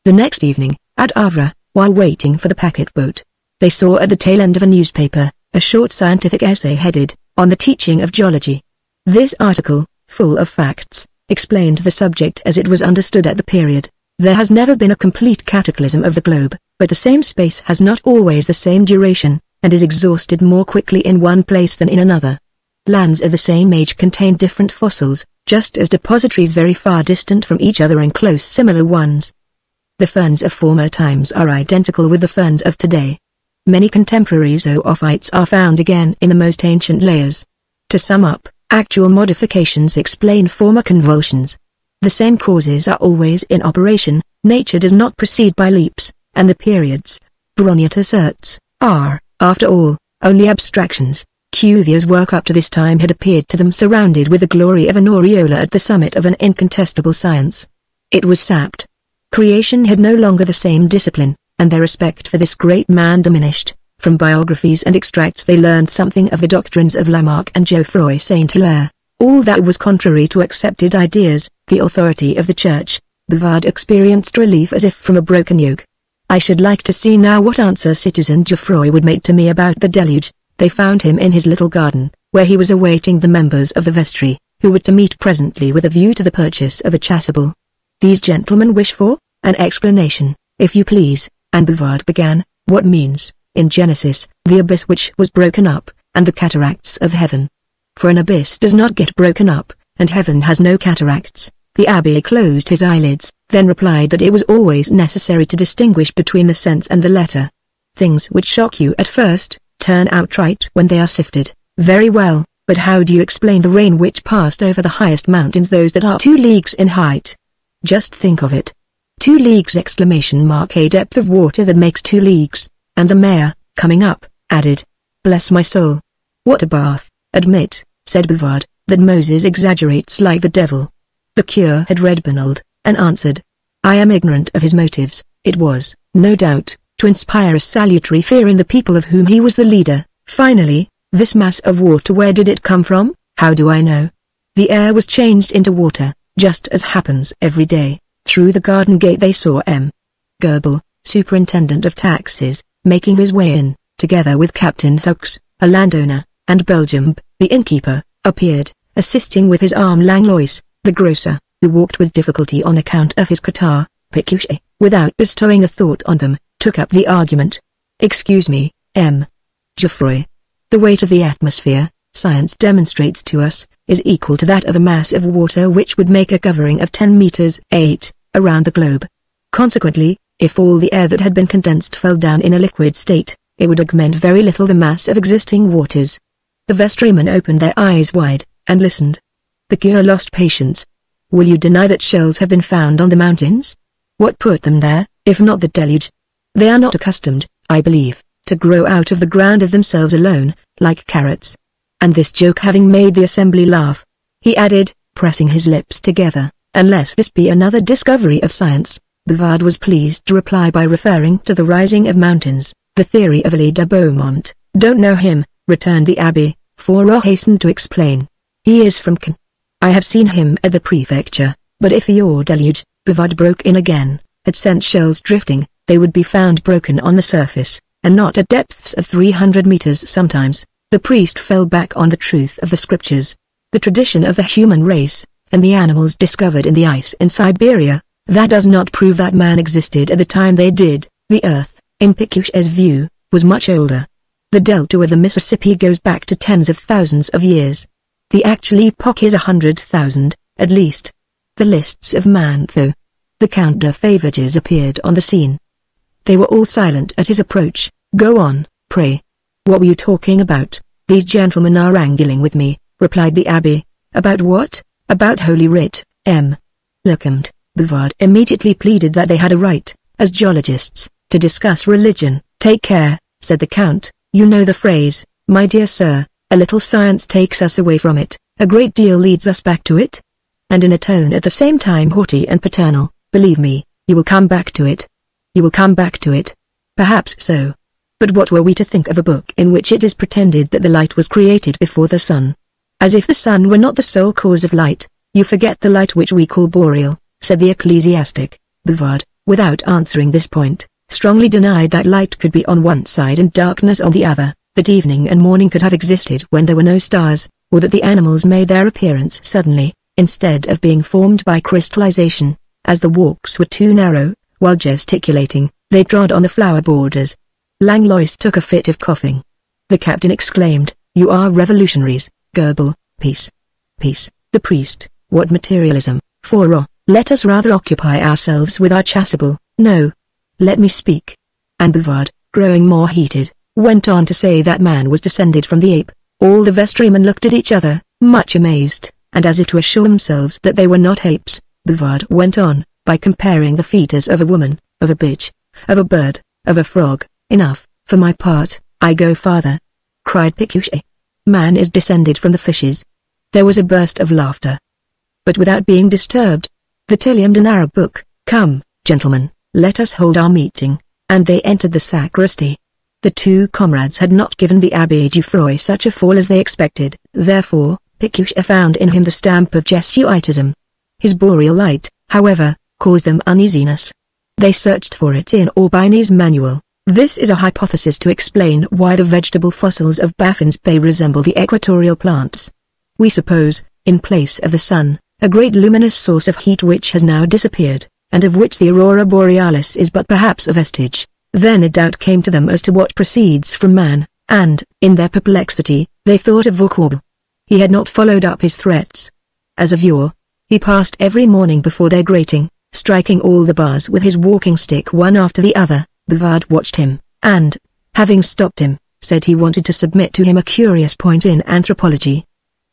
The next evening, at Havre, while waiting for the packet boat, they saw at the tail end of a newspaper, a short scientific essay headed, "On the Teaching of Geology." This article, full of facts, explained the subject as it was understood at the period. There has never been a complete cataclysm of the globe, but the same space has not always the same duration, and is exhausted more quickly in one place than in another. Lands of the same age contain different fossils, just as depositories very far distant from each other enclose similar ones. The ferns of former times are identical with the ferns of today. Many contemporary zoophytes are found again in the most ancient layers. To sum up, actual modifications explain former convulsions. The same causes are always in operation, nature does not proceed by leaps, and the periods, Brongniart asserts, are, after all, only abstractions. Cuvier's work up to this time had appeared to them surrounded with the glory of an aureola at the summit of an incontestable science. It was sapped. Creation had no longer the same discipline, and their respect for this great man diminished. From biographies and extracts they learned something of the doctrines of Lamarck and Geoffroy Saint-Hilaire. All that was contrary to accepted ideas, the authority of the Church. Bouvard experienced relief as if from a broken yoke. I should like to see now what answer Citizen Geoffroy would make to me about the deluge. They found him in his little garden, where he was awaiting the members of the vestry, who were to meet presently with a view to the purchase of a chasuble. These gentlemen wish for an explanation, if you please, and Bouvard began, what means, in Genesis, the abyss which was broken up, and the cataracts of heaven. For an abyss does not get broken up, and heaven has no cataracts. The abbé closed his eyelids, then replied that it was always necessary to distinguish between the sense and the letter. Things which shock you at first, turn out right when they are sifted. Very well, but how do you explain the rain which passed over the highest mountains, those that are 2 leagues in height? Just think of it. 2 leagues! A depth of water that makes 2 leagues, and the mayor, coming up, added, bless my soul. What a bath! Admit, said Bouvard, that Moses exaggerates like the devil. The cure had read Bernald, and answered, I am ignorant of his motives. It was, no doubt, to inspire a salutary fear in the people of whom he was the leader. Finally, this mass of water, where did it come from? How do I know? The air was changed into water, just as happens every day. Through the garden gate they saw M. Goebel, superintendent of taxes, making his way in, together with Captain Hux, a landowner, and Belgium, the innkeeper, appeared, assisting with his arm Langlois, the grocer, who walked with difficulty on account of his catarrh. Pécuchet, without bestowing a thought on them, took up the argument. Excuse me, M. Geoffroy. The weight of the atmosphere, science demonstrates to us, is equal to that of a mass of water which would make a covering of 10 meters (8) around the globe. Consequently, if all the air that had been condensed fell down in a liquid state, it would augment very little the mass of existing waters. The vestrymen opened their eyes wide, and listened. The cure lost patience. Will you deny that shells have been found on the mountains? What put them there, if not the deluge? They are not accustomed, I believe, to grow out of the ground of themselves alone, like carrots. And this joke having made the assembly laugh, he added, pressing his lips together, unless this be another discovery of science. Bouvard was pleased to reply by referring to the rising of mountains, the theory of Elie de Beaumont. Don't know him, returned the abbé, Fourreau hastened to explain. He is from Caen. I have seen him at the prefecture, but if your deluge, Bouvard broke in again, had sent shells drifting, they would be found broken on the surface, and not at depths of 300 meters sometimes. The priest fell back on the truth of the scriptures, the tradition of the human race, and the animals discovered in the ice in Siberia. That does not prove that man existed at the time they did. The earth, in Pécuchet's view, was much older. The delta of the Mississippi goes back to tens of thousands of years. The actual epoch is 100,000, at least. The lists of man though. The Count de Favages appeared on the scene. They were all silent at his approach. Go on, pray. What were you talking about? These gentlemen are wrangling with me, replied the abbé. About what? About Holy Writ, M. Lecomte. Bouvard immediately pleaded that they had a right, as geologists, to discuss religion. Take care, said the Count, you know the phrase, my dear sir, a little science takes us away from it, a great deal leads us back to it. And in a tone at the same time haughty and paternal, believe me, you will come back to it. You will come back to it. Perhaps so. But what were we to think of a book in which it is pretended that the light was created before the sun? As if the sun were not the sole cause of light. You forget the light which we call boreal, said the ecclesiastic. Bouvard, without answering this point, strongly denied that light could be on one side and darkness on the other, that evening and morning could have existed when there were no stars, or that the animals made their appearance suddenly, instead of being formed by crystallization. As the walks were too narrow, while gesticulating, they trod on the flower borders. Langlois took a fit of coughing. The captain exclaimed, you are revolutionaries, Goebel, peace. Peace. The priest, what materialism, Fourreau, let us rather occupy ourselves with our chasuble. No. Let me speak. And Bouvard, growing more heated, went on to say that man was descended from the ape. All the vestrymen looked at each other, much amazed, and as if to assure themselves that they were not apes, Bouvard went on, by comparing the features of a woman, of a bitch, of a bird, of a frog. Enough, for my part, I go farther. Cried Pécuchet. Man is descended from the fishes. There was a burst of laughter. But without being disturbed, the Tilliam de Nara book, come, gentlemen, let us hold our meeting, and they entered the sacristy. The two comrades had not given the Abbé Geoffroy such a fall as they expected, therefore, Pécuchet found in him the stamp of Jesuitism. His boreal light, however, caused them uneasiness. They searched for it in Aubigny's manual. This is a hypothesis to explain why the vegetable fossils of Baffin's Bay resemble the equatorial plants. We suppose, in place of the sun, a great luminous source of heat which has now disappeared, and of which the aurora borealis is but perhaps a vestige. Then a doubt came to them as to what proceeds from man, and, in their perplexity, they thought of Vauquelin. He had not followed up his threats. As of yore, he passed every morning before their grating, striking all the bars with his walking stick one after the other. Bouvard watched him, and, having stopped him, said he wanted to submit to him a curious point in anthropology.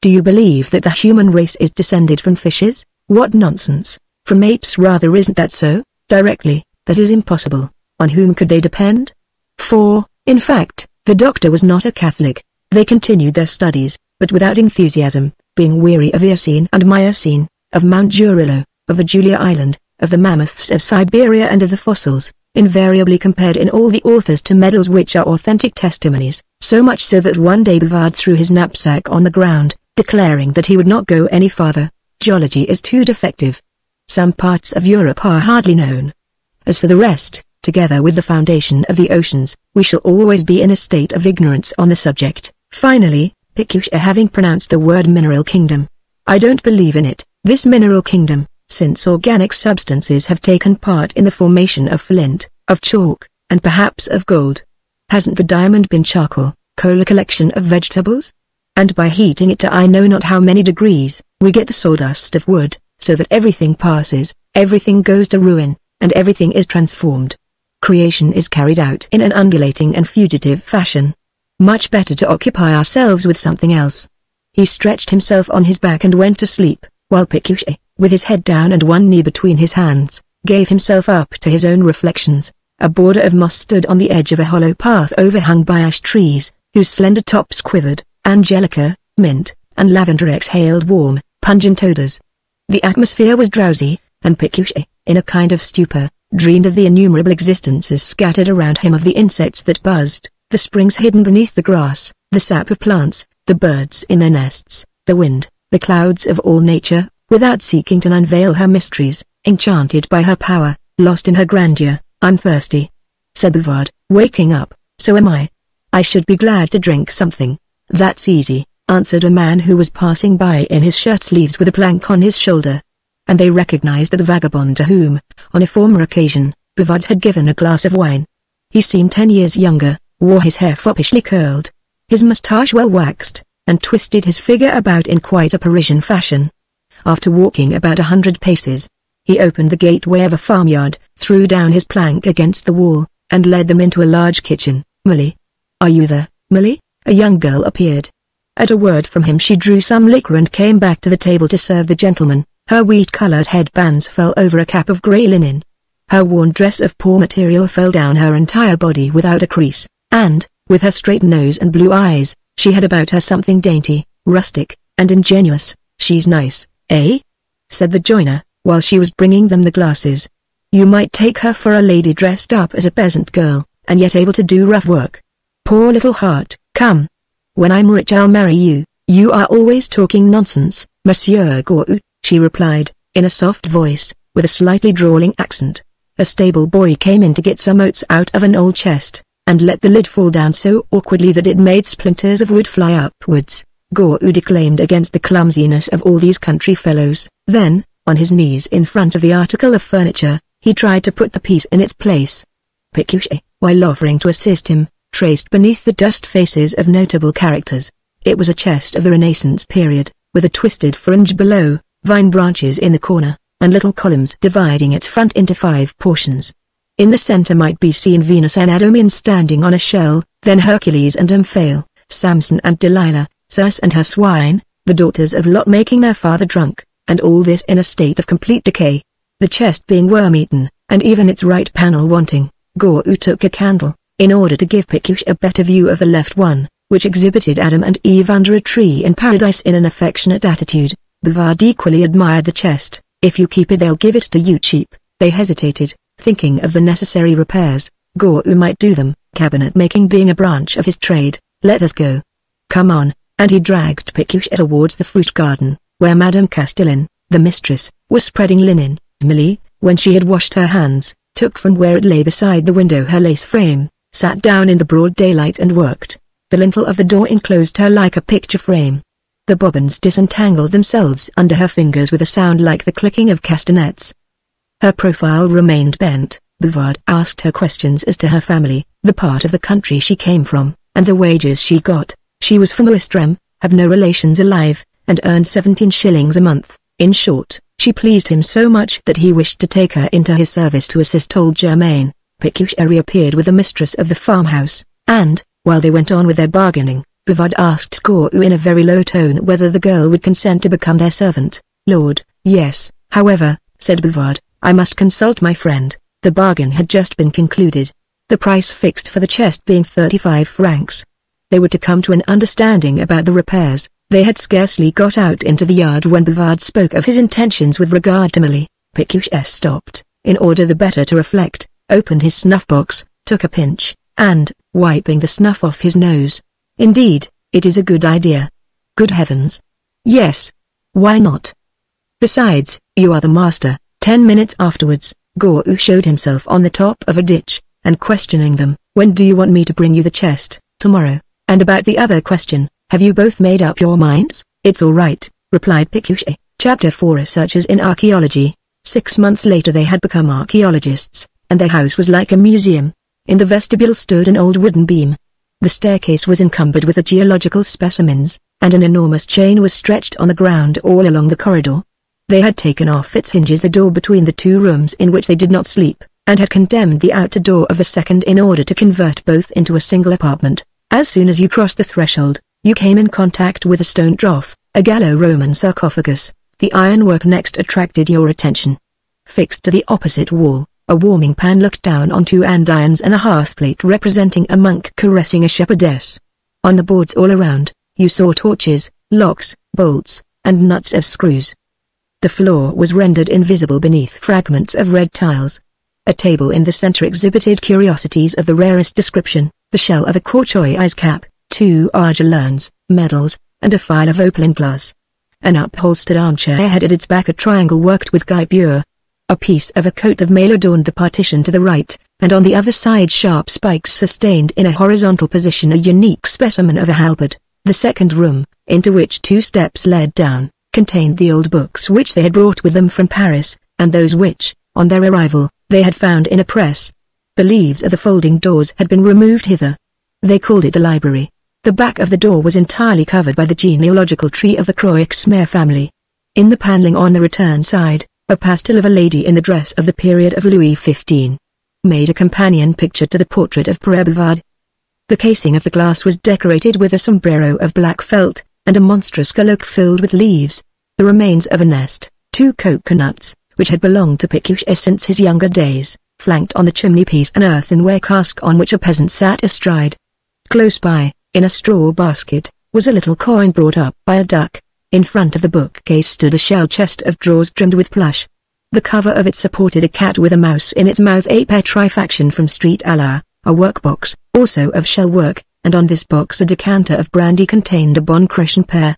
Do you believe that the human race is descended from fishes? What nonsense! From apes rather, isn't that so? Directly, that is impossible. On whom could they depend? For, in fact, the doctor was not a Catholic. They continued their studies, but without enthusiasm, being weary of Eocene and Miocene, of Mount Jurilo, of the Julia Island, of the mammoths of Siberia and of the fossils, invariably compared in all the authors to medals which are authentic testimonies, so much so that one day Bouvard threw his knapsack on the ground, declaring that he would not go any farther. Geology is too defective. Some parts of Europe are hardly known. As for the rest, together with the foundation of the oceans, we shall always be in a state of ignorance on the subject. Finally, Pécuchet having pronounced the word mineral kingdom. I don't believe in it, this mineral kingdom, since organic substances have taken part in the formation of flint, of chalk, and perhaps of gold. Hasn't the diamond been charcoal, coal a collection of vegetables? and by heating it to I know not how many degrees, we get the sawdust of wood, so that everything passes, everything goes to ruin, and everything is transformed. Creation is carried out in an undulating and fugitive fashion. Much better to occupy ourselves with something else. He stretched himself on his back and went to sleep, while Pécuchet, with his head down and one knee between his hands, gave himself up to his own reflections. A border of moss stood on the edge of a hollow path overhung by ash trees, whose slender tops quivered. Angelica, mint, and lavender exhaled warm, pungent odors. The atmosphere was drowsy, and Pécuchet, in a kind of stupor, dreamed of the innumerable existences scattered around him, of the insects that buzzed, the springs hidden beneath the grass, the sap of plants, the birds in their nests, the wind, the clouds of all nature, without seeking to unveil her mysteries, enchanted by her power, lost in her grandeur. I'm thirsty, said Bouvard, waking up. So am I. I should be glad to drink something. That's easy, answered a man who was passing by in his shirt sleeves with a plank on his shoulder. And they recognized the vagabond to whom, on a former occasion, Bouvard had given a glass of wine. He seemed 10 years younger, wore his hair foppishly curled, his moustache well waxed, and twisted his figure about in quite a Parisian fashion. After walking about 100 paces, he opened the gateway of a farmyard, threw down his plank against the wall, and led them into a large kitchen. Millie? Are you there, Millie? A young girl appeared. At a word from him she drew some liquor and came back to the table to serve the gentleman. Her wheat-colored headbands fell over a cap of grey linen. Her worn dress of poor material fell down her entire body without a crease, and, with her straight nose and blue eyes, she had about her something dainty, rustic, and ingenuous. She's nice, eh? said the joiner, while she was bringing them the glasses. You might take her for a lady dressed up as a peasant girl, and yet able to do rough work. Poor little heart, come. When I'm rich I'll marry you. You are always talking nonsense, Monsieur Gorou, she replied, in a soft voice, with a slightly drawling accent. A stable boy came in to get some oats out of an old chest, and let the lid fall down so awkwardly that it made splinters of wood fly upwards. Gorou declaimed against the clumsiness of all these country fellows. Then, on his knees in front of the article of furniture, he tried to put the piece in its place. Pécuchet, while offering to assist him, traced beneath the dust faces of notable characters. It was a chest of the Renaissance period, with a twisted fringe below, vine branches in the corner, and little columns dividing its front into 5 portions. In the center might be seen Venus and Adomian standing on a shell, then Hercules and Omphale, Samson and Delilah, Circe and her swine, the daughters of Lot making their father drunk, and all this in a state of complete decay. The chest being worm-eaten, and even its right panel wanting, Gorou took a candle, in order to give Pécuchet a better view of the left one, which exhibited Adam and Eve under a tree in paradise in an affectionate attitude. Bouvard equally admired the chest. If you keep it they'll give it to you cheap. They hesitated, thinking of the necessary repairs. Gorou might do them, cabinet making being a branch of his trade. Let us go. Come on, and he dragged Pécuchet towards the fruit garden, where Madame Castellan, the mistress, was spreading linen. Millie, when she had washed her hands, took from where it lay beside the window her lace frame, sat down in the broad daylight and worked. The lintel of the door enclosed her like a picture frame. The bobbins disentangled themselves under her fingers with a sound like the clicking of castanets. Her profile remained bent. Bouvard asked her questions as to her family, the part of the country she came from, and the wages she got. She was from Ouistreham, have no relations alive, and earned 17 shillings a month. In short, she pleased him so much that he wished to take her into his service to assist old Germain. Pécuchet reappeared with the mistress of the farmhouse, and, while they went on with their bargaining, Bouvard asked Gorou in a very low tone whether the girl would consent to become their servant. Lord, yes. However, said Bouvard, I must consult my friend. The bargain had just been concluded. The price fixed for the chest being 35 francs. They were to come to an understanding about the repairs. They had scarcely got out into the yard when Bouvard spoke of his intentions with regard to Millie. Pécuchet stopped, in order the better to reflect, opened his snuff-box, took a pinch, and, wiping the snuff off his nose, indeed, it is a good idea. Good heavens. Yes. Why not? Besides, you are the master. 10 minutes afterwards, Gorou showed himself on the top of a ditch, and questioning them, when do you want me to bring you the chest? Tomorrow. And about the other question, have you both made up your minds? It's all right, replied Pécuchet. Chapter 4 Researchers in Archaeology. 6 months later they had become archaeologists, and their house was like a museum. In the vestibule stood an old wooden beam. The staircase was encumbered with the geological specimens, and an enormous chain was stretched on the ground all along the corridor. They had taken off its hinges the door between the two rooms in which they did not sleep, and had condemned the outer door of the second in order to convert both into a single apartment. As soon as you crossed the threshold, you came in contact with a stone trough, a Gallo-Roman sarcophagus. The ironwork next attracted your attention. Fixed to the opposite wall, a warming pan looked down on two andirons and a hearthplate representing a monk caressing a shepherdess. On the boards all around, you saw torches, locks, bolts, and nuts of screws. The floor was rendered invisible beneath fragments of red tiles. A table in the center exhibited curiosities of the rarest description, the shell of a tortoise cap, 2 argil urns, medals, and a file of opaline glass. An upholstered armchair had at its back a triangle worked with guipure. A piece of a coat of mail adorned the partition to the right, and on the other side sharp spikes sustained in a horizontal position a unique specimen of a halberd. The second room, into which 2 steps led down, contained the old books which they had brought with them from Paris, and those which, on their arrival, they had found in a press. The leaves of the folding doors had been removed hither. They called it the library. The back of the door was entirely covered by the genealogical tree of the Croix-Mer family. In the panelling on the return side, a pastel of a lady in the dress of the period of Louis XV made a companion picture to the portrait of Bouvard. The casing of the glass was decorated with a sombrero of black felt, and a monstrous cloak filled with leaves, the remains of a nest, 2 coconuts, which had belonged to Pécuchet since his younger days, flanked on the chimney-piece an earthenware cask on which a peasant sat astride. Close by, in a straw basket, was a little coin brought up by a duck. In front of the bookcase stood a shell chest of drawers trimmed with plush. The cover of it supported a cat with a mouse in its mouth, a petrifaction from Street Allard, a workbox, also of shell work, and on this box a decanter of brandy contained a Bon Chrétien pear.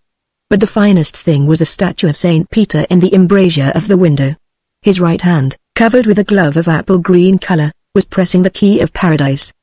But the finest thing was a statue of St. Peter in the embrasure of the window. His right hand, covered with a glove of apple green color, was pressing the key of paradise.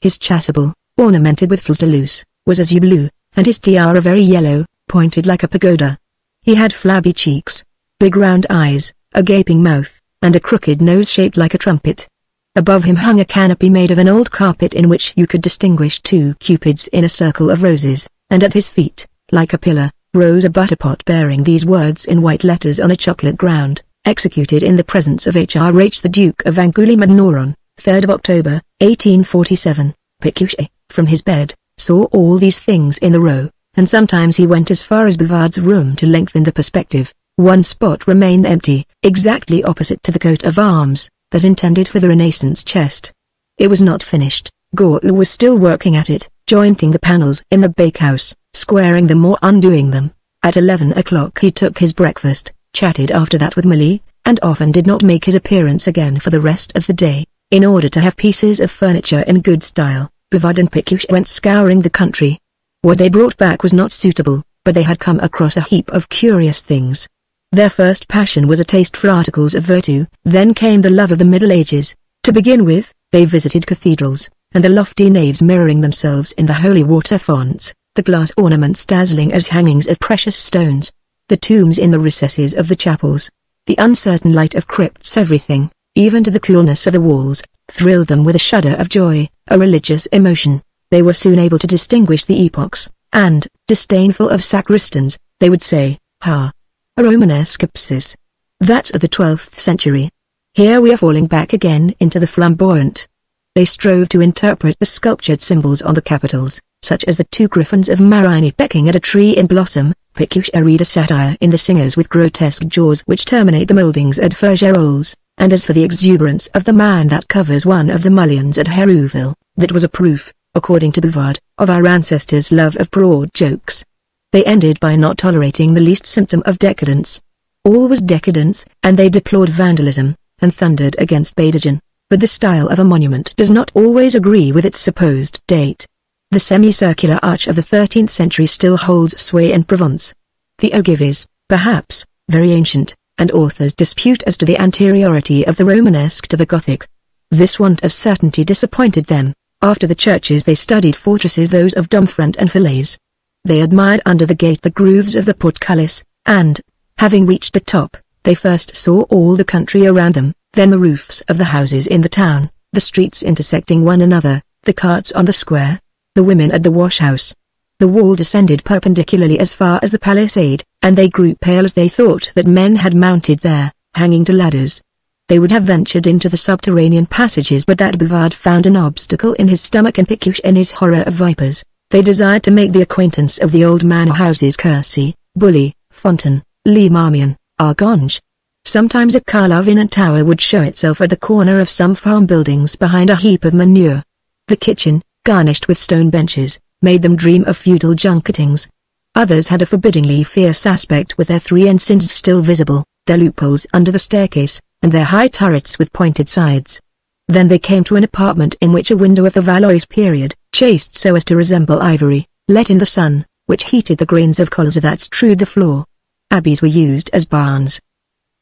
His chasuble, ornamented with fleurs de luce, was azure blue, and his tiara very yellow, pointed like a pagoda. He had flabby cheeks, big round eyes, a gaping mouth, and a crooked nose shaped like a trumpet. Above him hung a canopy made of an old carpet in which you could distinguish 2 cupids in a circle of roses, and at his feet, like a pillar, rose a butterpot bearing these words in white letters on a chocolate ground, executed in the presence of H.R.H. the Duke of Angoulême-Noron, 3rd of October, 1847. Pécuchet, from his bed, saw all these things in a row, and sometimes he went as far as Bouvard's room to lengthen the perspective. One spot remained empty, exactly opposite to the coat of arms, that intended for the Renaissance chest. It was not finished. Gortle was still working at it, jointing the panels in the bakehouse, squaring them or undoing them. At 11 o'clock he took his breakfast, chatted after that with Milly, and often did not make his appearance again for the rest of the day. In order to have pieces of furniture in good style, Bouvard and Pécuchet went scouring the country. What they brought back was not suitable, but they had come across a heap of curious things. Their first passion was a taste for articles of virtu, then came the love of the Middle Ages. To begin with, they visited cathedrals, and the lofty naves mirroring themselves in the holy water fonts, the glass ornaments dazzling as hangings of precious stones, the tombs in the recesses of the chapels, the uncertain light of crypts, everything, even to the coolness of the walls, thrilled them with a shudder of joy, a religious emotion. They were soon able to distinguish the epochs, and, disdainful of sacristans, they would say, "Ha! A Romanesque apsis. That's of the 12th century. Here we are falling back again into the flamboyant." They strove to interpret the sculptured symbols on the capitals, such as the 2 griffins of Marigny pecking at a tree in blossom. Pécuchet read a satire in the singers with grotesque jaws which terminate the mouldings at Faugerolles, and as for the exuberance of the man that covers one of the mullions at Hérouville, that was a proof, according to Bouvard, of our ancestors' love of broad jokes. They ended by not tolerating the least symptom of decadence. All was decadence, and they deplored vandalism, and thundered against Badigeon. But the style of a monument does not always agree with its supposed date. The semicircular arch of the 13th century still holds sway in Provence. The ogive is, perhaps, very ancient, and authors dispute as to the anteriority of the Romanesque to the Gothic. This want of certainty disappointed them. After the churches they studied fortresses, those of Domfront and Falaise. They admired under the gate the grooves of the portcullis, and, having reached the top, they first saw all the country around them, then the roofs of the houses in the town, the streets intersecting one another, the carts on the square. the women at the wash-house. The wall descended perpendicularly as far as the palisade, and they grew pale as they thought that men had mounted there, hanging to ladders. They would have ventured into the subterranean passages, but that Bouvard found an obstacle in his stomach and Pécuchet in his horror of vipers. They desired to make the acquaintance of the old manor houses Quercy, Bully, Fontaine, Les Marmions, Argange. Sometimes a Carlovinant tower would show itself at the corner of some farm buildings behind a heap of manure. The kitchen, garnished with stone benches, made them dream of feudal junketings. Others had a forbiddingly fierce aspect with their 3 ensigns still visible, their loopholes under the staircase, and their high turrets with pointed sides. Then they came to an apartment in which a window of the Valois period, chased so as to resemble ivory, let in the sun, which heated the grains of colza that strewed the floor. Abbeys were used as barns.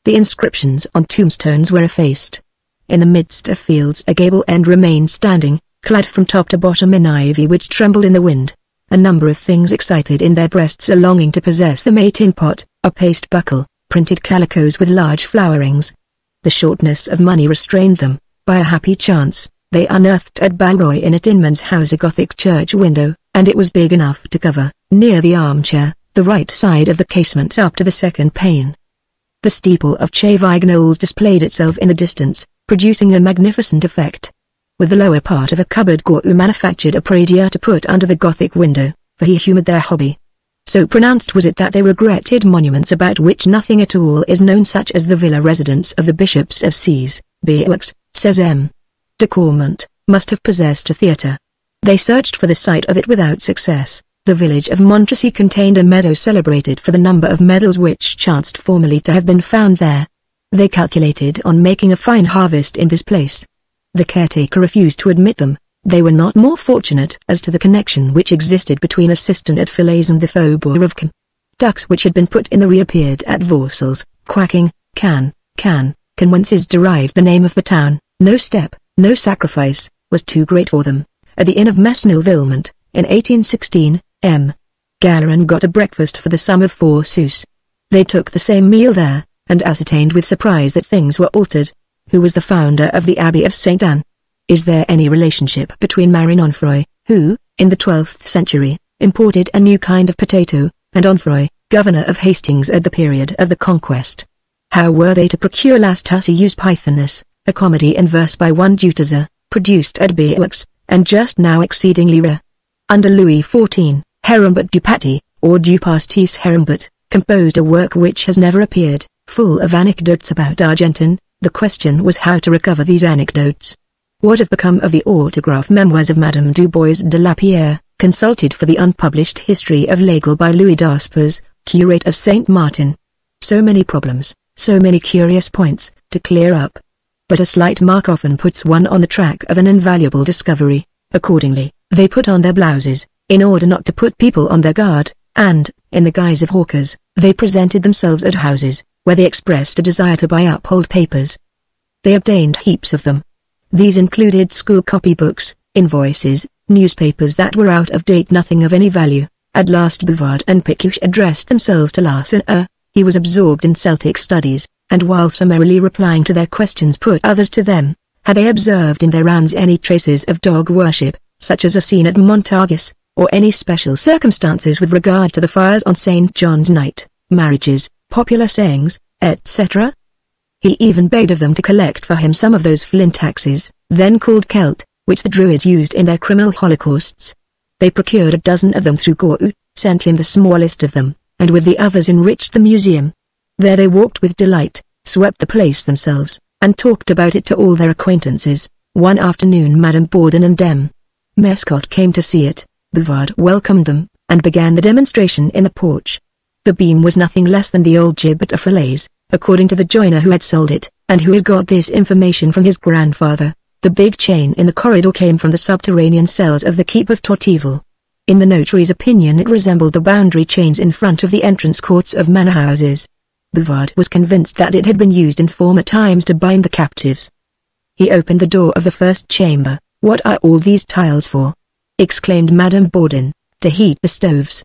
The inscriptions on tombstones were effaced. In the midst of fields a gable end remained standing, clad from top to bottom in ivy which trembled in the wind. A number of things excited in their breasts a longing to possess the matin pot, a paste buckle, printed calicoes with large flowerings. The shortness of money restrained them. By a happy chance, they unearthed at Balroy in a tinman's house a Gothic church window, and it was big enough to cover, near the armchair, the right side of the casement up to the second pane. The steeple of Chavignoles displayed itself in the distance, producing a magnificent effect. With the lower part of a cupboard Gourou manufactured a prie-dieu to put under the Gothic window, for he humoured their hobby. So pronounced was it that they regretted monuments about which nothing at all is known, such as the villa residence of the bishops of Cise. Béaux, says M. de Cormont, must have possessed a theatre. They searched for the site of it without success. The village of Montrecy contained a meadow celebrated for the number of medals which chanced formerly to have been found there. They calculated on making a fine harvest in this place. The caretaker refused to admit them. They were not more fortunate as to the connection which existed between a cistern at Falaise and the faubourg of Caen. Ducks which had been put in the reappeared at Vorsel's, quacking, can, whence is derived the name of the town. No step, no sacrifice, was too great for them. At the inn of Mesnil-Villemont, in 1816, M. Galleran got a breakfast for the sum of 4 sous. They took the same meal there, and ascertained with surprise that things were altered. Who was the founder of the Abbey of St. Anne? Is there any relationship between Marie Onfroy, who, in the 12th century, imported a new kind of potato, and Onfroy, governor of Hastings at the period of the Conquest? How were they to procure Las Tussius Pythonus, a comedy in verse by one Dutazar, produced at Béaux, and just now exceedingly rare? Under Louis XIV, Herambert Dupaty, or Dupastis Herambert, composed a work which has never appeared, full of anecdotes about Argentan. The question was how to recover these anecdotes. What have become of the autograph memoirs of Madame du Bois de la Pierre, consulted for the unpublished history of L'Aigle by Louis d'Aspers, curate of Saint Martin? So many problems, so many curious points, to clear up. But a slight mark often puts one on the track of an invaluable discovery. Accordingly, they put on their blouses, in order not to put people on their guard, and, in the guise of hawkers, they presented themselves at houses, where they expressed a desire to buy up old papers. They obtained heaps of them. These included school copybooks, invoices, newspapers that were out of date, nothing of any value. At last Bouvard and Pécuchet addressed themselves to Larsonneur. He was absorbed in Celtic studies, and while summarily replying to their questions put others to them. Had they observed in their rounds any traces of dog worship, such as a scene at Montargis, or any special circumstances with regard to the fires on St. John's night, marriages, popular sayings, etc.? He even begged of them to collect for him some of those flint axes, then called Celt, which the Druids used in their criminal holocausts. They procured a dozen of them through Gourou, sent him the smallest of them, and with the others enriched the museum. There they walked with delight, swept the place themselves, and talked about it to all their acquaintances. One afternoon Madame Borden and M. Mescot came to see it. Bouvard welcomed them, and began the demonstration in the porch. The beam was nothing less than the old gibbet of Falaise, according to the joiner who had sold it, and who had got this information from his grandfather. The big chain in the corridor came from the subterranean cells of the keep of Torteval. In the notary's opinion it resembled the boundary chains in front of the entrance courts of manor houses. Bouvard was convinced that it had been used in former times to bind the captives. He opened the door of the first chamber. "What are all these tiles for?" exclaimed Madame Borden. "To heat the stoves."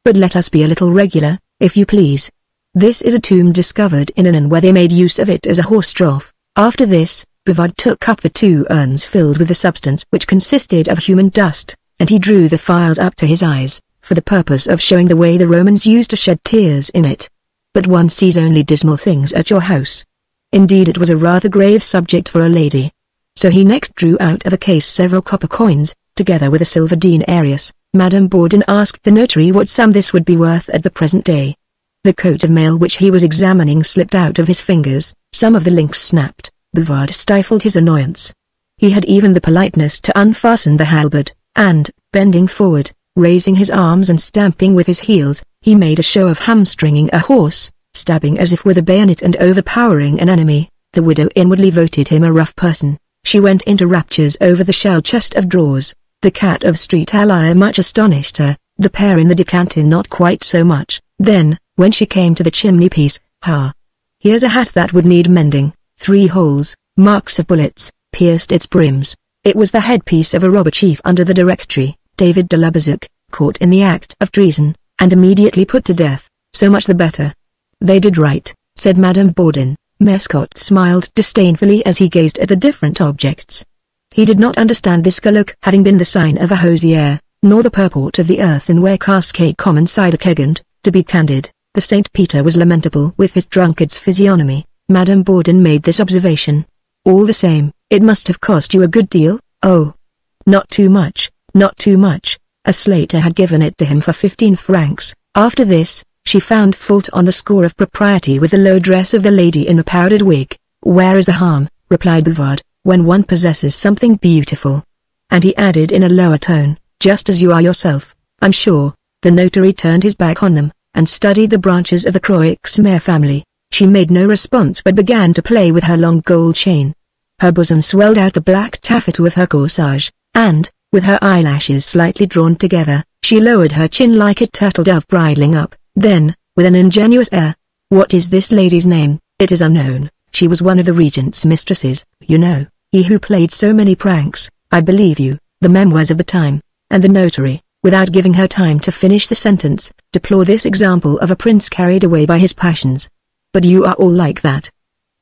"But let us be a little regular, if you please. This is a tomb discovered in an inn where they made use of it as a horse trough." After this, Bouvard took up the 2 urns filled with the substance which consisted of human dust, and he drew the files up to his eyes, for the purpose of showing the way the Romans used to shed tears in it. But one sees only dismal things at your house. Indeed, it was a rather grave subject for a lady. So he next drew out of a case several copper coins, together with a silver denarius. Madame Bourdon asked the notary what sum this would be worth at the present day. The coat of mail which he was examining slipped out of his fingers, some of the links snapped. Bouvard stifled his annoyance. He had even the politeness to unfasten the halberd, and, bending forward, raising his arms and stamping with his heels, he made a show of hamstringing a horse, stabbing as if with a bayonet and overpowering an enemy. The widow inwardly voted him a rough person. She went into raptures over the shell chest of drawers. The cat of Street Alley much astonished her, the pear in the decanter not quite so much. Then, when she came to the chimney-piece, here's a hat that would need mending. 3 holes, marks of bullets, pierced its brims. It was the headpiece of a robber chief under the Directory, David de Labezuc, caught in the act of treason, and immediately put to death. So much the better. They did right, said Madame Bourdon. Mescot smiled disdainfully as he gazed at the different objects. He did not understand this colloque having been the sign of a hosier, nor the purport of the earthenware cascade common cider keg, and, to be candid, the St. Peter was lamentable with his drunkard's physiognomy. Madame Bourdon made this observation. All the same, it must have cost you a good deal. Oh, not too much, not too much. A slater had given it to him for 15 francs. After this, she found fault on the score of propriety with the low dress of the lady in the powdered wig. Where is the harm, replied Bouvard, when one possesses something beautiful? And he added in a lower tone, just as you are yourself, I'm sure. The notary turned his back on them, and studied the branches of the Croix-Mare family. She made no response but began to play with her long gold chain. Her bosom swelled out the black taffeta of her corsage, and, with her eyelashes slightly drawn together, she lowered her chin like a turtle dove bridling up. Then, with an ingenuous air, what is this lady's name? It is unknown. She was one of the regent's mistresses, you know, he who played so many pranks. I believe you. The memoirs of the time. And the notary, without giving her time to finish the sentence, deplored this example of a prince carried away by his passions. But you are all like that.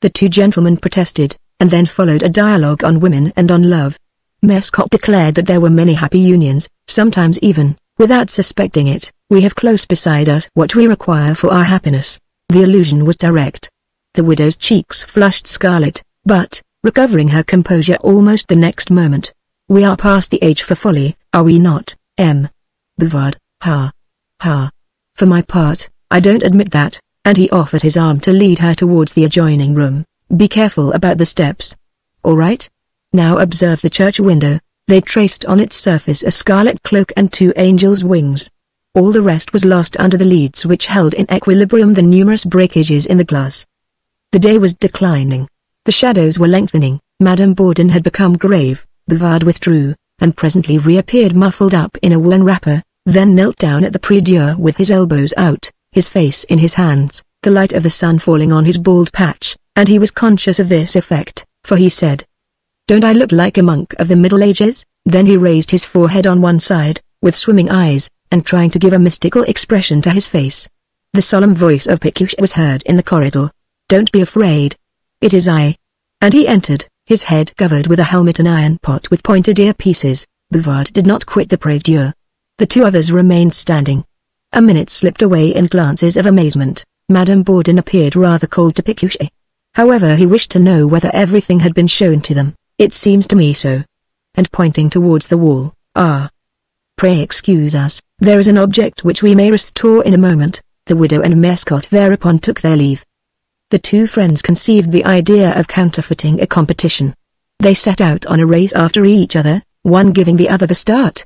The 2 gentlemen protested, and then followed a dialogue on women and on love. Mescot declared that there were many happy unions, sometimes even, without suspecting it, we have close beside us what we require for our happiness. The allusion was direct. The widow's cheeks flushed scarlet, but, recovering her composure almost the next moment. We are past the age for folly, are we not, M. Bouvard? For my part, I don't admit that, and he offered his arm to lead her towards the adjoining room. Be careful about the steps. All right? Now observe the church window. They traced on its surface a scarlet cloak and 2 angels' wings. All the rest was lost under the leads which held in equilibrium the numerous breakages in the glass. The day was declining. The shadows were lengthening. Madame Bourdon had become grave. Bouvard withdrew, and presently reappeared muffled up in a woolen wrapper, then knelt down at the prie-dieu with his elbows out, his face in his hands, the light of the sun falling on his bald patch, and he was conscious of this effect, for he said, "Don't I look like a monk of the Middle Ages?" Then he raised his forehead on one side, with swimming eyes, and trying to give a mystical expression to his face. The solemn voice of Pécuchet was heard in the corridor. "Don't be afraid. It is I." And he entered, his head covered with a helmet and iron pot with pointed ear-pieces. Bouvard did not quit the prie-dieu. The 2 others remained standing. A minute slipped away in glances of amazement. Madame Bourdon appeared rather cold to Pécuchet. However, he wished to know whether everything had been shown to them. "It seems to me so." And pointing towards the wall, "Pray excuse us, there is an object which we may restore in a moment." The widow and Mescot thereupon took their leave. The 2 friends conceived the idea of counterfeiting a competition. They set out on a race after each other, one giving the other the start.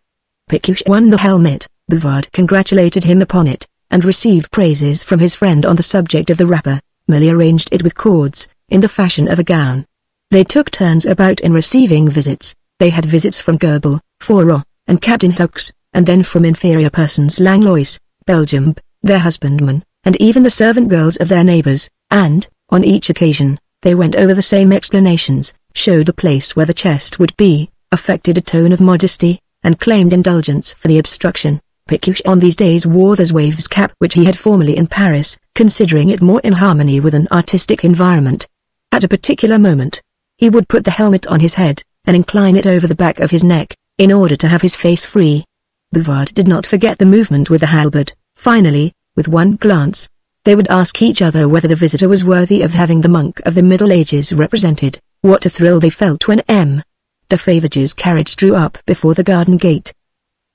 Pécuchet won the helmet. Bouvard congratulated him upon it, and received praises from his friend on the subject of the wrapper. Milly arranged it with cords, in the fashion of a gown. They took turns about in receiving visits. They had visits from Goebel, Fourreau, and Captain Hux, and then from inferior persons Langlois, Belgium, their husbandmen, and even the servant girls of their neighbors, and, on each occasion, they went over the same explanations, showed the place where the chest would be, affected a tone of modesty, and claimed indulgence for the obstruction. Pécuchet on these days wore the Zouave's cap which he had formerly in Paris, considering it more in harmony with an artistic environment. At a particular moment, he would put the helmet on his head, and incline it over the back of his neck, in order to have his face free. Bouvard did not forget the movement with the halberd. Finally, with one glance, they would ask each other whether the visitor was worthy of having the monk of the Middle Ages represented. What a thrill they felt when M. de Favage's carriage drew up before the garden gate.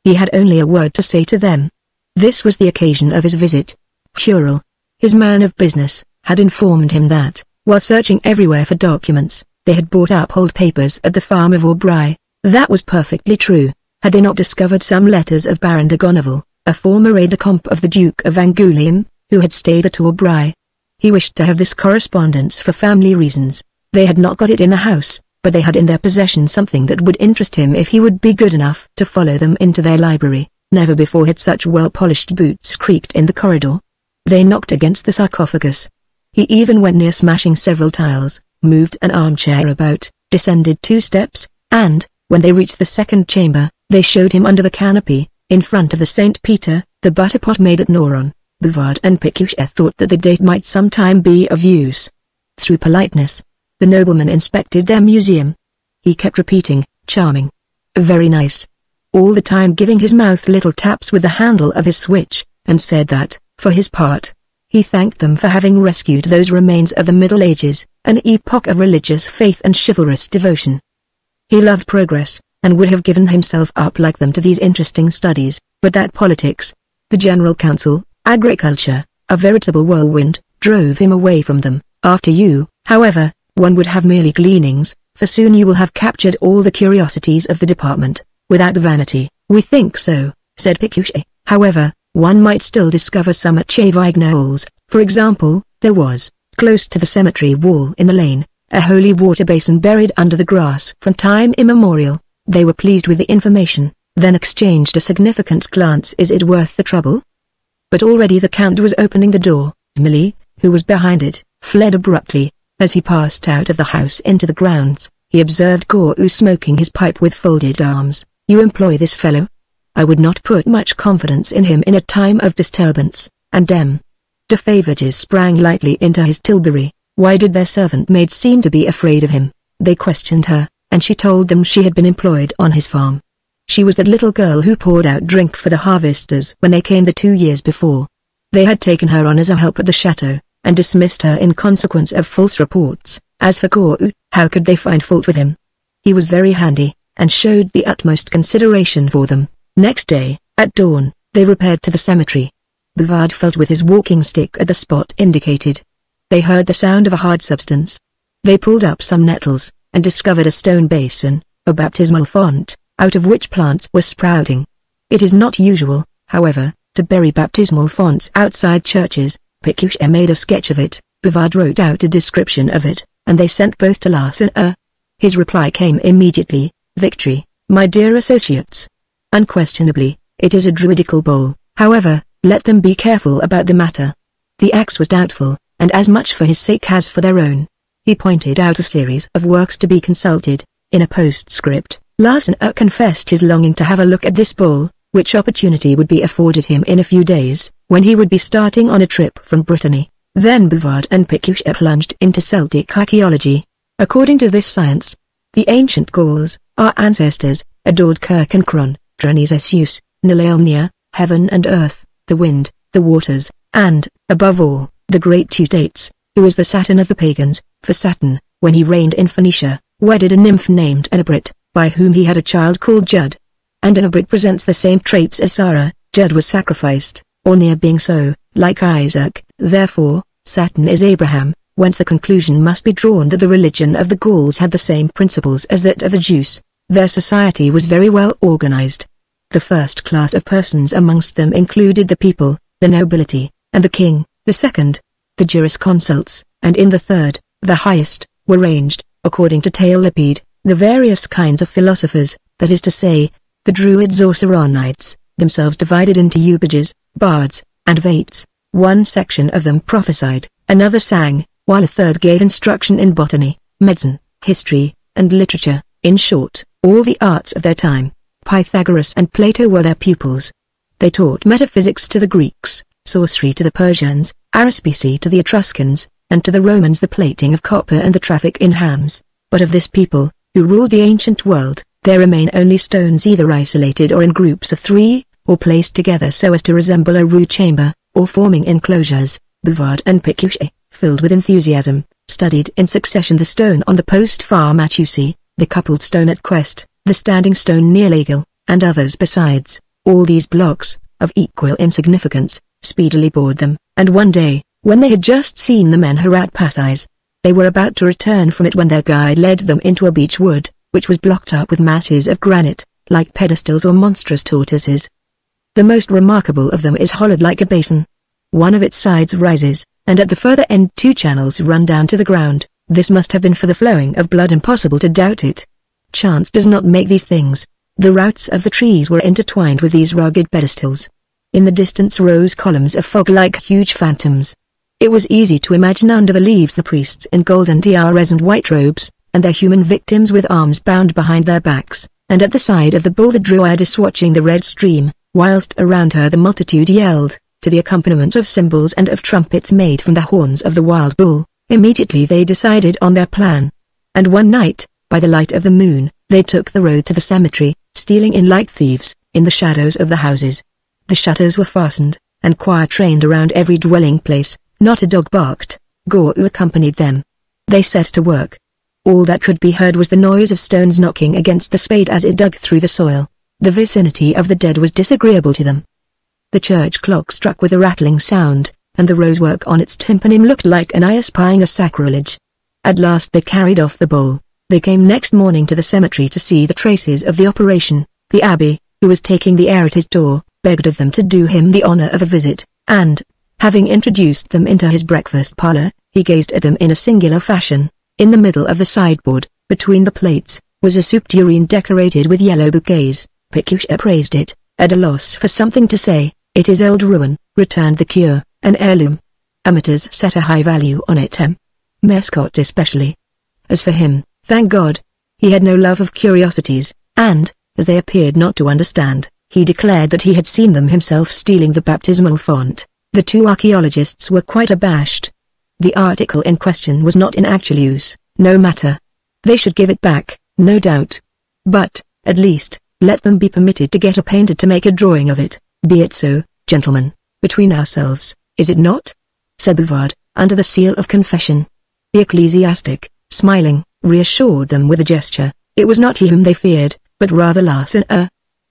He had only a word to say to them. This was the occasion of his visit. Hurel, his man of business, had informed him that, while searching everywhere for documents, they had bought up old papers at the farm of Aubry. That was perfectly true. Had they not discovered some letters of Baron de Gonneval, a former aide-de-camp of the Duke of Angoulême, who had stayed at Aubry? He wished to have this correspondence for family reasons. They had not got it in the house, but they had in their possession something that would interest him if he would be good enough to follow them into their library. Never before had such well-polished boots creaked in the corridor. They knocked against the sarcophagus. He even went near smashing several tiles, moved an armchair about, descended 2 steps, and, when they reached the second chamber, they showed him under the canopy, in front of the St. Peter, the butter pot made at Noron. Bouvard and Pécuchet thought that the date might sometime be of use. Through politeness, the nobleman inspected their museum. He kept repeating, charming. Very nice. All the time giving his mouth little taps with the handle of his switch, and said that, for his part, he thanked them for having rescued those remains of the Middle Ages, an epoch of religious faith and chivalrous devotion. He loved progress, and would have given himself up like them to these interesting studies, but that politics, the General Council, agriculture, a veritable whirlwind, drove him away from them. After you, however, one would have merely gleanings, for soon you will have captured all the curiosities of the department. Without the vanity, we think so, said Pécuchet. However, one might still discover some at Chavignoles. For example, there was, close to the cemetery wall in the lane, a holy water basin buried under the grass from time immemorial. They were pleased with the information, then exchanged a significant glance. Is it worth the trouble? But already the Count was opening the door. Milly, who was behind it, fled abruptly. As he passed out of the house into the grounds, he observed Gourou smoking his pipe with folded arms. You employ this fellow? I would not put much confidence in him in a time of disturbance. And M. de Favages sprang lightly into his tilbury. Why did their servant maid seem to be afraid of him? They questioned her, and she told them she had been employed on his farm. She was that little girl who poured out drink for the harvesters when they came the 2 years before. They had taken her on as a help at the chateau, and dismissed her in consequence of false reports. As for Gourou, how could they find fault with him? He was very handy, and showed the utmost consideration for them. Next day, at dawn, they repaired to the cemetery. Bouvard felt with his walking stick at the spot indicated. They heard the sound of a hard substance. They pulled up some nettles, and discovered a stone basin, a baptismal font, out of which plants were sprouting. It is not usual, however, to bury baptismal fonts outside churches. Pécuchet made a sketch of it, Bouvard wrote out a description of it, and they sent both to Larsen. His reply came immediately. Victory, my dear associates. Unquestionably, it is a druidical bowl. However, let them be careful about the matter. The axe was doubtful, and as much for his sake as for their own. He pointed out a series of works to be consulted. In a postscript, Larsen confessed his longing to have a look at this bowl, which opportunity would be afforded him in a few days, when he would be starting on a trip from Brittany. Then Bouvard and Pécuchet plunged into Celtic archaeology. According to this science, the ancient Gauls, our ancestors, adored Kirkenkron, Dionysius, Neleomnia, heaven and earth, the wind, the waters, and, above all, the great Teutates, who was the Saturn of the pagans, for Saturn, when he reigned in Phoenicia, wedded a nymph named Enobrit, by whom he had a child called Jud. And Enobrit presents the same traits as Sarah. Jud was sacrificed, or near being so, like Isaac. Therefore, Saturn is Abraham, whence the conclusion must be drawn that the religion of the Gauls had the same principles as that of the Jews. Their society was very well organized. The first class of persons amongst them included the people, the nobility, and the king. The second, the jurisconsults, and in the third, the highest, were ranged, according to Tailipede, the various kinds of philosophers, that is to say, the Druids or Saronites, themselves divided into eupages, bards, and vates. One section of them prophesied, another sang, while a third gave instruction in botany, medicine, history, and literature. In short, all the arts of their time. Pythagoras and Plato were their pupils. They taught metaphysics to the Greeks, sorcery to the Persians, aruspicy to the Etruscans, and to the Romans the plating of copper and the traffic in hams. But of this people, who ruled the ancient world, There remain only stones either isolated or in groups of 3, or placed together so as to resemble a rood chamber, or forming enclosures. Bouvard and Pécuchet, filled with enthusiasm, studied in succession the stone on the post farm at Ussy, the coupled stone at Quest, the standing stone near Lagal, and others besides. All these blocks, of equal insignificance, speedily bored them, and one day, when they had just seen the men at Passais, they were about to return from it when their guide led them into a beech wood, which was blocked up with masses of granite, like pedestals or monstrous tortoises. The most remarkable of them is hollowed like a basin. One of its sides rises, and at the further end 2 channels run down to the ground. This must have been for the flowing of blood, impossible to doubt it. Chance does not make these things. The roots of the trees were intertwined with these rugged pedestals. In the distance rose columns of fog like huge phantoms. It was easy to imagine under the leaves the priests in golden tiaras and white robes, and their human victims with arms bound behind their backs, and at the side of the bull the druidess watching the red stream, whilst around her the multitude yelled, to the accompaniment of cymbals and of trumpets made from the horns of the wild bull. Immediately they decided on their plan. And one night, by the light of the moon, they took the road to the cemetery, stealing in like thieves, in the shadows of the houses. The shutters were fastened, and choir trained around every dwelling place. Not a dog barked. Guru accompanied them. They set to work. All that could be heard was the noise of stones knocking against the spade as it dug through the soil. The vicinity of the dead was disagreeable to them. The church clock struck with a rattling sound, and the rosework on its tympanum looked like an eye espying a sacrilege. At last they carried off the bowl. They came next morning to the cemetery to see the traces of the operation. The abbé, who was taking the air at his door, begged of them to do him the honor of a visit, and, having introduced them into his breakfast parlor, he gazed at them in a singular fashion. In the middle of the sideboard, between the plates, was a soup tureen decorated with yellow bouquets. Pécuchet praised it, at a loss for something to say. "It is old ruin," returned the cure, "an heirloom. Amateurs set a high value on it, Mescot especially. As for him, thank God, he had no love of curiosities, and, as they appeared not to understand, he declared that he had seen them himself stealing the baptismal font. The 2 archaeologists were quite abashed. The article in question was not in actual use. No matter. They should give it back, no doubt. But, at least, let them be permitted to get a painter to make a drawing of it. "Be it so, gentlemen, between ourselves, is it not?" said Bouvard, under the seal of confession. The ecclesiastic, smiling, reassured them with a gesture. It was not he whom they feared, but rather Larsen.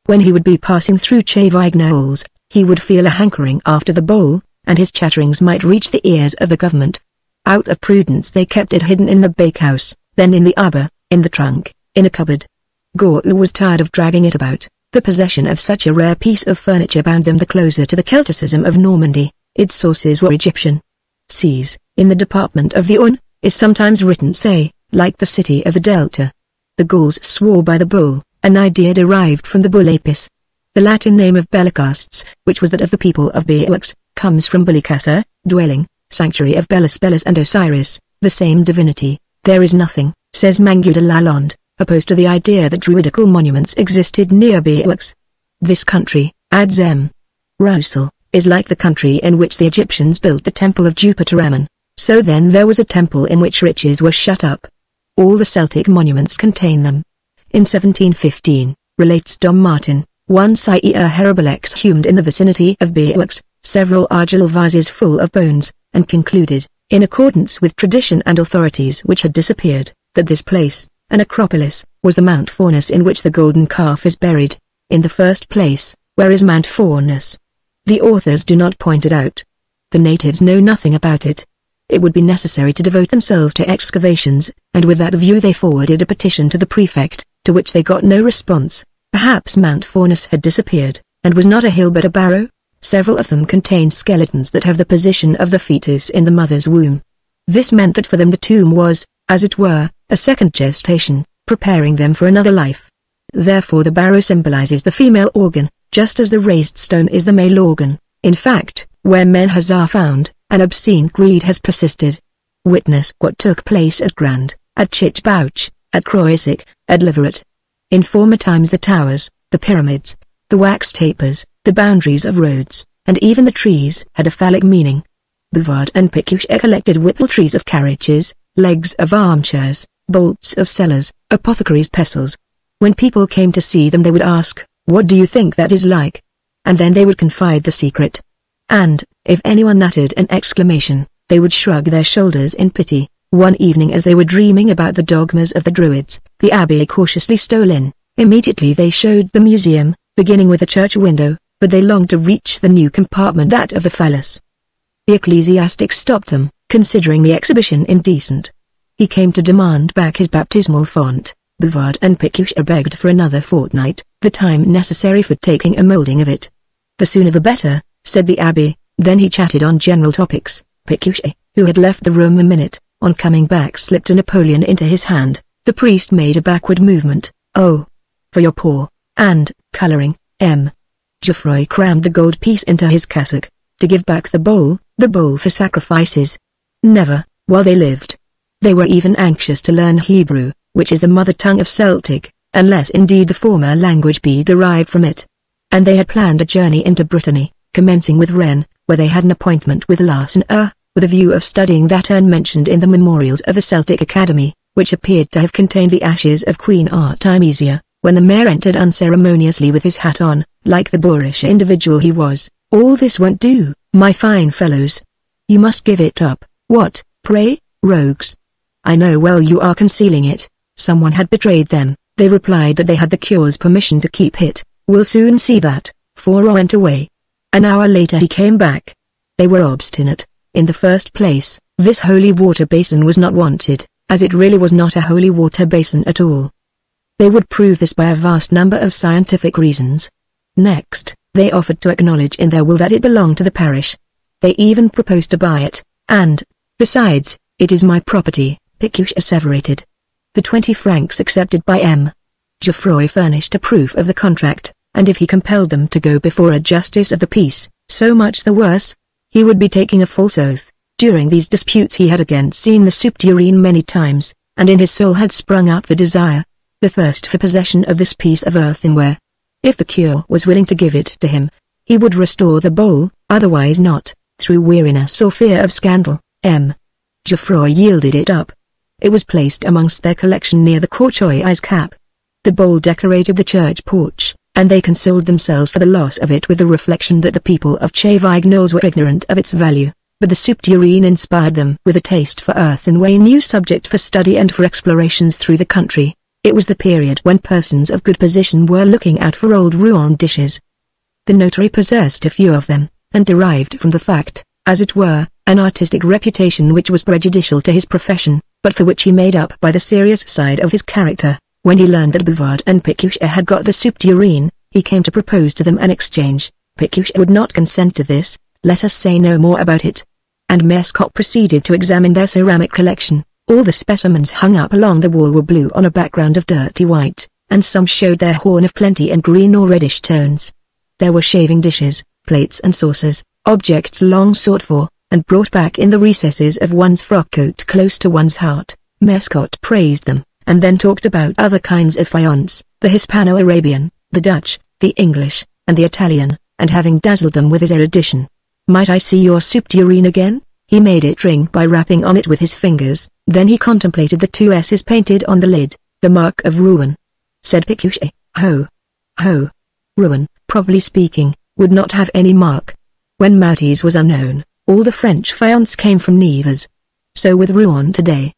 When he would be passing through Chavignoles, he would feel a hankering after the bowl, and his chatterings might reach the ears of the government. Out of prudence they kept it hidden in the bakehouse, then in the arbor, in the trunk, in a cupboard. Guru was tired of dragging it about. The possession of such a rare piece of furniture bound them the closer to the Celticism of Normandy. Its sources were Egyptian. Sees, in the department of the Aune, is sometimes written say, like the city of the Delta. The Gauls swore by the bull, an idea derived from the bull apis. The Latin name of Bellicastes, which was that of the people of Beoux, comes from Bellicassa, dwelling, sanctuary of Belus and Osiris, the same divinity. There is nothing, says Mangue de Lalande, opposed to the idea that druidical monuments existed near Beoux. This country, adds M. Roussel, is like the country in which the Egyptians built the temple of Jupiter Ammon. So then there was a temple in which riches were shut up. All the Celtic monuments contain them. In 1715, relates Dom Martin, one saw a Herable exhumed in the vicinity of Beoux, several argil vases full of bones, and concluded, in accordance with tradition and authorities which had disappeared, that this place, an acropolis, was the Mount Faunus in which the golden calf is buried. In the first place, where is Mount Faunus? The authors do not point it out. The natives know nothing about it. It would be necessary to devote themselves to excavations, and with that view they forwarded a petition to the prefect, to which they got no response. Perhaps Mount Faunus had disappeared, and was not a hill but a barrow. Several of them contain skeletons that have the position of the fetus in the mother's womb. This meant that for them the tomb was, as it were, a second gestation, preparing them for another life. Therefore the barrow symbolizes the female organ, just as the raised stone is the male organ. In fact, where men are found, an obscene greed has persisted. Witness what took place at Grand, at Chichbouch, at Croisic, at Liverat. In former times the towers, the pyramids, the wax tapers, the boundaries of roads, and even the trees had a phallic meaning. Bouvard and Pécuchet collected whipple trees of carriages, legs of armchairs, bolts of cellars, apothecaries' pestles. When people came to see them they would ask, "What do you think that is like?" And then they would confide the secret. And, if anyone uttered an exclamation, they would shrug their shoulders in pity. One evening as they were dreaming about the dogmas of the Druids, the abbé cautiously stole in. Immediately they showed the museum, beginning with the church window, but they longed to reach the new compartment, that of the phallus. The ecclesiastic stopped them, considering the exhibition indecent. He came to demand back his baptismal font. Bouvard and Pécuchet begged for another fortnight, the time necessary for taking a moulding of it. "The sooner the better," said the abbé. Then he chatted on general topics. Pécuchet, who had left the room a minute, on coming back slipped a Napoleon into his hand. The priest made a backward movement. "Oh, for your paw," and, colouring, M. Geoffroy crammed the gold piece into his cassock. To give back the bowl for sacrifices. Never, while they lived. They were even anxious to learn Hebrew, which is the mother tongue of Celtic, unless indeed the former language be derived from it. And they had planned a journey into Brittany, commencing with Rennes, where they had an appointment with Larsen, with a view of studying that urn mentioned in the memorials of the Celtic Academy, which appeared to have contained the ashes of Queen Artemisia. When the mayor entered unceremoniously with his hat on, like the boorish individual he was, "All this won't do, my fine fellows. You must give it up." "What, pray, rogues? I know well you are concealing it." Someone had betrayed them. They replied that they had the cure's permission to keep it. "We'll soon see that." Four went away. An hour later he came back. They were obstinate. In the first place, this holy water basin was not wanted, as it really was not a holy water basin at all. They would prove this by a vast number of scientific reasons. Next, they offered to acknowledge in their will that it belonged to the parish. They even proposed to buy it, and, besides, "It is my property," Pécuchet asseverated. The 20 francs accepted by M. Geoffroy furnished a proof of the contract, and if he compelled them to go before a justice of the peace, so much the worse. He would be taking a false oath. During these disputes he had again seen the soup tureen many times, and in his soul had sprung up the desire, the thirst for possession of this piece of earthenware. If the cure was willing to give it to him, he would restore the bowl, otherwise not, through weariness or fear of scandal. M. Geoffroy yielded it up. It was placed amongst their collection near the courtoy's cap. The bowl decorated the church porch, and they consoled themselves for the loss of it with the reflection that the people of Chavignoles were ignorant of its value. But the soup tureen inspired them with a taste for earthenware, a new subject for study and for explorations through the country. It was the period when persons of good position were looking out for old Rouen dishes. The notary possessed a few of them, and derived from the fact, as it were, an artistic reputation which was prejudicial to his profession, but for which he made up by the serious side of his character. When he learned that Bouvard and Pécuchet had got the soup tureen, he came to propose to them an exchange. Pécuchet would not consent to this. Let us say no more about it. And Mescot proceeded to examine their ceramic collection. All the specimens hung up along the wall were blue on a background of dirty white, and some showed their horn of plenty in green or reddish tones. There were shaving dishes, plates and saucers, objects long sought for, and brought back in the recesses of one's frock coat close to one's heart. Mescot praised them, and then talked about other kinds of faience, the Hispano-Arabian, the Dutch, the English, and the Italian, and having dazzled them with his erudition. "Might I see your soup tureen again?" He made it ring by rapping on it with his fingers. Then he contemplated the 2 S's painted on the lid, the mark of Rouen. Said Pécuchet, "Ho! Ho! Rouen, properly speaking, would not have any mark. When Moutiers was unknown, all the French faience came from Nevers. So with Rouen today.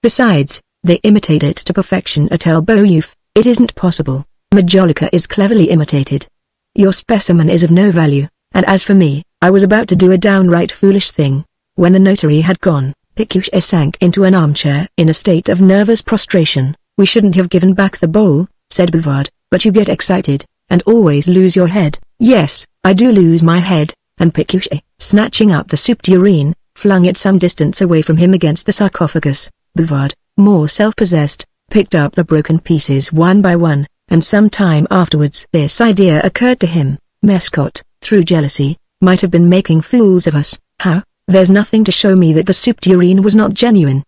Besides, they imitate it to perfection at Elbeuf. It isn't possible. Majolica is cleverly imitated. Your specimen is of no value, and as for me, I was about to do a downright foolish thing." When the notary had gone, Pécuchet sank into an armchair in a state of nervous prostration. "We shouldn't have given back the bowl," said Bouvard, "but you get excited, and always lose your head." "Yes, I do lose my head," and Pécuchet, snatching up the soup tureen, flung it some distance away from him against the sarcophagus. Bouvard, more self-possessed, picked up the broken pieces one by one, and some time afterwards this idea occurred to him: Mescot, through jealousy, might have been making fools of us. How? There's nothing to show me that the soup tureen was not genuine.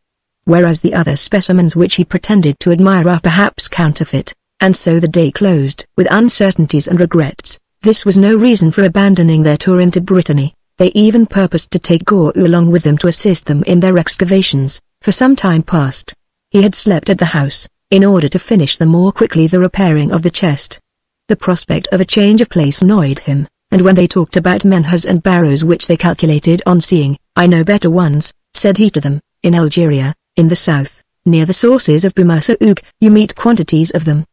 Whereas the other specimens which he pretended to admire are perhaps counterfeit. And so the day closed with uncertainties and regrets. This was no reason for abandoning their tour into Brittany. They even purposed to take Gourou along with them to assist them in their excavations. For some time past, he had slept at the house, in order to finish the more quickly the repairing of the chest. The prospect of a change of place annoyed him, and when they talked about menhas and barrows which they calculated on seeing, "I know better ones," said he to them, "in Algeria, in the south, near the sources of Boumassoug, you meet quantities of them."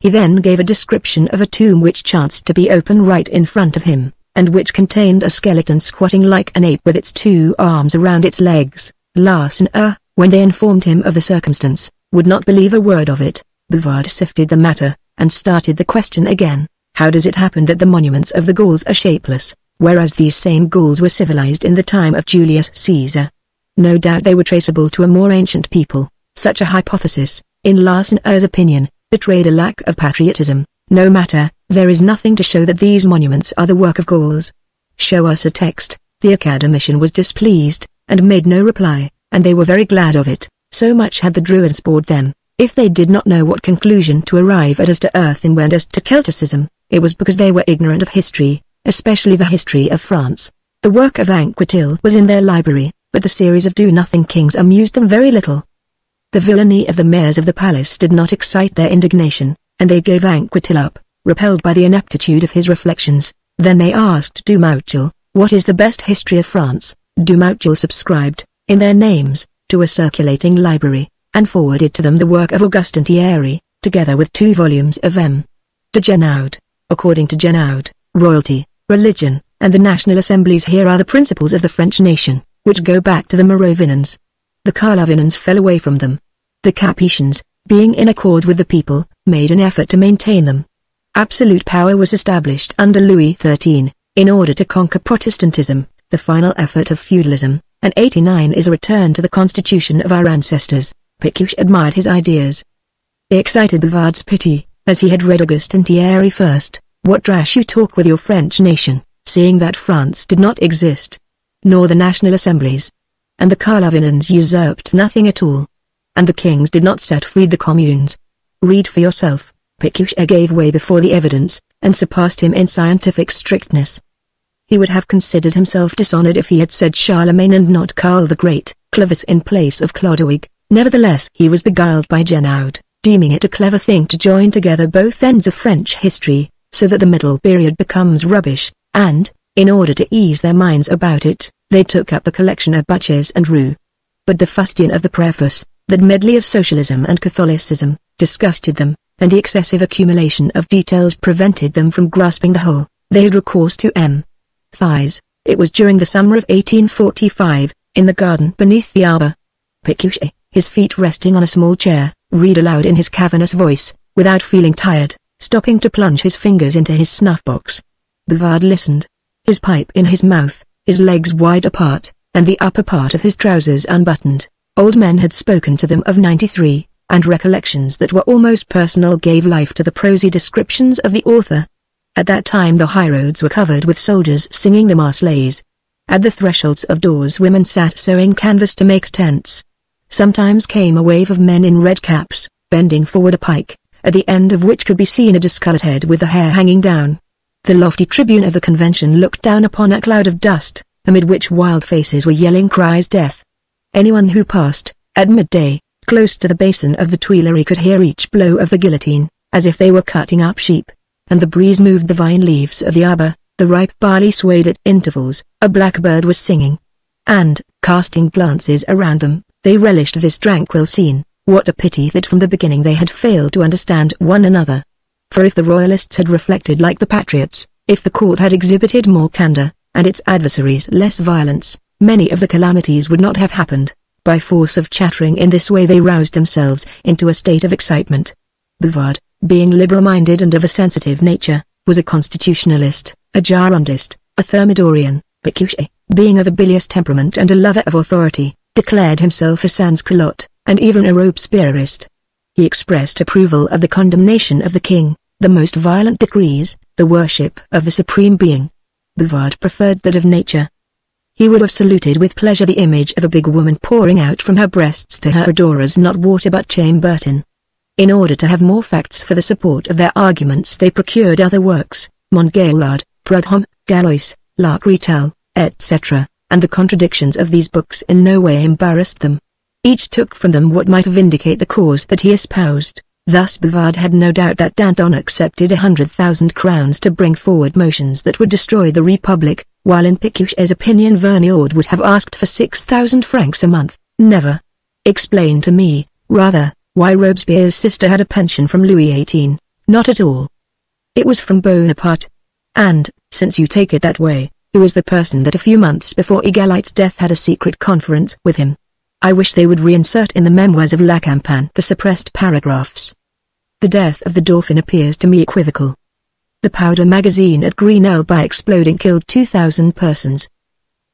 He then gave a description of a tomb which chanced to be open right in front of him, and which contained a skeleton squatting like an ape with its 2 arms around its legs. Larsan, when they informed him of the circumstance, would not believe a word of it. Bouvard sifted the matter, and started the question again: how does it happen that the monuments of the Gauls are shapeless, whereas these same Gauls were civilized in the time of Julius Caesar? No doubt they were traceable to a more ancient people. Such a hypothesis, in Larsan's opinion, betrayed a lack of patriotism. No matter, there is nothing to show that these monuments are the work of Gauls. Show us a text. The academician was displeased, and made no reply, and they were very glad of it, so much had the Druids bored them. If they did not know what conclusion to arrive at as to earthen and as to Celticism, it was because they were ignorant of history, especially the history of France. The work of Anquetil was in their library, but the series of do-nothing kings amused them very little. The villainy of the mayors of the palace did not excite their indignation, and they gave Anquetil up, repelled by the ineptitude of his reflections. Then they asked Dumouchel, "What is the best history of France?" Dumouchel subscribed, in their names, to a circulating library, and forwarded to them the work of Augustin Thierry, together with 2 volumes of M. de Genoud. According to Genoud, royalty, religion, and the national assemblies here are the principles of the French nation, which go back to the Merovingians. The Carlovingians fell away from them. The Capetians, being in accord with the people, made an effort to maintain them. Absolute power was established under Louis XIII, in order to conquer Protestantism, the final effort of feudalism, and 89 is a return to the constitution of our ancestors. Pécuchet admired his ideas. They excited Bouvard's pity, as he had read Augustin Thierry first. "What trash you talk with your French nation, seeing that France did not exist, nor the national assemblies, and the Carlovingians usurped nothing at all, and the kings did not set free the communes. Read for yourself." Pécuchet gave way before the evidence, and surpassed him in scientific strictness. He would have considered himself dishonored if he had said Charlemagne and not Karl the Great, Clovis in place of Chlodwig. Nevertheless he was beguiled by Genoud, deeming it a clever thing to join together both ends of French history, so that the middle period becomes rubbish, and, in order to ease their minds about it, they took up the collection of Buches and Roux. But the fustian of the preface, that medley of socialism and Catholicism, disgusted them, and the excessive accumulation of details prevented them from grasping the whole. They had recourse to M. Thies. It was during the summer of 1845, in the garden beneath the arbor. Pécuchet, his feet resting on a small chair, read aloud in his cavernous voice, without feeling tired, stopping to plunge his fingers into his snuff-box. Bouvard listened, his pipe in his mouth, his legs wide apart, and the upper part of his trousers unbuttoned. Old men had spoken to them of '93, and recollections that were almost personal gave life to the prosy descriptions of the author. At that time the highroads were covered with soldiers singing the Marseillaise. At the thresholds of doors women sat sewing canvas to make tents. Sometimes came a wave of men in red caps, bending forward a pike, at the end of which could be seen a discolored head with the hair hanging down. The lofty tribune of the convention looked down upon a cloud of dust, amid which wild faces were yelling cries death. Anyone who passed, at midday, close to the basin of the Tuileries could hear each blow of the guillotine, as if they were cutting up sheep, and the breeze moved the vine leaves of the arbor, the ripe barley swayed at intervals, a blackbird was singing. And, casting glances around them, they relished this tranquil scene. What a pity that from the beginning they had failed to understand one another. For if the royalists had reflected like the patriots, if the court had exhibited more candor, and its adversaries less violence, many of the calamities would not have happened. By force of chattering in this way they roused themselves into a state of excitement. Bouvard, being liberal-minded and of a sensitive nature, was a constitutionalist, a Girondist, a Thermidorian. Pécuchet, being of a bilious temperament and a lover of authority, declared himself a sans-culotte, and even a Robespierrist. He expressed approval of the condemnation of the king, the most violent decrees, the worship of the Supreme Being. Bouvard preferred that of nature. He would have saluted with pleasure the image of a big woman pouring out from her breasts to her adorers not water but Chambertin. In order to have more facts for the support of their arguments they procured other works, Montgaillard, Prudhomme, Gallois, Larc Ritel, etc., and the contradictions of these books in no way embarrassed them. Each took from them what might vindicate the cause that he espoused. Thus Bouvard had no doubt that Danton accepted 100,000 crowns to bring forward motions that would destroy the Republic, while in Pécuchet's opinion Vergniaud would have asked for 6,000 francs a month. Never. Explain to me, rather, why Robespierre's sister had a pension from Louis XVIII. Not at all. It was from Bonaparte. And, since you take it that way, who is the person that a few months before Égalit's death had a secret conference with him? I wish they would reinsert in the memoirs of La Campagne the suppressed paragraphs. The death of the Dauphin appears to me equivocal. The powder magazine at Grenelle by exploding killed 2,000 persons.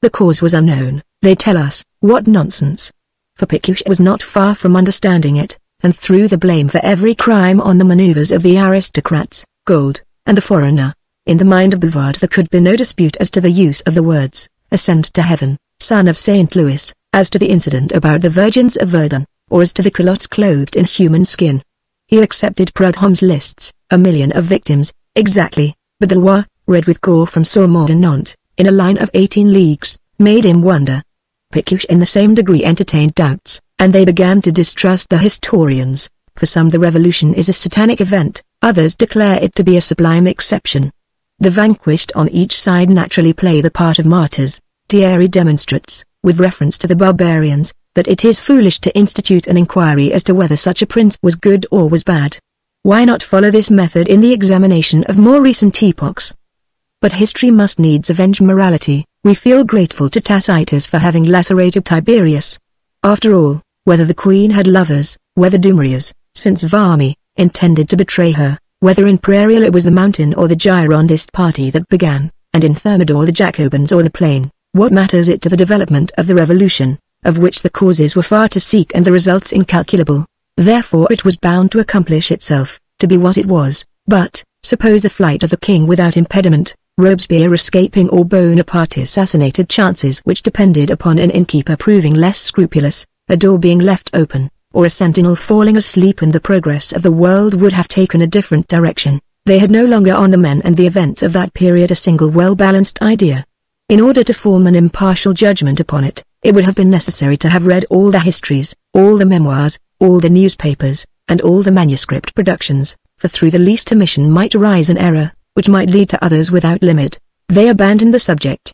The cause was unknown, they tell us. What nonsense. For Pécuchet was not far from understanding it, and threw the blame for every crime on the maneuvers of the aristocrats, gold, and the foreigner. In the mind of Bouvard there could be no dispute as to the use of the words, "Ascend to heaven, son of St. Louis," as to the incident about the virgins of Verdun, or as to the culottes clothed in human skin. He accepted Prudhomme's lists, 1,000,000 of victims, exactly, but the Loire, read with gore from Saumur to Nantes, in a line of 18 leagues, made him wonder. Pécuchet in the same degree entertained doubts, and they began to distrust the historians. For some the revolution is a satanic event, others declare it to be a sublime exception. The vanquished on each side naturally play the part of martyrs. Thierry demonstrates, with reference to the barbarians, that it is foolish to institute an inquiry as to whether such a prince was good or was bad. Why not follow this method in the examination of more recent epochs? But history must needs avenge morality. We feel grateful to Tacitus for having lacerated Tiberius. After all, whether the queen had lovers, whether Dumouriez, since Varmy, intended to betray her, whether in Prairial it was the Mountain or the Girondist party that began, and in Thermidor the Jacobins or the Plain, what matters it to the development of the revolution, of which the causes were far to seek and the results incalculable? Therefore it was bound to accomplish itself, to be what it was. But, suppose the flight of the king without impediment, Robespierre escaping or Bonaparte assassinated, chances which depended upon an innkeeper proving less scrupulous, a door being left open, or a sentinel falling asleep, and the progress of the world would have taken a different direction. They had no longer on the men and the events of that period a single well-balanced idea. In order to form an impartial judgment upon it, it would have been necessary to have read all the histories, all the memoirs, all the newspapers, and all the manuscript productions, for through the least omission might arise an error, which might lead to others without limit. They abandoned the subject.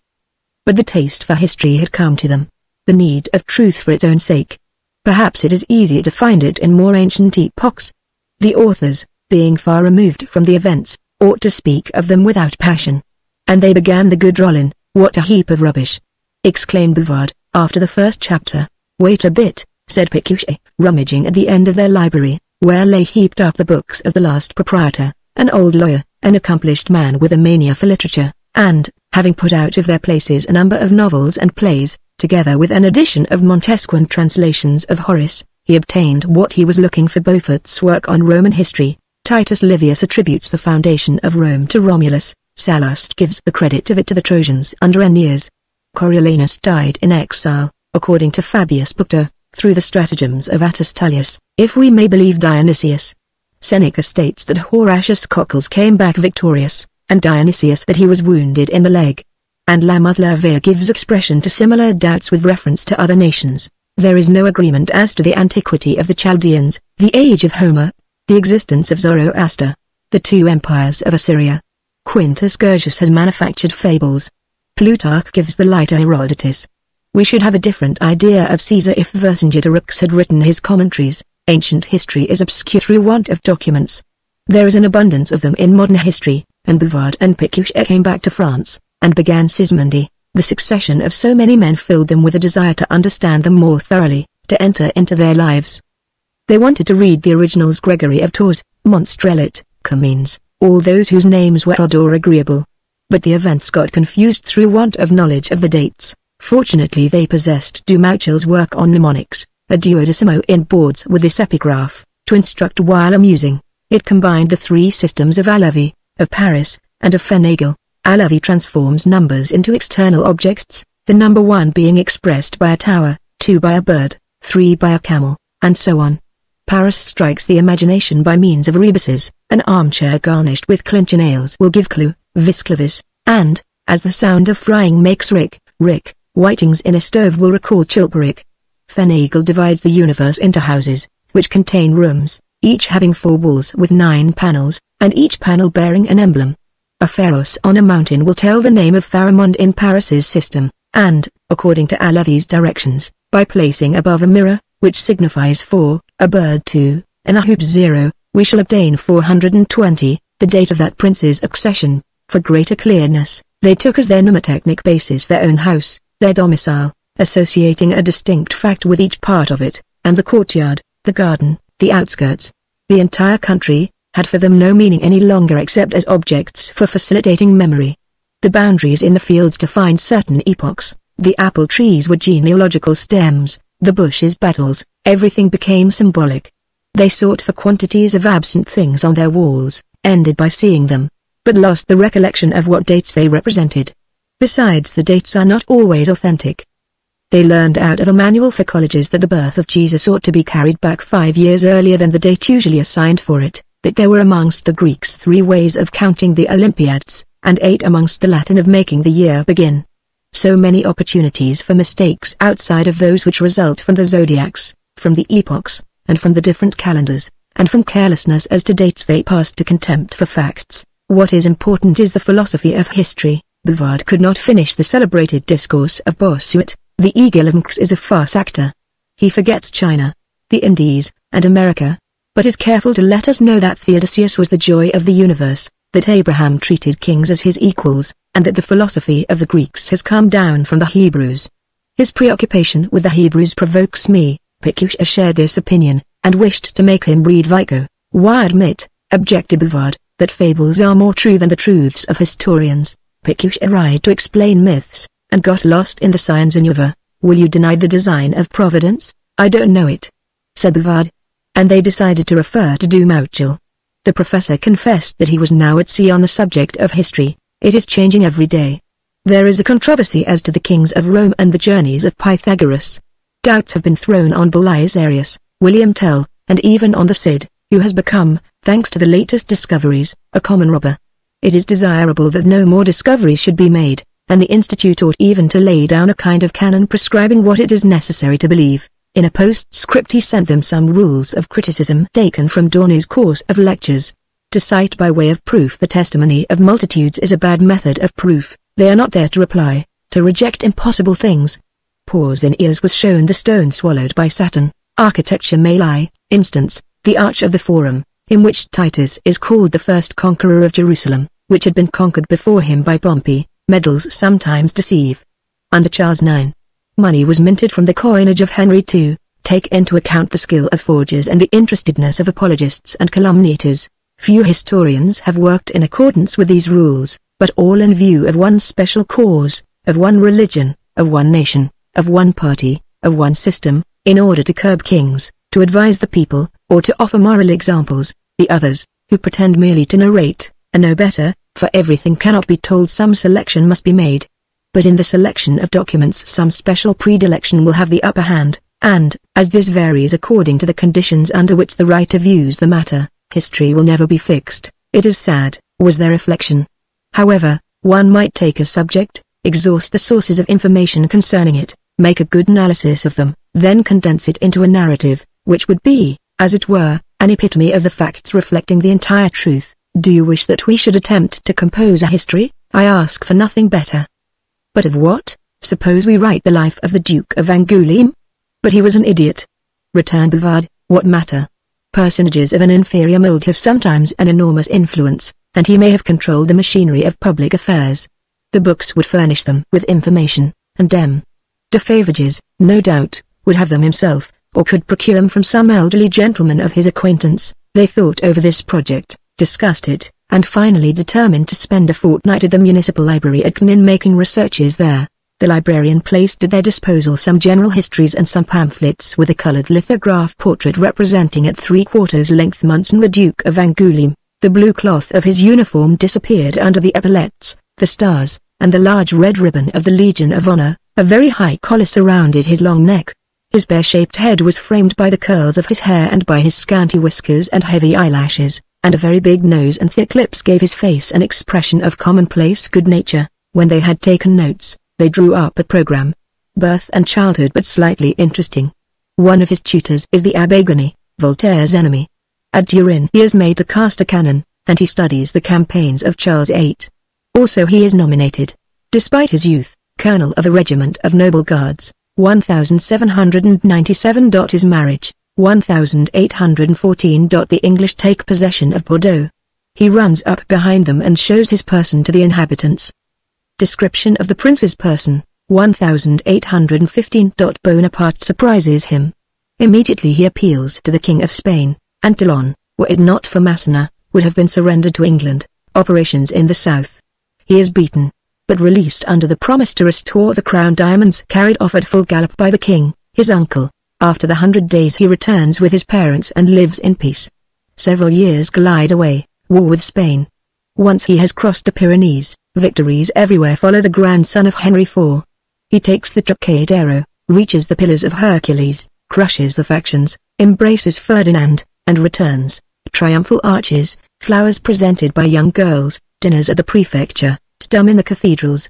But the taste for history had come to them, the need of truth for its own sake. Perhaps it is easier to find it in more ancient epochs. The authors, being far removed from the events, ought to speak of them without passion. And they began the good Rollin. What a heap of rubbish! Exclaimed Bouvard, after the first chapter. Wait a bit, said Pécuchet, rummaging at the end of their library, where lay heaped up the books of the last proprietor, an old lawyer, an accomplished man with a mania for literature, and, having put out of their places a number of novels and plays, together with an edition of Montesquieu translations of Horace, he obtained what he was looking for: Beaufort's work on Roman history. Titus Livius attributes the foundation of Rome to Romulus, Sallust gives the credit of it to the Trojans under Aeneas. Coriolanus died in exile, according to Fabius Buctor, through the stratagems of Attis Tullius, if we may believe Dionysius. Seneca states that Horatius Cockles came back victorious, and Dionysius that he was wounded in the leg. And Lamothe gives expression to similar doubts with reference to other nations. There is no agreement as to the antiquity of the Chaldeans, the age of Homer, the existence of Zoroaster, the two empires of Assyria. Quintus Curtius has manufactured fables. Plutarch gives the lighter Herodotus. We should have a different idea of Caesar if Vercingetorix had written his commentaries. Ancient history is obscure through want of documents. There is an abundance of them in modern history, and Bouvard and Pécuchet came back to France, and began Sismondi. The succession of so many men filled them with a desire to understand them more thoroughly, to enter into their lives. They wanted to read the originals: Gregory of Tours, Monstrelet, Comines, all those whose names were odd or agreeable. But the events got confused through want of knowledge of the dates. Fortunately they possessed Dumauchel's work on mnemonics, a duodecimo in boards with this epigraph, to instruct while amusing. It combined the three systems of Halévy, of Paris, and of Finagle. Halévy transforms numbers into external objects, the number 1 being expressed by a tower, 2 by a bird, 3 by a camel, and so on. Paris strikes the imagination by means of rebuses. An armchair garnished with clincher nails will give clue, vis clavis, and, as the sound of frying makes rick, whitings in a stove will recall Chilperic. Finagle divides the universe into houses, which contain rooms, each having 4 walls with 9 panels, and each panel bearing an emblem. A pharos on a mountain will tell the name of Pharamond in Paris's system, and, according to Alevi's directions, by placing above a mirror, which signifies 4, a bird 2, and a hoop 0, we shall obtain 420, the date of that prince's accession. For greater clearness, they took as their mnemotechnic basis their own house, their domicile, associating a distinct fact with each part of it, and the courtyard, the garden, the outskirts. The entire country had for them no meaning any longer except as objects for facilitating memory. The boundaries in the fields defined certain epochs, the apple trees were genealogical stems, the bushes battles, everything became symbolic. They sought for quantities of absent things on their walls, ended by seeing them, but lost the recollection of what dates they represented. Besides, the dates are not always authentic. They learned out of a manual for colleges that the birth of Jesus ought to be carried back 5 years earlier than the date usually assigned for it, that there were amongst the Greeks 3 ways of counting the Olympiads, and 8 amongst the Latin of making the year begin. So many opportunities for mistakes outside of those which result from the zodiacs, from the epochs, and from the different calendars, and from carelessness as to dates they passed to contempt for facts. What is important is the philosophy of history. Bouvard could not finish the celebrated discourse of Bossuet. The eagle of Mx is a farce actor. He forgets China, the Indies, and America, but is careful to let us know that Theodosius was the joy of the universe, that Abraham treated kings as his equals, and that the philosophy of the Greeks has come down from the Hebrews. His preoccupation with the Hebrews provokes me. Pécuchet shared this opinion, and wished to make him read Vico. Why admit, objected Bouvard, that fables are more true than the truths of historians? Pécuchet tried to explain myths, and got lost in the science nueva. Will you deny the design of Providence? I don't know it, said Bouvard. And they decided to refer to Dumouchel. The professor confessed that he was now at sea on the subject of history. It is changing every day. There is a controversy as to the kings of Rome and the journeys of Pythagoras. Doubts have been thrown on Belias Arius, William Tell, and even on the Cid, who has become, thanks to the latest discoveries, a common robber. It is desirable that no more discoveries should be made, and the Institute ought even to lay down a kind of canon prescribing what it is necessary to believe. In a postscript he sent them some rules of criticism taken from Dornu's course of lectures. To cite by way of proof the testimony of multitudes is a bad method of proof. They are not there to reply, to reject impossible things. Pause in ears was shown the stone swallowed by Saturn. Architecture may lie, instance, the Arch of the Forum, in which Titus is called the first conqueror of Jerusalem, which had been conquered before him by Pompey. Medals sometimes deceive. Under Charles IX, money was minted from the coinage of Henry II. Take into account the skill of forgers and the interestedness of apologists and calumniators. Few historians have worked in accordance with these rules, but all in view of one special cause, of one religion, of one nation, of one party, of one system, in order to curb kings, to advise the people, or to offer moral examples. The others, who pretend merely to narrate, are no better, for everything cannot be told. Some selection must be made. But in the selection of documents some special predilection will have the upper hand, and, as this varies according to the conditions under which the writer views the matter, history will never be fixed. It is sad, was their reflection. However, one might take a subject, exhaust the sources of information concerning it, make a good analysis of them, then condense it into a narrative, which would be, as it were, an epitome of the facts reflecting the entire truth. Do you wish that we should attempt to compose a history? I ask for nothing better. But of what? Suppose we write the life of the Duke of Angoulême? But he was an idiot, returned Bouvard. What matter? Personages of an inferior mold have sometimes an enormous influence, and he may have controlled the machinery of public affairs. The books would furnish them with information, and M. de Favrages, no doubt, would have them himself, or could procure them from some elderly gentleman of his acquaintance. They thought over this project, discussed it, and finally determined to spend a fortnight at the municipal library at Caen making researches there. The librarian placed at their disposal some general histories and some pamphlets with a coloured lithograph portrait representing at 3/4 length Munson the Duke of Angoulême. The blue cloth of his uniform disappeared under the epaulettes, the stars, and the large red ribbon of the Legion of Honor. A very high collar surrounded his long neck. His pear-shaped head was framed by the curls of his hair and by his scanty whiskers and heavy eyelashes, and a very big nose and thick lips gave his face an expression of commonplace good nature. When they had taken notes, they drew up a program. Birth and childhood but slightly interesting, One of his tutors is the Abbé Gagny, Voltaire's enemy. At Turin he is made to cast a cannon, and he studies the campaigns of Charles VIII. Also he is nominated, despite his youth, colonel of a regiment of noble guards. 1797. His marriage. 1814. The English take possession of Bordeaux. He runs up behind them and shows his person to the inhabitants. Description of the prince's person. 1815. Bonaparte surprises him. Immediately he appeals to the King of Spain, and Toulon, were it not for Massena, would have been surrendered to England. Operations in the south. He is beaten, but released under the promise to restore the crown diamonds carried off at full gallop by the king, his uncle. After the 100 days he returns with his parents and lives in peace. Several years glide away, war with Spain. Once he has crossed the Pyrenees, victories everywhere follow the grandson of Henry IV. He takes the Trocadero, reaches the Pillars of Hercules, crushes the factions, embraces Ferdinand, and returns. Triumphal arches, flowers presented by young girls, dinners at the prefecture, dumb in the cathedrals.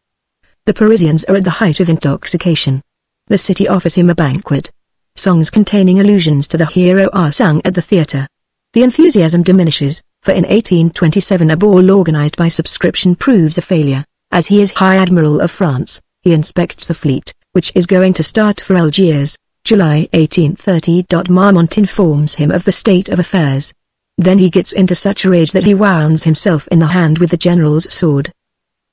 The Parisians are at the height of intoxication. The city offers him a banquet. Songs containing allusions to the hero are sung at the theatre. The enthusiasm diminishes, for in 1827 a ball organized by subscription proves a failure. As he is High Admiral of France, he inspects the fleet, which is going to start for Algiers, July 1830. Marmont informs him of the state of affairs. Then he gets into such a rage that he wounds himself in the hand with the general's sword.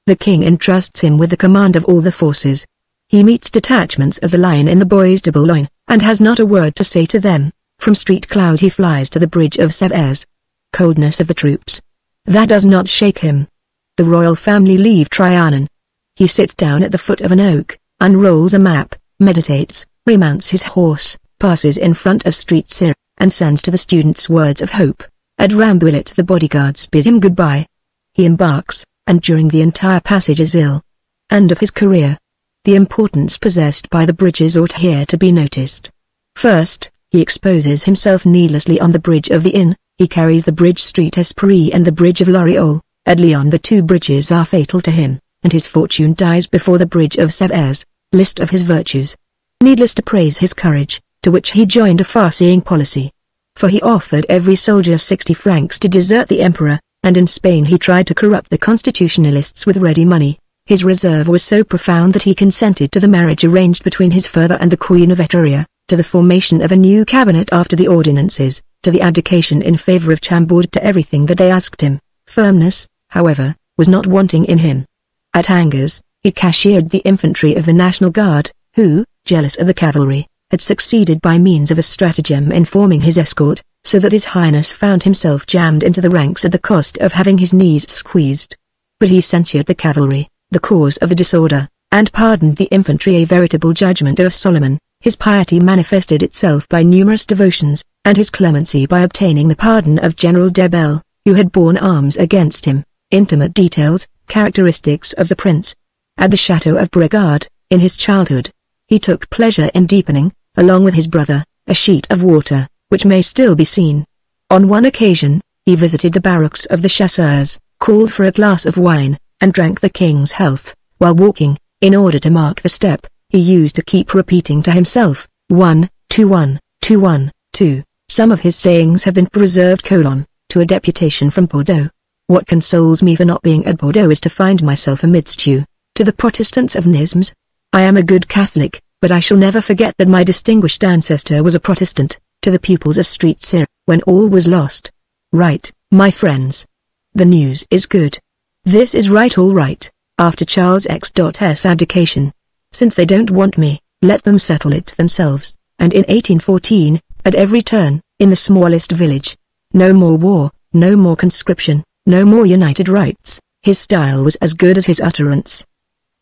The king entrusts him with the command of all the forces. He meets detachments of the line in the Bois de Boulogne, and has not a word to say to them. From Street Cloud he flies to the bridge of Sèvres. Coldness of the troops. That does not shake him. The royal family leave Trianon. He sits down at the foot of an oak, unrolls a map, meditates, remounts his horse, passes in front of Street Cyr, and sends to the students words of hope. At Rambouillet the bodyguards bid him goodbye. He embarks, and during the entire passage is ill. End of his career. The importance possessed by the bridges ought here to be noticed. First, he exposes himself needlessly on the bridge of the Inn. He carries the bridge Street Esprit and the bridge of Loriol. At Lyon the two bridges are fatal to him, and his fortune dies before the bridge of Sèvres. List of his virtues. Needless to praise his courage, to which he joined a far-seeing policy. For he offered every soldier 60 francs to desert the emperor, and in Spain he tried to corrupt the constitutionalists with ready money. His reserve was so profound that he consented to the marriage arranged between his father and the Queen of Etruria, to the formation of a new cabinet after the ordinances, to the abdication in favor of Chambord, to everything that they asked him. Firmness, however, was not wanting in him. At Angers, he cashiered the infantry of the National Guard, who, jealous of the cavalry, had succeeded by means of a stratagem in forming his escort, so that His Highness found himself jammed into the ranks at the cost of having his knees squeezed. But he censured the cavalry, the cause of the disorder, and pardoned the infantry, a veritable judgment of Solomon. His piety manifested itself by numerous devotions, and his clemency by obtaining the pardon of General Debelle, who had borne arms against him. Intimate details, characteristics of the prince. At the Chateau of Brigade, in his childhood, he took pleasure in deepening, along with his brother, a sheet of water, which may still be seen. On one occasion, he visited the barracks of the chasseurs, called for a glass of wine, and drank the king's health. While walking, in order to mark the step, he used to keep repeating to himself, 1, 2, 1, 2, 1, 2. Some of his sayings have been preserved. To a deputation from Bordeaux. What consoles me for not being at Bordeaux is to find myself amidst you. To the Protestants of Nismes, I am a good Catholic, but I shall never forget that my distinguished ancestor was a Protestant. To the pupils of Street Cyr, when all was lost. Right, my friends. The news is good. This is right, all right, after Charles X's abdication. Since they don't want me, let them settle it themselves. And in 1814, at every turn, in the smallest village. No more war, no more conscription, no more united rights. His style was as good as his utterance.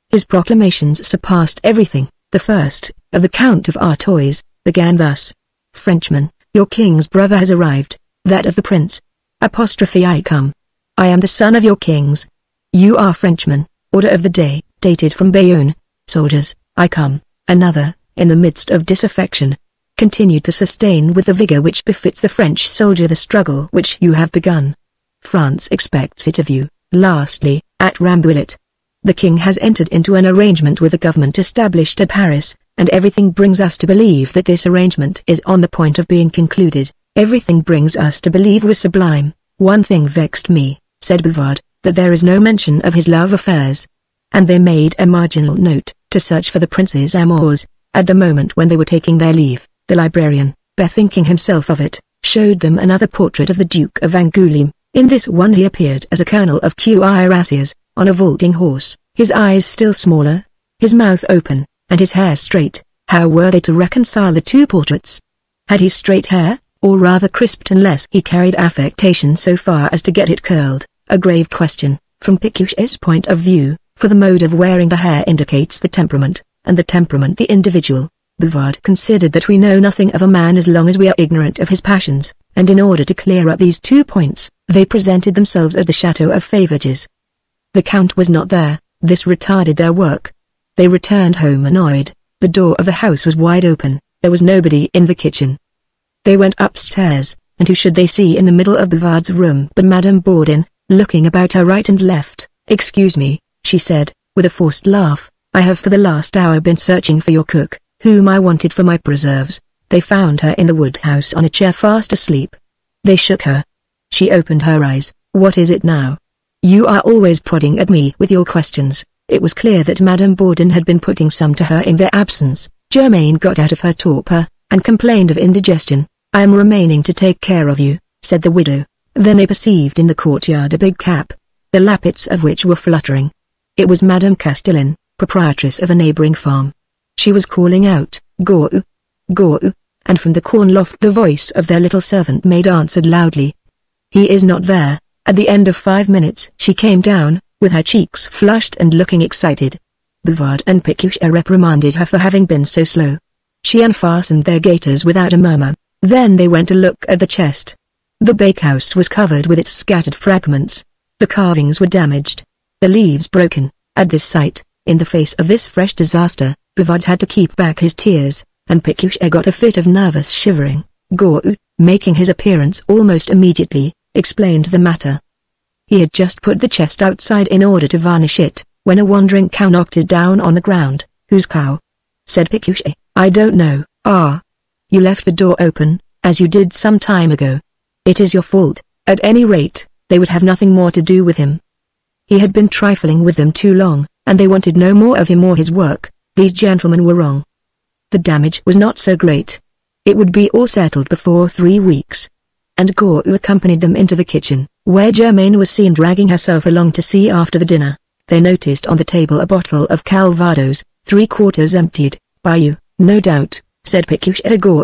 His proclamations surpassed everything. The first, of the Count of Artois, began thus. Frenchmen, your king's brother has arrived. That of the prince. I come. I am the son of your kings. You are Frenchmen. Order of the day, dated from Bayonne. Soldiers, I come. Another, in the midst of disaffection. Continued to sustain with the vigor which befits the French soldier the struggle which you have begun. France expects it of you. Lastly, at Rambouillet. The king has entered into an arrangement with the government established at Paris, and everything brings us to believe that this arrangement is on the point of being concluded. Everything brings us to believe was sublime. One thing vexed me, said Bouvard, that there is no mention of his love affairs. And they made a marginal note, to search for the prince's amours. At the moment when they were taking their leave, the librarian, bethinking himself of it, showed them another portrait of the Duke of Angoulême. In this one he appeared as a colonel of cuirassiers, on a vaulting horse, his eyes still smaller, his mouth open, and his hair straight. How were they to reconcile the two portraits? Had he straight hair, or rather crisped unless he carried affectation so far as to get it curled? A grave question, from Pécuchet's point of view, for the mode of wearing the hair indicates the temperament, and the temperament the individual. Bouvard considered that we know nothing of a man as long as we are ignorant of his passions, and in order to clear up these 2 points, they presented themselves at the chateau of Favages. The Count was not there. This retarded their work. They returned home annoyed. The door of the house was wide open. There was nobody in the kitchen. They went upstairs, and who should they see in the middle of Bouvard's room but Madame Bourdin, looking about her right and left. "Excuse me," she said, with a forced laugh, "I have for the last hour been searching for your cook, whom I wanted for my preserves." They found her in the wood-house on a chair fast asleep. They shook her. She opened her eyes. "What is it now? You are always prodding at me with your questions." It was clear that Madame Bourdin had been putting some to her in their absence. Germaine got out of her torpor, and complained of indigestion. "I am remaining to take care of you," said the widow. Then they perceived in the courtyard a big cap, the lappets of which were fluttering. It was Madame Castellan, proprietress of a neighboring farm. She was calling out, "Go! Go!" and from the corn loft the voice of their little servant maid answered loudly, "He is not there." At the end of 5 minutes she came down, with her cheeks flushed and looking excited. Bouvard and Pécuchet reprimanded her for having been so slow. She unfastened their gaiters without a murmur. Then they went to look at the chest. The bakehouse was covered with its scattered fragments. The carvings were damaged, the leaves broken. At this sight, in the face of this fresh disaster, Bouvard had to keep back his tears, and Pécuchet got a fit of nervous shivering. Gau, making his appearance almost immediately, explained the matter. He had just put the chest outside in order to varnish it, when a wandering cow knocked it down on the ground. "Whose cow?" said Pécuchet. "I don't know." "Ah. You left the door open, as you did some time ago. It is your fault." At any rate, they would have nothing more to do with him. He had been trifling with them too long, and they wanted no more of him or his work. These gentlemen were wrong. The damage was not so great. It would be all settled before 3 weeks. And Gau accompanied them into the kitchen, where Germaine was seen dragging herself along to see after the dinner. They noticed on the table a bottle of Calvados, 3/4 emptied. "By you, no doubt," said Pécuchet to Gau.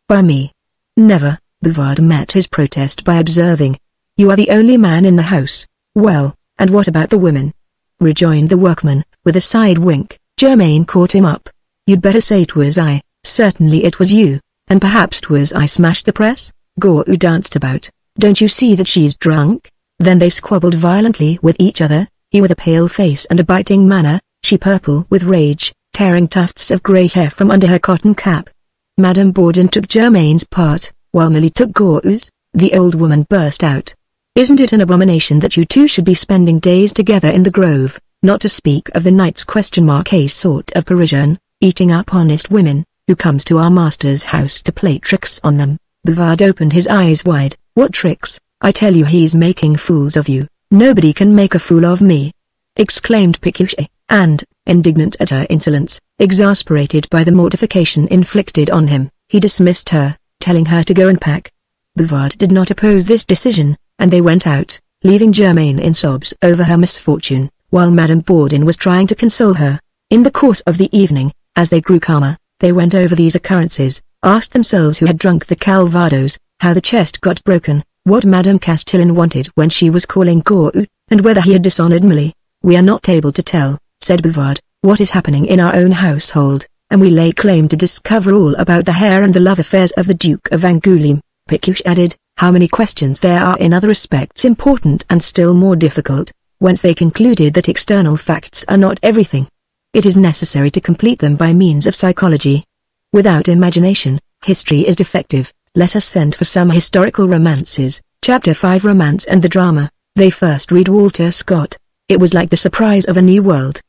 "By me. Never." Bouvard met his protest by observing, "You are the only man in the house." "Well, and what about the women?" rejoined the workman, with a side wink. Germaine caught him up. "You'd better say 'twas I." "Certainly it was you, and perhaps 'twas I smashed the press." Gau danced about. "Don't you see that she's drunk?" Then they squabbled violently with each other, he with a pale face and a biting manner, she purple with rage, tearing tufts of grey hair from under her cotton cap. Madame Bourdin took Germaine's part, while Milly took Gau's. The old woman burst out. "Isn't it an abomination that you two should be spending days together in the grove, not to speak of the nights?" A sort of Parisian, eating up honest women, who comes to our master's house to play tricks on them. Bouvard opened his eyes wide. "What tricks? I tell you he's making fools of you." "Nobody can make a fool of me," exclaimed Pécuchet, and, indignant at her insolence, exasperated by the mortification inflicted on him, he dismissed her, telling her to go and pack. Bouvard did not oppose this decision, and they went out, leaving Germaine in sobs over her misfortune, while Madame Bourdin was trying to console her. In the course of the evening, as they grew calmer, they went over these occurrences, asked themselves who had drunk the Calvados, how the chest got broken, what Madame Castellan wanted when she was calling Gau, and whether he had dishonored Milly. "We are not able to tell," said Bouvard, "what is happening in our own household, and we lay claim to discover all about the hair and the love affairs of the Duke of Angoulême." Pécuchet added, "How many questions there are in other respects important and still more difficult," whence they concluded that external facts are not everything. It is necessary to complete them by means of psychology. Without imagination, history is defective. Let us send for some historical romances. Chapter 5 Romance and the Drama. They first read Walter Scott. It was like the surprise of a new world.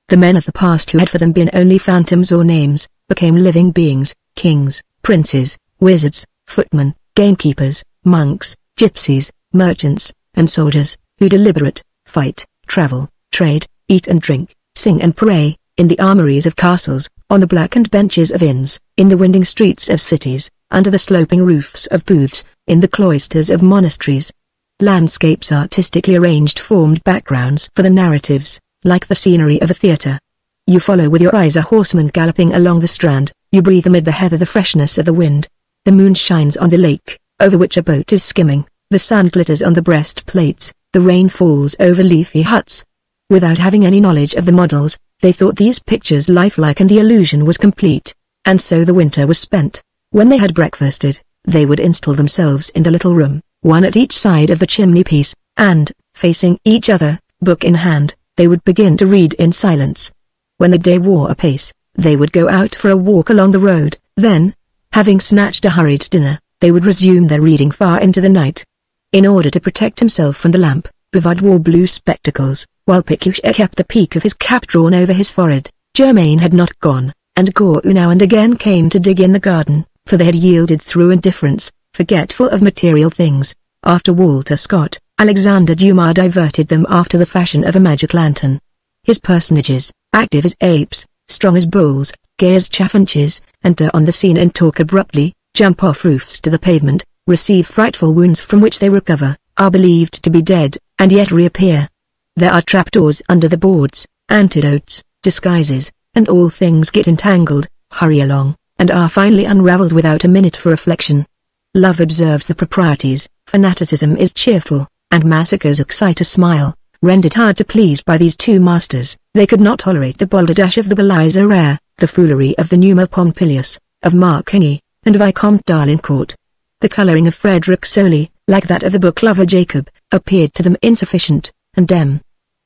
The men of the past who had for them been only phantoms or names, became living beings, kings, princes, wizards, footmen, gamekeepers, monks, gypsies, merchants, and soldiers, who deliberate, fight, travel, trade, eat and drink, sing and pray, in the armories of castles, on the blackened benches of inns, in the winding streets of cities, under the sloping roofs of booths, in the cloisters of monasteries. Landscapes artistically arranged formed backgrounds for the narratives, like the scenery of a theatre. You follow with your eyes a horseman galloping along the strand, you breathe amid the heather the freshness of the wind. The moon shines on the lake, over which a boat is skimming, the sun glitters on the breastplates, the rain falls over leafy huts. Without having any knowledge of the models, they thought these pictures lifelike and the illusion was complete, and so the winter was spent. When they had breakfasted, they would install themselves in the little room, one at each side of the chimney-piece, and, facing each other, book in hand, they would begin to read in silence. When the day wore apace, they would go out for a walk along the road, then, having snatched a hurried dinner, they would resume their reading far into the night. In order to protect himself from the lamp, Bouvard wore blue spectacles, while Pécuchet kept the peak of his cap drawn over his forehead. Germain had not gone, and Gourou now and again came to dig in the garden, for they had yielded through indifference, forgetful of material things. After Walter Scott, Alexander Dumas diverted them after the fashion of a magic lantern. His personages, active as apes, strong as bulls, gay as chaffinches, enter on the scene and talk abruptly, jump off roofs to the pavement, receive frightful wounds from which they recover, are believed to be dead, and yet reappear. There are trapdoors under the boards, antidotes, disguises, and all things get entangled, hurry along, and are finally unraveled without a minute for reflection. Love observes the proprieties, fanaticism is cheerful, and massacres excite a smile. Rendered hard to please by these two masters, they could not tolerate the balderdash of the Balisaire, the foolery of the Numa Pompilius, of Marcanghy, and Vicomte d'Arlincourt. The colouring of Frederick Solly, like that of the book lover Jacob, appeared to them insufficient, and M.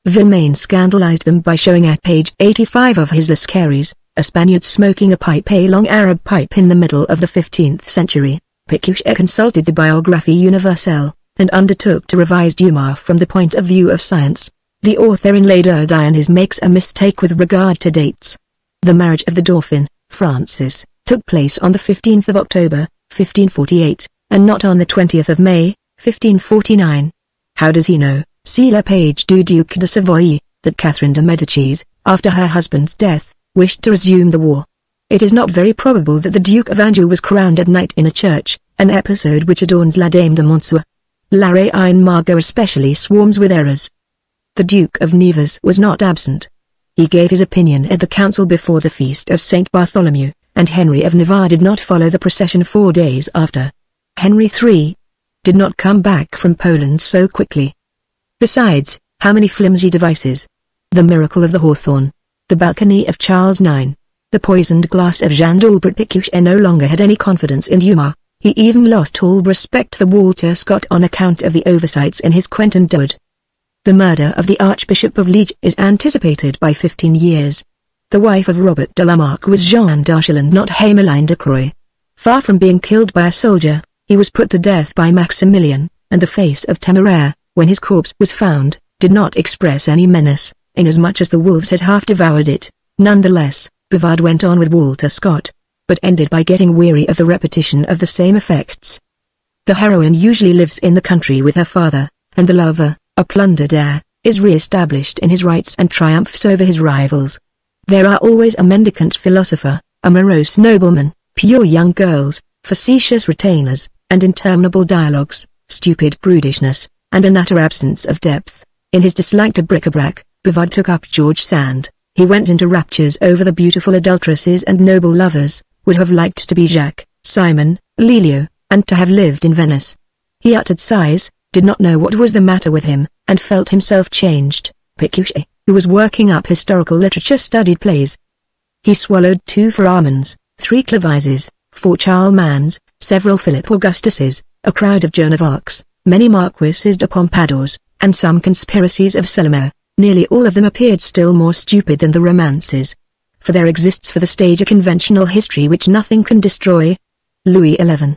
Villemain scandalized them by showing at page 85 of his Lascaris, a Spaniard smoking a pipe, a long Arab pipe in the middle of the 15th century. Pécuchet consulted the Biographie Universelle, and undertook to revise Dumas from the point of view of science. The author in Les Deux Dianes makes a mistake with regard to dates. The marriage of the Dauphin, Francis, took place on the 15th of October, 1548, and not on the 20th of May, 1549. How does he know, see la page du Duc de Savoie, that Catherine de Medicis, after her husband's death, wished to resume the war? It is not very probable that the Duke of Anjou was crowned at night in a church, an episode which adorns La Dame de Montsour. La Reine Margot especially swarms with errors. The Duke of Nevers was not absent. He gave his opinion at the council before the feast of St. Bartholomew, and Henry of Navarre did not follow the procession 4 days after. Henry III did not come back from Poland so quickly. Besides, how many flimsy devices! The miracle of the hawthorn, the balcony of Charles IX, the poisoned glass of Jeanne d'Albret. Pécuchet no longer had any confidence in Dumas. He even lost all respect for Walter Scott on account of the oversights in his Quentin d'Oud. The murder of the Archbishop of Liege is anticipated by 15 years. The wife of Robert de la Marck was Jeanne d'Archel, not Hameline de Croix. Far from being killed by a soldier, he was put to death by Maximilian, and the face of Temeraire, when his corpse was found, did not express any menace, inasmuch as the wolves had half devoured it. Nonetheless, Bouvard went on with Walter Scott, but ended by getting weary of the repetition of the same effects. The heroine usually lives in the country with her father, and the lover, a plundered heir, is re-established in his rights and triumphs over his rivals. There are always a mendicant philosopher, a morose nobleman, pure young girls, facetious retainers, and interminable dialogues, stupid prudishness, and an utter absence of depth. In his dislike to bric-a-brac, Bouvard took up George Sand. He went into raptures over the beautiful adulteresses and noble lovers, would have liked to be Jacques, Simon, Lelio, and to have lived in Venice. He uttered sighs, did not know what was the matter with him, and felt himself changed. Pécuchet, who was working up historical literature, studied plays. He swallowed 2 Pharamons, 3 Clavises, 4 Charlemagnes, several Philip Augustuses, a crowd of Joan of Arcs, many Marquises de Pompadours, and some conspiracies of Salomé. Nearly all of them appeared still more stupid than the romances. For there exists for the stage a conventional history which nothing can destroy. Louis XI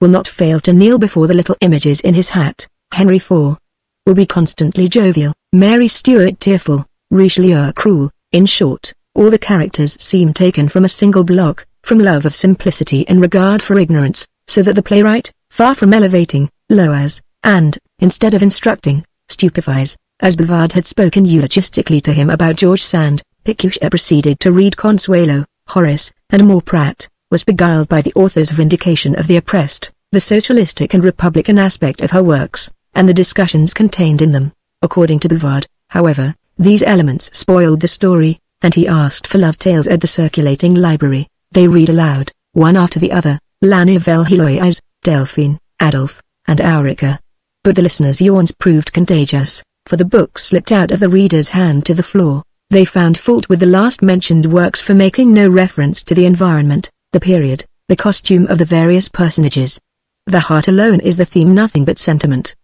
will not fail to kneel before the little images in his hat. Henry IV will be constantly jovial, Mary Stuart tearful, Richelieu cruel. In short, All the characters seem taken from a single block, from love of simplicity and regard for ignorance, so that the playwright, far from elevating, lowers, and, instead of instructing, stupefies. As Bouvard had spoken eulogistically to him about George Sand, Pécuchet proceeded to read Consuelo, Horace, and more. Pratt was beguiled by the author's vindication of the oppressed, the socialistic and republican aspect of her works, and the discussions contained in them. According to Bouvard, however, these elements spoiled the story, and he asked for love tales at the circulating library. They read aloud, one after the other, La Nouvelle Heloise, Delphine, Adolphe, and Aurica. But the listeners' yawns proved contagious, for the book slipped out of the reader's hand to the floor. They found fault with the last-mentioned works for making no reference to the environment, the period, the costume of the various personages. The heart alone is the theme, nothing but sentiment.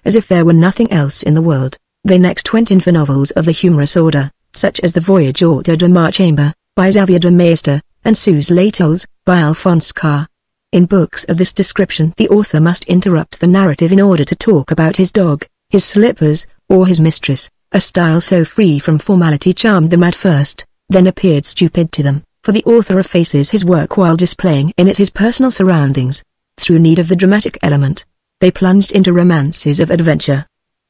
As if there were nothing else in the world, they next went in for novels of the humorous order, such as The Voyage Auto de Marchemba, by Xavier de Maistre, and Sous les Tours, by Alphonse Carr. In books of this description the author must interrupt the narrative in order to talk about his dog, his slippers, or his mistress. A style so free from formality charmed them at first, then appeared stupid to them, for the author effaces his work while displaying in it his personal surroundings. Through need of the dramatic element, they plunged into romances of adventure.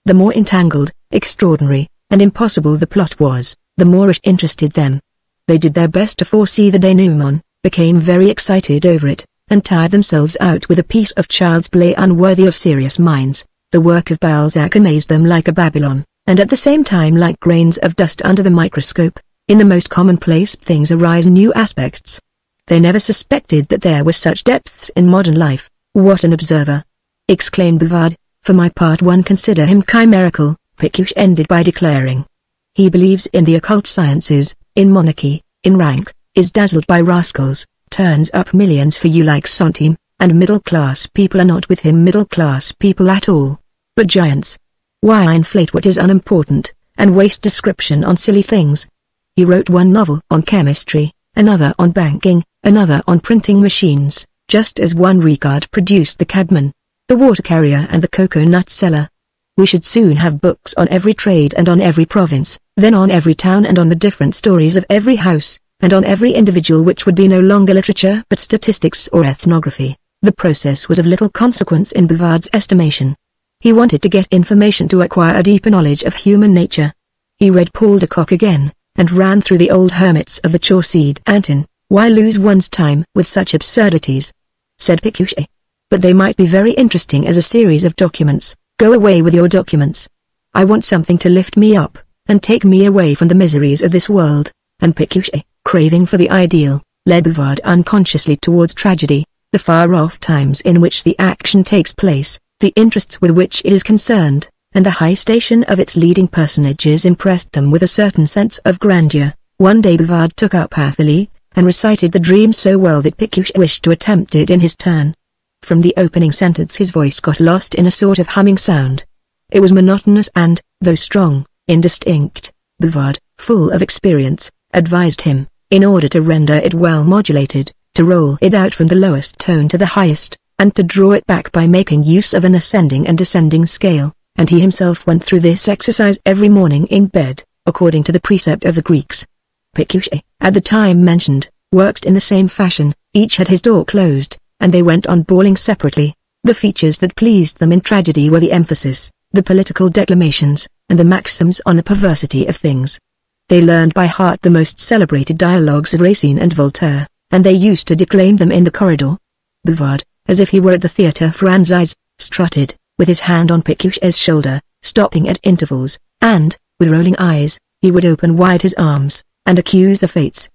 The more entangled, extraordinary, and impossible the plot was, the more it interested them. They did their best to foresee the denouement, became very excited over it, and tired themselves out with a piece of child's play unworthy of serious minds. The work of Balzac amazed them like a Babylon, and at the same time like grains of dust under the microscope. In the most commonplace things arise new aspects. They never suspected that there were such depths in modern life. What an observer! Exclaimed Bouvard. For my part, one consider him chimerical. Pécuchet ended by declaring. He believes in the occult sciences, in monarchy, in rank, is dazzled by rascals, turns up millions for you like centimes, and middle-class people are not with him middle-class people at all, but giants. Why inflate what is unimportant, and waste description on silly things? He wrote one novel on chemistry, another on banking, another on printing machines, just as one Ricard produced the cabman, the water carrier and the cocoa-nut seller. We should soon have books on every trade and on every province, then on every town and on the different stories of every house, and on every individual, which would be no longer literature but statistics or ethnography. The process was of little consequence in Bouvard's estimation. He wanted to get information to acquire a deeper knowledge of human nature. He read Paul de Kock again, and ran through the old hermits of the Chaucied Antin. Why lose one's time with such absurdities? Said Pécuchet. But they might be very interesting as a series of documents. Go away with your documents. I want something to lift me up, and take me away from the miseries of this world. And Pécuchet, craving for the ideal, led Bouvard unconsciously towards tragedy, the far-off times in which the action takes place, the interests with which it is concerned, and the high station of its leading personages impressed them with a certain sense of grandeur. One day Bouvard took up Athalie, and recited the dream so well that Pécuchet wished to attempt it in his turn. From the opening sentence his voice got lost in a sort of humming sound. It was monotonous and, though strong, indistinct. Bouvard, full of experience, advised him, in order to render it well modulated, to roll it out from the lowest tone to the highest, and to draw it back by making use of an ascending and descending scale, and he himself went through this exercise every morning in bed, according to the precept of the Greeks. Pécuchet, at the time mentioned, worked in the same fashion. Each had his door closed, and they went on bawling separately. The features that pleased them in tragedy were the emphasis, the political declamations, and the maxims on the perversity of things. They learned by heart the most celebrated dialogues of Racine and Voltaire, and they used to declaim them in the corridor. Bouvard, as if he were at the Theatre Franchise, strutted, with his hand on Pécuchet's shoulder, stopping at intervals, and, with rolling eyes, he would open wide his arms, and accuse the fates.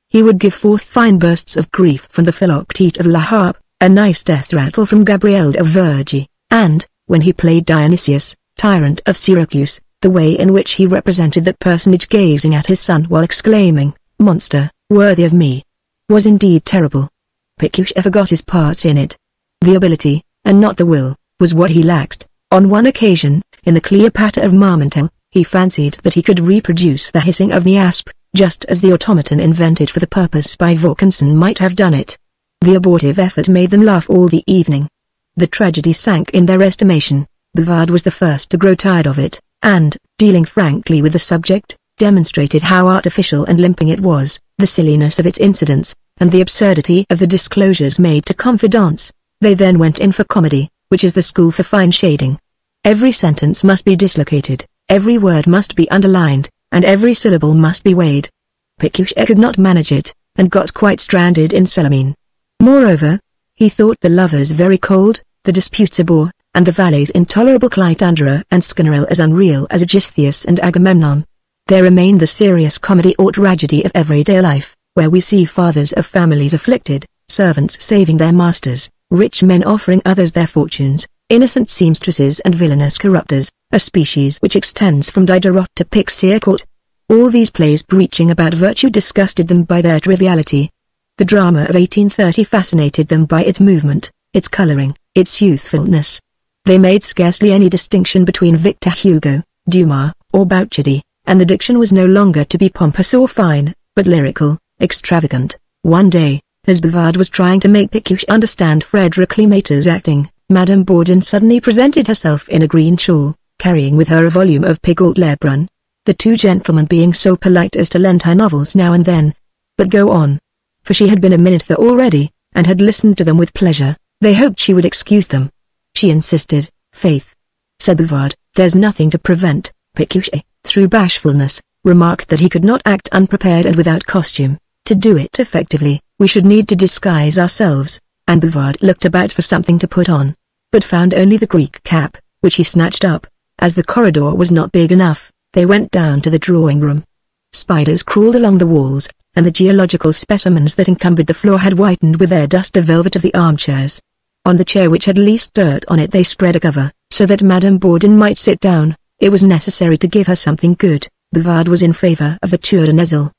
He would give forth fine bursts of grief from the Philoctete of La Harpe, a nice death rattle from Gabriel of Vergy, and, when he played Dionysius, tyrant of Syracuse, the way in which he represented that personage gazing at his son while exclaiming, "Monster, worthy of me," was indeed terrible. Pécuchet forgot his part in it. The ability, and not the will, was what he lacked. On one occasion, in the Cleopatra of Marmontel, he fancied that he could reproduce the hissing of the asp, just as the automaton invented for the purpose by Vaucanson might have done it. The abortive effort made them laugh all the evening. The tragedy sank in their estimation. Bouvard was the first to grow tired of it, and, dealing frankly with the subject, demonstrated how artificial and limping it was, the silliness of its incidents, and the absurdity of the disclosures made to confidants. They then went in for comedy, which is the school for fine shading. Every sentence must be dislocated, every word must be underlined, and every syllable must be weighed. Pécuchet could not manage it, and got quite stranded in Salamine. Moreover, he thought the lovers very cold, the disputes a bore, and the valets intolerable Clytandra and Skinnerel as unreal as Aegisthus and Agamemnon. There remained the serious comedy or tragedy of everyday life, where we see fathers of families afflicted, servants saving their masters, rich men offering others their fortunes, innocent seamstresses and villainous corrupters, a species which extends from Diderot to Pixérécourt. All these plays preaching about virtue disgusted them by their triviality. The drama of 1830 fascinated them by its movement, its coloring, its youthfulness. They made scarcely any distinction between Victor Hugo, Dumas, or Bouchardie, and the diction was no longer to be pompous or fine, but lyrical, extravagant. One day, as Bouvard was trying to make Pécuchet understand Frédéric Lemaitr's acting, Madame Bourdon suddenly presented herself in a green shawl, carrying with her a volume of Pigault Lebrun. The two gentlemen being so polite as to lend her novels now and then. But go on. For she had been a minute there already, and had listened to them with pleasure. They hoped she would excuse them. She insisted. Faith, said Bouvard, there's nothing to prevent. Pécuchet, through bashfulness, remarked that he could not act unprepared and without costume. To do it effectively, we should need to disguise ourselves, and Bouvard looked about for something to put on, but found only the Greek cap, which he snatched up. As the corridor was not big enough, they went down to the drawing-room. Spiders crawled along the walls, and the geological specimens that encumbered the floor had whitened with their dust the velvet of the armchairs. On the chair which had least dirt on it they spread a cover, so that Madame Bourdon might sit down. It was necessary to give her something good. Bouvard was in favor of the tour de Nesle.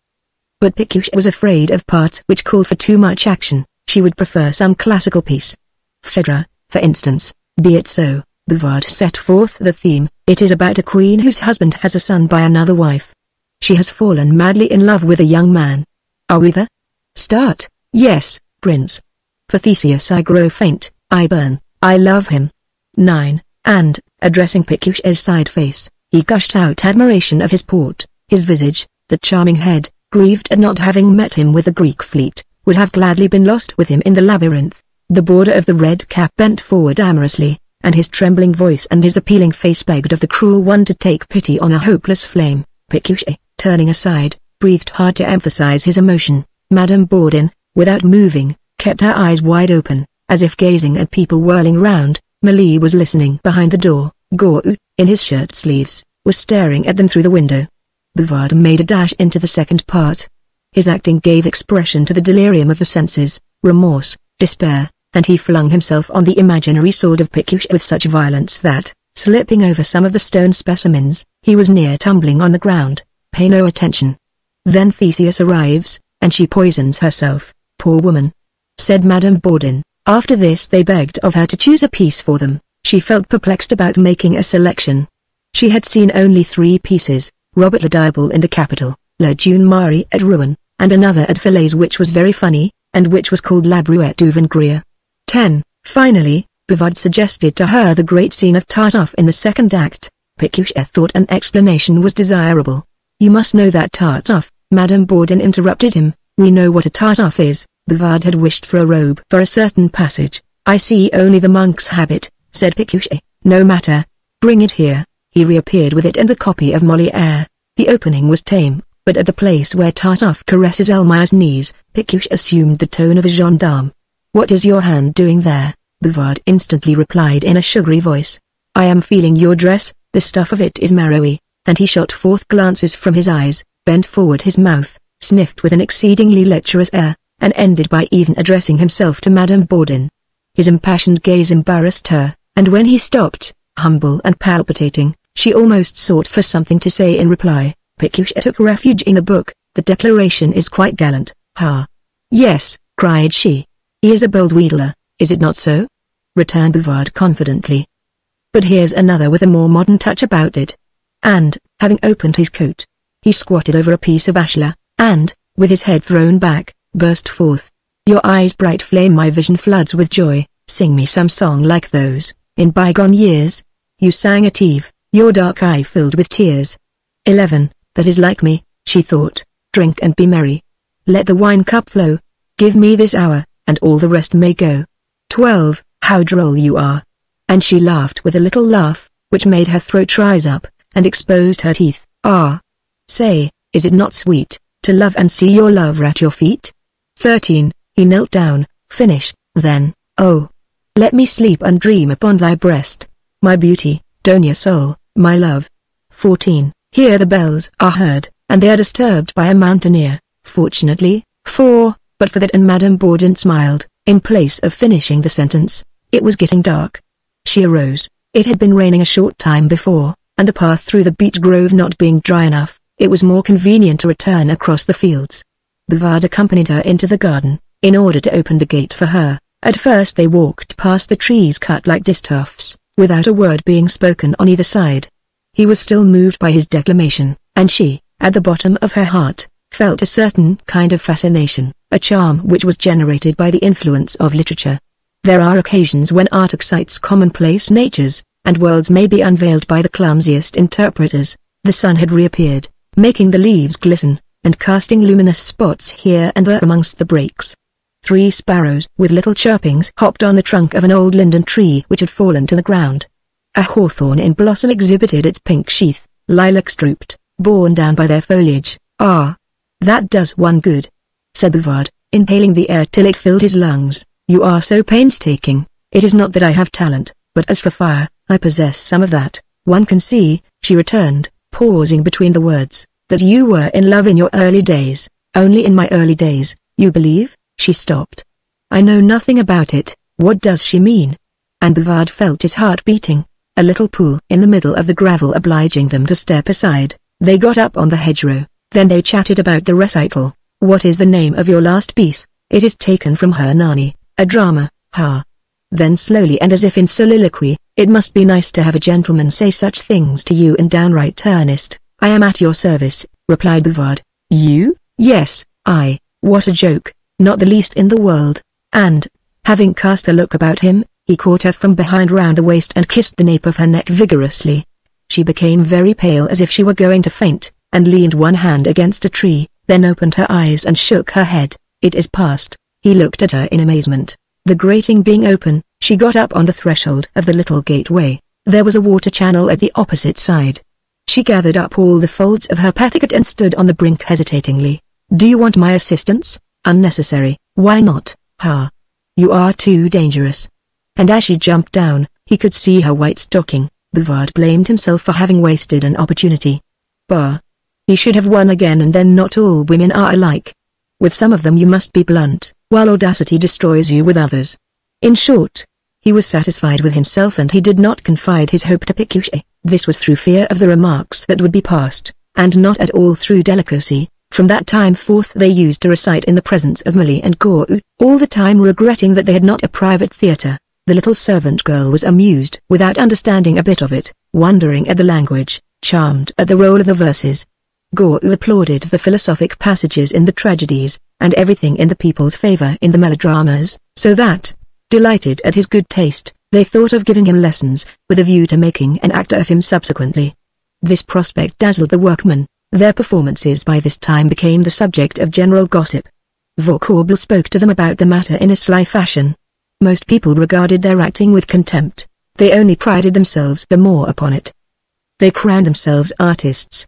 But Pécuchet was afraid of parts which called for too much action. She would prefer some classical piece. Phèdre, for instance. Be it so. Bouvard set forth the theme. It is about a queen whose husband has a son by another wife. She has fallen madly in love with a young man. Are we there? Start. Yes, Prince. For Theseus I grow faint, I burn, I love him. 9. And, addressing Pécuchet's side face, he gushed out admiration of his port, his visage, the charming head, grieved at not having met him with the Greek fleet, would have gladly been lost with him in the labyrinth. The border of the red cap bent forward amorously, and his trembling voice and his appealing face begged of the cruel one to take pity on a hopeless flame. Pécuchet, turning aside, breathed hard to emphasize his emotion. Madame Bourdon, without moving, kept her eyes wide open, as if gazing at people whirling round. Mélie was listening behind the door. Gourou, in his shirt sleeves, was staring at them through the window. Bouvard made a dash into the second part. His acting gave expression to the delirium of the senses, remorse, despair, and he flung himself on the imaginary sword of Pécuchet with such violence that, slipping over some of the stone specimens, he was near tumbling on the ground. Pay no attention. Then Theseus arrives, and she poisons herself, poor woman, said Madame Bourdon. After this they begged of her to choose a piece for them. She felt perplexed about making a selection. She had seen only 3 pieces, Robert le Diable in the Capitol, La Jeune Marie at Rouen, and another at Falaise which was very funny, and which was called La Brouette du Vengrier. 10. Finally, Bouvard suggested to her the great scene of Tartuffe in the second act. Pécuchet thought an explanation was desirable. You must know that Tartuffe, Madame Bourdon interrupted him. We know what a Tartuffe is. Bouvard had wished for a robe for a certain passage. I see only the monk's habit, said Pécuchet. No matter. Bring it here. He reappeared with it and the copy of Molière. The opening was tame, but at the place where Tartuffe caresses Elmire's knees, Pécuchet assumed the tone of a gendarme. What is your hand doing there? Bouvard instantly replied in a sugary voice. I am feeling your dress, the stuff of it is marrowy, and he shot forth glances from his eyes, bent forward his mouth, sniffed with an exceedingly lecherous air, and ended by even addressing himself to Madame Bourdon. His impassioned gaze embarrassed her, and when he stopped, humble and palpitating, she almost sought for something to say in reply. Pécuchet took refuge in the book. The declaration is quite gallant, ha! Yes, cried she. He is a bold wheedler, is it not so? Returned Bouvard confidently. But here's another with a more modern touch about it. And, having opened his coat, he squatted over a piece of ashlar, and, with his head thrown back, burst forth. Your eyes bright flame my vision floods with joy, sing me some song like those, in bygone years. You sang at eve, your dark eye filled with tears. 11. that is like me, she thought. Drink and be merry. Let the wine cup flow. Give me this hour, and all the rest may go. 12. How droll you are. And she laughed with a little laugh, which made her throat rise up, and exposed her teeth. Ah! Say, is it not sweet, to love and see your lover at your feet? 13. He knelt down. Finish, then, oh! Let me sleep and dream upon thy breast. My beauty, Donia soul, my love. 14. Here the bells are heard, and they are disturbed by a mountaineer. Fortunately, but for that, and Madame Bourdon smiled, in place of finishing the sentence. It was getting dark. She arose. It had been raining a short time before, and the path through the beech grove not being dry enough, it was more convenient to return across the fields. Bouvard accompanied her into the garden, in order to open the gate for her. At first they walked past the trees cut like distaffs, without a word being spoken on either side. He was still moved by his declamation, and she, at the bottom of her heart, felt a certain kind of fascination, a charm which was generated by the influence of literature. There are occasions when art excites commonplace natures, and worlds may be unveiled by the clumsiest interpreters. The sun had reappeared, making the leaves glisten, and casting luminous spots here and there amongst the brakes. 3 sparrows with little chirpings hopped on the trunk of an old linden tree which had fallen to the ground. A hawthorn in blossom exhibited its pink sheath, lilacs drooped, borne down by their foliage. Ah! That does one good, said Bouvard, inhaling the air till it filled his lungs. You are so painstaking. It is not that I have talent, but as for fire, I possess some of that. One can see, she returned, pausing between the words, that you were in love in your early days. Only in my early days, you believe? She stopped. I know nothing about it. What does she mean? And Bouvard felt his heart beating. A little pool in the middle of the gravel obliging them to step aside, they got up on the hedgerow. Then they chatted about the recital. What is the name of your last piece? It is taken from Hernani, a drama, ha. Then slowly and as if in soliloquy, it must be nice to have a gentleman say such things to you in downright earnest. I am at your service, replied Bouvard. You? Yes, I. What a joke, not the least in the world. And, having cast a look about him, he caught her from behind round the waist and kissed the nape of her neck vigorously. She became very pale as if she were going to faint, and leaned one hand against a tree, then opened her eyes and shook her head. It is past. He looked at her in amazement. The grating being open, she got up on the threshold of the little gateway. There was a water channel at the opposite side. She gathered up all the folds of her petticoat and stood on the brink hesitatingly. Do you want my assistance? Unnecessary. Why not? Ha! You are too dangerous. And as she jumped down, he could see her white stocking. Bouvard blamed himself for having wasted an opportunity. Bah! He should have won again, and then not all women are alike. With some of them you must be blunt, while audacity destroys you with others. In short, he was satisfied with himself, and he did not confide his hope to Pécuchet. This was through fear of the remarks that would be passed, and not at all through delicacy. From that time forth they used to recite in the presence of Milly and Gourou, all the time regretting that they had not a private theatre. The little servant girl was amused without understanding a bit of it, wondering at the language, charmed at the role of the verses. Gourou applauded the philosophic passages in the tragedies, and everything in the people's favor in the melodramas, so that, delighted at his good taste, they thought of giving him lessons, with a view to making an actor of him subsequently. This prospect dazzled the workmen. Their performances by this time became the subject of general gossip. Vauquoble spoke to them about the matter in a sly fashion. Most people regarded their acting with contempt. They only prided themselves the more upon it. They crowned themselves artists.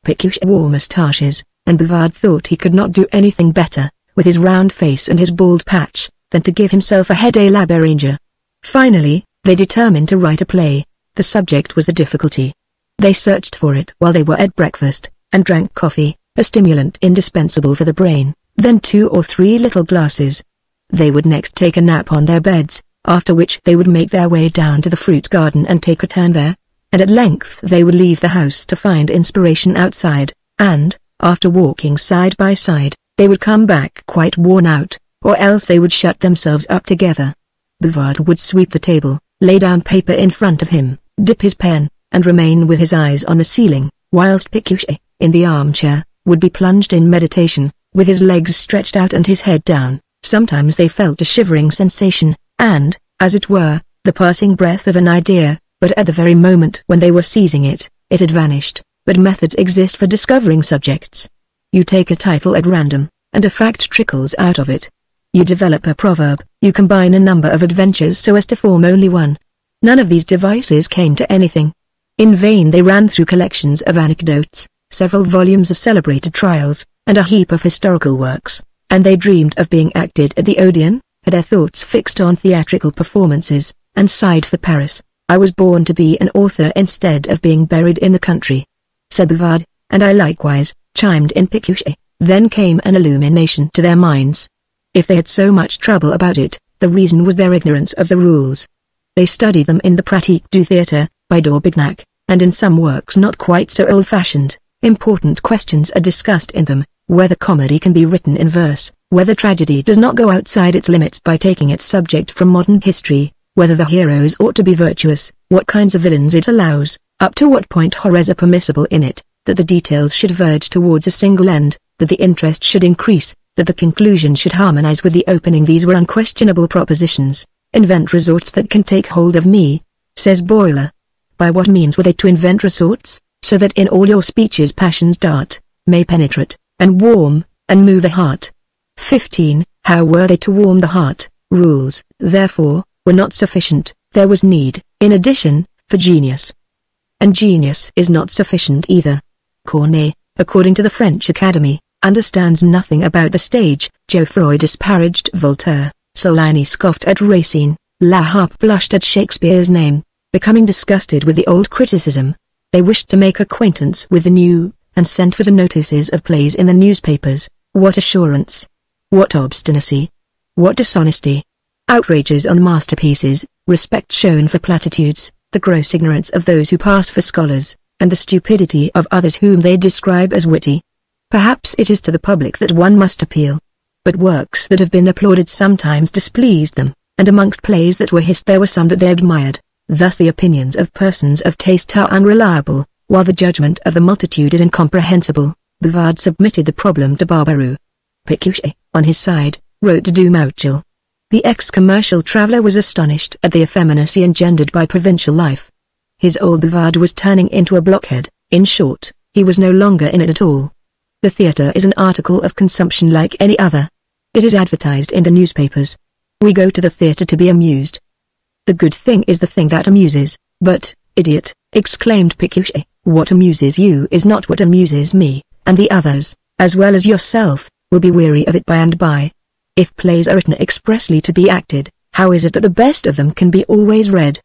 Pécuchet wore moustaches, and Bouvard thought he could not do anything better, with his round face and his bald patch, than to give himself a head à la Béranger. Finally, they determined to write a play. The subject was the difficulty. They searched for it while they were at breakfast, and drank coffee, a stimulant indispensable for the brain, then 2 or 3 little glasses. They would next take a nap on their beds, after which they would make their way down to the fruit garden and take a turn there. And at length they would leave the house to find inspiration outside, and, after walking side by side, they would come back quite worn out, or else they would shut themselves up together. Bouvard would sweep the table, lay down paper in front of him, dip his pen, and remain with his eyes on the ceiling, whilst Pécuchet, in the armchair, would be plunged in meditation, with his legs stretched out and his head down. Sometimes they felt a shivering sensation, and, as it were, the passing breath of an idea, but at the very moment when they were seizing it, it had vanished. but methods exist for discovering subjects. You take a title at random, and a fact trickles out of it. You develop a proverb, you combine a number of adventures so as to form only one. None of these devices came to anything. In vain they ran through collections of anecdotes, several volumes of celebrated trials, and a heap of historical works, and they dreamed of being acted at the Odeon, had their thoughts fixed on theatrical performances, and sighed for Paris. I was born to be an author instead of being buried in the country, said Bouvard, and I likewise, chimed in Pécuchet. Then came an illumination to their minds. If they had so much trouble about it, the reason was their ignorance of the rules. They study them in the Pratique du Theatre, by d'Aubignac, and in some works not quite so old-fashioned. Important questions are discussed in them, whether comedy can be written in verse, whether tragedy does not go outside its limits by taking its subject from modern history, whether the heroes ought to be virtuous, what kinds of villains it allows, up to what point horrors are permissible in it, that the details should verge towards a single end, that the interest should increase, that the conclusion should harmonize with the opening. These were unquestionable propositions. Invent resorts that can take hold of me, says Boiler. By what means were they to invent resorts? So that in all your speeches passions dart, may penetrate, and warm, and move the heart. 15. How were they to warm the heart? Rules, therefore, were not sufficient. There was need, in addition, for genius. And genius is not sufficient either. Corneille, according to the French Academy, understands nothing about the stage. Geoffroy disparaged Voltaire, Soligny scoffed at Racine, La Harpe blushed at Shakespeare's name, becoming disgusted with the old criticism. They wished to make acquaintance with the new, and sent for the notices of plays in the newspapers. What assurance! What obstinacy! What dishonesty! Outrages on masterpieces, respect shown for platitudes, the gross ignorance of those who pass for scholars, and the stupidity of others whom they describe as witty. Perhaps it is to the public that one must appeal. But works that have been applauded sometimes displeased them, and amongst plays that were hissed there were some that they admired. Thus the opinions of persons of taste are unreliable, while the judgment of the multitude is incomprehensible. Bouvard submitted the problem to Barbaroux. Pécuchet, on his side, wrote to Dumoutier. The ex-commercial traveller was astonished at the effeminacy engendered by provincial life. His old Bouvard was turning into a blockhead. In short, he was no longer in it at all. The theatre is an article of consumption like any other. It is advertised in the newspapers. We go to the theatre to be amused. The good thing is the thing that amuses. But, idiot, exclaimed Pécuchet, what amuses you is not what amuses me, and the others, as well as yourself, will be weary of it by and by. If plays are written expressly to be acted, how is it that the best of them can be always read?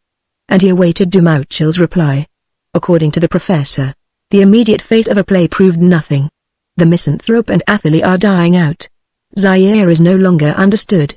And he awaited Dumoutier's reply. According to the professor, the immediate fate of a play proved nothing. The misanthrope and athlete are dying out. Zaire is no longer understood.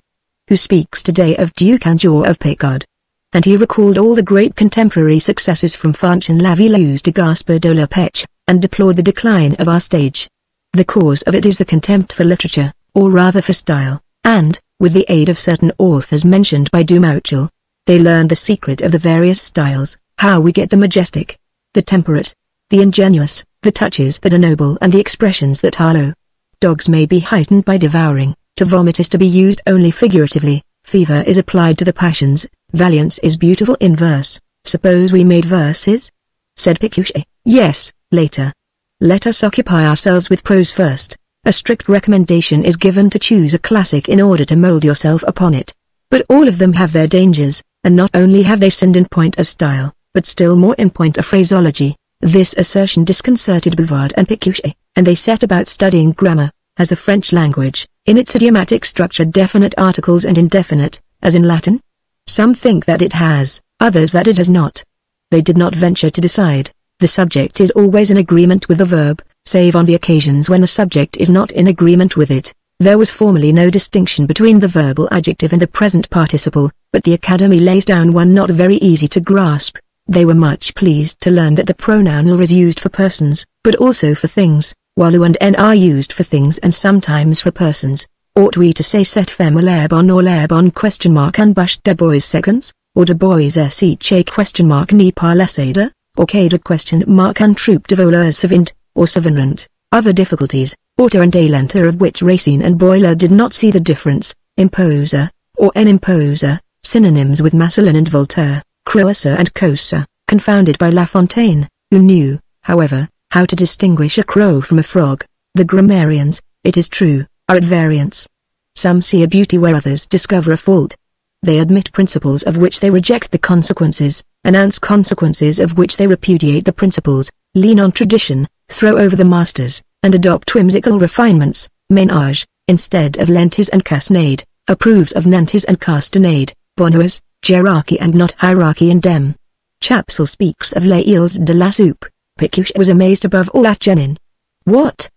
Who speaks today of Duc or of Picard? And he recalled all the great contemporary successes from Fanchon Lavilleux to Gaspard de la Peche, and deplored the decline of our stage. The cause of it is the contempt for literature, or rather for style, and, with the aid of certain authors mentioned by Dumoutier, they learned the secret of the various styles, how we get the majestic, the temperate, the ingenuous, the touches that are noble and the expressions that are low. Dogs may be heightened by devouring, to vomit is to be used only figuratively, fever is applied to the passions, valiance is beautiful in verse. Suppose we made verses? Said Pécuchet. Yes, later. Let us occupy ourselves with prose first. A strict recommendation is given to choose a classic in order to mold yourself upon it. But all of them have their dangers, and not only have they sinned in point of style, but still more in point of phraseology. This assertion disconcerted Bouvard and Pécuchet, and they set about studying grammar. Has the French language, in its idiomatic structure, definite articles and indefinite, as in Latin? Some think that it has, others that it has not. They did not venture to decide. The subject is always in agreement with the verb, save on the occasions when the subject is not in agreement with it. There was formerly no distinction between the verbal adjective and the present participle, but the Academy lays down one not very easy to grasp. They were much pleased to learn that the pronoun "le" is used for persons, but also for things, while "ou" and "n" are used for things and sometimes for persons. Ought we to say "cette femme l'air bon" or "l'air bon?" and "bush de boys seconds," or "de boys siche?" "ni pas laissade," or "cade?" "un troupe de voleurs savant," or "savant." Other difficulties, auteur and élenter, of which Racine and Boiler did not see the difference. Imposer, or "en imposer," synonyms with Massillon and Voltaire. Croisseur and Cosseur, confounded by La Fontaine, who knew, however, how to distinguish a crow from a frog. The grammarians, it is true, are at variance. Some see a beauty where others discover a fault. They admit principles of which they reject the consequences, announce consequences of which they repudiate the principles, lean on tradition, throw over the masters, and adopt whimsical refinements. Ménage, instead of lentilles and cassonade, approves of nantes and castanade. Bonheureuse, hierarchy and not hierarchy in dem. Chapsal speaks of les îles de la soupe. Pécuchet was amazed above all at Genin. What?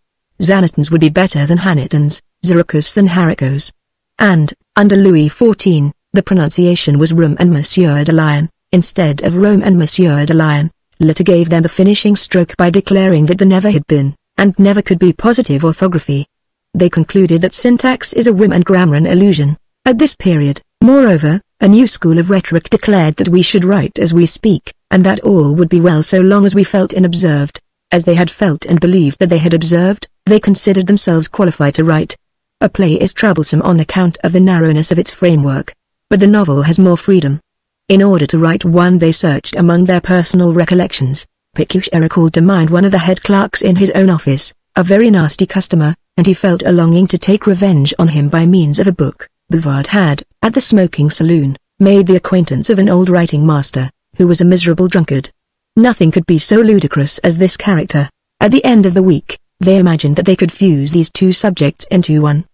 Xanatons would be better than Hanitons, Ziricos than haricots. And, under Louis XIV, the pronunciation was Rome and Monsieur de Lion, instead of Rome and Monsieur de Lion. Litter gave them the finishing stroke by declaring that there never had been, and never could be positive orthography. They concluded that syntax is a whim and grammar an illusion. At this period, moreover, a new school of rhetoric declared that we should write as we speak, and that all would be well so long as we felt and observed. As they had felt and believed that they had observed, they considered themselves qualified to write. A play is troublesome on account of the narrowness of its framework. But the novel has more freedom. In order to write one they searched among their personal recollections. Pécuchet recalled to mind one of the head clerks in his own office, a very nasty customer, and he felt a longing to take revenge on him by means of a book. Bouvard had, at the smoking saloon, made the acquaintance of an old writing master, who was a miserable drunkard. Nothing could be so ludicrous as this character. At the end of the week, they imagined that they could fuse these two subjects into one.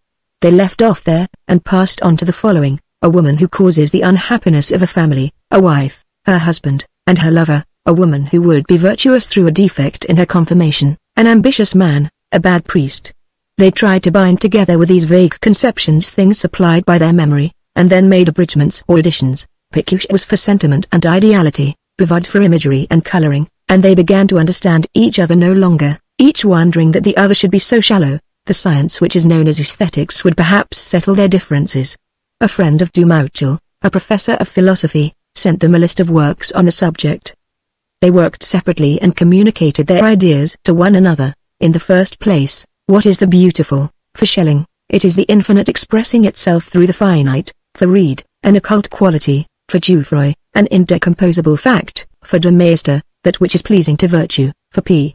They left off there, and passed on to the following: a woman who causes the unhappiness of a family, a wife, her husband, and her lover, a woman who would be virtuous through a defect in her conformation, an ambitious man, a bad priest. They tried to bind together with these vague conceptions things supplied by their memory, and then made abridgments or additions. Pécuchet was for sentiment and ideality, Bouvard for imagery and coloring, and they began to understand each other no longer, each wondering that the other should be so shallow. The science which is known as aesthetics would perhaps settle their differences. A friend of Dumouchel, a professor of philosophy, sent them a list of works on the subject. They worked separately and communicated their ideas to one another. In the first place, what is the beautiful? For Schelling, it is the infinite expressing itself through the finite. For Reid, an occult quality. For Jouffroy, an indecomposable fact. For de Maistre, that which is pleasing to virtue. For P.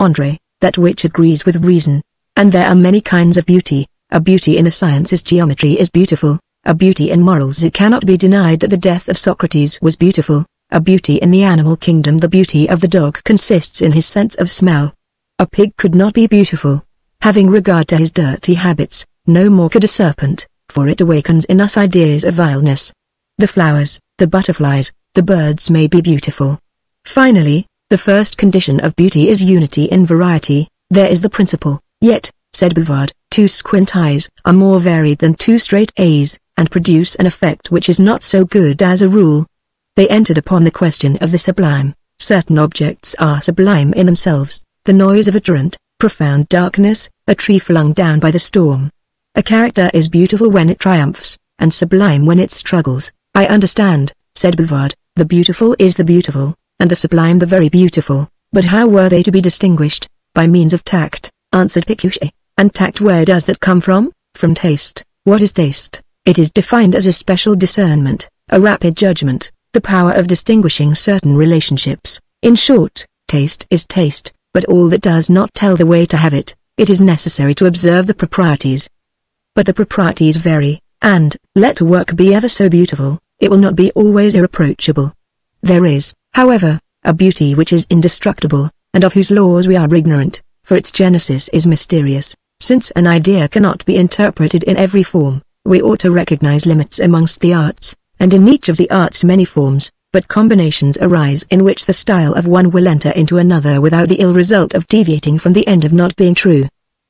André, that which agrees with reason. And there are many kinds of beauty. A beauty in the sciences geometry is beautiful. A beauty in morals it cannot be denied that the death of Socrates was beautiful. A beauty in the animal kingdom the beauty of the dog consists in his sense of smell. A pig could not be beautiful, having regard to his dirty habits, no more could a serpent, for it awakens in us ideas of vileness. The flowers, the butterflies, the birds may be beautiful. Finally, the first condition of beauty is unity in variety. There is the principle. Yet, said Bouvard, two squint eyes are more varied than two straight A's, and produce an effect which is not so good as a rule. They entered upon the question of the sublime. Certain objects are sublime in themselves, the noise of a torrent, profound darkness, a tree flung down by the storm. A character is beautiful when it triumphs, and sublime when it struggles. I understand, said Bouvard, the beautiful is the beautiful, and the sublime the very beautiful, but how were they to be distinguished? By means of tact, answered Pécuchet. And tact, where does that come from? From taste. What is taste? It is defined as a special discernment, a rapid judgment, the power of distinguishing certain relationships. In short, taste is taste, but all that does not tell the way to have it. It is necessary to observe the proprieties. But the proprieties vary, and, let a work be ever so beautiful, it will not be always irreproachable. There is, however, a beauty which is indestructible, and of whose laws we are ignorant, for its genesis is mysterious. Since an idea cannot be interpreted in every form, we ought to recognize limits amongst the arts, and in each of the arts many forms, but combinations arise in which the style of one will enter into another without the ill result of deviating from the end of not being true.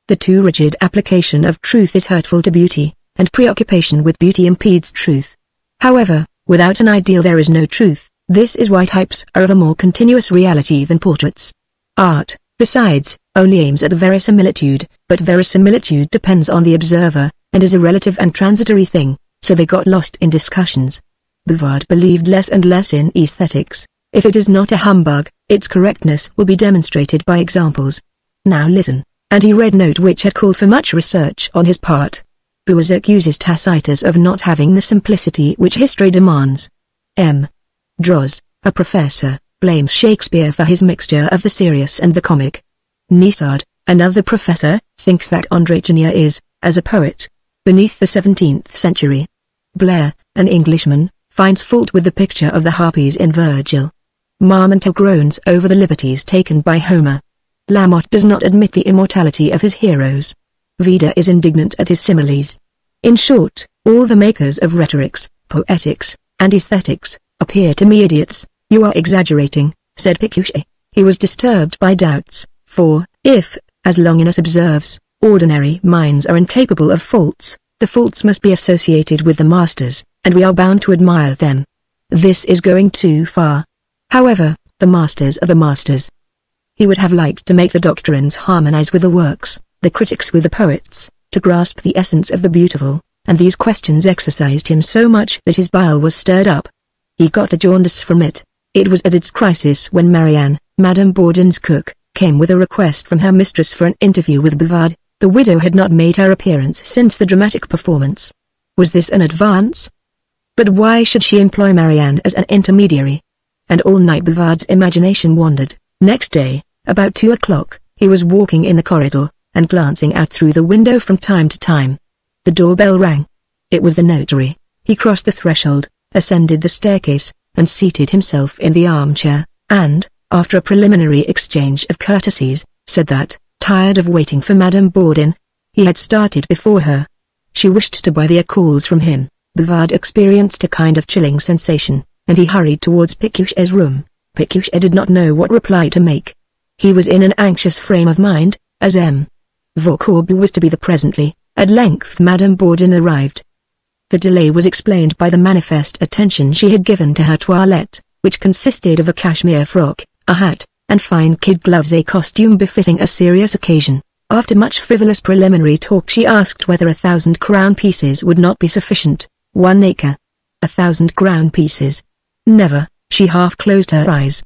The too rigid application of truth is hurtful to beauty, and preoccupation with beauty impedes truth. However, without an ideal there is no truth. This is why types are of a more continuous reality than portraits. Art, besides, only aims at the verisimilitude, but verisimilitude depends on the observer, and is a relative and transitory thing, so they got lost in discussions. Bouvard believed less and less in aesthetics. If it is not a humbug, its correctness will be demonstrated by examples. Now listen. And he read a note which had called for much research on his part. Bouvard accuses Tacitus of not having the simplicity which history demands. M. Droz, a professor, blames Shakespeare for his mixture of the serious and the comic. Nisard, another professor, thinks that André Chenier is, as a poet, beneath the 17th century. Blair, an Englishman, finds fault with the picture of the harpies in Virgil. Marmontel groans over the liberties taken by Homer. Lamotte does not admit the immortality of his heroes. Vida is indignant at his similes. In short, all the makers of rhetorics, poetics, and aesthetics, appear to me idiots. You are exaggerating, said Pécuchet. He was disturbed by doubts, for, if, as Longinus observes, ordinary minds are incapable of faults, the faults must be associated with the masters, and we are bound to admire them. This is going too far. However, the masters are the masters. He would have liked to make the doctrines harmonize with the works, the critics with the poets, to grasp the essence of the beautiful, and these questions exercised him so much that his bile was stirred up. He got a jaundice from it. It was at its crisis when Marianne, Madame Bourdon's cook, came with a request from her mistress for an interview with Bouvard. The widow had not made her appearance since the dramatic performance. Was this an advance? But why should she employ Marianne as an intermediary? And all night Bouvard's imagination wandered. Next day, about 2 o'clock, he was walking in the corridor, and glancing out through the window from time to time. The doorbell rang. It was the notary. He crossed the threshold, ascended the staircase, and seated himself in the armchair, and, after a preliminary exchange of courtesies, said that, tired of waiting for Madame Bourdon, he had started before her. She wished to buy the calls from him. Bouvard experienced a kind of chilling sensation, and he hurried towards Pécuchet's room. Pécuchet did not know what reply to make. He was in an anxious frame of mind, as M. Vaucourble was to be there presently. At length Madame Bourdon arrived. The delay was explained by the manifest attention she had given to her toilette, which consisted of a cashmere frock, a hat, and fine kid gloves, a costume befitting a serious occasion. After much frivolous preliminary talk she asked whether 1,000 crown pieces would not be sufficient. 1 acre. 1,000 crown pieces. Never. She half closed her eyes.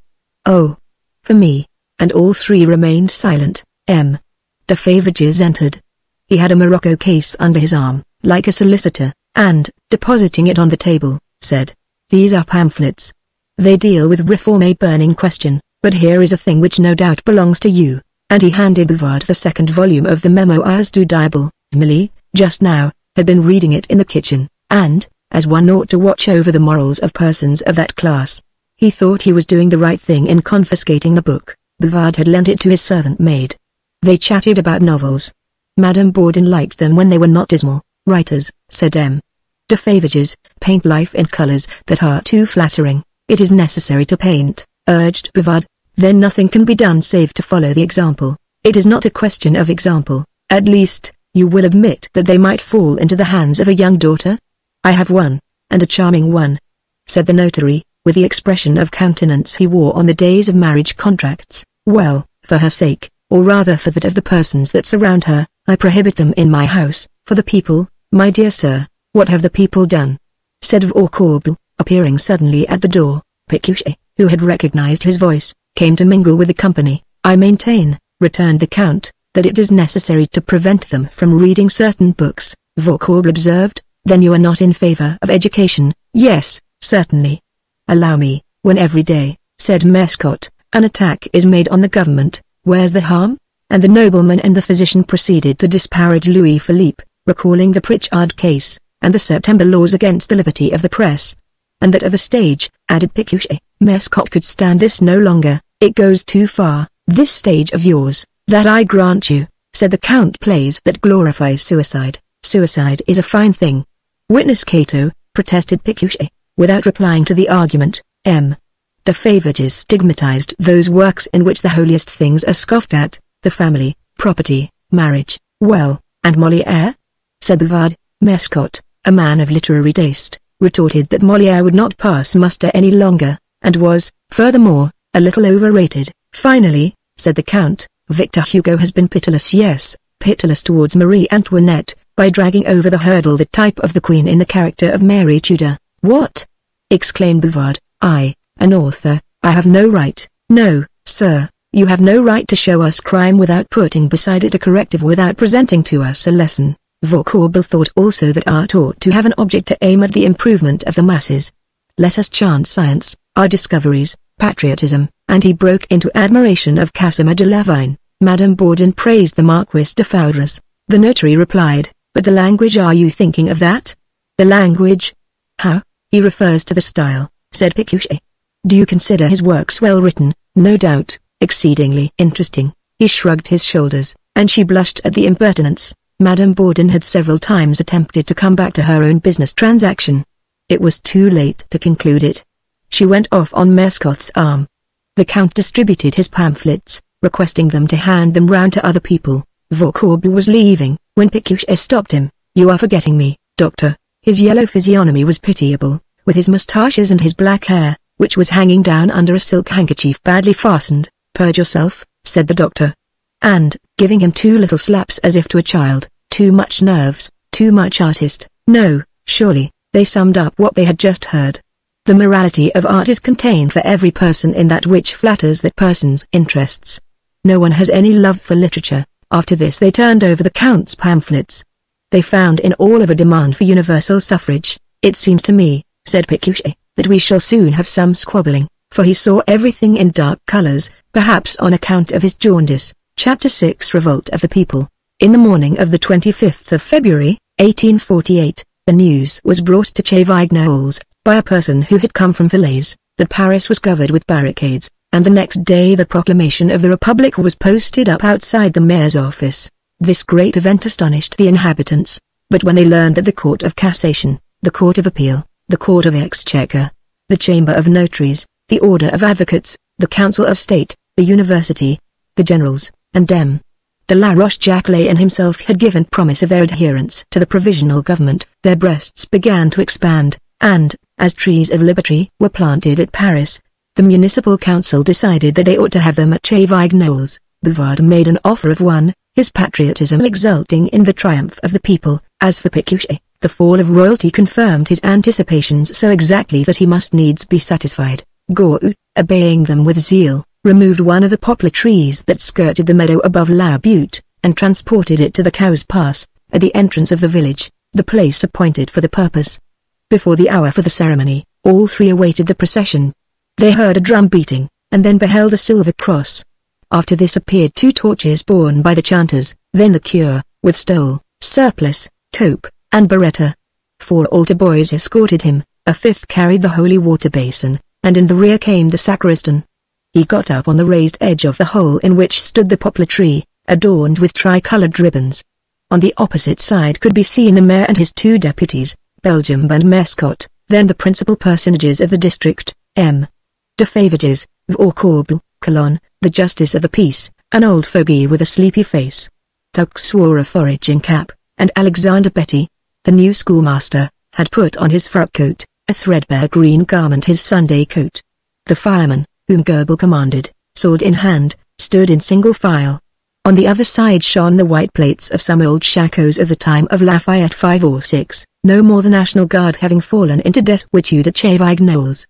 Oh. For me. And all three remained silent. M. de Favages entered. He had a morocco case under his arm, like a solicitor, and, depositing it on the table, said, "These are pamphlets. They deal with reform, a burning question, but here is a thing which no doubt belongs to you," and he handed Bouvard the second volume of the Memoirs du Diable. Milly, just now, had been reading it in the kitchen, and, as one ought to watch over the morals of persons of that class, he thought he was doing the right thing in confiscating the book. Bouvard had lent it to his servant maid. They chatted about novels. Madame Bourdon liked them when they were not dismal. Writers, said M. de Favages, paint life in colors that are too flattering. It is necessary to paint, urged Bouvard. Then nothing can be done save to follow the example. It is not a question of example. At least, you will admit that they might fall into the hands of a young daughter? I have one, and a charming one, said the notary, with the expression of countenance he wore on the days of marriage contracts. Well, for her sake, or rather for that of the persons that surround her, I prohibit them in my house. For the people, my dear sir, what have the people done? Said Vaucourble, appearing suddenly at the door. Pécuchet, who had recognized his voice, came to mingle with the company. I maintain, returned the Count, that it is necessary to prevent them from reading certain books. Vaucourble observed, then you are not in favor of education? Yes, certainly. Allow me, when every day, said Mescot, an attack is made on the government, where's the harm? And the nobleman and the physician proceeded to disparage Louis Philippe, recalling the Pritchard case, and the September laws against the liberty of the press. And that of the stage, added Pécuchet. Mescot could stand this no longer. It goes too far, this stage of yours. That I grant you, said the Count. Plays that glorify suicide. Suicide is a fine thing. Witness Cato, protested Pécuchet, without replying to the argument. M. de Favages stigmatized those works in which the holiest things are scoffed at, the family, property, marriage. Well, and Molière? Said Bouvard. Mescot, a man of literary taste, retorted that Molière would not pass muster any longer, and was, furthermore, a little overrated. Finally, said the Count, Victor Hugo has been pitiless, yes, pitiless towards Marie Antoinette, by dragging over the hurdle the type of the Queen in the character of Mary Tudor. What? Exclaimed Bouvard. I, an author, I have no right. No, sir, you have no right to show us crime without putting beside it a corrective, without presenting to us a lesson. Vaucourble thought also that art ought to have an object to aim at the improvement of the masses. Let us chant science, our discoveries, patriotism, and he broke into admiration of Casimir de Lavine. Madame Bourdon praised the Marquis de Foudres. The notary replied, "But the language, are you thinking of that?" "The language? How?" "He refers to the style," said Pécuchet. "Do you consider his works well written?" "No doubt, exceedingly interesting." He shrugged his shoulders, and she blushed at the impertinence. Madame Bourdon had several times attempted to come back to her own business transaction. It was too late to conclude it. She went off on Mascot's arm. The Count distributed his pamphlets, requesting them to hand them round to other people. Vaucourt was leaving, when Pécuchet stopped him. "You are forgetting me, doctor." His yellow physiognomy was pitiable, with his moustaches and his black hair, which was hanging down under a silk handkerchief badly fastened. "Purge yourself," said the doctor. And, giving him 2 little slaps as if to a child, "Too much nerves, too much artist." No, surely, they summed up what they had just heard. The morality of art is contained for every person in that which flatters that person's interests. No one has any love for literature. After this they turned over the Count's pamphlets. They found in all of a demand for universal suffrage. "It seems to me," said Pécuchet, "that we shall soon have some squabbling," for he saw everything in dark colors, perhaps on account of his jaundice. Chapter 6 Revolt of the People. In the morning of the 25th of February, 1848, the news was brought to Chavignoles, by a person who had come from Falaise, that Paris was covered with barricades, and the next day the proclamation of the Republic was posted up outside the mayor's office. This great event astonished the inhabitants, but when they learned that the Court of Cassation, the Court of Appeal, the Court of Exchequer, the Chamber of Notaries, the Order of Advocates, the Council of State, the University, the Generals, and M. de la Roche-Jacquelay and himself had given promise of their adherence to the provisional government, their breasts began to expand, and, as trees of liberty were planted at Paris, the municipal council decided that they ought to have them at Chavignoles. Bouvard made an offer of one, his patriotism exulting in the triumph of the people. As for Pécuchet, the fall of royalty confirmed his anticipations so exactly that he must needs be satisfied. Gourou, obeying them with zeal, removed one of the poplar trees that skirted the meadow above La Butte, and transported it to the Cow's Pass, at the entrance of the village, the place appointed for the purpose. Before the hour for the ceremony, all 3 awaited the procession. They heard a drum beating, and then beheld a silver cross. After this appeared 2 torches borne by the chanters, then the cure, with stole, surplice, cope, and biretta. 4 altar boys escorted him, a 5th carried the holy water basin, and in the rear came the sacristan. He got up on the raised edge of the hole in which stood the poplar tree, adorned with tricolored ribbons. On the opposite side could be seen the mayor and his 2 deputies, Belgium and Mascot, then the principal personages of the district, M. de Favages, Vaucourt, Colon, the justice of the peace, an old fogey with a sleepy face. Tux wore a foraging cap, and Alexander Betty, the new schoolmaster, had put on his frock coat, a threadbare green garment his Sunday coat. The firemen, whom Goebbels commanded, sword in hand, stood in single file. On the other side shone the white plates of some old shakos of the time of Lafayette 5 or 6, no more the National Guard having fallen into desuetude at Chavignoles.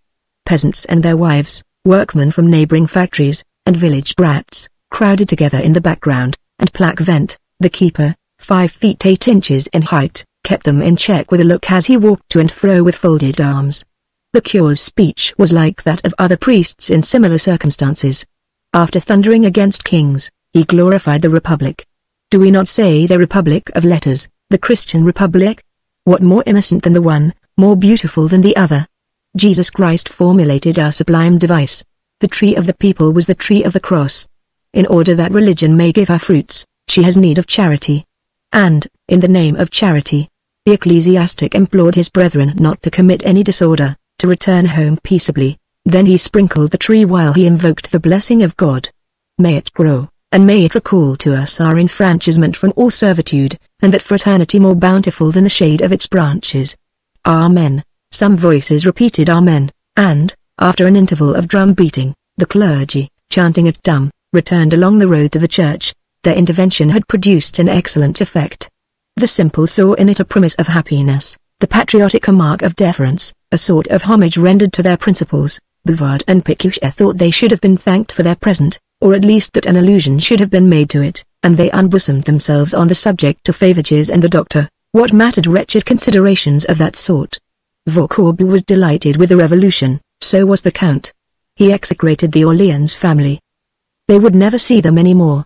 Peasants and their wives, workmen from neighboring factories, and village brats, crowded together in the background, and Plaquevent, the keeper, 5 feet 8 inches in height, kept them in check with a look as he walked to and fro with folded arms. The cure's speech was like that of other priests in similar circumstances. After thundering against kings, he glorified the Republic. Do we not say the Republic of Letters, the Christian Republic? What more innocent than the one, more beautiful than the other? Jesus Christ formulated our sublime device. The tree of the people was the tree of the cross. In order that religion may give her fruits, she has need of charity. And, in the name of charity, the ecclesiastic implored his brethren not to commit any disorder, to return home peaceably. Then he sprinkled the tree while he invoked the blessing of God. May it grow, and may it recall to us our enfranchisement from all servitude, and that fraternity more bountiful than the shade of its branches. Amen. Some voices repeated Amen, and, after an interval of drum beating, the clergy, chanting at dum, returned along the road to the church. Their intervention had produced an excellent effect. The simple saw in it a promise of happiness, the patriotic a mark of deference, a sort of homage rendered to their principles. Bouvard and Pécuchet thought they should have been thanked for their present, or at least that an allusion should have been made to it, and they unbosomed themselves on the subject to Favages and the doctor. What mattered wretched considerations of that sort? Vaucourt was delighted with the revolution, so was the Count. He execrated the Orleans family. They would never see them any more.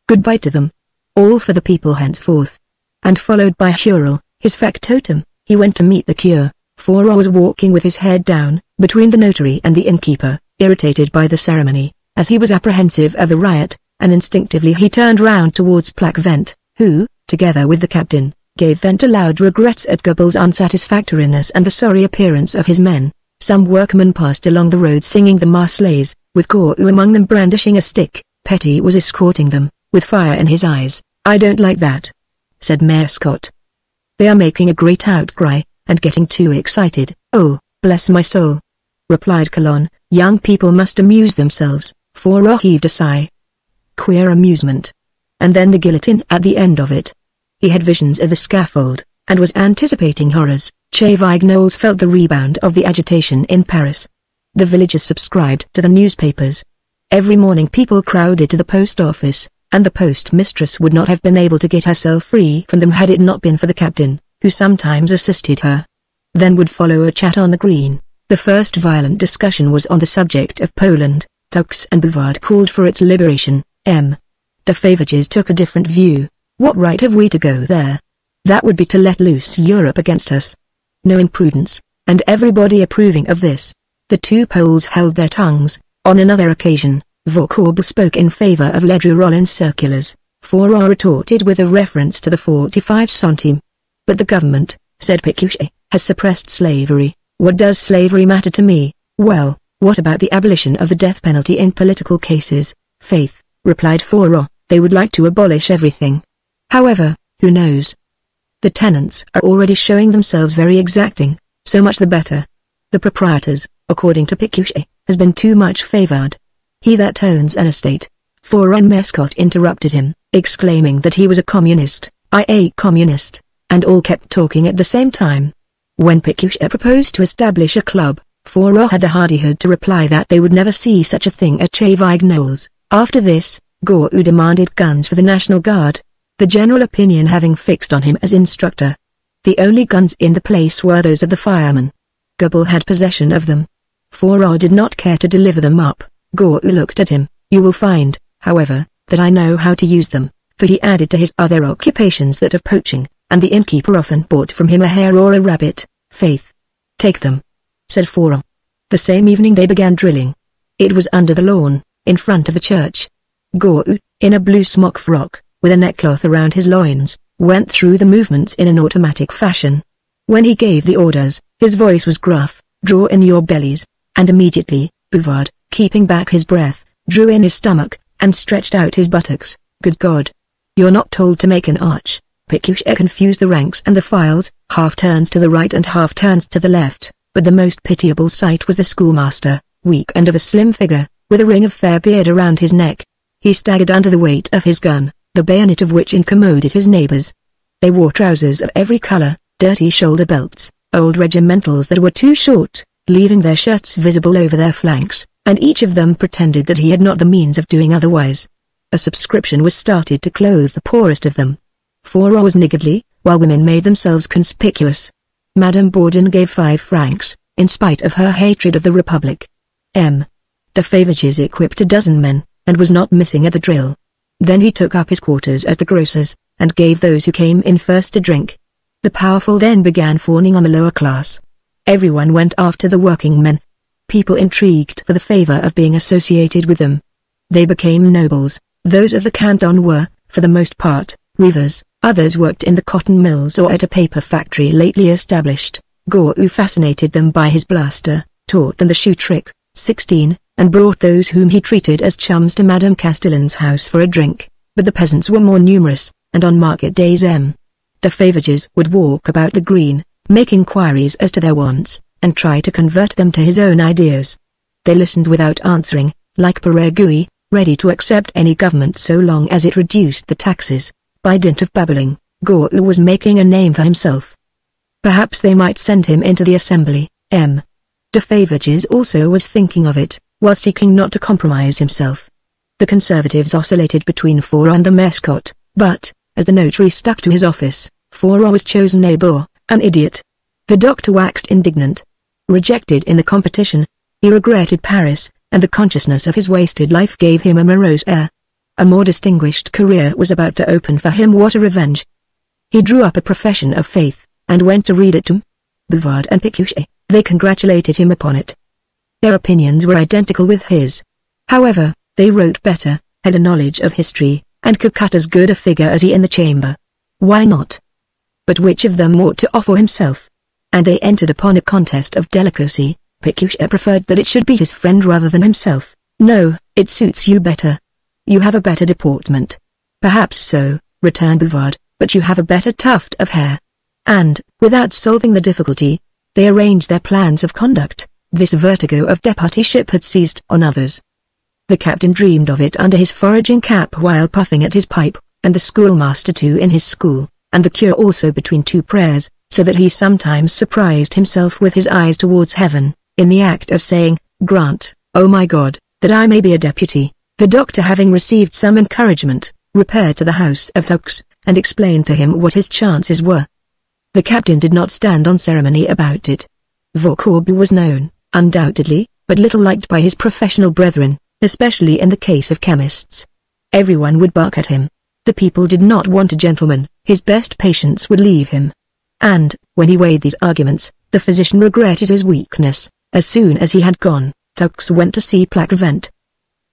Goodbye to them. All for the people henceforth. And followed by Hurel, his factotum, he went to meet the cure. Fourreau was walking with his head down, between the notary and the innkeeper, irritated by the ceremony, as he was apprehensive of the riot, and instinctively he turned round towards Plaquevent, who, together with the captain, gave vent to loud regrets at Goebbels' unsatisfactoriness and the sorry appearance of his men. Some workmen passed along the road singing the Marseillaise, with Goreu among them brandishing a stick. Petit was escorting them, with fire in his eyes. "I don't like that," said Mayor Scott. "They are making a great outcry, and getting too excited." "Oh, bless my soul," replied Calonne, "young people must amuse themselves." Fourreau heaved a sigh. Queer amusement. And then the guillotine at the end of it. He had visions of the scaffold, and was anticipating horrors. Chevignols felt the rebound of the agitation in Paris. The villagers subscribed to the newspapers. Every morning people crowded to the post office, and the postmistress would not have been able to get herself free from them had it not been for the captain, who sometimes assisted her. Then would follow a chat on the green. The first violent discussion was on the subject of Poland. Tux and Bouvard called for its liberation. M. de Favages took a different view. "What right have we to go there? That would be to let loose Europe against us. No imprudence," and everybody approving of this. The two Poles held their tongues. On another occasion, Vaucourbe spoke in favor of Ledru-Rollin's circulars. Fourreau retorted with a reference to the 45 centimes. "But the government," said Pécuchet, "has suppressed slavery. What does slavery matter to me?" "Well, what about the abolition of the death penalty in political cases?" "Faith," replied Fourreau, "they would like to abolish everything. However, who knows? The tenants are already showing themselves very exacting, so much the better. The proprietors, according to Pécuchet, has been too much favored. He that owns an estate." Fourreau Mescot interrupted him, exclaiming that he was a communist, i.e. communist, and all kept talking at the same time. When Pécuchet proposed to establish a club, Fourreau had the hardihood to reply that they would never see such a thing at Chevignols. After this, Goreu demanded guns for the National Guard, the general opinion having fixed on him as instructor. The only guns in the place were those of the firemen. Goebbels had possession of them. Fourreau did not care to deliver them up. Goreu looked at him. "You will find, however, that I know how to use them," for he added to his other occupations that of poaching, and the innkeeper often bought from him a hare or a rabbit. "Faith. Take them," said Fourreau. The same evening they began drilling. It was under the lawn, in front of the church. Goreu, in a blue smock frock, with a neckcloth around his loins, went through the movements in an automatic fashion. When he gave the orders, his voice was gruff, "Draw in your bellies," and immediately, Bouvard, keeping back his breath, drew in his stomach, and stretched out his buttocks. "Good God! You're not told to make an arch." Pécuchet confused the ranks and the files, half turns to the right and half turns to the left, but the most pitiable sight was the schoolmaster, weak and of a slim figure, with a ring of fair beard around his neck. He staggered under the weight of his gun, the bayonet of which incommoded his neighbors. They wore trousers of every color, dirty shoulder belts, old regimentals that were too short, leaving their shirts visible over their flanks, and each of them pretended that he had not the means of doing otherwise. A subscription was started to clothe the poorest of them. Fourreau was niggardly, while women made themselves conspicuous. Madame Bourdon gave 5 francs, in spite of her hatred of the Republic. M. de Favages equipped a dozen men, and was not missing at the drill. Then he took up his quarters at the grocer's, and gave those who came in first a drink. The powerful then began fawning on the lower class. Everyone went after the working men. People intrigued for the favor of being associated with them. They became nobles. Those of the canton were, for the most part, weavers, others worked in the cotton mills or at a paper factory lately established. Goreu fascinated them by his bluster, taught them the shoe trick, 16, and brought those whom he treated as chums to Madame Castellan's house for a drink, but the peasants were more numerous, and on market days M. de Favages would walk about the green, make inquiries as to their wants, and try to convert them to his own ideas. They listened without answering, like Perregui, ready to accept any government so long as it reduced the taxes. By dint of babbling, Goreu was making a name for himself. Perhaps they might send him into the assembly. M. de Favages also was thinking of it, while seeking not to compromise himself. The conservatives oscillated between Fourreau and the Mescot, but, as the notary stuck to his office, Fourreau was chosen a boor, an idiot. The doctor waxed indignant. Rejected in the competition, he regretted Paris, and the consciousness of his wasted life gave him a morose air. A more distinguished career was about to open for him. What a revenge! He drew up a profession of faith, and went to read it to Bouvard and Pécuchet. They congratulated him upon it. Their opinions were identical with his. However, they wrote better, had a knowledge of history, and could cut as good a figure as he in the chamber. Why not? But which of them ought to offer himself? And they entered upon a contest of delicacy. Pécuchet preferred that it should be his friend rather than himself. No, it suits you better. You have a better deportment. Perhaps so, returned Bouvard, but you have a better tuft of hair. And, without solving the difficulty, they arranged their plans of conduct. This vertigo of deputyship had seized on others. The captain dreamed of it under his foraging cap while puffing at his pipe, and the schoolmaster too in his school, and the curé also between two prayers, so that he sometimes surprised himself with his eyes towards heaven, in the act of saying, "Grant, O my God, that I may be a deputy." The doctor, having received some encouragement, repaired to the house of Tux, and explained to him what his chances were. The captain did not stand on ceremony about it. Vaucourbe was known, undoubtedly, but little liked by his professional brethren, especially in the case of chemists. Everyone would bark at him. The people did not want a gentleman, his best patients would leave him. And, when he weighed these arguments, the physician regretted his weakness. As soon as he had gone, Tux went to see Plaquevent.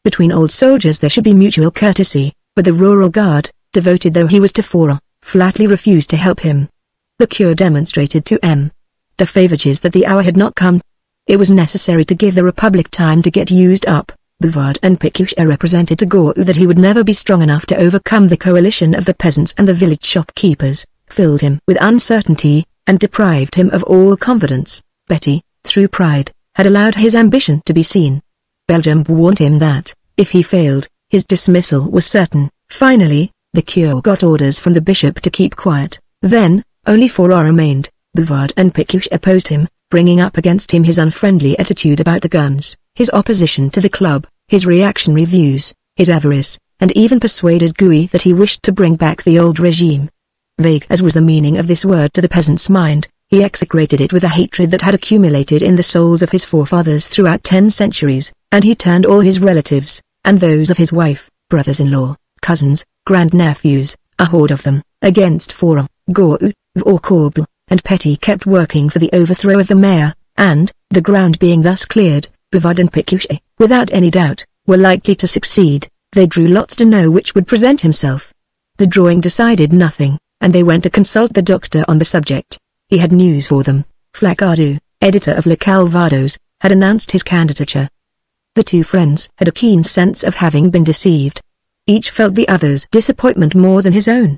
Between old soldiers there should be mutual courtesy, but the rural guard, devoted though he was to Forain, flatly refused to help him. The curé demonstrated to M. de Favages that the hour had not come. It was necessary to give the Republic time to get used up. Bouvard and Pécuchet represented to Gau that he would never be strong enough to overcome the coalition of the peasants and the village shopkeepers, filled him with uncertainty, and deprived him of all confidence. Betty, through pride, had allowed his ambition to be seen. Belgium warned him that, if he failed, his dismissal was certain. Finally, the curé got orders from the bishop to keep quiet. Then, only Forain remained. Bouvard and Pécuchet opposed him, bringing up against him his unfriendly attitude about the guns, his opposition to the club, his reactionary views, his avarice, and even persuaded Gouy that he wished to bring back the old regime. Vague as was the meaning of this word to the peasant's mind, he execrated it with a hatred that had accumulated in the souls of his forefathers throughout 10 centuries, and he turned all his relatives, and those of his wife, brothers-in-law, cousins, grandnephews, a horde of them, against Forain. Gau, Vaucourbe, and Petit kept working for the overthrow of the mayor, and, the ground being thus cleared, Bouvard and Pécuchet, without any doubt, were likely to succeed. They drew lots to know which would present himself. The drawing decided nothing, and they went to consult the doctor on the subject. He had news for them. Flacardou, editor of Le Calvados, had announced his candidature. The two friends had a keen sense of having been deceived. Each felt the other's disappointment more than his own.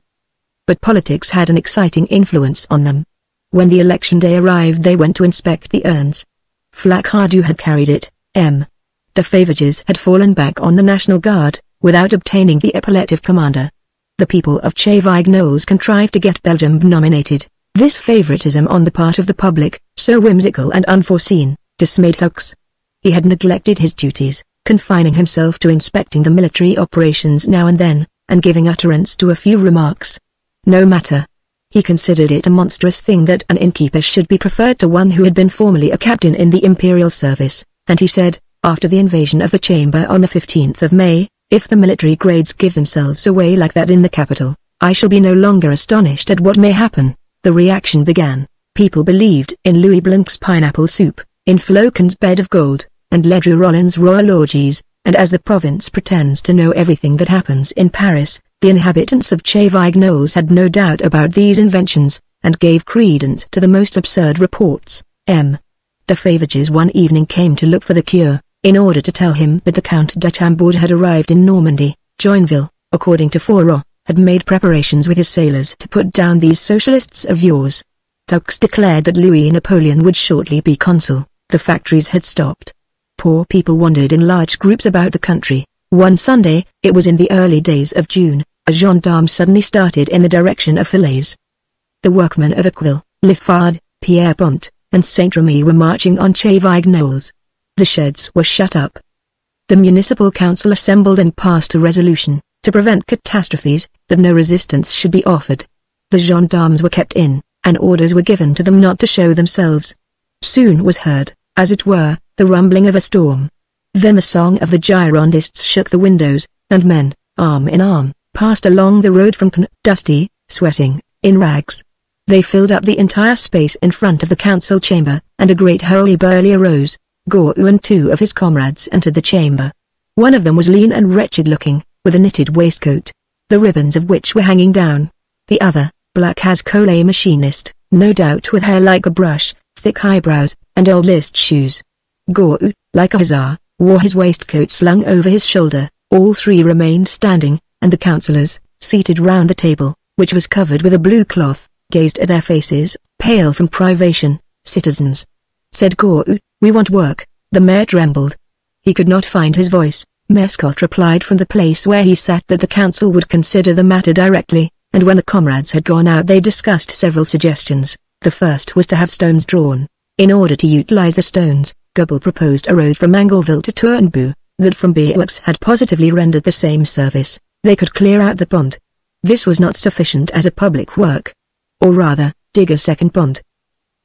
But politics had an exciting influence on them. When the election day arrived they went to inspect the urns. Flacardou had carried it, M. de Favages had fallen back on the National Guard, without obtaining the epaulet of commander. The people of Chevignols contrived to get Belgium nominated. This favoritism on the part of the public, so whimsical and unforeseen, dismayed Tux. He had neglected his duties, confining himself to inspecting the military operations now and then, and giving utterance to a few remarks. No matter. He considered it a monstrous thing that an innkeeper should be preferred to one who had been formerly a captain in the imperial service, and he said, after the invasion of the chamber on the 15th of May, if the military grades give themselves away like that in the capital, I shall be no longer astonished at what may happen. The reaction began. People believed in Louis Blanc's pineapple soup, in Floquet's bed of gold, and Ledru Rollin's royal orgies, and as the province pretends to know everything that happens in Paris, the inhabitants of Chevignols had no doubt about these inventions, and gave credence to the most absurd reports. M. de Favages one evening came to look for the curé, in order to tell him that the Count de Chambord had arrived in Normandy. Joinville, according to Forain, had made preparations with his sailors to put down these socialists of yours. Tux declared that Louis Napoleon would shortly be consul. The factories had stopped. Poor people wandered in large groups about the country. One Sunday, it was in the early days of June, a gendarme suddenly started in the direction of Falaise. The workmen of Aquil, Liffard, Pierrepont, and Saint-Remy were marching on Chevignols. The sheds were shut up. The municipal council assembled and passed a resolution, to prevent catastrophes, that no resistance should be offered. The gendarmes were kept in, and orders were given to them not to show themselves. Soon was heard, as it were, the rumbling of a storm. Then the song of the Girondists shook the windows, and men, arm in arm, passed along the road from Canal, dusty, sweating, in rags. They filled up the entire space in front of the council chamber, and a great hurly-burly arose. Guru and two of his comrades entered the chamber. One of them was lean and wretched-looking, with a knitted waistcoat, the ribbons of which were hanging down. The other, black as coal, a machinist, no doubt with hair like a brush, thick eyebrows, and old list shoes. Guru, like a hussar, wore his waistcoat slung over his shoulder. All three remained standing, and the councillors, seated round the table, which was covered with a blue cloth, gazed at their faces, pale from privation. Citizens, said Guru, we want work. The mayor trembled. He could not find his voice. Mescot replied from the place where he sat that the council would consider the matter directly, and when the comrades had gone out they discussed several suggestions. The first was to have stones drawn. In order to utilize the stones, Goebel proposed a road from Angleville to Turnbull, that from Pécuchet had positively rendered the same service. They could clear out the pond. This was not sufficient as a public work. Or rather, dig a second pond.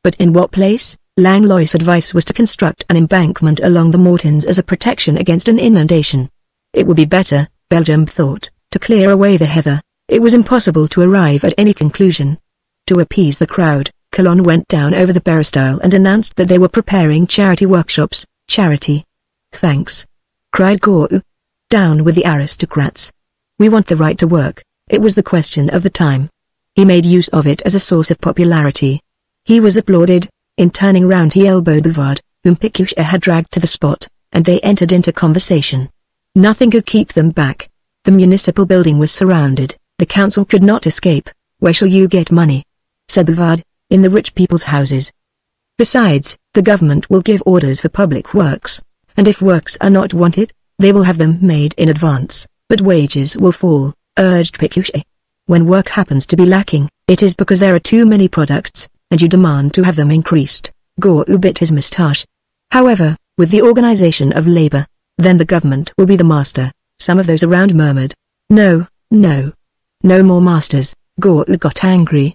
But in what place? Langlois' advice was to construct an embankment along the Mortons as a protection against an inundation. It would be better, Belgium thought, to clear away the heather. It was impossible to arrive at any conclusion. To appease the crowd, Calonne went down over the peristyle and announced that they were preparing charity workshops. Charity. Thanks, cried Guru. Down with the aristocrats. We want the right to work. It was the question of the time. He made use of it as a source of popularity. He was applauded. In turning round he elbowed Bouvard, whom Pécuchet had dragged to the spot, and they entered into conversation. Nothing could keep them back. The municipal building was surrounded. The council could not escape. Where shall you get money? Said Bouvard. In the rich people's houses. Besides, the government will give orders for public works, and if works are not wanted, they will have them made in advance, but wages will fall, urged Pécuchet. When work happens to be lacking, it is because there are too many products, and you demand to have them increased. Guru bit his moustache. However, with the organization of labor, then the government will be the master. Some of those around murmured. No, no. No more masters. Guru got angry.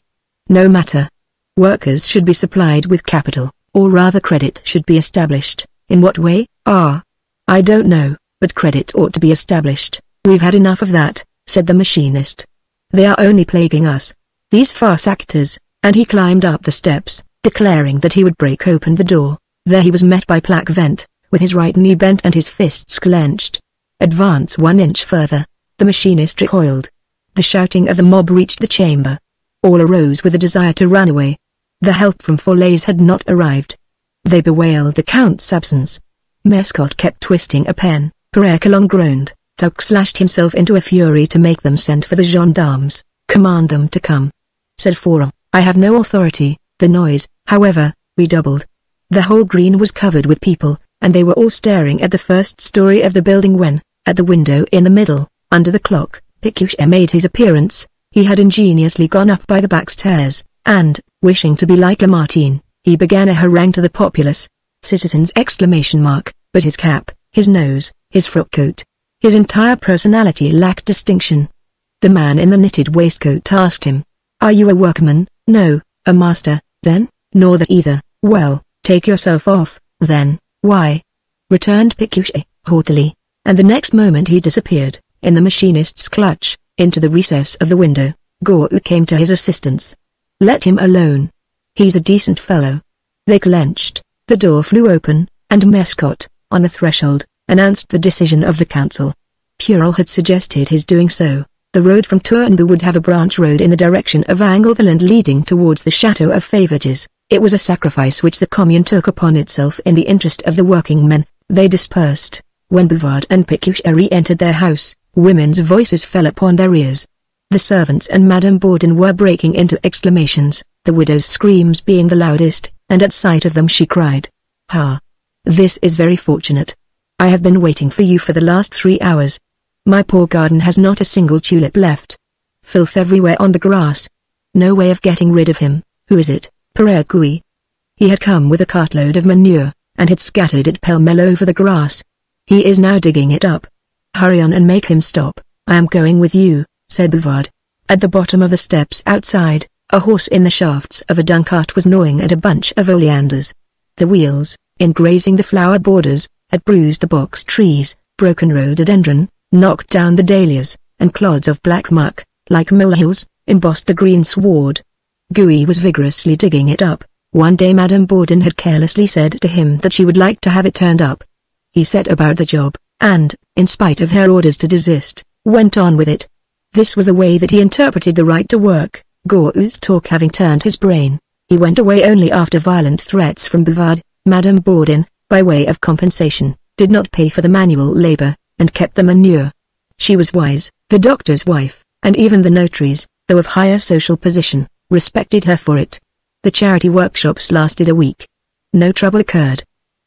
No matter. Workers should be supplied with capital, or rather credit should be established. In what way? I don't know, but credit ought to be established. We've had enough of that, said the machinist. They are only plaguing us. These farce actors. And he climbed up the steps, declaring that he would break open the door. There he was met by Plaquevent, with his right knee bent and his fists clenched. Advance 1 inch further. The machinist recoiled. The shouting of the mob reached the chamber. All arose with a desire to run away. The help from Folaise had not arrived. They bewailed the Count's absence. Mescot kept twisting a pen. Pierre Calonne groaned. Tuck slashed himself into a fury to make them send for the gendarmes. Command them to come, said Forum. I have no authority. The noise, however, redoubled. The whole green was covered with people, and they were all staring at the first story of the building when, at the window in the middle, under the clock, Pécuchet made his appearance. He had ingeniously gone up by the back stairs, and, wishing to be like Lamartine, he began a harangue to the populace. Citizens! But his cap, his nose, his frock coat, his entire personality lacked distinction. The man in the knitted waistcoat asked him, are you a workman? No. A master, then? Nor that either. Well, take yourself off, then. Why? Returned Pécuchet, haughtily, and the next moment he disappeared, in the machinist's clutch, into the recess of the window. Guru came to his assistance. Let him alone. He's a decent fellow. They clenched. The door flew open, and Mescot, on the threshold, announced the decision of the council. Purel had suggested his doing so. The road from Turnbull would have a branch road in the direction of Angleville and leading towards the chateau of Favages. It was a sacrifice which the commune took upon itself in the interest of the working men. They dispersed. When Bouvard and Pécuchet re-entered their house, women's voices fell upon their ears. The servants and Madame Bourdon were breaking into exclamations, the widow's screams being the loudest, and at sight of them she cried, "Ha! This is very fortunate. I have been waiting for you for the last 3 hours. My poor garden has not a single tulip left. Filth everywhere on the grass. No way of getting rid of him. Who is it? Pécuchet." He had come with a cartload of manure, and had scattered it pell-mell over the grass. He is now digging it up. Hurry on and make him stop. I am going with you, said Bouvard. At the bottom of the steps outside, a horse in the shafts of a dung cart was gnawing at a bunch of oleanders. The wheels, in grazing the flower borders, had bruised the box trees, broken rhododendron, knocked down the dahlias, and clods of black muck, like molehills, embossed the green sward. Gui was vigorously digging it up. One day Madame Bourdan had carelessly said to him that she would like to have it turned up. He set about the job, and, in spite of her orders to desist, went on with it. This was the way that he interpreted the right to work. Gou's talk having turned his brain, he went away only after violent threats from Bouvard. Madame Bourdan, by way of compensation, did not pay for the manual labor, and kept the manure. She was wise. The doctor's wife, and even the notaries, though of higher social position, respected her for it. The charity workshops lasted a week. No trouble occurred.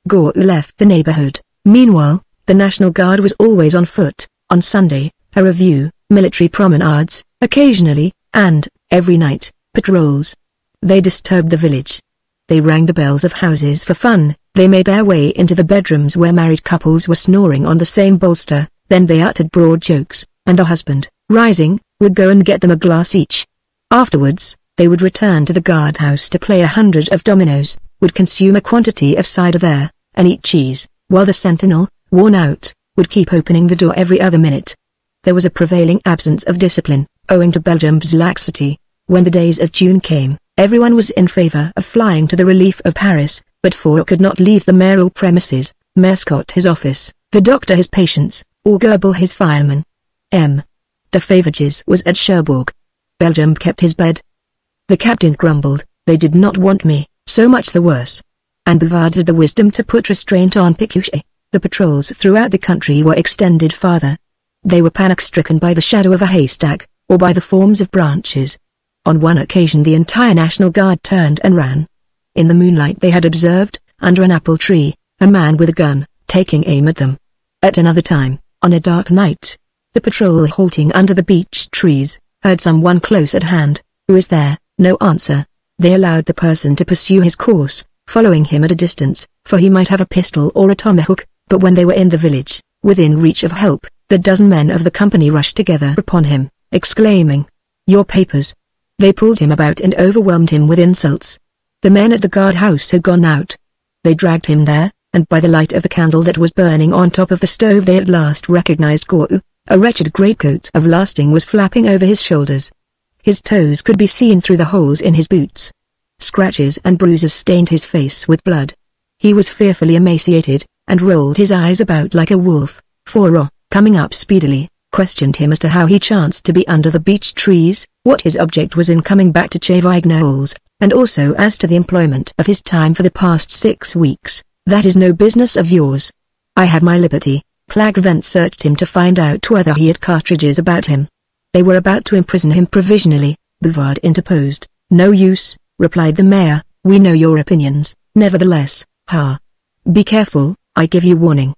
Gou left the neighborhood. Meanwhile, the National Guard was always on foot. On Sunday, a review, military promenades, occasionally, and, every night, patrols. They disturbed the village. They rang the bells of houses for fun. They made their way into the bedrooms where married couples were snoring on the same bolster. Then they uttered broad jokes, and the husband, rising, would go and get them a glass each. Afterwards, they would return to the guardhouse to play 100 of dominoes, would consume a quantity of cider there, and eat cheese, while the sentinel, worn out, would keep opening the door every other minute. There was a prevailing absence of discipline, owing to Belgium's laxity. When the days of June came, everyone was in favor of flying to the relief of Paris, but Four could not leave the mayoral premises, Mescot his office, the doctor his patients, or Goebbels his fireman. M. de Favages was at Cherbourg. Belgium kept his bed. The captain grumbled, "They did not want me, so much the worse." And Bouvard had the wisdom to put restraint on Pécuchet. The patrols throughout the country were extended farther. They were panic-stricken by the shadow of a haystack, or by the forms of branches. On one occasion the entire National Guard turned and ran. In the moonlight they had observed, under an apple tree, a man with a gun, taking aim at them. At another time, on a dark night, the patrol halting under the beech trees, heard someone close at hand. "Who is there?" No answer. They allowed the person to pursue his course, following him at a distance, for he might have a pistol or a tomahawk, but when they were in the village, within reach of help, the dozen men of the company rushed together upon him, exclaiming, "Your papers!" They pulled him about and overwhelmed him with insults. The men at the guardhouse had gone out. They dragged him there, and by the light of the candle that was burning on top of the stove they at last recognized Gou. A wretched greatcoat of lasting was flapping over his shoulders. His toes could be seen through the holes in his boots. Scratches and bruises stained his face with blood. He was fearfully emaciated, and rolled his eyes about like a wolf. Four, coming up speedily, questioned him as to how he chanced to be under the beech trees, what his object was in coming back to Chavignoles, and also as to the employment of his time for the past 6 weeks. "That is no business of yours. I have my liberty." Plagvent searched him to find out whether he had cartridges about him. They were about to imprison him provisionally. Bouvard interposed. "No use," replied the mayor, "we know your opinions, nevertheless, Be careful, I give you warning."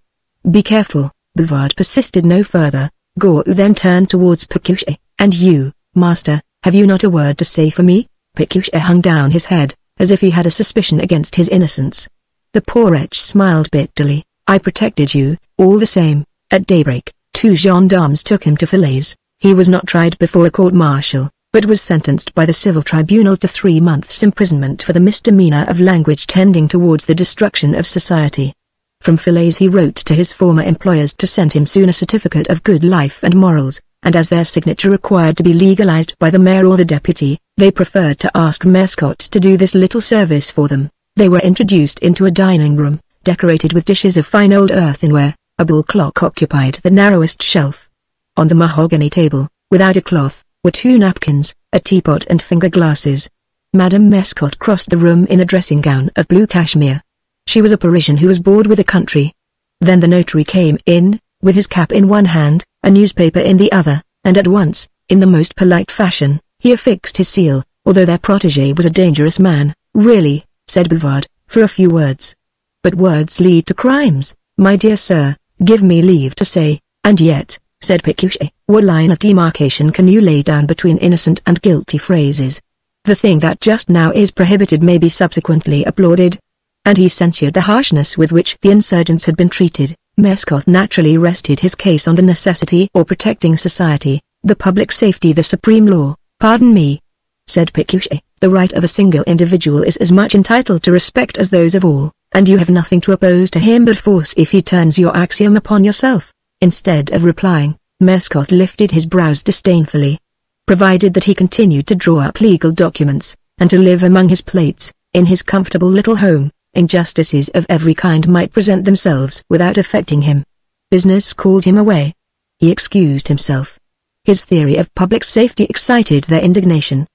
"Be careful." Bouvard persisted no further. Gou then turned towards Pécuchet. "And you, master, have you not a word to say for me?" Pécuchet hung down his head, as if he had a suspicion against his innocence. The poor wretch smiled bitterly. "I protected you, all the same." At daybreak, 2 gendarmes took him to Falaise. He was not tried before a court-martial, but was sentenced by the civil tribunal to 3 months' imprisonment for the misdemeanor of language tending towards the destruction of society. From Falaise he wrote to his former employers to send him soon a certificate of good life and morals, and as their signature required to be legalized by the mayor or the deputy, they preferred to ask Mescot to do this little service for them. They were introduced into a dining room, decorated with dishes of fine old earthenware. A bull clock occupied the narrowest shelf. On the mahogany table, without a cloth, were 2 napkins, a teapot and finger glasses. Madame Mescot crossed the room in a dressing gown of blue cashmere. She was a Parisian who was bored with the country. Then the notary came in, with his cap in one hand, a newspaper in the other, and at once, in the most polite fashion, he affixed his seal, although their protégé was a dangerous man. "Really," said Bouvard, for a few words. "But words lead to crimes, my dear sir, give me leave to say." "And yet," said Pécuchet, "what line of demarcation can you lay down between innocent and guilty phrases? The thing that just now is prohibited may be subsequently applauded." And he censured the harshness with which the insurgents had been treated. Mescot naturally rested his case on the necessity of protecting society, the public safety, the supreme law. "Pardon me," said Pécuchet, "the right of a single individual is as much entitled to respect as those of all, and you have nothing to oppose to him but force if he turns your axiom upon yourself." Instead of replying, Mescot lifted his brows disdainfully. Provided that he continued to draw up legal documents, and to live among his plates, in his comfortable little home, injustices of every kind might present themselves without affecting him. Business called him away. He excused himself. His theory of public safety excited their indignation.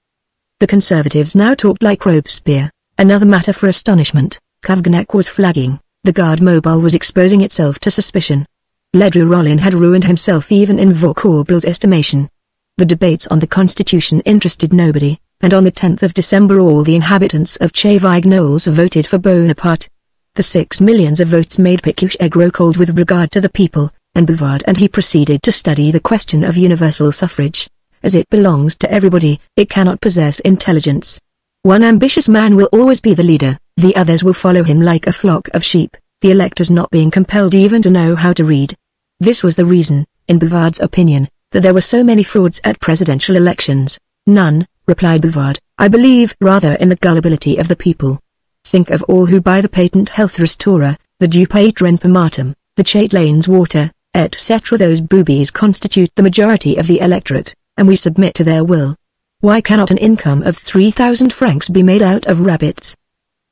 The Conservatives now talked like Robespierre. Another matter for astonishment, Cavaignac was flagging, the Garde Mobile was exposing itself to suspicion. Ledru Rollin had ruined himself even in Vaucorble's estimation. The debates on the Constitution interested nobody, and on the 10th of December all the inhabitants of Cavaignac voted for Bonaparte. The 6 millions of votes made Pécuchet grow cold with regard to the people, and Bouvard and he proceeded to study the question of universal suffrage. As it belongs to everybody, it cannot possess intelligence. One ambitious man will always be the leader, the others will follow him like a flock of sheep, the electors not being compelled even to know how to read. This was the reason, in Bouvard's opinion, that there were so many frauds at presidential elections. None, replied Bouvard, I believe rather in the gullibility of the people. Think of all who buy the patent health restorer, the du patron pomatum, the Châtelaines water, etc. Those boobies constitute the majority of the electorate, and we submit to their will. Why cannot an income of 3,000 francs be made out of rabbits?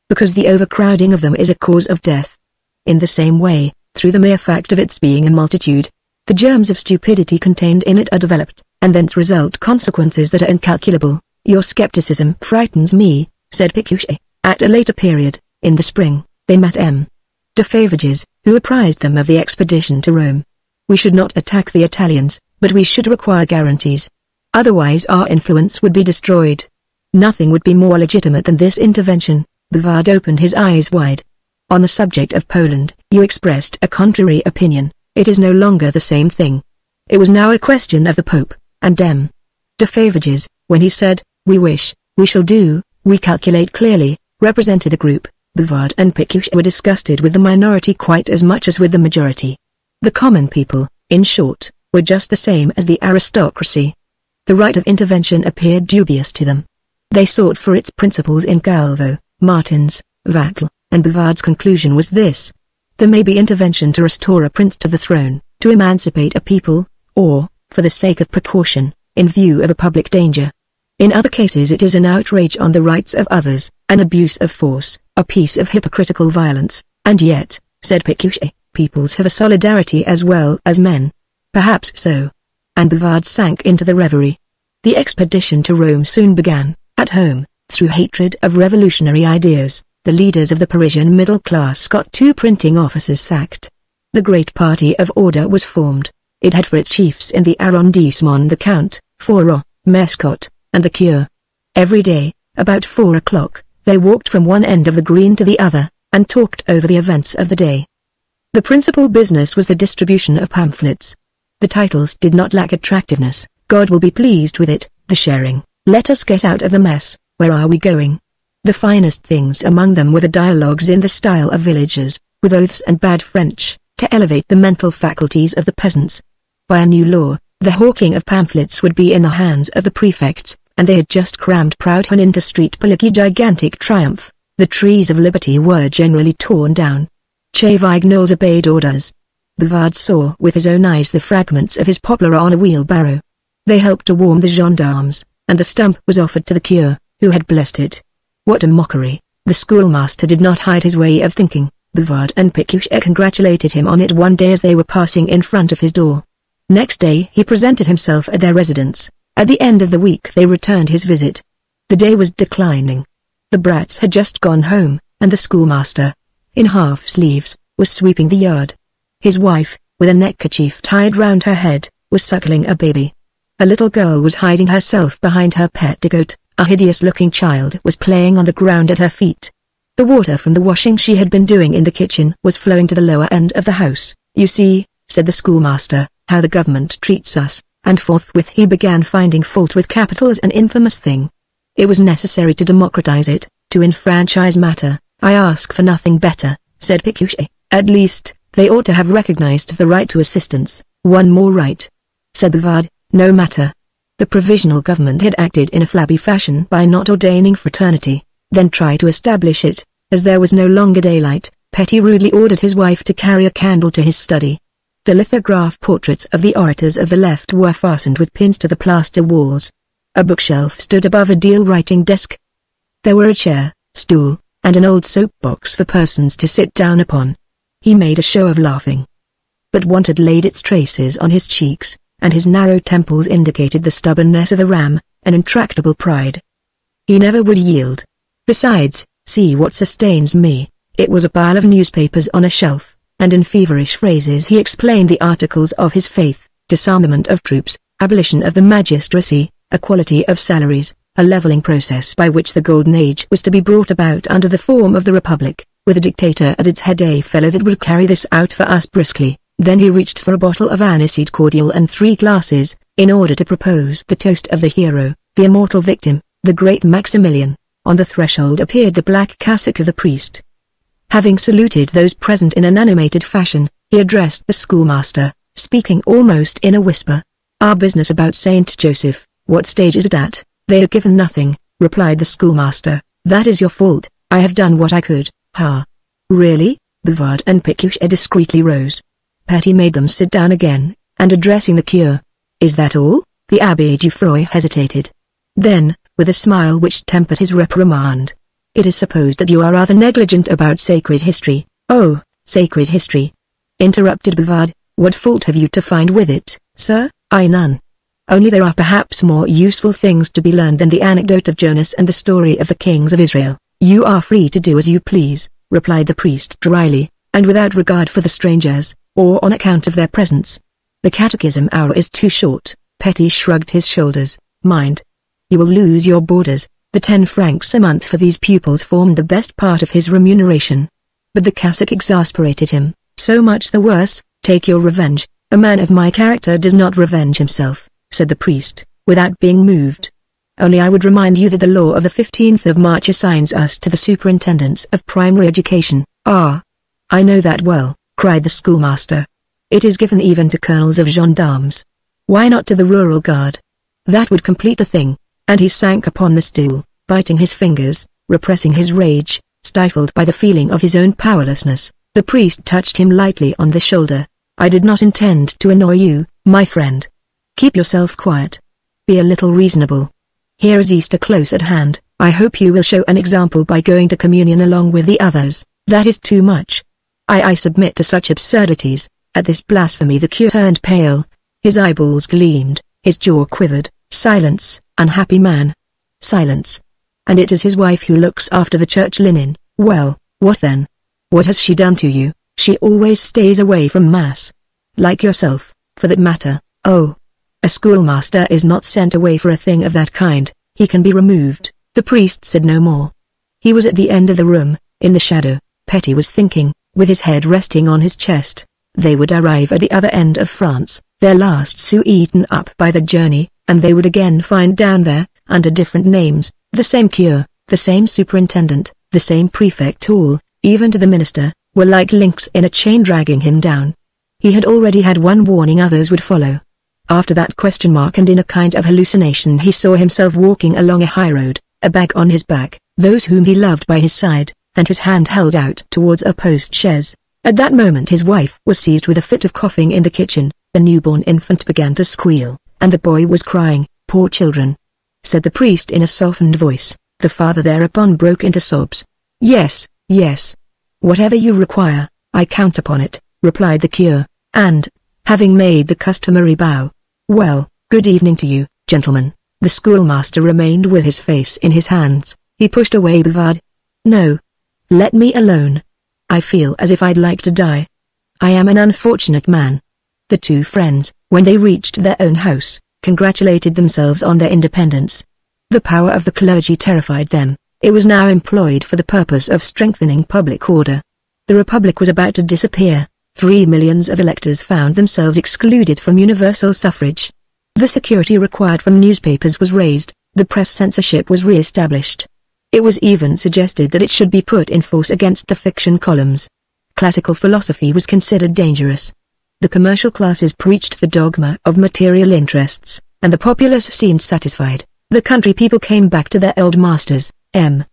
Because the overcrowding of them is a cause of death. In the same way, through the mere fact of its being a multitude, the germs of stupidity contained in it are developed, and thence result consequences that are incalculable. Your skepticism frightens me, said Pécuchet. At a later period, in the spring, they met M. de Favrages, who apprised them of the expedition to Rome. We should not attack the Italians, but we should require guarantees. Otherwise our influence would be destroyed. Nothing would be more legitimate than this intervention. Bouvard opened his eyes wide. On the subject of Poland, you expressed a contrary opinion. It is no longer the same thing. It was now a question of the Pope, and M. de Favrages, when he said, we wish, we shall do, we calculate clearly, represented a group. Bouvard and Pécuchet were disgusted with the minority quite as much as with the majority. The common people, in short, were just the same as the aristocracy. The right of intervention appeared dubious to them. They sought for its principles in Calvo, Martins, Vattel, and Bouvard's conclusion was this. There may be intervention to restore a prince to the throne, to emancipate a people, or, for the sake of precaution, in view of a public danger. In other cases it is an outrage on the rights of others, an abuse of force, a piece of hypocritical violence, and yet, said Pécuchet, peoples have a solidarity as well as men. Perhaps so. And Bouvard sank into the reverie. The expedition to Rome soon began. At home, through hatred of revolutionary ideas, the leaders of the Parisian middle class got 2 printing officers sacked. The great party of order was formed. It had for its chiefs in the arrondissement the Count, Fourreau, Mescot, and the Cure. Every day, about 4 o'clock, they walked from one end of the green to the other, and talked over the events of the day. The principal business was the distribution of pamphlets. The titles did not lack attractiveness. God will be pleased with it, the sharing, let us get out of the mess, where are we going? The finest things among them were the dialogues in the style of villagers, with oaths and bad French, to elevate the mental faculties of the peasants. By a new law, the hawking of pamphlets would be in the hands of the prefects, and they had just crammed Proudhon into street politics. Gigantic triumph. The trees of liberty were generally torn down. Cavaignac obeyed orders. Bouvard saw with his own eyes the fragments of his poplar on a wheelbarrow. They helped to warm the gendarmes, and the stump was offered to the Cure, who had blessed it. What a mockery! The schoolmaster did not hide his way of thinking. Bouvard and Pécuchet congratulated him on it one day as they were passing in front of his door. Next day he presented himself at their residence. At the end of the week they returned his visit. The day was declining. The brats had just gone home, and the schoolmaster, in half-sleeves, was sweeping the yard. His wife, with a neckerchief tied round her head, was suckling a baby. A little girl was hiding herself behind her petticoat. A hideous-looking child was playing on the ground at her feet. The water from the washing she had been doing in the kitchen was flowing to the lower end of the house. You see, said the schoolmaster, how the government treats us, and forthwith he began finding fault with capital as an infamous thing. It was necessary to democratize it, to enfranchise matter. I ask for nothing better, said Pécuchet. At least, they ought to have recognized the right to assistance. One more right, said Bouvard. No matter. The provisional government had acted in a flabby fashion by not ordaining fraternity, then tried to establish it. As there was no longer daylight, Petit rudely ordered his wife to carry a candle to his study. The lithograph portraits of the orators of the left were fastened with pins to the plaster walls. A bookshelf stood above a deal writing desk. There were a chair, stool, and an old soapbox for persons to sit down upon. He made a show of laughing, but want had laid its traces on his cheeks, and his narrow temples indicated the stubbornness of a ram, an intractable pride. He never would yield. Besides, see what sustains me. It was a pile of newspapers on a shelf, and in feverish phrases he explained the articles of his faith: disarmament of troops, abolition of the magistracy, equality of salaries, a leveling process by which the golden age was to be brought about under the form of the republic, with a dictator at its head, a fellow that would carry this out for us briskly. Then he reached for a bottle of aniseed cordial and 3 glasses, in order to propose the toast of the hero, the immortal victim, the great Maximilian. On the threshold appeared the black cassock of the priest. Having saluted those present in an animated fashion, he addressed the schoolmaster, speaking almost in a whisper. "Our business about Saint Joseph, what stage is it at?" "They have given nothing," replied the schoolmaster. "That is your fault. I have done what I could." "Ha! Really?" Bouvard and Pécuchet discreetly rose. Petty made them sit down again, and addressing the cure, "Is that all?" The Abbé Geoffroy hesitated. Then, with a smile which tempered his reprimand, "It is supposed that you are rather negligent about sacred history." "Oh, sacred history!" interrupted Bouvard. "What fault have you to find with it, sir?" "I none. Only there are perhaps more useful things to be learned than the anecdote of Jonas and the story of the kings of Israel." "You are free to do as you please," replied the priest dryly, and without regard for the strangers, or on account of their presence. "The catechism hour is too short." Petty shrugged his shoulders. "Mind, you will lose your boarders." The 10 francs a month for these pupils formed the best part of his remuneration. But the cassock exasperated him. "So much the worse, take your revenge." "A man of my character does not revenge himself," said the priest, without being moved. "Only I would remind you that the law of the 15th of March assigns us to the superintendents of primary education." "Ah, I know that well," cried the schoolmaster. "It is given even to colonels of gendarmes. Why not to the rural guard? That would complete the thing." And he sank upon the stool, biting his fingers, repressing his rage, stifled by the feeling of his own powerlessness. The priest touched him lightly on the shoulder. "I did not intend to annoy you, my friend. Keep yourself quiet. Be a little reasonable. Here is Easter close at hand. I hope you will show an example by going to communion along with the others." "That is too much. I submit to such absurdities." At this blasphemy the cure turned pale. His eyeballs gleamed, his jaw quivered. "Silence, unhappy man. Silence. And it is his wife who looks after the church linen. Well, what then? What has she done to you?" "She always stays away from mass. Like yourself, for that matter." "Oh. A schoolmaster is not sent away for a thing of that kind. He can be removed." The priest said no more. He was at the end of the room, in the shadow. Petty was thinking, with his head resting on his chest. They would arrive at the other end of France, their last sou eaten up by the journey, and they would again find down there, under different names, the same cure, the same superintendent, the same prefect. All, even to the minister, were like links in a chain dragging him down. He had already had one warning, others would follow. After that ? And in a kind of hallucination he saw himself walking along a high road, a bag on his back, those whom he loved by his side, and his hand held out towards a post-chaise. At that moment his wife was seized with a fit of coughing in the kitchen, the newborn infant began to squeal, and the boy was crying. "Poor children," said the priest in a softened voice. The father thereupon broke into sobs. "Yes, yes. Whatever you require, I count upon it," replied the cure, and, having made the customary bow, "Well, good evening to you, gentlemen." The schoolmaster remained with his face in his hands. He pushed away Bouvard. "No. Let me alone. I feel as if I'd like to die. I am an unfortunate man." The 2 friends, when they reached their own house, congratulated themselves on their independence. The power of the clergy terrified them. It was now employed for the purpose of strengthening public order. The Republic was about to disappear. 3 millions of electors found themselves excluded from universal suffrage. The security required from newspapers was raised, the press censorship was re-established. It was even suggested that it should be put in force against the fiction columns. Classical philosophy was considered dangerous. The commercial classes preached the dogma of material interests, and the populace seemed satisfied. The country people came back to their old masters. M.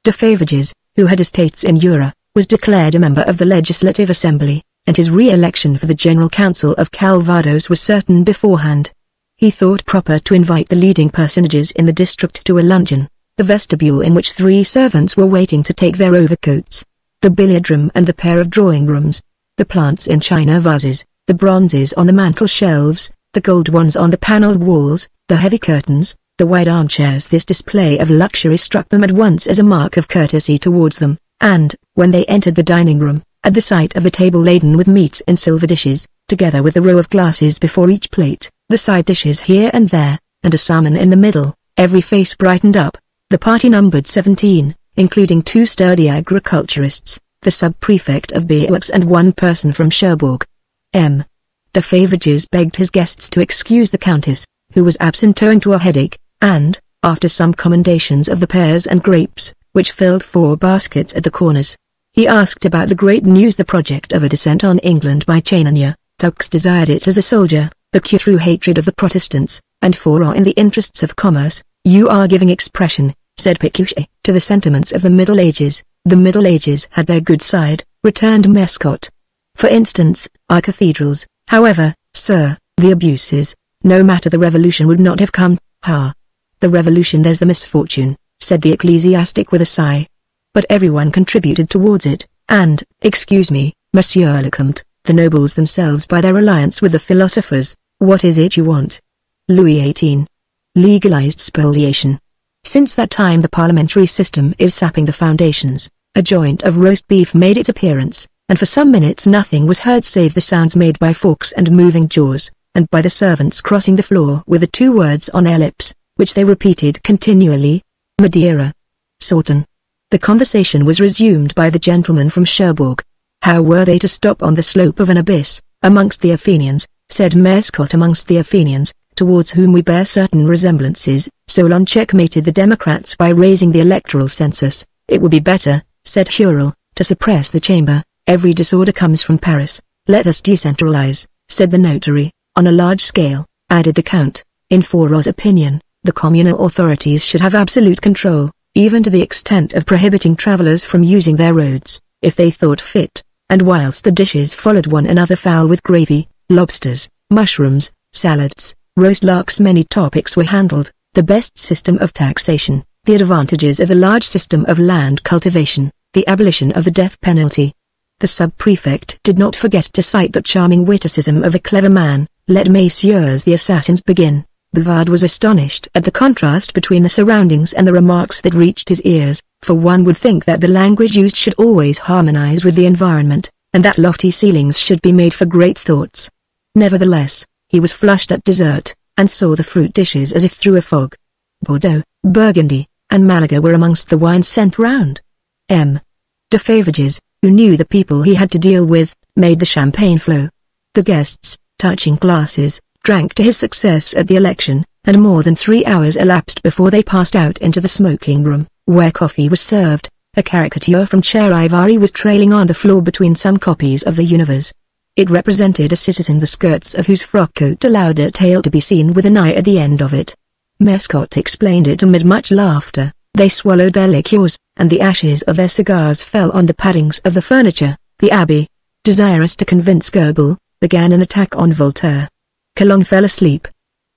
de Favages, who had estates in Jura, was declared a member of the Legislative Assembly. and his re-election for the General Council of Calvados was certain beforehand. He thought proper to invite the leading personages in the district to a luncheon, the vestibule in which 3 servants were waiting to take their overcoats, the billiard room and the pair of drawing rooms, the plants in china vases, the bronzes on the mantel shelves, the gold ones on the panelled walls, the heavy curtains, the wide armchairs. This display of luxury struck them at once as a mark of courtesy towards them, and, when they entered the dining room, at the sight of the table laden with meats in silver dishes, together with a row of glasses before each plate, the side dishes here and there, and a salmon in the middle, every face brightened up. The party numbered 17, including 2 sturdy agriculturists, the sub-prefect of Pécuchet and 1 person from Cherbourg. M. de Favrages begged his guests to excuse the Countess, who was absent owing to a headache, and, after some commendations of the pears and grapes, which filled 4 baskets at the corners, he asked about the great news, the project of a descent on England by Chania. Tux desired it as a soldier, the cure through hatred of the Protestants, and for in the interests of commerce. You are giving expression, said Pécuchet, to the sentiments of the Middle Ages. The Middle Ages had their good side, returned Mescot. For instance, our cathedrals, however, sir, the abuses, no matter the revolution would not have come. The revolution, there's the misfortune, said the ecclesiastic with a sigh. But everyone contributed towards it, and, excuse me, Monsieur le Comte, the nobles themselves by their alliance with the philosophers. What is it you want? Louis XVIII. Legalized spoliation. Since that time the parliamentary system is sapping the foundations. A joint of roast beef made its appearance, and for some minutes nothing was heard save the sounds made by forks and moving jaws, and by the servants crossing the floor with the 2 words on their lips, which they repeated continually: Madeira. Sorton. The conversation was resumed by the gentleman from Cherbourg. How were they to stop on the slope of an abyss, amongst the Athenians, said Mescot, amongst the Athenians, towards whom we bear certain resemblances. Solon checkmated the Democrats by raising the electoral census. It would be better, said Hurrell, to suppress the chamber. Every disorder comes from Paris. Let us decentralize, said the notary. On a large scale, added the Count. In Fourier's opinion, the communal authorities should have absolute control, even to the extent of prohibiting travelers from using their roads, if they thought fit. And whilst the dishes followed one another, fowl with gravy, lobsters, mushrooms, salads, roast larks, many topics were handled: the best system of taxation, the advantages of the large system of land cultivation, the abolition of the death penalty. The sub-prefect did not forget to cite that charming witticism of a clever man: let messieurs the assassins begin. Bouvard was astonished at the contrast between the surroundings and the remarks that reached his ears, for one would think that the language used should always harmonize with the environment, and that lofty ceilings should be made for great thoughts. Nevertheless, he was flushed at dessert, and saw the fruit dishes as if through a fog. Bordeaux, Burgundy, and Malaga were amongst the wines sent round. M. de Favrages, who knew the people he had to deal with, made the champagne flow. The guests, touching glasses, drank to his success at the election, and more than 3 hours elapsed before they passed out into the smoking room, where coffee was served. A caricature from Charivari was trailing on the floor between some copies of the Univers. It represented a citizen the skirts of whose frock coat allowed a tail to be seen with an eye at the end of it. Mescot explained it amid much laughter. They swallowed their liqueurs, and the ashes of their cigars fell on the paddings of the furniture. The abbé, desirous to convince Goebbels, began an attack on Voltaire. Calonne fell asleep.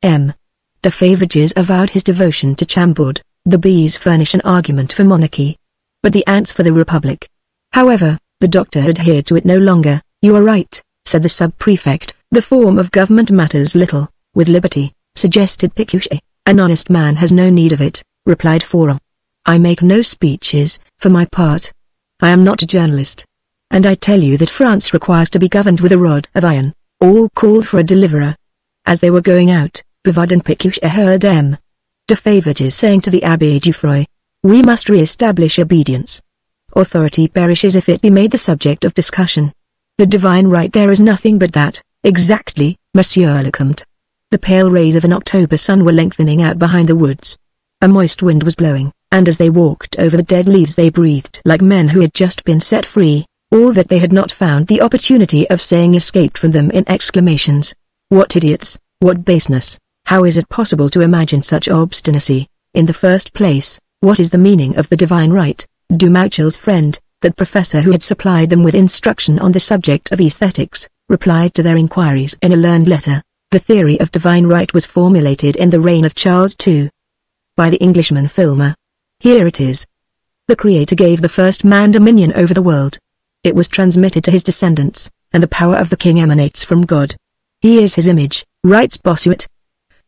M. de Favrages avowed his devotion to Chambord. The bees furnish an argument for monarchy, but the ants for the republic. However, the doctor adhered to it no longer. You are right, said the sub-prefect. The form of government matters little, with liberty, suggested Pécuchet. An honest man has no need of it, replied Fourier. I make no speeches, for my part. I am not a journalist. And I tell you that France requires to be governed with a rod of iron. All called for a deliverer. As they were going out, Bouvard and Pécuchet heard M. de Favrages saying to the Abbé Jouffroy, we must re-establish obedience. Authority perishes if it be made the subject of discussion. The divine right, there is nothing but that. Exactly, Monsieur le Comte. The pale rays of an October sun were lengthening out behind the woods. A moist wind was blowing, and as they walked over the dead leaves they breathed like men who had just been set free. All that they had not found the opportunity of saying escaped from them in exclamations. What idiots, what baseness, how is it possible to imagine such obstinacy? In the first place, what is the meaning of the divine right? Dumauchel's friend, That professor who had supplied them with instruction on the subject of aesthetics, replied to their inquiries in a learned letter. The theory of divine right was formulated in the reign of Charles II. By the Englishman Filmer. Here it is. The Creator gave the first man dominion over the world. It was transmitted to his descendants, and the power of the king emanates from God. He is his image, writes Bossuet.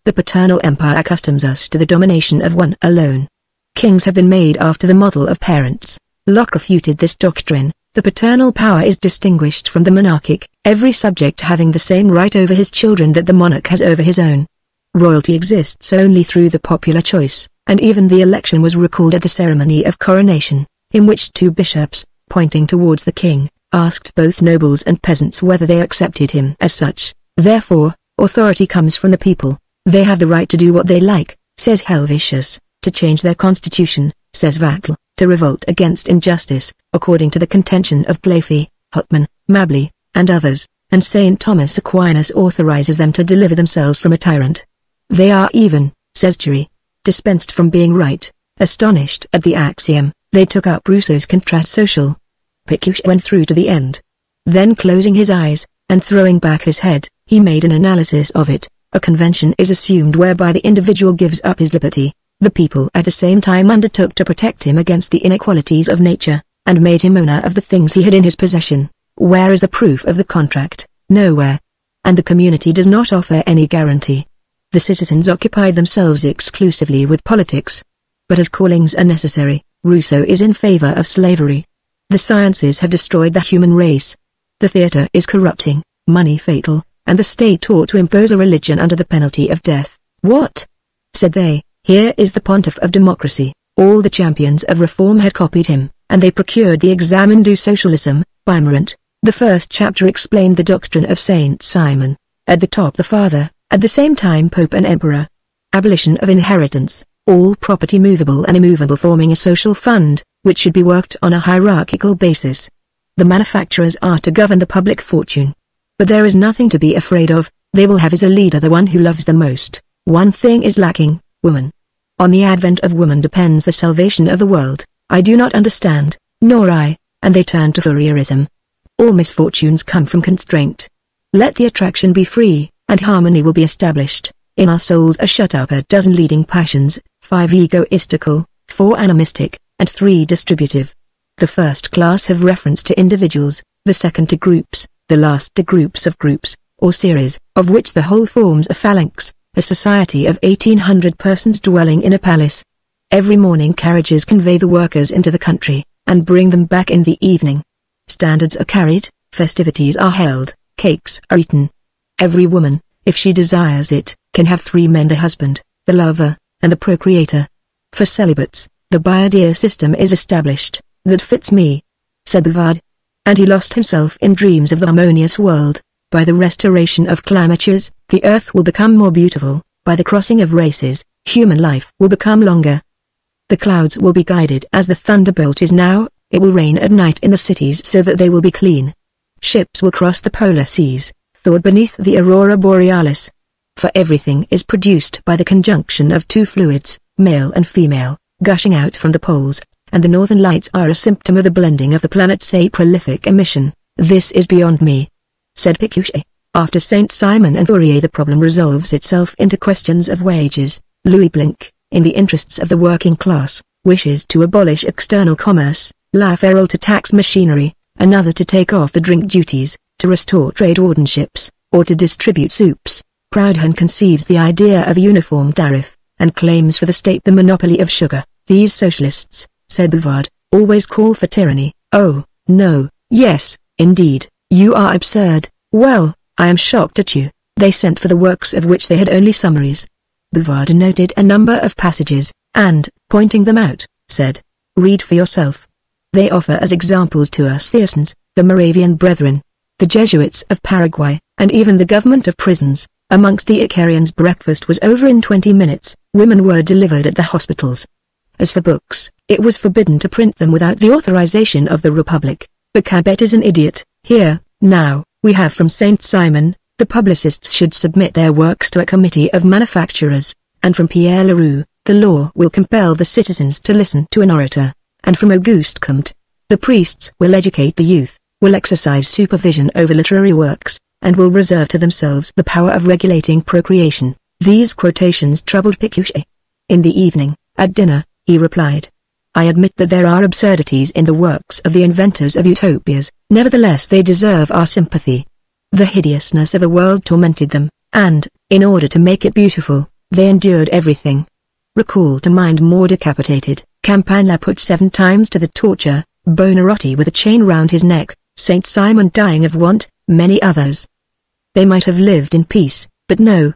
The paternal empire accustoms us to the domination of one alone. Kings have been made after the model of parents. Locke refuted this doctrine. The paternal power is distinguished from the monarchic, every subject having the same right over his children that the monarch has over his own. Royalty exists only through the popular choice, and even the election was recalled at the ceremony of coronation, in which two bishops, pointing towards the king, asked both nobles and peasants whether they accepted him as such. Therefore, authority comes from the people. They have the right to do what they like, says Helvetius, to change their constitution, says Vattel, to revolt against injustice, according to the contention of Glaffey, Hutman, Mabley, and others, and St. Thomas Aquinas authorizes them to deliver themselves from a tyrant. They are even, says Jury, dispensed from being right. Astonished at the axiom, they took up Rousseau's Contrat Social. Pécuchet went through to the end. Then closing his eyes, and throwing back his head, he made an analysis of it. A convention is assumed whereby the individual gives up his liberty. The people at the same time undertook to protect him against the inequalities of nature, and made him owner of the things he had in his possession. Where is the proof of the contract? Nowhere. And the community does not offer any guarantee. The citizens occupied themselves exclusively with politics. But as callings are necessary, Rousseau is in favor of slavery. The sciences have destroyed the human race. The theatre is corrupting, money fatal, and the state ought to impose a religion under the penalty of death. What? Said they. Here is the pontiff of democracy. All the champions of reform had copied him, and they procured the examen du socialisme, by Morant. The first chapter explained the doctrine of Saint Simon. At the top the father, at the same time pope and emperor. Abolition of inheritance, all property movable and immovable forming a social fund, which should be worked on a hierarchical basis. The manufacturers are to govern the public fortune. But there is nothing to be afraid of. They will have as a leader the one who loves them most. One thing is lacking. Woman. On the advent of woman depends the salvation of the world. I do not understand, nor I, and they turn to Fourierism. All misfortunes come from constraint. Let the attraction be free, and harmony will be established. In our souls are shut up a dozen leading passions, 5 egoistical, 4 animistic, and 3 distributive. The first class have reference to individuals, the second to groups, the last to groups, or series, of which the whole forms a phalanx. A society of 1800 persons dwelling in a palace. Every morning carriages convey the workers into the country, and bring them back in the evening. Standards are carried, festivities are held, cakes are eaten. Every woman, if she desires it, can have 3 men: the husband, the lover, and the procreator. For celibates, the Bayardier system is established. That fits me, said Bouvard. And he lost himself in dreams of the harmonious world. By the restoration of climatures, the earth will become more beautiful. By the crossing of races, human life will become longer. The clouds will be guided as the thunderbolt is now. It will rain at night in the cities so that they will be clean. Ships will cross the polar seas, thawed beneath the aurora borealis. For everything is produced by the conjunction of 2 fluids, male and female, gushing out from the poles, and the northern lights are a symptom of the blending of the planet's prolific emission. This is beyond me, said Pécuchet. After Saint Simon and Fourier the problem resolves itself into questions of wages. Louis Blanc, in the interests of the working class, wishes to abolish external commerce, La Ferrel to tax machinery, another to take off the drink duties, to restore trade wardenship, or to distribute soups. Proudhon conceives the idea of a uniform tariff, and claims for the state the monopoly of sugar. These socialists, said Bouvard, always call for tyranny. Oh, no, yes, indeed, you are absurd. Well, I am shocked at you. They sent for the works of which they had only summaries. Bouvard noted a number of passages, and, pointing them out, said, read for yourself. They offer as examples to us the Essenes, the Moravian Brethren, the Jesuits of Paraguay, and even the government of prisons. Amongst the Icarians breakfast was over in 20 minutes, women were delivered at the hospitals. As for books, it was forbidden to print them without the authorization of the Republic. But Cabet is an idiot. Here, now, we have from Saint Simon, the publicists should submit their works to a committee of manufacturers, and from Pierre Leroux, the law will compel the citizens to listen to an orator, and from Auguste Comte, The priests will educate the youth, will exercise supervision over literary works, and will reserve to themselves the power of regulating procreation. These quotations troubled Pécuchet. In the evening, at dinner, he replied, "I admit that there are absurdities in the works of the inventors of utopias, nevertheless they deserve our sympathy. The hideousness of the world tormented them, and, in order to make it beautiful, they endured everything. Recall to mind Moore decapitated, Campanella put 7 times to the torture, Buonarroti with a chain round his neck, Saint Simon dying of want, many others. They might have lived in peace, but no.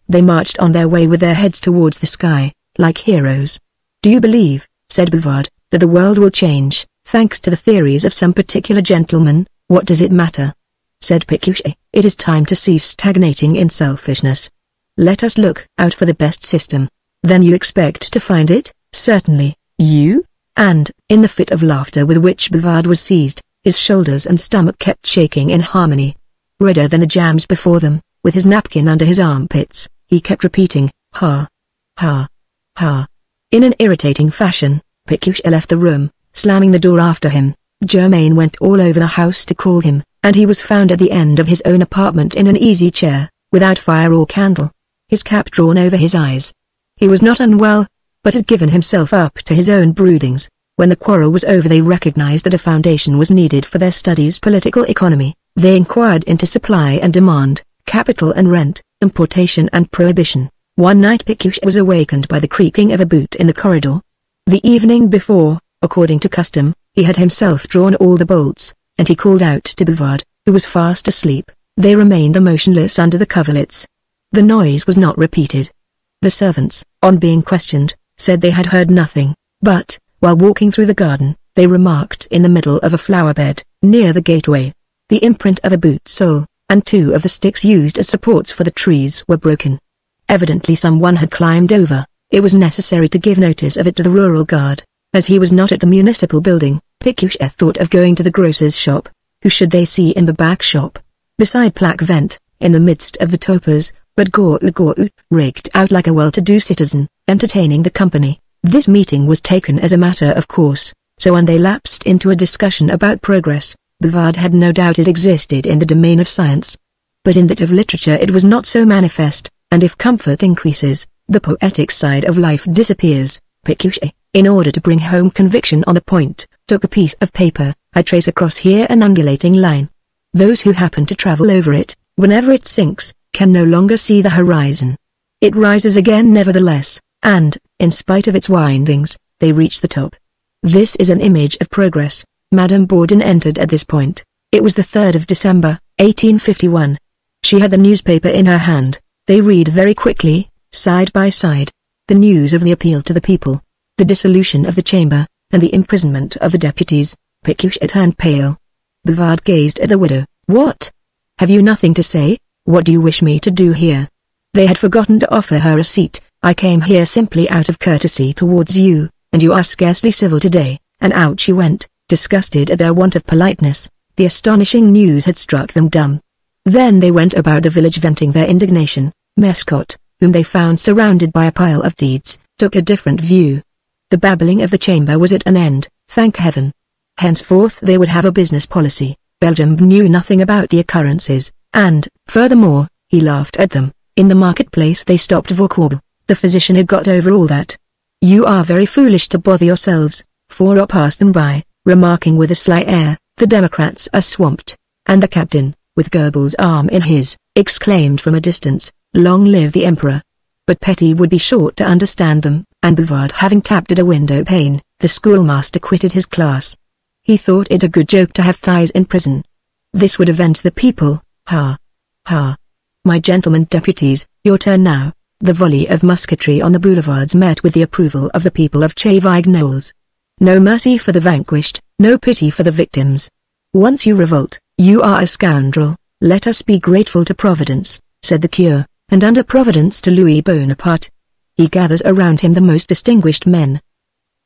They marched on their way with their heads towards the sky, like heroes. Do you believe," said Bouvard, "that the world will change, thanks to the theories of some particular gentleman? What does it matter?" Said Pécuchet, "It is time to cease stagnating in selfishness. Let us look out for the best system." "Then you expect to find it?" "Certainly, you?" And, in the fit of laughter with which Bouvard was seized, his shoulders and stomach kept shaking in harmony. Redder than the jams before them, with his napkin under his armpits, he kept repeating, "Ha! Ha! Ha!" In an irritating fashion, Pécuchet left the room, slamming the door after him. Germain went all over the house to call him, and he was found at the end of his own apartment in an easy chair, without fire or candle, his cap drawn over his eyes. He was not unwell, but had given himself up to his own broodings. When the quarrel was over they recognized that a foundation was needed for their studies. Political economy. They inquired into supply and demand, capital and rent, importation and prohibition. One night Pécuchet was awakened by the creaking of a boot in the corridor. The evening before, according to custom, he had himself drawn all the bolts, and he called out to Bouvard, who was fast asleep. They remained motionless under the coverlets. The noise was not repeated. The servants, on being questioned, said they had heard nothing, but, while walking through the garden, they remarked in the middle of a flower bed, near the gateway, the imprint of a boot sole, and 2 of the sticks used as supports for the trees were broken. Evidently someone had climbed over. It was necessary to give notice of it to the rural guard. As he was not at the municipal building, Pécuchet thought of going to the grocer's shop. Who should they see in the back shop? Beside Plaquevent, in the midst of the topers, but Gourou, rigged out like a well-to-do citizen, entertaining the company. This meeting was taken as a matter of course, so when they lapsed into a discussion about progress, Bouvard had no doubt it existed in the domain of science. But in that of literature it was not so manifest, and if comfort increases, the poetic side of life disappears. Pécuchet, in order to bring home conviction on the point, took a piece of paper. "I trace across here an undulating line. Those who happen to travel over it, whenever it sinks, can no longer see the horizon. It rises again nevertheless, and, in spite of its windings, they reach the top. This is an image of progress." Madame Bourdon entered at this point. It was the 3rd of December, 1851. She had the newspaper in her hand. They read very quickly, side by side. The news of the appeal to the people, the dissolution of the chamber, and the imprisonment of the deputies. Pécuchet turned pale. Bouvard gazed at the widow. "What? Have you nothing to say? What do you wish me to do here?" They had forgotten to offer her a seat. "I came here simply out of courtesy towards you, and you are scarcely civil today," and out she went, disgusted at their want of politeness. The astonishing news had struck them dumb. Then they went about the village venting their indignation. Mescot, whom they found surrounded by a pile of deeds, took a different view. The babbling of the chamber was at an end, thank heaven. Henceforth they would have a business policy. Belgium knew nothing about the occurrences, and, furthermore, he laughed at them. In the marketplace they stopped Vaucourt. The physician had got over all that. "You are very foolish to bother yourselves," Fourot passed them by, remarking with a sly air, "The Democrats are swamped." And the captain, with Goebbels' arm in his, exclaimed from a distance, "Long live the Emperor!" But Petit would be short to understand them, and Bouvard having tapped at a window pane, the schoolmaster quitted his class. He thought it a good joke to have thighs in prison. This would avenge the people. Ha! Ha! "My gentlemen deputies, your turn now." The volley of musketry on the boulevards met with the approval of the people of Chavignoles. No mercy for the vanquished, no pity for the victims. "Once you revolt, you are a scoundrel. Let us be grateful to Providence," said the cure, "and under Providence to Louis Bonaparte. He gathers around him the most distinguished men.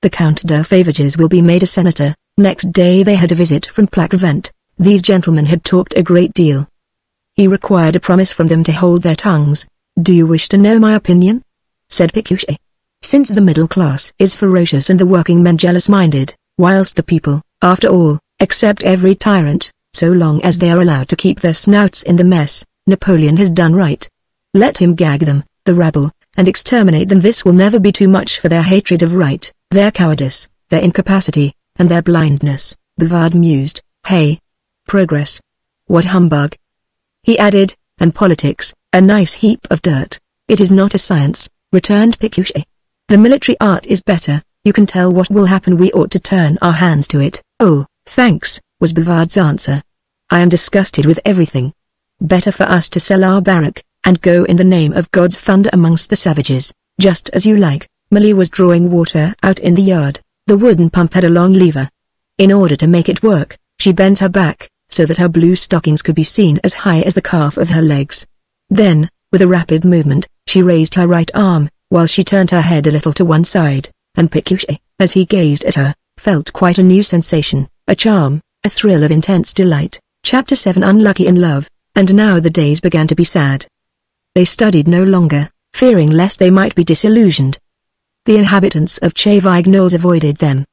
The Count de Favages will be made a senator." Next day they had a visit from Plaquevent. These gentlemen had talked a great deal. He required a promise from them to hold their tongues. "Do you wish to know my opinion?" said Pécuchet. "Since the middle class is ferocious and the working men jealous-minded, whilst the people, after all, accept every tyrant, so long as they are allowed to keep their snouts in the mess, Napoleon has done right. Let him gag them, the rabble, and exterminate them. This will never be too much for their hatred of right, their cowardice, their incapacity, and their blindness. Bouvard mused. Hey! Progress. What humbug! He added, and politics, a nice heap of dirt. It is not a science, returned Pécuchet. The military art is better, you can tell what will happen. We ought to turn our hands to it. Oh, thanks, was Bouvard's answer. I am disgusted with everything. Better for us to sell our barrack, and go in the name of God's thunder amongst the savages, just as you like. Millie was drawing water out in the yard. The wooden pump had a long lever. In order to make it work, she bent her back, so that her blue stockings could be seen as high as the calf of her legs. Then, with a rapid movement, she raised her right arm, while she turned her head a little to one side, and Pécuchet, as he gazed at her, felt quite a new sensation, a charm, a thrill of intense delight. Chapter 7. Unlucky in love. And now the days began to be sad. They studied no longer, fearing lest they might be disillusioned. The inhabitants of Chavignoles avoided them.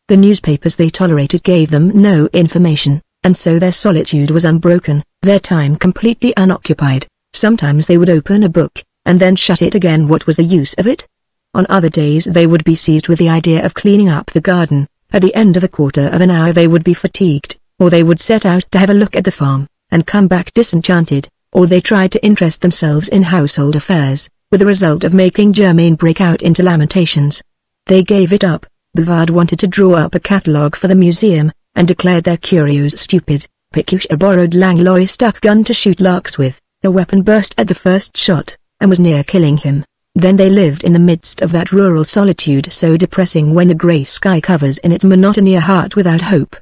The newspapers they tolerated gave them no information, and so their solitude was unbroken, their time completely unoccupied. Sometimes they would open a book, and then shut it again. What was the use of it? On other days they would be seized with the idea of cleaning up the garden. At the end of a quarter of an hour they would be fatigued, or they would set out to have a look at the farm, and come back disenchanted, or they tried to interest themselves in household affairs, with the result of making Germaine break out into lamentations. They gave it up. Bouvard wanted to draw up a catalogue for the museum, and declared their curios stupid. Pécuchet borrowed Langlois' duck gun to shoot larks with. The weapon burst at the first shot, and was near killing him. Then they lived in the midst of that rural solitude so depressing when the grey sky covers in its monotony a heart without hope.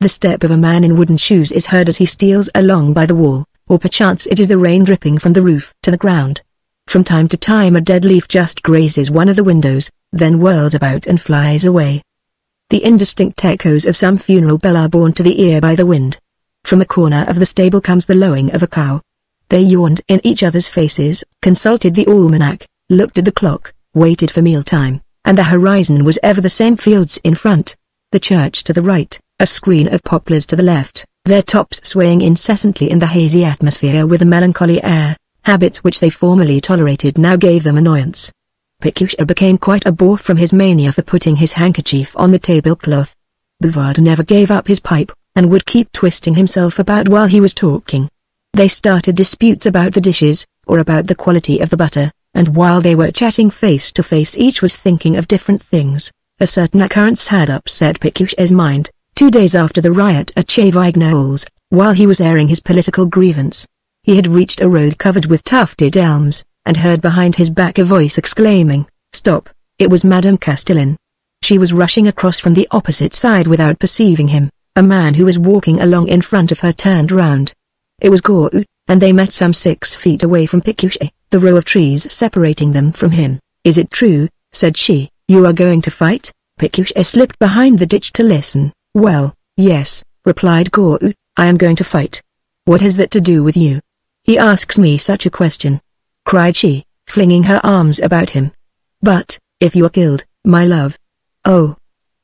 The step of a man in wooden shoes is heard as he steals along by the wall, or perchance it is the rain dripping from the roof to the ground. From time to time a dead leaf just grazes one of the windows, then whirls about and flies away. The indistinct echoes of some funeral bell are borne to the ear by the wind. From a corner of the stable comes the lowing of a cow. They yawned in each other's faces, consulted the almanac, looked at the clock, waited for mealtime, and the horizon was ever the same: fields in front, the church to the right, a screen of poplars to the left, their tops swaying incessantly in the hazy atmosphere with a melancholy air. Habits which they formerly tolerated now gave them annoyance. Pécuchet became quite a bore from his mania for putting his handkerchief on the tablecloth. Bouvard never gave up his pipe, and would keep twisting himself about while he was talking. They started disputes about the dishes, or about the quality of the butter, and while they were chatting face to face each was thinking of different things. A certain occurrence had upset Pécuchet's mind. 2 days after the riot at Chavignoles, while he was airing his political grievance, he had reached a road covered with tufted elms, and heard behind his back a voice exclaiming, "Stop!" It was Madame Castellan. She was rushing across from the opposite side without perceiving him. A man who was walking along in front of her turned round. It was Gustave, and they met some 6 feet away from Pécuchet, the row of trees separating them from him. "Is it true," said she, "you are going to fight?" Pécuchet slipped behind the ditch to listen. "Well, yes," replied Gustave, "I am going to fight." "What has that to do with you?" "He asks me such a question," cried she, flinging her arms about him. "But, if you are killed, my love—" "Oh,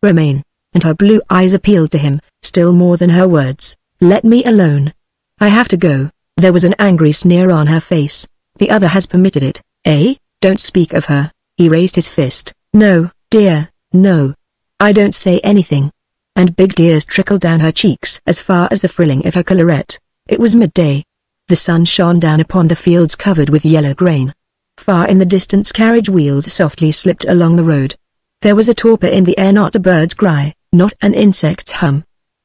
remain," and her blue eyes appealed to him, still more than her words. "Let me alone. I have to go." There was an angry sneer on her face. "The other has permitted it, eh? Don't speak of her." He raised his fist. "No, dear, no. I don't say anything." And big tears trickled down her cheeks as far as the frilling of her collarette. It was midday. The sun shone down upon the fields covered with yellow grain. Far in the distance carriage wheels softly slipped along the road. There was a torpor in the air, not a bird's cry, not an insect's hum.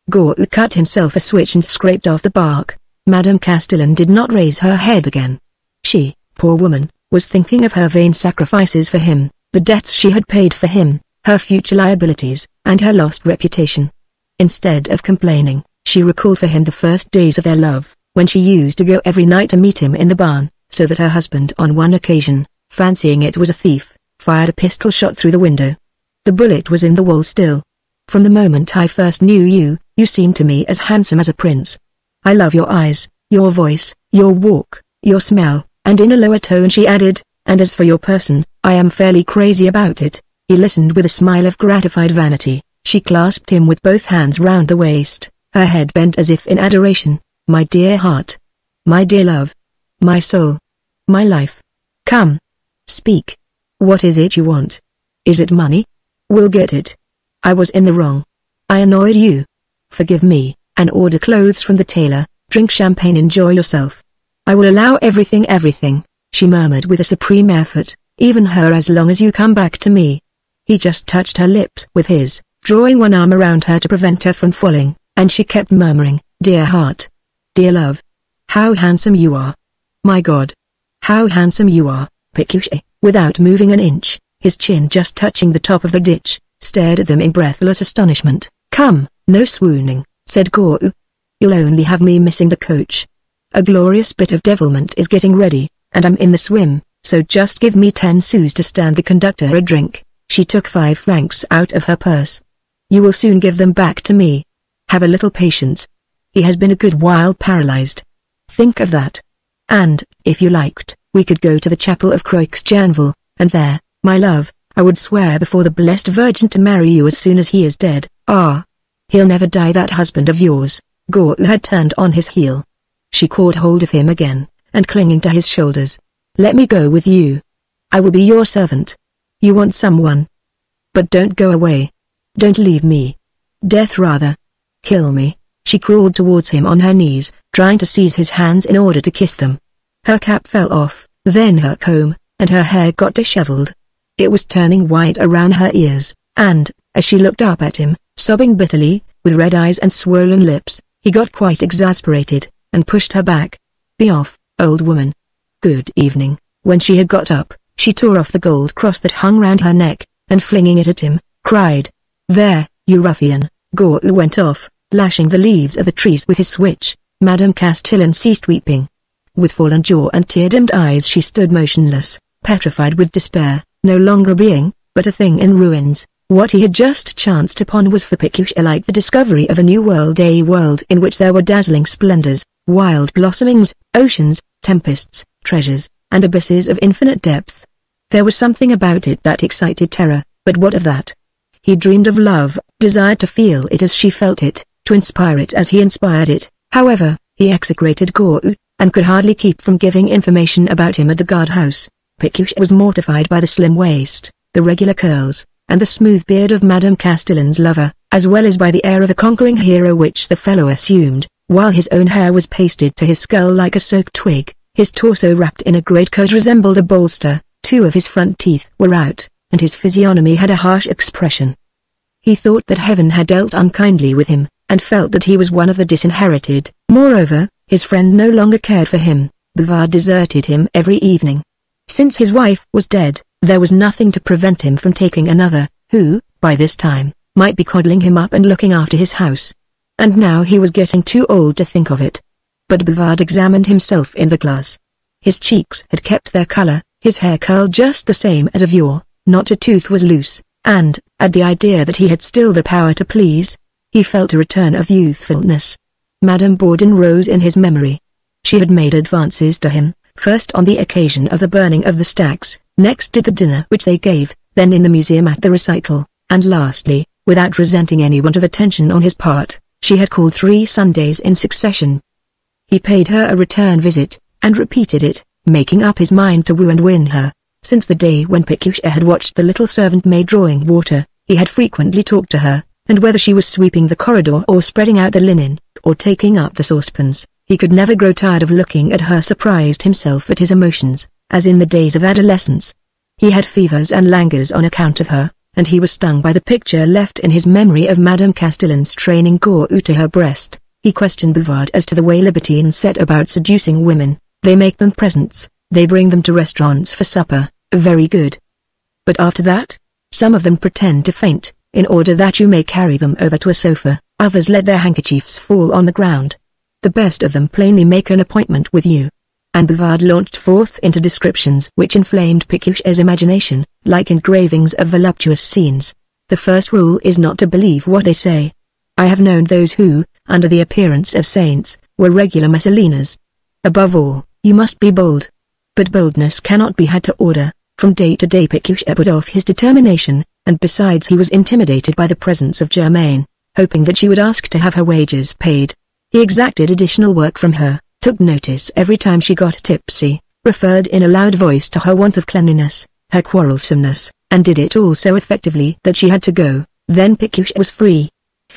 Gustave cut himself a switch and scraped off the bark. Madame Castellan did not raise her head again. She, poor woman, was thinking of her vain sacrifices for him, the debts she had paid for him, her future liabilities, and her lost reputation. Instead of complaining, she recalled for him the first days of their love, when she used to go every night to meet him in the barn, so that her husband on one occasion, fancying it was a thief, fired a pistol shot through the window. The bullet was in the wall still. "From the moment I first knew you, you seemed to me as handsome as a prince. I love your eyes, your voice, your walk, your smell," and in a lower tone she added, "and as for your person, I am fairly crazy about it." He listened with a smile of gratified vanity. She clasped him with both hands round the waist, her head bent as if in adoration. "My dear heart. My dear love. My soul. My life. Come. Speak. What is it you want? Is it money? We'll get it. I was in the wrong. I annoyed you. Forgive me, and order clothes from the tailor, drink champagne, enjoy yourself. I will allow everything," she murmured with a supreme effort, "even her, as long as you come back to me." He just touched her lips with his, drawing one arm around her to prevent her from falling, and she kept murmuring, "Dear heart. Dear love. How handsome you are. My God. How handsome you are." Pécuchet, without moving an inch, his chin just touching the top of the ditch, stared at them in breathless astonishment. "Come, no swooning," said Gustave. "You'll only have me missing the coach. A glorious bit of devilment is getting ready, and I'm in the swim, so just give me 10 sous to stand the conductor a drink." She took 5 francs out of her purse. "You will soon give them back to me. Have a little patience. He has been a good while paralyzed. Think of that. And, if you liked, we could go to the chapel of Croix-Janval, and there, my love, I would swear before the Blessed Virgin to marry you as soon as he is dead." "Ah! He'll never die, that husband of yours." Gustave had turned on his heel. She caught hold of him again, and clinging to his shoulders. "Let me go with you. I will be your servant. You want someone. But don't go away. Don't leave me. Death rather. Kill me." She crawled towards him on her knees, trying to seize his hands in order to kiss them. Her cap fell off, then her comb, and her hair got disheveled. It was turning white around her ears, and, as she looked up at him, sobbing bitterly, with red eyes and swollen lips, he got quite exasperated, and pushed her back. "Be off, old woman." "Good evening." When she had got up, she tore off the gold cross that hung round her neck, and flinging it at him, cried, "There, you ruffian." Gustave went off, lashing the leaves of the trees with his switch. Madame Castellan ceased weeping. With fallen jaw and tear-dimmed eyes she stood motionless, petrified with despair, no longer a being, but a thing in ruins. What he had just chanced upon was for Pécuchet like the discovery of a new world, a world in which there were dazzling splendors, wild blossomings, oceans, tempests, treasures, and abysses of infinite depth. There was something about it that excited terror, but what of that? He dreamed of love, desired to feel it as she felt it, to inspire it as he inspired it. However, he execrated Gustave, and could hardly keep from giving information about him at the guardhouse. Pécuchet was mortified by the slim waist, the regular curls, and the smooth beard of Madame Castellan's lover, as well as by the air of a conquering hero which the fellow assumed, while his own hair was pasted to his skull like a soaked twig. His torso wrapped in a greatcoat resembled a bolster, 2 of his front teeth were out, and his physiognomy had a harsh expression. He thought that heaven had dealt unkindly with him, and felt that he was one of the disinherited. Moreover, his friend no longer cared for him. Bouvard deserted him every evening. Since his wife was dead, there was nothing to prevent him from taking another, who, by this time, might be coddling him up and looking after his house. And now he was getting too old to think of it. But Bouvard examined himself in the glass. His cheeks had kept their color, his hair curled just the same as of yore, not a tooth was loose, and, at the idea that he had still the power to please, he felt a return of youthfulness. Madame Bourdon rose in his memory. She had made advances to him, first on the occasion of the burning of the stacks, next at the dinner which they gave, then in the museum at the recital, and lastly, without resenting any want of attention on his part, she had called 3 Sundays in succession. He paid her a return visit, and repeated it, making up his mind to woo and win her. Since the day when Pécuchet had watched the little servant maid drawing water, he had frequently talked to her, and whether she was sweeping the corridor or spreading out the linen, or taking up the saucepans, he could never grow tired of looking at her. Surprised himself at his emotions, as in the days of adolescence. He had fevers and languors on account of her, and he was stung by the picture left in his memory of Madame Castellan's training Gustave to her breast. He questioned Bouvard as to the way libertines set about seducing women. They make them presents, they bring them to restaurants for supper, very good. But after that, some of them pretend to faint, in order that you may carry them over to a sofa, others let their handkerchiefs fall on the ground. The best of them plainly make an appointment with you. And Bouvard launched forth into descriptions which inflamed Pécuchet's imagination, like engravings of voluptuous scenes. The first rule is not to believe what they say. I have known those who, under the appearance of saints, were regular Messalinas. Above all, you must be bold. But boldness cannot be had to order. From day to day Pécuchet put off his determination, and besides he was intimidated by the presence of Germaine, hoping that she would ask to have her wages paid. He exacted additional work from her, took notice every time she got tipsy, referred in a loud voice to her want of cleanliness, her quarrelsomeness, and did it all so effectively that she had to go. Then Pécuchet was free.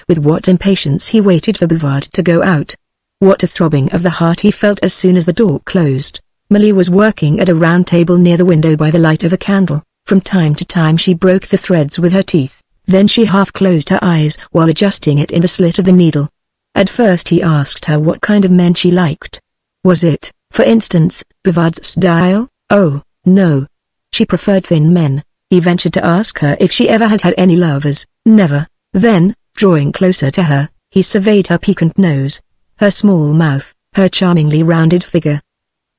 With what impatience he waited for Bouvard to go out. What a throbbing of the heart he felt as soon as the door closed. Milly was working at a round table near the window by the light of a candle. From time to time she broke the threads with her teeth, then she half closed her eyes while adjusting it in the slit of the needle. At first he asked her what kind of men she liked. Was it, for instance, Bouvard's style? Oh, no. She preferred thin men. He ventured to ask her if she ever had any lovers. Never. Then, drawing closer to her, he surveyed her piquant nose, her small mouth, her charmingly rounded figure.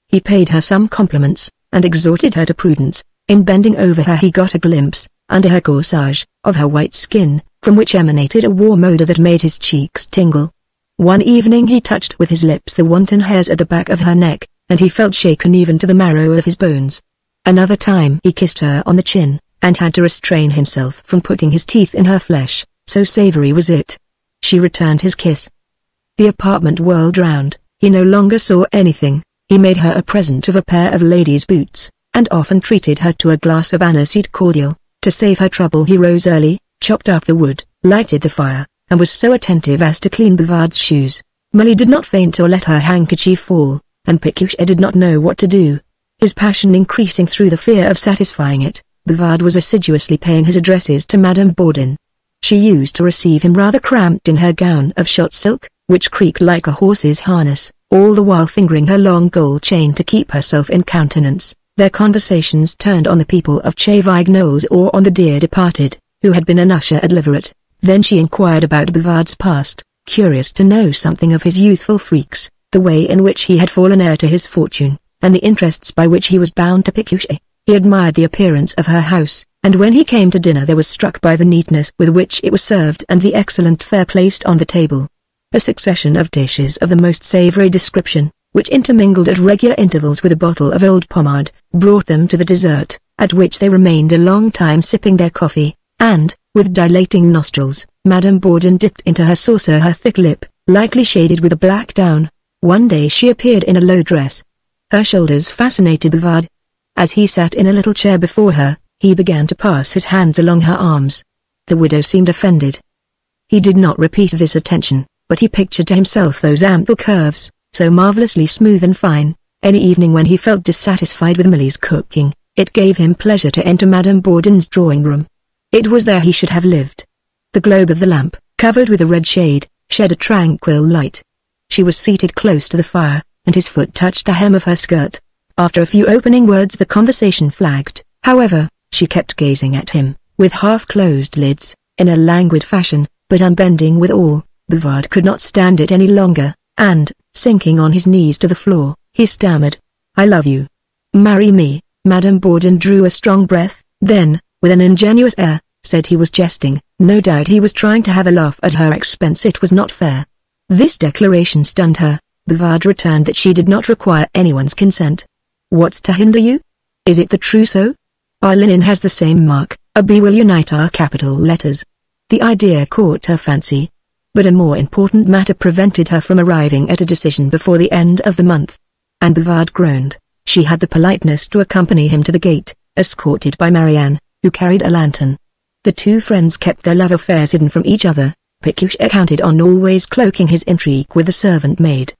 He paid her some compliments, and exhorted her to prudence. In bending over her he got a glimpse, under her corsage, of her white skin, from which emanated a warm odor that made his cheeks tingle. One evening he touched with his lips the wanton hairs at the back of her neck, and he felt shaken even to the marrow of his bones. Another time he kissed her on the chin, and had to restrain himself from putting his teeth in her flesh, so savory was it. She returned his kiss. The apartment whirled round. He no longer saw anything. He made her a present of a pair of ladies' boots, and often treated her to a glass of aniseed cordial. To save her trouble he rose early, chopped up the wood, lighted the fire, and was so attentive as to clean Bouvard's shoes. Milly did not faint or let her handkerchief fall, and Pécuchet did not know what to do. His passion increasing through the fear of satisfying it, Bouvard was assiduously paying his addresses to Madame Bourdon. She used to receive him rather cramped in her gown of shot silk, which creaked like a horse's harness, all the while fingering her long gold chain to keep herself in countenance. Their conversations turned on the people of Chavignoles or on the dear departed, who had been an usher at Liverett. Then she inquired about Bouvard's past, curious to know something of his youthful freaks, the way in which he had fallen heir to his fortune, and the interests by which he was bound to Pécuchet. He admired the appearance of her house, and when he came to dinner they were struck by the neatness with which it was served and the excellent fare placed on the table. A succession of dishes of the most savory description, which intermingled at regular intervals with a bottle of old pomade, brought them to the dessert, at which they remained a long time sipping their coffee, and, with dilating nostrils, Madame Bourdon dipped into her saucer her thick lip, lightly shaded with a black down. One day she appeared in a low dress. Her shoulders fascinated Bouvard. As he sat in a little chair before her, he began to pass his hands along her arms. The widow seemed offended. He did not repeat this attention, but he pictured to himself those ample curves, so marvelously smooth and fine. Any evening when he felt dissatisfied with Milly's cooking, it gave him pleasure to enter Madame Bourdon's drawing-room. It was there he should have lived. The globe of the lamp, covered with a red shade, shed a tranquil light. She was seated close to the fire, and his foot touched the hem of her skirt. After a few opening words the conversation flagged. However, she kept gazing at him, with half-closed lids, in a languid fashion, but unbending withal. Bouvard could not stand it any longer, and, sinking on his knees to the floor, he stammered, "I love you. Marry me." Madame Bourdon drew a strong breath, then, with an ingenuous air, said he was jesting. No doubt he was trying to have a laugh at her expense. It was not fair. This declaration stunned her. Bouvard returned that she did not require anyone's consent. "What's to hinder you? Is it the trousseau? Our linen has the same mark, a B will unite our capital letters." The idea caught her fancy. But a more important matter prevented her from arriving at a decision before the end of the month. And Bouvard groaned. She had the politeness to accompany him to the gate, escorted by Marianne, who carried a lantern. The two friends kept their love affairs hidden from each other. Pécuchet counted on always cloaking his intrigue with the servant maid.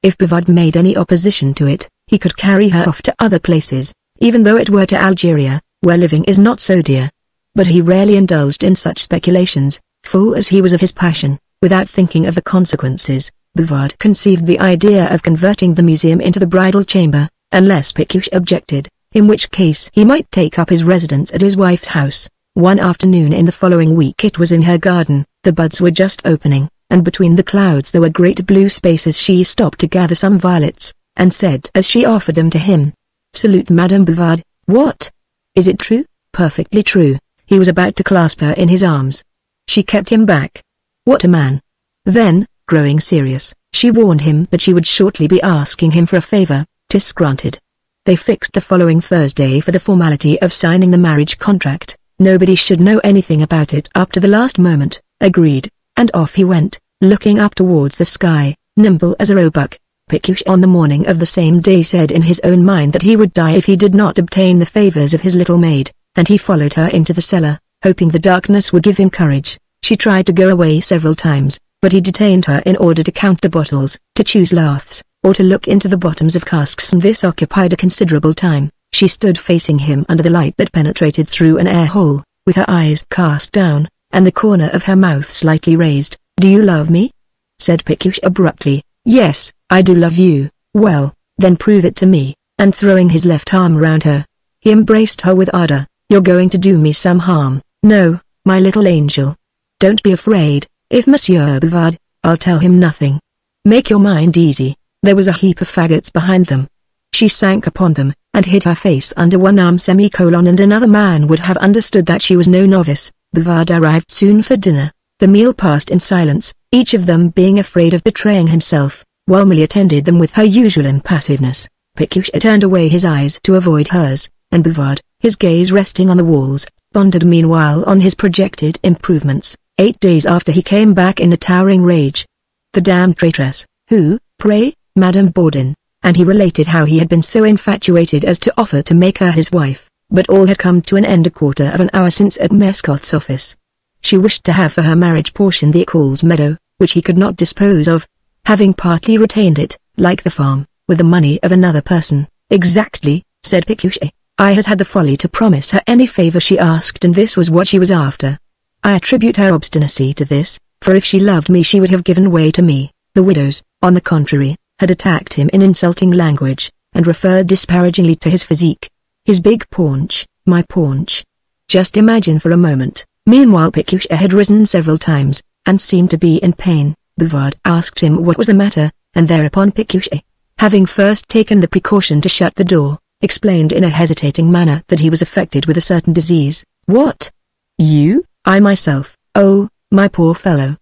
If Bouvard made any opposition to it, he could carry her off to other places, even though it were to Algeria, where living is not so dear. But he rarely indulged in such speculations, full as he was of his passion. Without thinking of the consequences, Bouvard conceived the idea of converting the museum into the bridal chamber, unless Pécuchet objected, in which case he might take up his residence at his wife's house. One afternoon in the following week it was in her garden, the buds were just opening, and between the clouds there were great blue spaces. She stopped to gather some violets, and said as she offered them to him, "Salute Madame Bouvard." "What? Is it true?" "Perfectly true." He was about to clasp her in his arms. She kept him back. "What a man!" Then, growing serious, she warned him that she would shortly be asking him for a favor. "'Tis granted." They fixed the following Thursday for the formality of signing the marriage contract. Nobody should know anything about it up to the last moment. Agreed. And off he went, looking up towards the sky, nimble as a roebuck. Pécuchet on the morning of the same day said in his own mind that he would die if he did not obtain the favors of his little maid, and he followed her into the cellar, hoping the darkness would give him courage. She tried to go away several times, but he detained her in order to count the bottles, to choose laths, or to look into the bottoms of casks, and this occupied a considerable time. She stood facing him under the light that penetrated through an air hole, with her eyes cast down, and the corner of her mouth slightly raised. "Do you love me?" said Pécuchet abruptly. "Yes, I do love you." "Well, then prove it to me," and throwing his left arm round her, he embraced her with ardor. "You're going to do me some harm." "No, my little angel. Don't be afraid. If Monsieur Bouvard, I'll tell him nothing. Make your mind easy." There was a heap of faggots behind them. She sank upon them, and hid her face under one arm and another man would have understood that she was no novice. Bouvard arrived soon for dinner. The meal passed in silence, each of them being afraid of betraying himself, while Millie attended them with her usual impassiveness. Pécuchet turned away his eyes to avoid hers, and Bouvard, his gaze resting on the walls, pondered meanwhile on his projected improvements. 8 days after he came back in a towering rage. "The damned traitress, who, pray, Madame Bourdin," and he related how he had been so infatuated as to offer to make her his wife, but all had come to an end a quarter of an hour since at Mescot's office. She wished to have for her marriage portion the Eccles meadow, which he could not dispose of, having partly retained it, like the farm, with the money of another person. "Exactly," said Pécuchet. "I had had the folly to promise her any favor she asked, and this was what she was after. I attribute her obstinacy to this, for if she loved me she would have given way to me." The widows, on the contrary, had attacked him in insulting language, and referred disparagingly to his physique. His big paunch, my paunch. Just imagine for a moment. Meanwhile Pécuchet had risen several times, and seemed to be in pain. Bouvard asked him what was the matter, and thereupon Pécuchet, having first taken the precaution to shut the door, explained in a hesitating manner that he was affected with a certain disease. "What? You?" "I myself." "Oh, my poor fellow.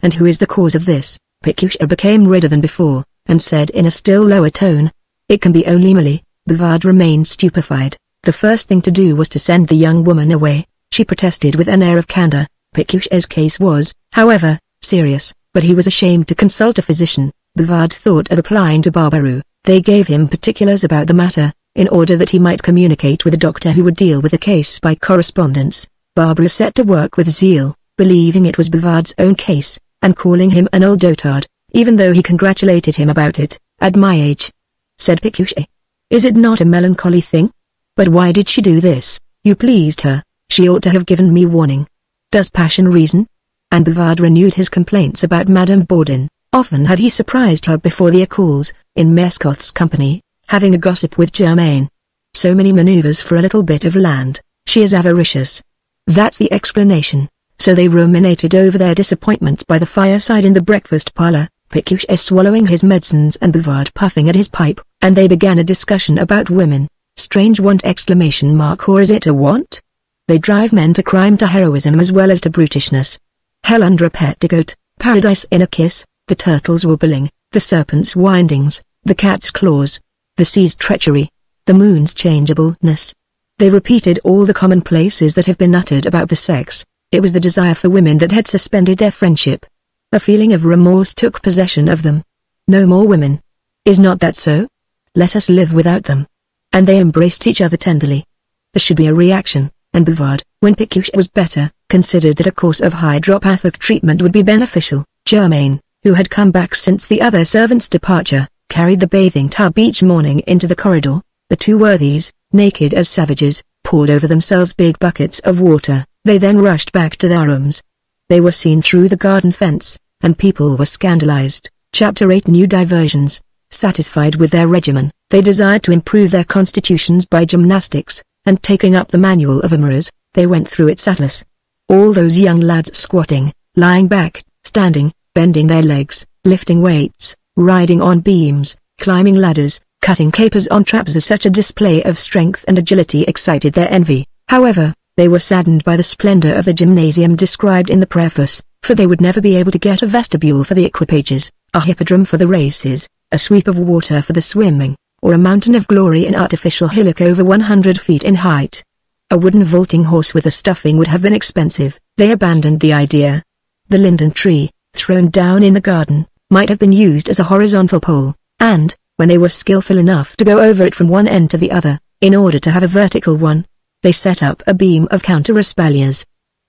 And who is the cause of this?" Pécuchet became redder than before, and said in a still lower tone, "It can be only Millie." Bouvard remained stupefied. The first thing to do was to send the young woman away. She protested with an air of candor. Pécuchet's case was, however, serious, but he was ashamed to consult a physician. Bouvard thought of applying to Barbaroux. They gave him particulars about the matter, in order that he might communicate with a doctor who would deal with the case by correspondence. Barbaroux set to work with zeal, believing it was Bouvard's own case, and calling him an old dotard, even though he congratulated him about it. "At my age," said Pécuchet. "Is it not a melancholy thing? But why did she do this? You pleased her. She ought to have given me warning. Does passion reason?" And Bouvard renewed his complaints about Madame Bourdin. Often had he surprised her before the Eccles, in Mescot's company, having a gossip with Germain. So many maneuvers for a little bit of land. She is avaricious. That's the explanation. So they ruminated over their disappointments by the fireside in the breakfast parlor, Pécuchet swallowing his medicines and Bouvard puffing at his pipe, and they began a discussion about women. Strange want! Or is it a want? They drive men to crime, to heroism as well as to brutishness. Hell under a petticoat, paradise in a kiss, the turtle's wobbling, the serpent's windings, the cat's claws, the sea's treachery, the moon's changeableness. They repeated all the commonplaces that have been uttered about the sex. It was the desire for women that had suspended their friendship. A feeling of remorse took possession of them. No more women. Is not that so? Let us live without them. And they embraced each other tenderly. There should be a reaction, and Bouvard, when Pécuchet was better, considered that a course of hydropathic treatment would be beneficial. Germain, who had come back since the other servant's departure, carried the bathing tub each morning into the corridor. The two worthies, naked as savages, poured over themselves big buckets of water. They then rushed back to their rooms. They were seen through the garden fence, and people were scandalized. Chapter 8 New diversions. Satisfied with their regimen, they desired to improve their constitutions by gymnastics, and taking up the manual of amours, they went through its atlas. All those young lads squatting, lying back, standing, bending their legs, lifting weights, riding on beams, climbing ladders, cutting capers on traps, as such a display of strength and agility excited their envy. However, they were saddened by the splendor of the gymnasium described in the preface, for they would never be able to get a vestibule for the equipages, a hippodrome for the races, a sweep of water for the swimming, or a mountain of glory in artificial hillock over 100 feet in height. A wooden vaulting horse with a stuffing would have been expensive. They abandoned the idea. The linden tree, thrown down in the garden, might have been used as a horizontal pole, and, when they were skillful enough to go over it from one end to the other, in order to have a vertical one, they set up a beam of counter-espaliers.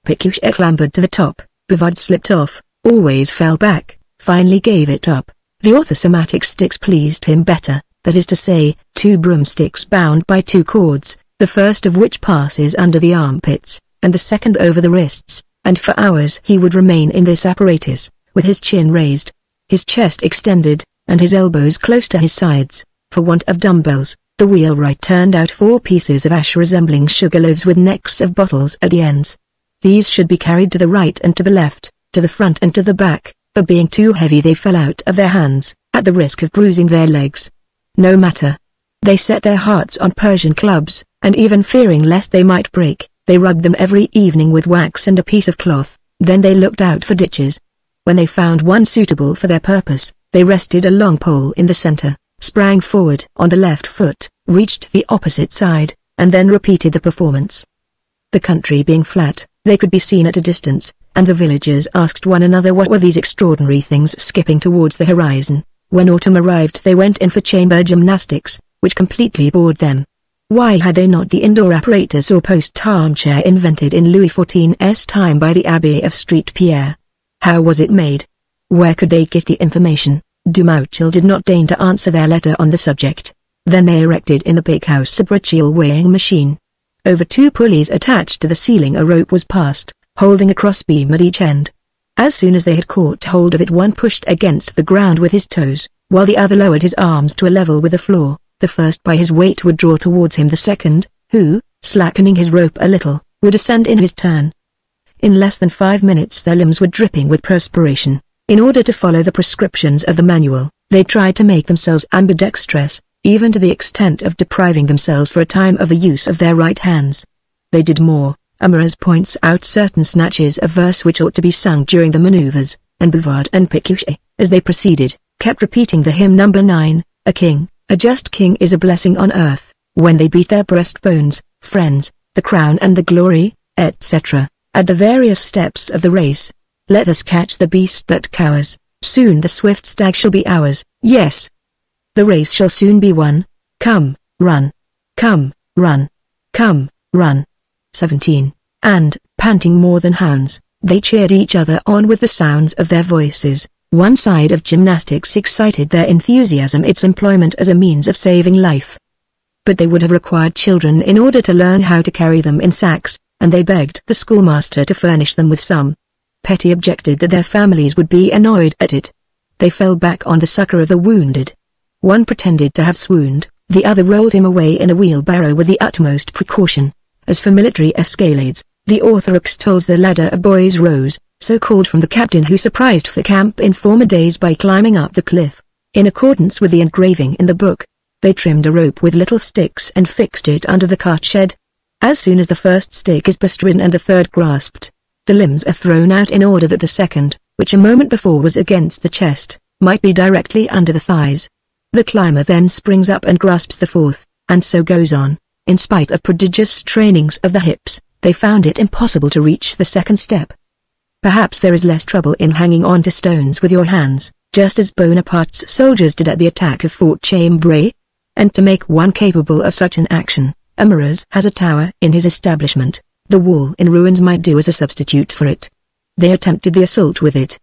Pécuchet clambered to the top. Bouvard slipped off, always fell back, finally gave it up. The orthosomatic sticks pleased him better, that is to say, 2 broomsticks bound by 2 cords, the first of which passes under the armpits, and the second over the wrists, and for hours he would remain in this apparatus, with his chin raised, his chest extended, and his elbows close to his sides. For want of dumbbells, the wheelwright turned out 4 pieces of ash resembling sugar loaves with necks of bottles at the ends. These should be carried to the right and to the left, to the front and to the back, but being too heavy they fell out of their hands, at the risk of bruising their legs. No matter. They set their hearts on Persian clubs, and even fearing lest they might break, they rubbed them every evening with wax and a piece of cloth. Then they looked out for ditches. When they found one suitable for their purpose, they rested a long pole in the center, sprang forward on the left foot, reached the opposite side, and then repeated the performance. The country being flat, they could be seen at a distance, and the villagers asked one another what were these extraordinary things skipping towards the horizon. When autumn arrived they went in for chamber gymnastics, which completely bored them. Why had they not the indoor apparatus or post armchair invented in Louis XIV's time by the Abbé of St. Pierre? How was it made? Where could they get the information? Dumouchel did not deign to answer their letter on the subject. Then they erected in the big house a brachial weighing machine. Over 2 pulleys attached to the ceiling a rope was passed, holding a crossbeam at each end. As soon as they had caught hold of it one pushed against the ground with his toes, while the other lowered his arms to a level with the floor. The first by his weight would draw towards him the second, who, slackening his rope a little, would ascend in his turn. In less than 5 minutes their limbs were dripping with perspiration. In order to follow the prescriptions of the manual, they tried to make themselves ambidextrous, even to the extent of depriving themselves for a time of the use of their right hands. They did more. Amorous points out certain snatches of verse which ought to be sung during the maneuvers, and Bouvard and Pécuchet, as they proceeded, kept repeating the hymn number 9, a king, a just king is a blessing on earth, when they beat their breastbones, friends, the crown and the glory, etc., at the various steps of the race. Let us catch the beast that cowers, soon the swift stag shall be ours, yes. The race shall soon be won, come, run. Come, run. Come, run. 17. And, panting more than hounds, they cheered each other on with the sounds of their voices. One side of gymnastics excited their enthusiasm, its employment as a means of saving life. But they would have required children in order to learn how to carry them in sacks, and they begged the schoolmaster to furnish them with some. Petty objected that their families would be annoyed at it. They fell back on the succor of the wounded. One pretended to have swooned, the other rolled him away in a wheelbarrow with the utmost precaution. As for military escalades, the author extols the ladder of Boys' Rose, so called from the captain who surprised for camp in former days by climbing up the cliff. In accordance with the engraving in the book, they trimmed a rope with little sticks and fixed it under the cart shed. As soon as the first stick is bestridden and the third grasped, the limbs are thrown out in order that the second, which a moment before was against the chest, might be directly under the thighs. The climber then springs up and grasps the fourth, and so goes on. In spite of prodigious strainings of the hips, they found it impossible to reach the second step. Perhaps there is less trouble in hanging on to stones with your hands, just as Bonaparte's soldiers did at the attack of Fort Cambrai. And to make one capable of such an action, Amorous has a tower in his establishment. The wall in ruins might do as a substitute for it. They attempted the assault with it.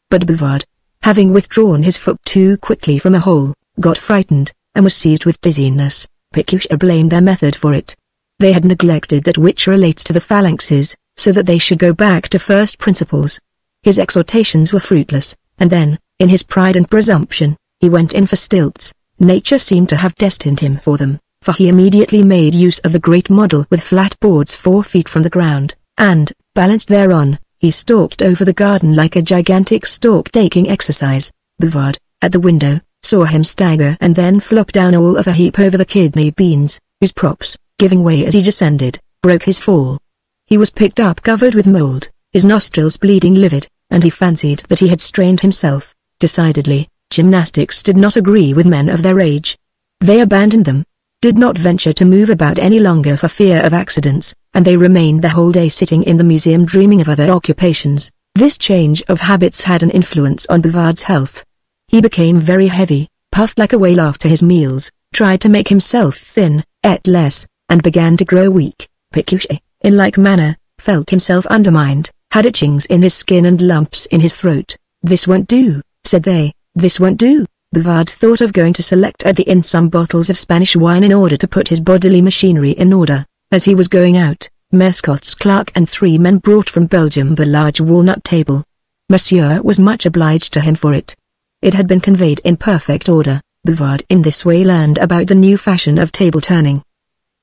But Bouvard, having withdrawn his foot too quickly from a hole, got frightened, and was seized with dizziness. Pécuchet blamed their method for it. They had neglected that which relates to the phalanxes, so that they should go back to first principles. His exhortations were fruitless, and then, in his pride and presumption, he went in for stilts. Nature seemed to have destined him for them, for he immediately made use of the great model with flat boards 4 feet from the ground, and, balanced thereon, he stalked over the garden like a gigantic stork-taking exercise. Bouvard, at the window, saw him stagger and then flop down all of a heap over the kidney beans, whose props, giving way as he descended, broke his fall. He was picked up covered with mold, his nostrils bleeding livid, and he fancied that he had strained himself. Decidedly, gymnastics did not agree with men of their age. They abandoned them. did not venture to move about any longer for fear of accidents, and they remained the whole day sitting in the museum dreaming of other occupations. This change of habits had an influence on Bouvard's health. He became very heavy, puffed like a whale after his meals, tried to make himself thin, ate less, and began to grow weak. Pécuchet, in like manner, felt himself undermined, had itchings in his skin and lumps in his throat. "This won't do," said they, "this won't do." Bouvard thought of going to select at the inn some bottles of Spanish wine in order to put his bodily machinery in order. As he was going out, Mescot's clerk and 3 men brought from Belgium a large walnut table. Monsieur was much obliged to him for it. It had been conveyed in perfect order. Bouvard in this way learned about the new fashion of table turning.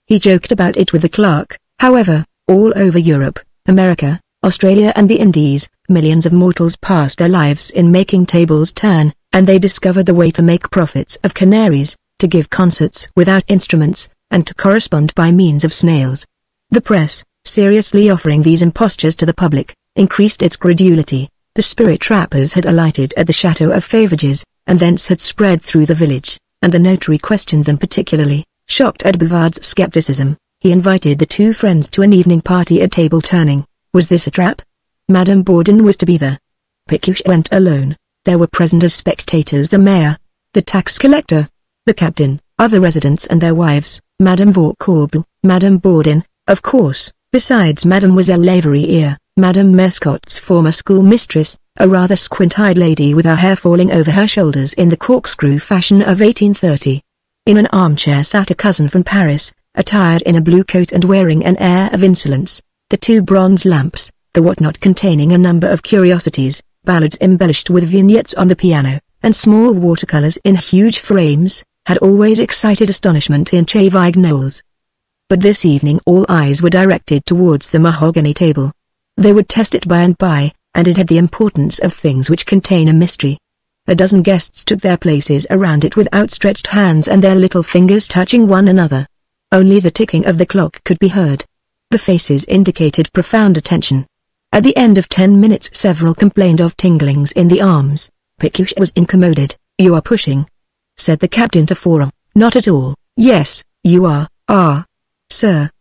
He joked about it with the clerk. However, all over Europe, America, Australia and the Indies, millions of mortals passed their lives in making tables turn, and they discovered the way to make profits of canaries, to give concerts without instruments, and to correspond by means of snails. The press, seriously offering these impostures to the public, increased its credulity. The spirit trappers had alighted at the chateau of Favages, and thence had spread through the village, and the notary questioned them particularly. Shocked at Bouvard's skepticism, he invited the 2 friends to an evening party at table turning. Was this a trap? Madame Bourdon was to be there. Pécuchet went alone. There were present as spectators the mayor, the tax collector, the captain, other residents and their wives, Madame Vaucourble, Madame Bourdon, of course, besides Mademoiselle Laveriere, Madame Mescot's former schoolmistress, a rather squint-eyed lady with her hair falling over her shoulders in the corkscrew fashion of 1830. In an armchair sat a cousin from Paris, attired in a blue coat and wearing an air of insolence. The 2 bronze lamps, the whatnot containing a number of curiosities, ballads embellished with vignettes on the piano, and small watercolors in huge frames, had always excited astonishment in Chez Vignoles. But this evening all eyes were directed towards the mahogany table. They would test it by and by, and it had the importance of things which contain a mystery. A dozen guests took their places around it with outstretched hands and their little fingers touching one another. Only the ticking of the clock could be heard. The faces indicated profound attention. At the end of 10 minutes several complained of tinglings in the arms. Pécuchet was incommoded. "You are pushing," said the captain to Forum. "Not at all." "Yes, you are, sir."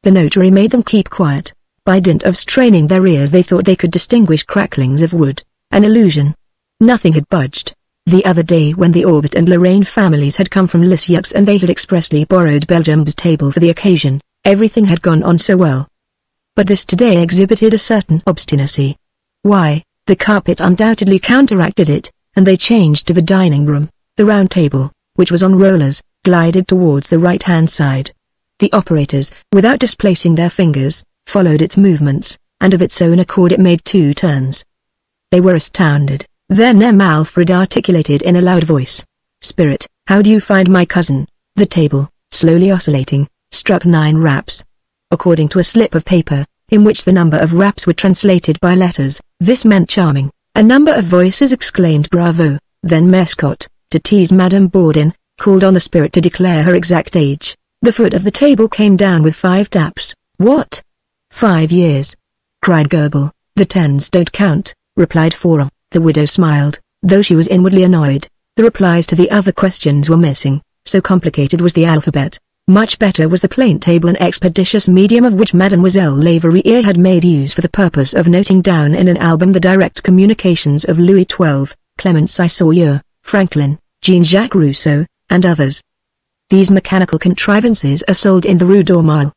The notary made them keep quiet. By dint of straining their ears they thought they could distinguish cracklings of wood. An illusion. Nothing had budged. The other day when the Orbit and Lorraine families had come from Lisieux and they had expressly borrowed Belgium's table for the occasion, everything had gone on so well. But this today exhibited a certain obstinacy. Why, the carpet undoubtedly counteracted it, and they changed to the dining room. The round table, which was on rollers, glided towards the right-hand side. The operators, without displacing their fingers, followed its movements, and of its own accord it made 2 turns. They were astounded. Then Alfred articulated in a loud voice. "Spirit, how do you find my cousin?" The table, slowly oscillating, struck 9 raps. According to a slip of paper, in which the number of raps were translated by letters, this meant charming. A number of voices exclaimed bravo. Then Mescot, to tease Madame Bourdon, called on the spirit to declare her exact age. The foot of the table came down with 5 taps. "What? 5 years?" cried Goebel. "The 10s don't count," replied Forum. The widow smiled, though she was inwardly annoyed. The replies to the other questions were missing, so complicated was the alphabet. Much better was the plain table, an expeditious medium of which Mademoiselle Laveriere had made use for the purpose of noting down in an album the direct communications of Louis XII, Clément Saussure, Franklin, Jean-Jacques Rousseau, and others. These mechanical contrivances are sold in the Rue d'Ormeaux.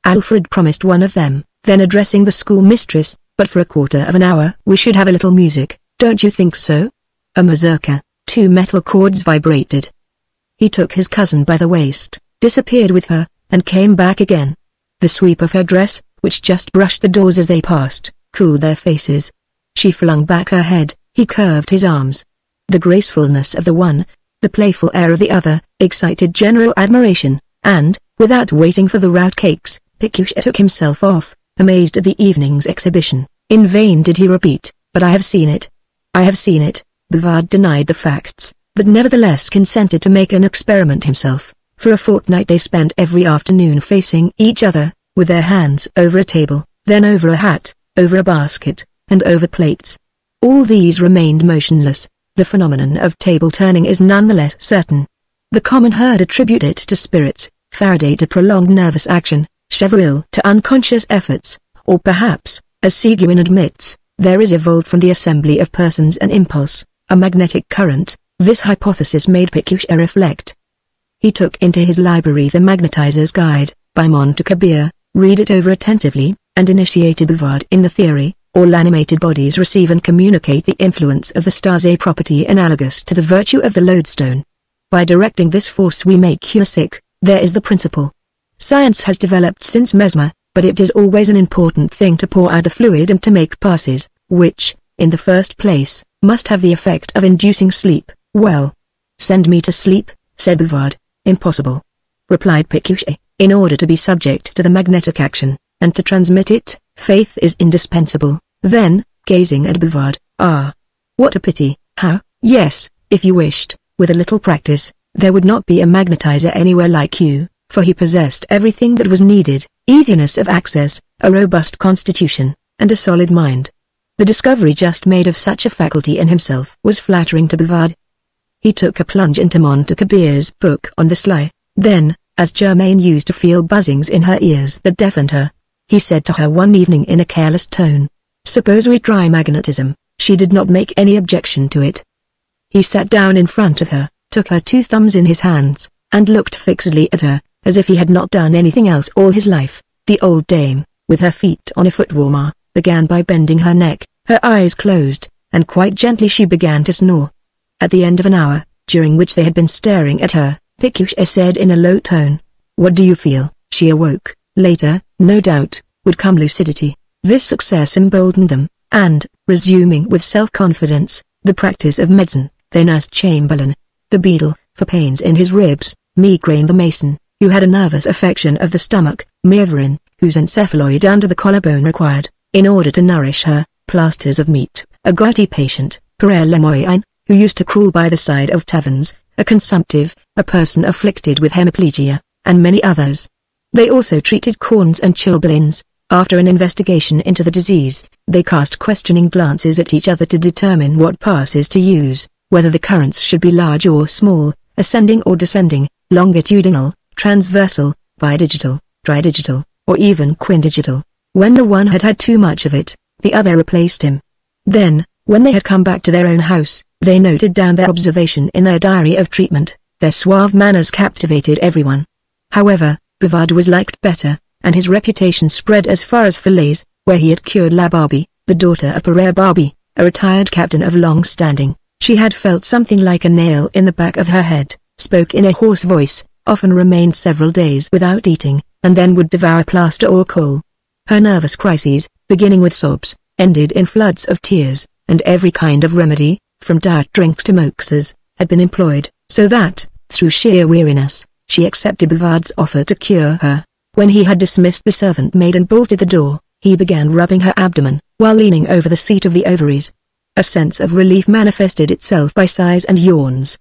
Alfred promised one of them, then addressing the schoolmistress, "But for a quarter of an hour we should have a little music, don't you think so?" A mazurka, 2 metal chords vibrated. He took his cousin by the waist, disappeared with her, and came back again. The sweep of her dress, which just brushed the doors as they passed, cooled their faces. She flung back her head, he curved his arms. The gracefulness of the one, the playful air of the other, excited general admiration, and, without waiting for the rout cakes, Pécuchet took himself off, amazed at the evening's exhibition. In vain did he repeat, "But I have seen it. I have seen it." Bouvard denied the facts, but nevertheless consented to make an experiment himself. For a fortnight they spent every afternoon facing each other, with their hands over a table, then over a hat, over a basket, and over plates. All these remained motionless. The phenomenon of table turning is nonetheless certain. The common herd attribute it to spirits, Faraday to prolonged nervous action, Chevreul to unconscious efforts, or perhaps, as Seguin admits, there is evolved from the assembly of persons an impulse, a magnetic current. This hypothesis made Pécuchet reflect. He took into his library The Magnetizer's Guide, by Kabir, read it over attentively, and initiated Bouvard in the theory, all animated bodies receive and communicate the influence of the stars, a property analogous to the virtue of the lodestone. By directing this force we make cure sick, there is the principle. Science has developed since Mesmer, but it is always an important thing to pour out the fluid and to make passes, which, in the first place, must have the effect of inducing sleep. Well, send me to sleep, said Bouvard. Impossible, replied Pécuchet. In order to be subject to the magnetic action, and to transmit it, faith is indispensable. Then, gazing at Bouvard, ah, what a pity. How? Yes, if you wished, with a little practice, there would not be a magnetizer anywhere like you, for he possessed everything that was needed, easiness of access, a robust constitution, and a solid mind. The discovery just made of such a faculty in himself was flattering to Bouvard. He took a plunge into Kabir's book on the sly. Then, as Germaine used to feel buzzings in her ears that deafened her, he said to her one evening in a careless tone, "Suppose we try magnetism." She did not make any objection to it. He sat down in front of her, took her two thumbs in his hands, and looked fixedly at her, as if he had not done anything else all his life. The old dame, with her feet on a foot-warmer, began by bending her neck, her eyes closed, and quite gently she began to snore. At the end of an hour, during which they had been staring at her, Pécuchet said in a low tone, "What do you feel?" She awoke. Later, no doubt, would come lucidity. This success emboldened them, and, resuming with self-confidence, the practice of medicine, they nursed Chamberlain, the beadle, for pains in his ribs, Migraine the mason, who had a nervous affection of the stomach, Merverin, whose encephaloid under the collarbone required, in order to nourish her, plasters of meat, a gouty patient, Père Lemoyne, who used to crawl by the side of taverns, a consumptive, a person afflicted with hemiplegia, and many others. They also treated corns and chilblains. After an investigation into the disease, they cast questioning glances at each other to determine what passes to use, whether the currents should be large or small, ascending or descending, longitudinal, transversal, bidigital, tridigital, or even quindigital. When the one had had too much of it, the other replaced him. Then, when they had come back to their own house, they noted down their observation in their diary of treatment. Their suave manners captivated everyone. However, Bouvard was liked better, and his reputation spread as far as Falaise, where he had cured La Barbie, the daughter of Père Barbie, a retired captain of long standing. She had felt something like a nail in the back of her head, spoke in a hoarse voice, often remained several days without eating, and then would devour plaster or coal. Her nervous crises, beginning with sobs, ended in floods of tears, and every kind of remedy, from diet drinks to moxas, had been employed, so that, through sheer weariness, she accepted Bouvard's offer to cure her. When he had dismissed the servant maid and bolted the door, he began rubbing her abdomen, while leaning over the seat of the ovaries. A sense of relief manifested itself by sighs and yawns.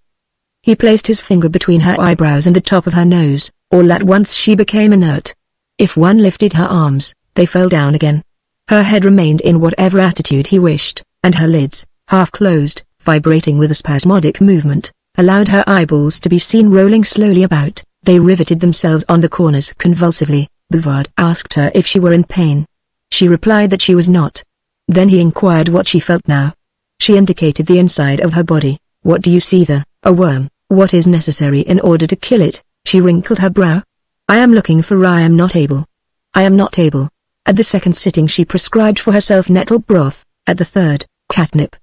He placed his finger between her eyebrows and the top of her nose. All at once she became inert. If one lifted her arms, they fell down again. Her head remained in whatever attitude he wished, and her lids, half closed, vibrating with a spasmodic movement, allowed her eyeballs to be seen rolling slowly about. They riveted themselves on the corners convulsively. Bouvard asked her if she were in pain. She replied that she was not. Then he inquired what she felt now. She indicated the inside of her body. "What do you see there? A worm. What is necessary in order to kill it?" She wrinkled her brow. "I am looking for I am not able. I am not able." At the second sitting she prescribed for herself nettle broth, at the third, catnip.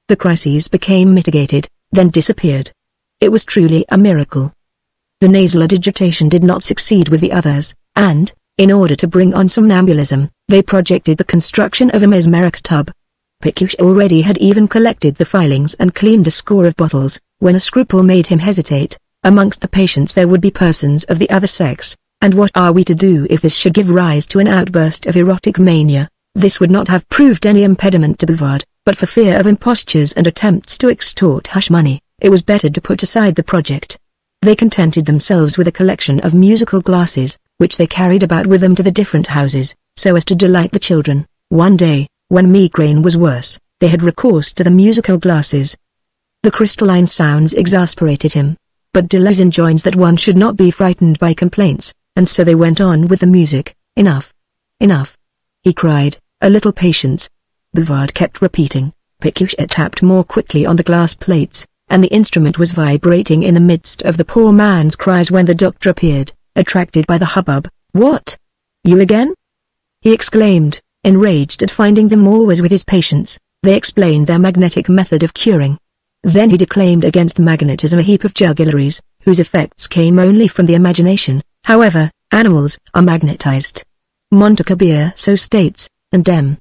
The crises became mitigated, then disappeared. It was truly a miracle. The nasal digitation did not succeed with the others, and, in order to bring on somnambulism, they projected the construction of a mesmeric tub. Pécuchet already had even collected the filings and cleaned a score of bottles, when a scruple made him hesitate. Amongst the patients there would be persons of the other sex, and what are we to do if this should give rise to an outburst of erotic mania? This would not have proved any impediment to Bouvard, but for fear of impostures and attempts to extort hush money, it was better to put aside the project. They contented themselves with a collection of musical glasses, which they carried about with them to the different houses, so as to delight the children. One day, when migraine was worse, they had recourse to the musical glasses. The crystalline sounds exasperated him. but Deleuze enjoins that one should not be frightened by complaints, and so they went on with the music. Enough. Enough. He cried, a little patience. Bouvard kept repeating. Pécuchet tapped more quickly on the glass plates, and the instrument was vibrating in the midst of the poor man's cries when the doctor appeared, attracted by the hubbub. What? You again? He exclaimed, enraged at finding them always with his patients. They explained their magnetic method of curing. Then he declaimed against magnetism, a heap of juggleries, whose effects came only from the imagination. However, animals are magnetized. Montecabir so states, and M.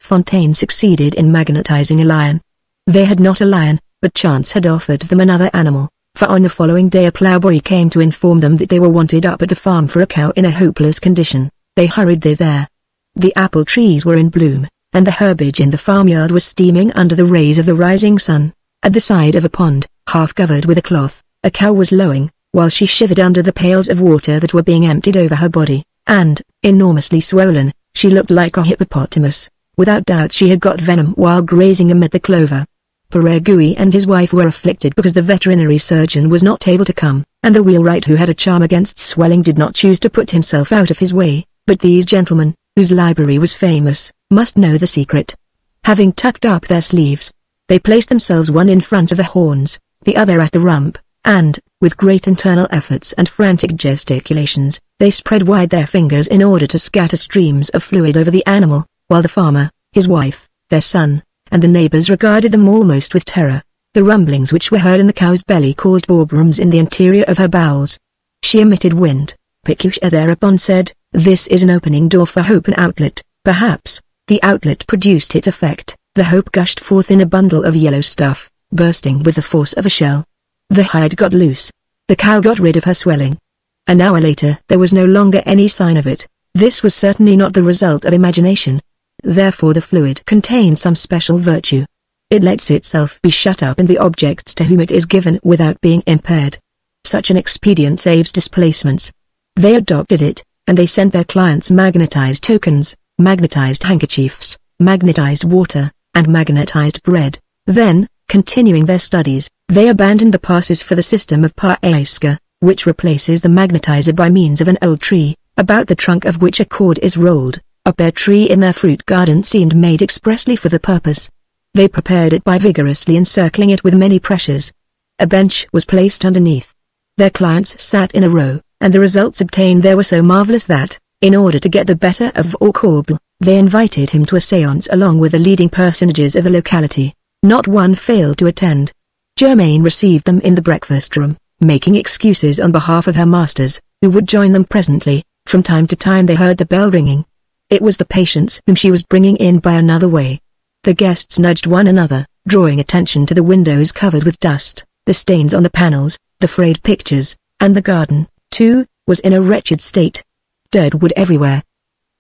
Fontaine succeeded in magnetizing a lion. They had not a lion, but chance had offered them another animal, for on the following day a ploughboy came to inform them that they were wanted up at the farm for a cow in a hopeless condition. They hurried thither. The apple trees were in bloom, and the herbage in the farmyard was steaming under the rays of the rising sun. At the side of a pond, half covered with a cloth, a cow was lowing, while she shivered under the pails of water that were being emptied over her body, and, enormously swollen, she looked like a hippopotamus. Without doubt she had got venom while grazing amid the clover. Pécuchet and his wife were afflicted because the veterinary surgeon was not able to come, and the wheelwright who had a charm against swelling did not choose to put himself out of his way, but these gentlemen, whose library was famous, must know the secret. Having tucked up their sleeves, they placed themselves one in front of the horns, the other at the rump, and, with great internal efforts and frantic gesticulations, they spread wide their fingers in order to scatter streams of fluid over the animal, while the farmer, his wife, their son, and the neighbors regarded them almost with terror. The rumblings which were heard in the cow's belly caused boreworms in the interior of her bowels. She emitted wind. Pécuchet thereupon said, "This is an opening door for hope, an outlet." Perhaps. The outlet produced its effect. The hope gushed forth in a bundle of yellow stuff, bursting with the force of a shell. The hide got loose. The cow got rid of her swelling. An hour later there was no longer any sign of it. This was certainly not the result of imagination. Therefore the fluid contained some special virtue. It lets itself be shut up in the objects to whom it is given without being impaired. Such an expedient saves displacements. They adopted it, and they sent their clients magnetized tokens, magnetized handkerchiefs, magnetized water, and magnetized bread. Then, continuing their studies, they abandoned the passes for the system of Pécuchet, which replaces the magnetizer by means of an old tree, about the trunk of which a cord is rolled. A pear tree in their fruit garden seemed made expressly for the purpose. They prepared it by vigorously encircling it with many pressures. A bench was placed underneath. Their clients sat in a row, and the results obtained there were so marvelous that, in order to get the better of Orcoble, they invited him to a séance along with the leading personages of the locality. Not one failed to attend. Germaine received them in the breakfast room, making excuses on behalf of her masters, who would join them presently. From time to time they heard the bell ringing. It was the patients whom she was bringing in by another way. The guests nudged one another, drawing attention to the windows covered with dust, the stains on the panels, the frayed pictures, and the garden, too, was in a wretched state. Dirt wood everywhere.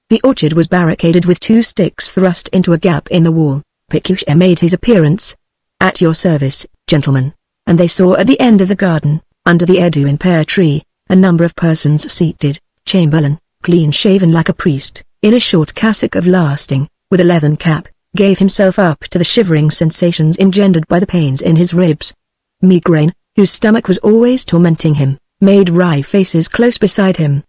The orchard was barricaded with 2 sticks thrust into a gap in the wall. Pécuchet made his appearance. "At your service, gentlemen." And they saw at the end of the garden, under the Edouin pear tree, a number of persons seated. Chamberlain, clean-shaven like a priest, in a short cassock of lasting, with a leathern cap, gave himself up to the shivering sensations engendered by the pains in his ribs. Migraine, whose stomach was always tormenting him, made wry faces close beside him.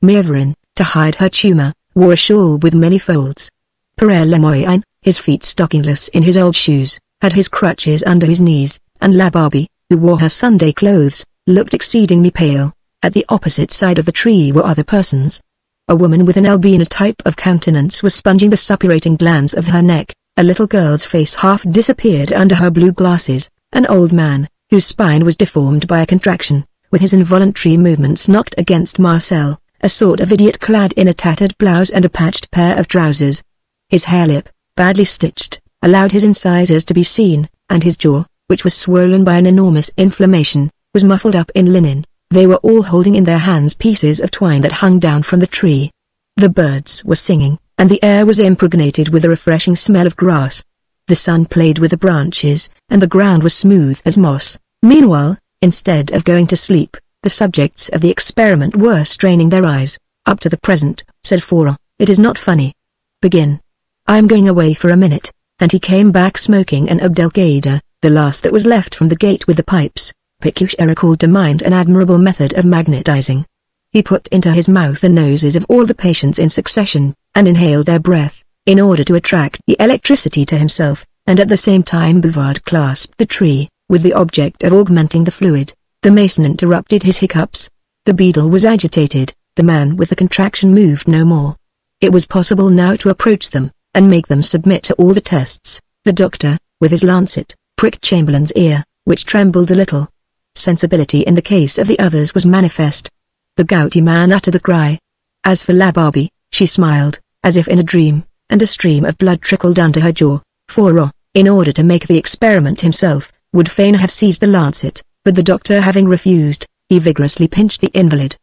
Méverin, to hide her tumor, wore a shawl with many folds. Père Lemoyne, his feet stockingless in his old shoes, had his crutches under his knees, and La Barbie, who wore her Sunday clothes, looked exceedingly pale. At the opposite side of the tree were other persons. A woman with an albino type of countenance was sponging the suppurating glands of her neck. A little girl's face half disappeared under her blue glasses. An old man, whose spine was deformed by a contraction, with his involuntary movements knocked against Marcel, a sort of idiot clad in a tattered blouse and a patched pair of trousers. His hair lip, badly stitched, allowed his incisors to be seen, and his jaw, which was swollen by an enormous inflammation, was muffled up in linen. They were all holding in their hands pieces of twine that hung down from the tree. The birds were singing, and the air was impregnated with a refreshing smell of grass. The sun played with the branches, and the ground was smooth as moss. Meanwhile, instead of going to sleep, the subjects of the experiment were straining their eyes. "Up to the present," said Fourant, "it is not funny. Begin." "I am going away for a minute," and he came back smoking an Abdelkader, the last that was left from the gate with the pipes. Pécuchet recalled to mind an admirable method of magnetizing. He put into his mouth the noses of all the patients in succession, and inhaled their breath, in order to attract the electricity to himself, and at the same time Bouvard clasped the tree, with the object of augmenting the fluid. The mason interrupted his hiccups. The beadle was agitated, the man with the contraction moved no more. It was possible now to approach them, and make them submit to all the tests. The doctor, with his lancet, pricked Chamberlain's ear, which trembled a little. Sensibility in the case of the others was manifest. The gouty man uttered a cry. As for La Barbie, she smiled, as if in a dream, and a stream of blood trickled down to her jaw. For in order to make the experiment himself, would fain have seized the lancet, but the doctor having refused, he vigorously pinched the invalid.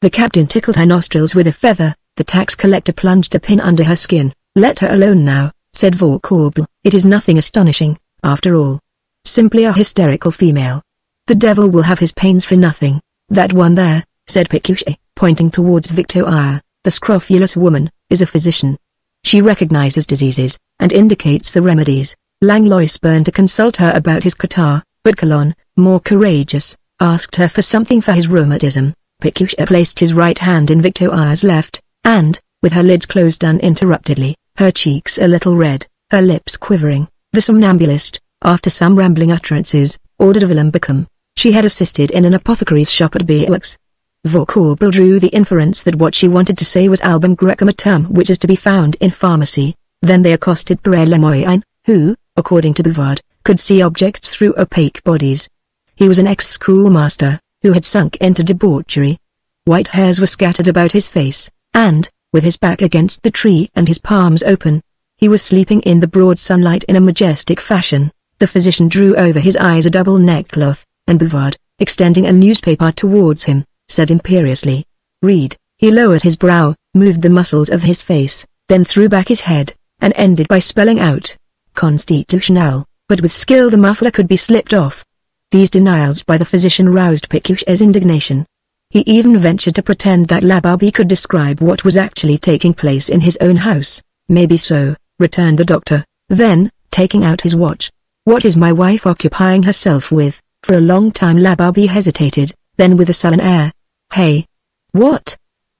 The captain tickled her nostrils with a feather, the tax collector plunged a pin under her skin. "Let her alone now," said Vaucourble. "It is nothing astonishing, after all. Simply a hysterical female. The devil will have his pains for nothing." "That one there," said Pécuchet, pointing towards Victoire, "the scrofulous woman, is a physician. She recognizes diseases, and indicates the remedies." Langlois spurned to consult her about his catarrh, but Calonne, more courageous, asked her for something for his rheumatism. Pécuchet placed his right hand in Victoire's left, and, with her lids closed uninterruptedly, her cheeks a little red, her lips quivering, the somnambulist, after some rambling utterances, ordered a Willem-Beckum. She had assisted in an apothecary's shop at Béaux. Vaucourble drew the inference that what she wanted to say was album Grecum, a term which is to be found in pharmacy. Then they accosted Père Lemoyne, who, according to Bouvard, could see objects through opaque bodies. He was an ex-schoolmaster, who had sunk into debauchery. White hairs were scattered about his face, and, with his back against the tree and his palms open, he was sleeping in the broad sunlight in a majestic fashion. The physician drew over his eyes a double neckcloth, and Bouvard, extending a newspaper towards him, said imperiously, "Read." He lowered his brow, moved the muscles of his face, then threw back his head, and ended by spelling out, "Constitutionnel," but with skill the muffler could be slipped off. These denials by the physician roused Pécuchet's indignation. He even ventured to pretend that La Barbie could describe what was actually taking place in his own house. "Maybe so," returned the doctor. Then, taking out his watch, "What is my wife occupying herself with?" For a long time La Barbie hesitated, then with a sullen air, "Hey! What?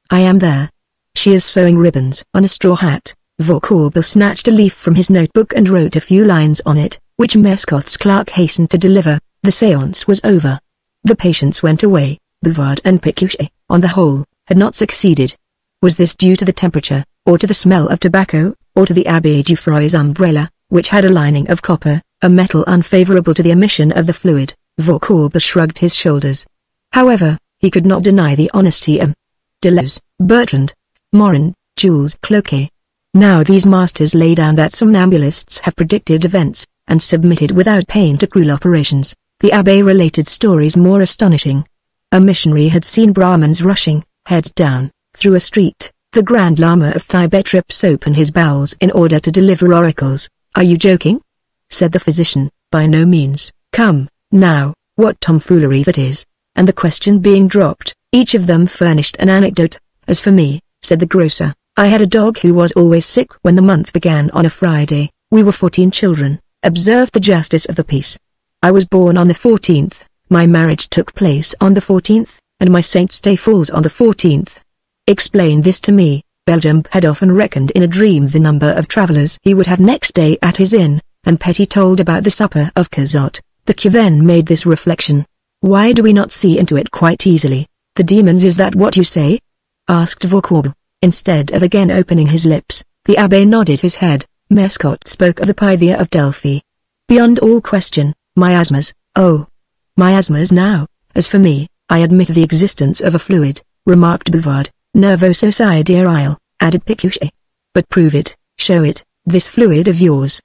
I am there. She is sewing ribbons on a straw hat." Vaucourble snatched a leaf from his notebook and wrote a few lines on it, which Mescot's clerk hastened to deliver. The séance was over. The patients went away. Bouvard and Pécuchet, on the whole, had not succeeded. Was this due to the temperature, or to the smell of tobacco, or to the Abbé Jouffroy's umbrella, which had a lining of copper, a metal unfavorable to the emission of the fluid? Vaucourble shrugged his shoulders. However, he could not deny the honesty of Deleuze, Bertrand, Morin, Jules Cloquet. Now these masters lay down that somnambulists have predicted events, and submitted without pain to cruel operations. The abbé related stories more astonishing. A missionary had seen Brahmins rushing, heads down, through a street. The Grand Lama of Tibet trips open his bowels in order to deliver oracles. "Are you joking?" said the physician. "By no means. Come, now, what tomfoolery that is." And the question being dropped, each of them furnished an anecdote. "As for me," said the grocer, "I had a dog who was always sick when the month began on a Friday. We were 14 children," observed the justice of the peace. "I was born on the 14th, my marriage took place on the 14th, and my saint's day falls on the 14th. Explain this to me." Belgium had often reckoned in a dream the number of travelers he would have next day at his inn, and Petit told about the supper of Cazot. The cure then made this reflection. "Why do we not see into it quite easily? The demons, is that what you say?" asked Vaucourble. Instead of again opening his lips, the abbé nodded his head. Mescot spoke of the Pythia of Delphi. "Beyond all question, miasmas." "Oh, miasmas now. As for me, I admit the existence of a fluid," remarked Bouvard. "Nervoso sidereal," added Pécuchet. "But prove it, show it, this fluid of yours.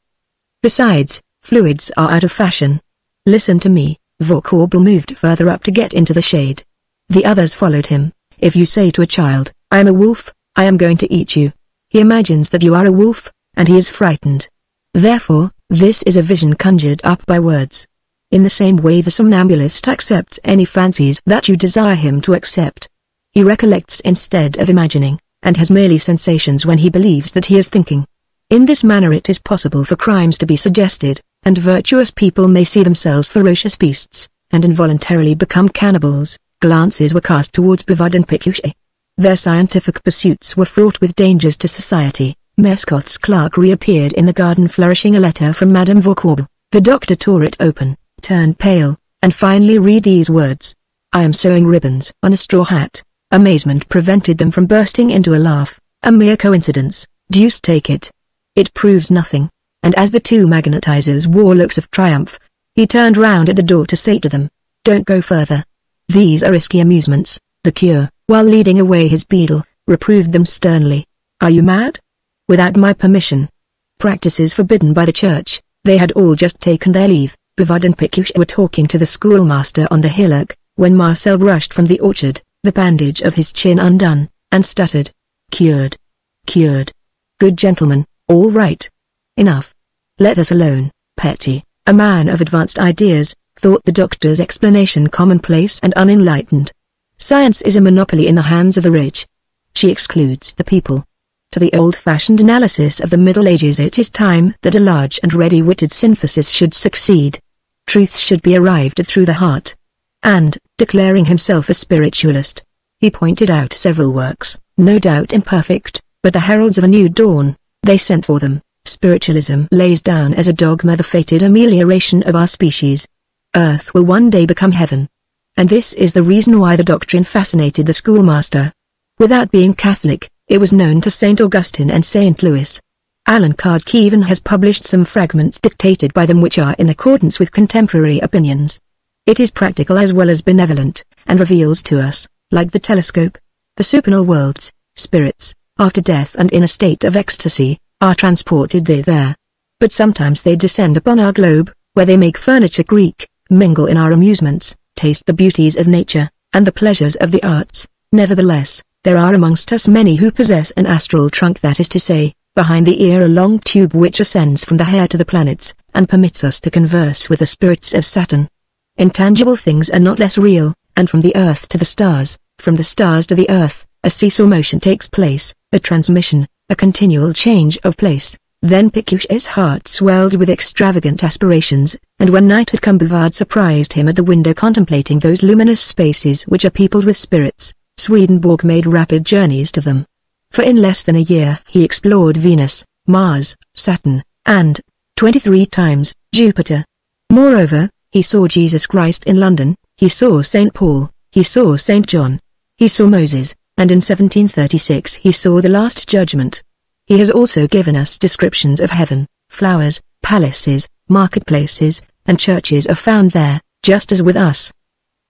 Besides, fluids are out of fashion. Listen to me." Vaucourble moved further up to get into the shade. The others followed him. "If you say to a child, 'I am a wolf, I am going to eat you,' he imagines that you are a wolf, and he is frightened. Therefore, this is a vision conjured up by words. In the same way the somnambulist accepts any fancies that you desire him to accept. He recollects instead of imagining, and has merely sensations when he believes that he is thinking. In this manner it is possible for crimes to be suggested, and virtuous people may see themselves ferocious beasts. and involuntarily become cannibals. Glances were cast towards Bouvard and Pécuchet. Their scientific pursuits were fraught with dangers to society. Mescot's clerk reappeared in the garden flourishing a letter from Madame Vaucourt. The doctor tore it open, turned pale, and finally read these words: "I am sewing ribbons on a straw hat." Amazement prevented them from bursting into a laugh. "A mere coincidence, deuce take it. It proves nothing." And as the two magnetizers wore looks of triumph, he turned round at the door to say to them, "Don't go further. These are risky amusements." The cure, while leading away his beadle, reproved them sternly. "Are you mad? Without my permission. Practices forbidden by the church." They had all just taken their leave. Bouvard and Pécuchet were talking to the schoolmaster on the hillock, when Marcel rushed from the orchard, the bandage of his chin undone, and stuttered, "Cured. Cured. Good gentlemen, all right. Enough. Let us alone." Petit, a man of advanced ideas, thought the doctor's explanation commonplace and unenlightened. Science is a monopoly in the hands of the rich. She excludes the people. To the old-fashioned analysis of the Middle Ages it is time that a large and ready-witted synthesis should succeed. Truth should be arrived at through the heart. And, declaring himself a spiritualist, he pointed out several works, no doubt imperfect, but the heralds of a new dawn. They sent for them. Spiritualism lays down as a dogma the fated amelioration of our species. Earth will one day become heaven. And this is the reason why the doctrine fascinated the schoolmaster. Without being Catholic, it was known to St. Augustine and St. Louis. Alan Kardec even has published some fragments dictated by them which are in accordance with contemporary opinions. It is practical as well as benevolent, and reveals to us, like the telescope, the supernal worlds. Spirits, after death and in a state of ecstasy, are transported thither. But sometimes they descend upon our globe, where they make furniture creak, mingle in our amusements, taste the beauties of nature, and the pleasures of the arts. Nevertheless, there are amongst us many who possess an astral trunk, that is to say, behind the ear a long tube which ascends from the hair to the planets, and permits us to converse with the spirits of Saturn. Intangible things are not less real, and from the earth to the stars, from the stars to the earth, a seesaw motion takes place, a transmission, a continual change of place. Then Pécuchet's heart swelled with extravagant aspirations, and when night had come Bouvard surprised him at the window contemplating those luminous spaces which are peopled with spirits. Swedenborg made rapid journeys to them. For in less than a year he explored Venus, Mars, Saturn, and, 23 times, Jupiter. Moreover, he saw Jesus Christ in London, he saw St. Paul, he saw St. John, he saw Moses, and in 1736 he saw the Last Judgment. He has also given us descriptions of heaven. Flowers, palaces, marketplaces, and churches are found there, just as with us.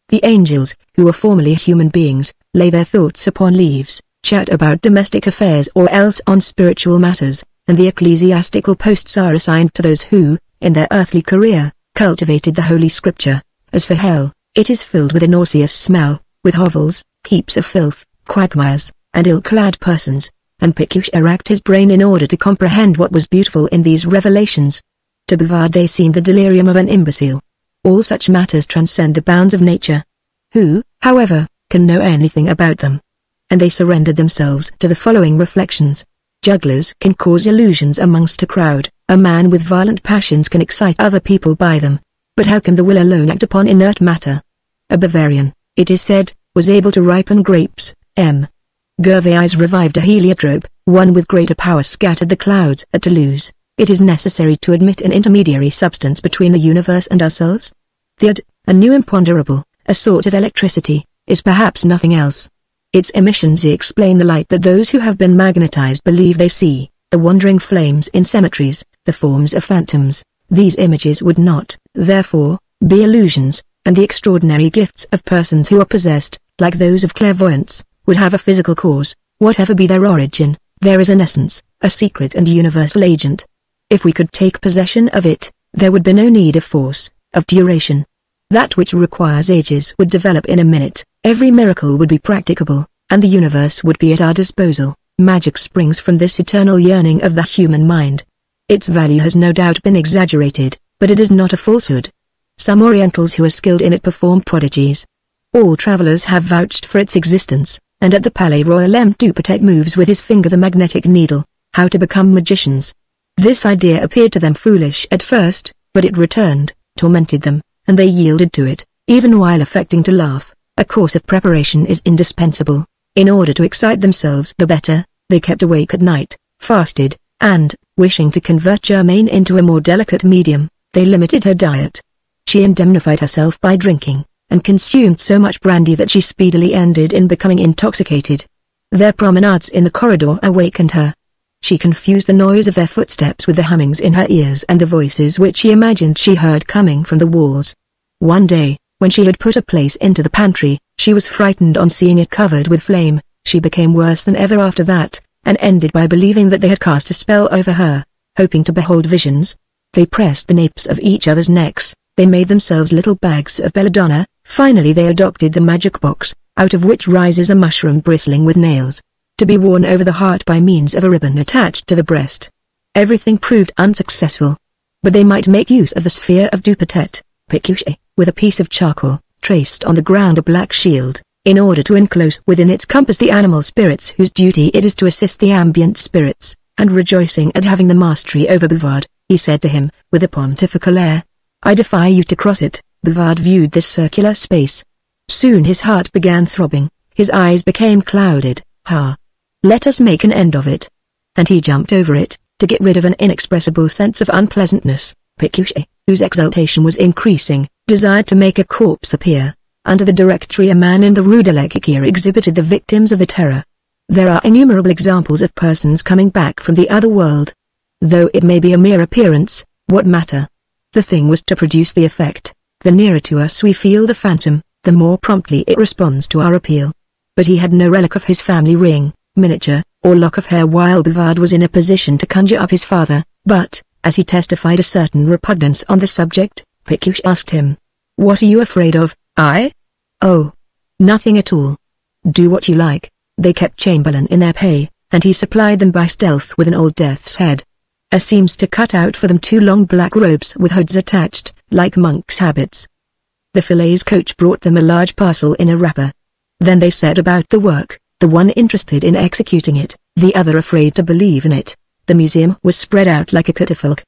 The angels, who were formerly human beings, lay their thoughts upon leaves, chat about domestic affairs or else on spiritual matters, and the ecclesiastical posts are assigned to those who, in their earthly career, cultivated the Holy Scripture. As for hell, it is filled with a nauseous smell, with hovels, heaps of filth, quagmires, and ill-clad persons, and Pécuchet racked his brain in order to comprehend what was beautiful in these revelations. To Bouvard they seemed the delirium of an imbecile. All such matters transcend the bounds of nature. Who, however, can know anything about them? And they surrendered themselves to the following reflections. Jugglers can cause illusions amongst a crowd, a man with violent passions can excite other people by them. But how can the will alone act upon inert matter? A Bavarian, it is said, was able to ripen grapes. M. Gervais revived a heliotrope, one with greater power scattered the clouds at Toulouse. It is necessary to admit an intermediary substance between the universe and ourselves. The ad, a new imponderable, a sort of electricity, is perhaps nothing else. Its emissions explain the light that those who have been magnetized believe they see, the wandering flames in cemeteries, the forms of phantoms. These images would not, therefore, be illusions, and the extraordinary gifts of persons who are possessed, like those of clairvoyants, would have a physical cause. Whatever be their origin, there is an essence, a secret and universal agent. If we could take possession of it, there would be no need of force, of duration. That which requires ages would develop in a minute, every miracle would be practicable, and the universe would be at our disposal. Magic springs from this eternal yearning of the human mind. Its value has no doubt been exaggerated, but it is not a falsehood. Some Orientals who are skilled in it perform prodigies. All travelers have vouched for its existence, and at the Palais Royal M. Dupotet moves with his finger the magnetic needle. How to become magicians. This idea appeared to them foolish at first, but it returned, tormented them, and they yielded to it. Even while affecting to laugh, a course of preparation is indispensable. In order to excite themselves the better, they kept awake at night, fasted, and, wishing to convert Germaine into a more delicate medium, they limited her diet. She indemnified herself by drinking, and consumed so much brandy that she speedily ended in becoming intoxicated. Their promenades in the corridor awakened her. She confused the noise of their footsteps with the hummings in her ears and the voices which she imagined she heard coming from the walls. One day, when she had put a place into the pantry, she was frightened on seeing it covered with flame. She became worse than ever after that, and ended by believing that they had cast a spell over her, hoping to behold visions. They pressed the napes of each other's necks, they made themselves little bags of belladonna. Finally they adopted the magic box, out of which rises a mushroom bristling with nails, to be worn over the heart by means of a ribbon attached to the breast. Everything proved unsuccessful. But they might make use of the sphere of Dupatet, Pécuchet, with a piece of charcoal, traced on the ground a black shield, in order to enclose within its compass the animal spirits whose duty it is to assist the ambient spirits, and rejoicing at having the mastery over Bouvard, he said to him, with a pontifical air, "I defy you to cross it." Bouvard viewed this circular space. Soon his heart began throbbing, his eyes became clouded. Let us make an end of it. And he jumped over it, to get rid of an inexpressible sense of unpleasantness. Pécuchet, whose exultation was increasing, desired to make a corpse appear. Under the directory a man in the Rue de l'Échiquier exhibited the victims of the terror. There are innumerable examples of persons coming back from the other world. Though it may be a mere appearance, what matter? The thing was to produce the effect. The nearer to us we feel the phantom, the more promptly it responds to our appeal. But he had no relic of his family ring, miniature, or lock of hair while Bouvard was in a position to conjure up his father, but, as he testified a certain repugnance on the subject, Pécuchet asked him, "What are you afraid of?" "I? Oh, nothing at all. Do what you like." They kept Chamberlain in their pay, and he supplied them by stealth with an old death's head. A seamster cut out for them 2 long black robes with hoods attached, like monks' habits. The Fillets coach brought them a large parcel in a wrapper. Then they set about the work, the one interested in executing it, the other afraid to believe in it. The museum was spread out like a catafalque.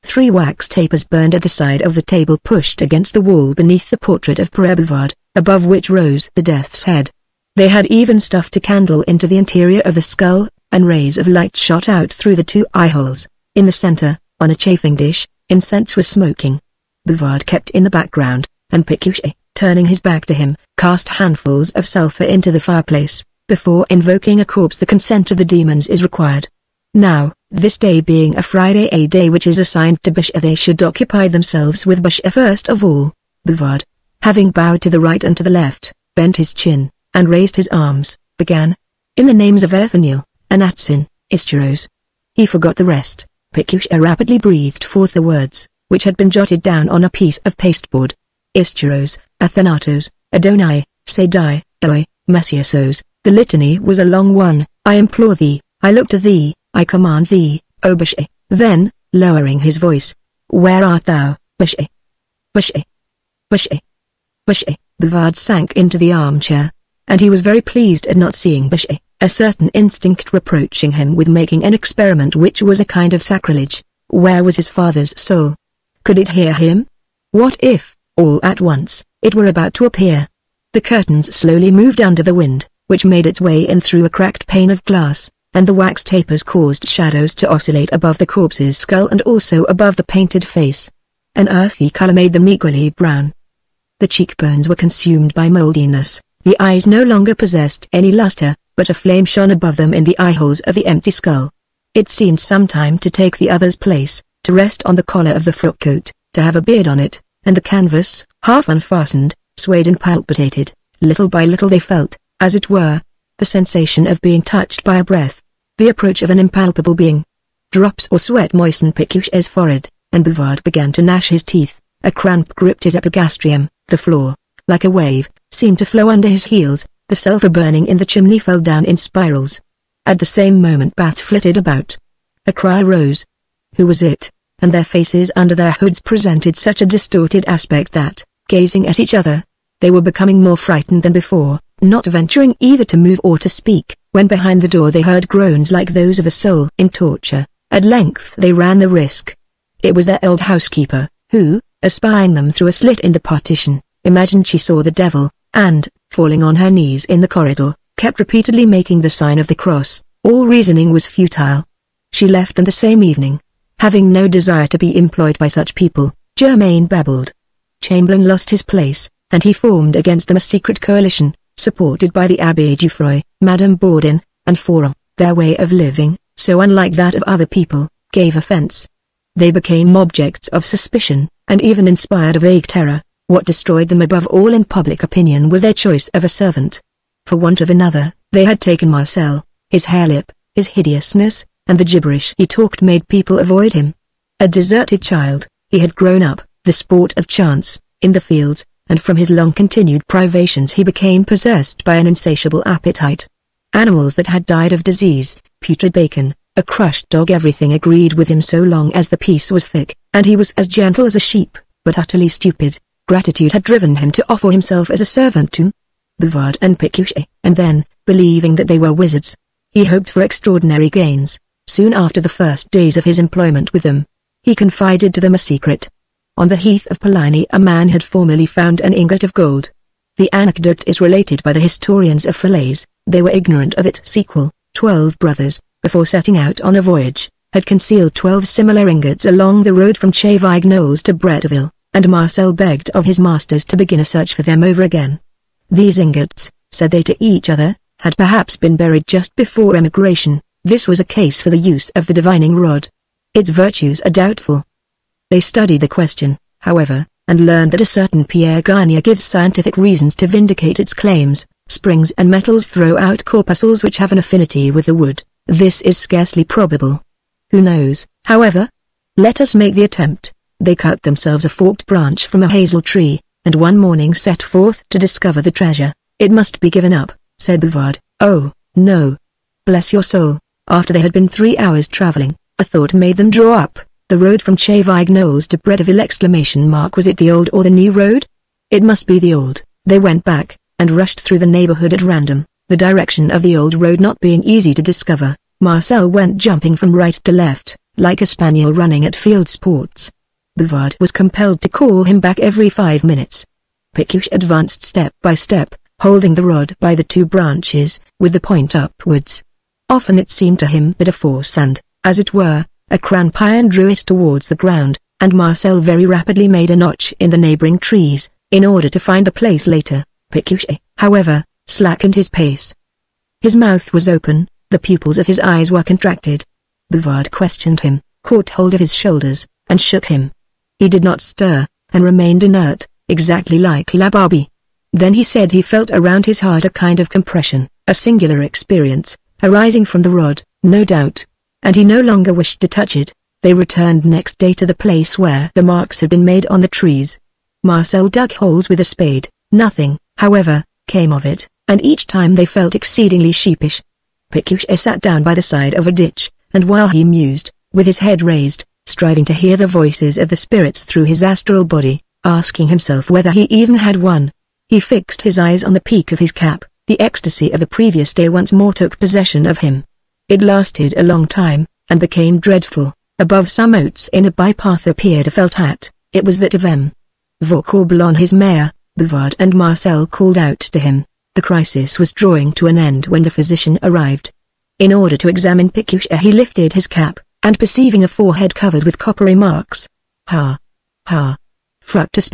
3 wax tapers burned at the side of the table pushed against the wall beneath the portrait of Père Bouvard, above which rose the death's head. They had even stuffed a candle into the interior of the skull, and rays of light shot out through the 2 eye-holes. In the center, on a chafing dish, incense was smoking. Bouvard kept in the background, and Pécuchet, turning his back to him, cast handfuls of sulphur into the fireplace. Before invoking a corpse the consent of the demons is required. Now, this day being a Friday, a day which is assigned to Pécuchet, they should occupy themselves with Pécuchet first of all. Bouvard, having bowed to the right and to the left, bent his chin, and raised his arms, began, "In the names of Earthaniel, Anatzin, Isturos." He forgot the rest. Pécuchet rapidly breathed forth the words, which had been jotted down on a piece of pasteboard. Isturos, Athanatos, Adonai, Sadai, Eloi, Messiasos. The litany was a long one. "I implore thee, I look to thee, I command thee, O Pécuchet." Then, lowering his voice, "Where art thou, Pécuchet? Pécuchet? Pécuchet? Pécuchet?" Bouvard sank into the armchair, and he was very pleased at not seeing Pécuchet, a certain instinct reproaching him with making an experiment which was a kind of sacrilege. Where was his father's soul? Could it hear him? What if, all at once, it were about to appear? The curtains slowly moved under the wind, which made its way in through a cracked pane of glass, and the wax tapers caused shadows to oscillate above the corpse's skull and also above the painted face. An earthy color made them equally brown. The cheekbones were consumed by moldiness, the eyes no longer possessed any luster, but a flame shone above them in the eye-holes of the empty skull. It seemed some time to take the other's place, to rest on the collar of the frock coat, to have a beard on it, and the canvas, half unfastened, swayed and palpitated. Little by little they felt, as it were, the sensation of being touched by a breath, the approach of an impalpable being. Drops of sweat moistened Pécuchet's forehead, and Bouvard began to gnash his teeth. A cramp gripped his epigastrium. The floor, like a wave, seemed to flow under his heels. The sulphur burning in the chimney fell down in spirals. At the same moment bats flitted about. A cry rose. Who was it? And their faces under their hoods presented such a distorted aspect that, gazing at each other, they were becoming more frightened than before, not venturing either to move or to speak. When behind the door they heard groans like those of a soul in torture. At length they ran the risk. It was their old housekeeper, who, espying them through a slit in the partition, imagined she saw the devil, and, falling on her knees in the corridor, kept repeatedly making the sign of the cross. All reasoning was futile. She left them the same evening. Having no desire to be employed by such people, Germain babbled. Chamberlain lost his place, and he formed against them a secret coalition, supported by the Abbé Geoffroy, Madame Bourdin, and Forum. Their way of living, so unlike that of other people, gave offense. They became objects of suspicion, and even inspired a vague terror. What destroyed them above all in public opinion was their choice of a servant. For want of another, they had taken Marcel. His hare-lip, his hideousness, and the gibberish he talked made people avoid him. A deserted child, he had grown up, the sport of chance, in the fields, and from his long-continued privations he became possessed by an insatiable appetite. Animals that had died of disease, putrid bacon, a crushed dog, everything agreed with him so long as the piece was thick, and he was as gentle as a sheep, but utterly stupid. Gratitude had driven him to offer himself as a servant to Bouvard and Pécuchet, and then, believing that they were wizards, he hoped for extraordinary gains. Soon after the first days of his employment with them, he confided to them a secret. On the heath of Poligny a man had formerly found an ingot of gold. The anecdote is related by the historians of Falaise. They were ignorant of its sequel. 12 brothers, before setting out on a voyage, had concealed 12 similar ingots along the road from Chevignols to Bretteville, and Marcel begged of his masters to begin a search for them over again. These ingots, said they to each other, had perhaps been buried just before emigration. This was a case for the use of the divining rod. Its virtues are doubtful. They studied the question, however, and learned that a certain Pierre Garnier gives scientific reasons to vindicate its claims. Springs and metals throw out corpuscles which have an affinity with the wood. This is scarcely probable. Who knows, however? Let us make the attempt. They cut themselves a forked branch from a hazel tree, and one morning set forth to discover the treasure. It must be given up, said Bouvard. Oh, no. Bless your soul. After they had been 3 hours traveling, a thought made them draw up. The road from Chevignols to Bretteville! Was it the old or the new road? It must be the old. They went back, and rushed through the neighborhood at random, the direction of the old road not being easy to discover. Marcel went jumping from right to left, like a spaniel running at field sports. Bouvard was compelled to call him back every 5 minutes. Pécuchet advanced step by step, holding the rod by the 2 branches, with the point upwards. Often it seemed to him that a force and, as it were, a crampon drew it towards the ground, and Marcel very rapidly made a notch in the neighboring trees, in order to find the place later. Pécuchet, however, slackened his pace. His mouth was open, the pupils of his eyes were contracted. Bouvard questioned him, caught hold of his shoulders, and shook him. He did not stir, and remained inert, exactly like La Barbie. Then he said he felt around his heart a kind of compression, a singular experience, arising from the rod, no doubt, and he no longer wished to touch it. They returned next day to the place where the marks had been made on the trees. Marcel dug holes with a spade. Nothing, however, came of it, and each time they felt exceedingly sheepish. Pécuchet sat down by the side of a ditch, and while he mused, with his head raised, striving to hear the voices of the spirits through his astral body, asking himself whether he even had one, he fixed his eyes on the peak of his cap. The ecstasy of the previous day once more took possession of him. It lasted a long time, and became dreadful. Above some oats in a bypath appeared a felt hat. It was that of M. Vaucourble on his mare. Bouvard and Marcel called out to him. The crisis was drawing to an end when the physician arrived. In order to examine Pécuchet he lifted his cap, and perceiving a forehead covered with coppery marks. Ha! Ha! Fructus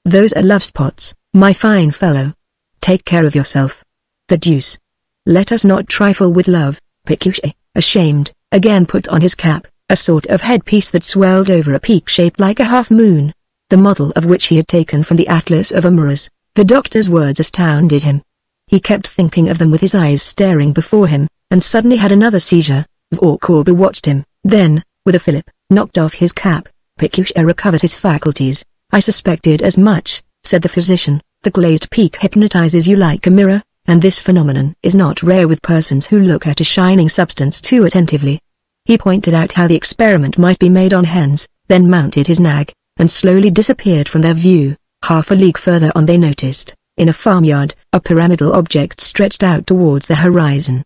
those are love spots, my fine fellow. Take care of yourself. The deuce. Let us not trifle with love. Pécuchet, ashamed, again put on his cap, a sort of headpiece that swelled over a peak shaped like a half-moon, the model of which he had taken from the Atlas of Amorous. The doctor's words astounded him. He kept thinking of them with his eyes staring before him, and suddenly had another seizure. Vaucourble watched him, then, with a fillip, knocked off his cap. Pécuchet recovered his faculties. I suspected as much, said the physician. The glazed peak hypnotizes you like a mirror, and this phenomenon is not rare with persons who look at a shining substance too attentively. He pointed out how the experiment might be made on hens, then mounted his nag, and slowly disappeared from their view. Half a league further on they noticed, in a farmyard, a pyramidal object stretched out towards the horizon.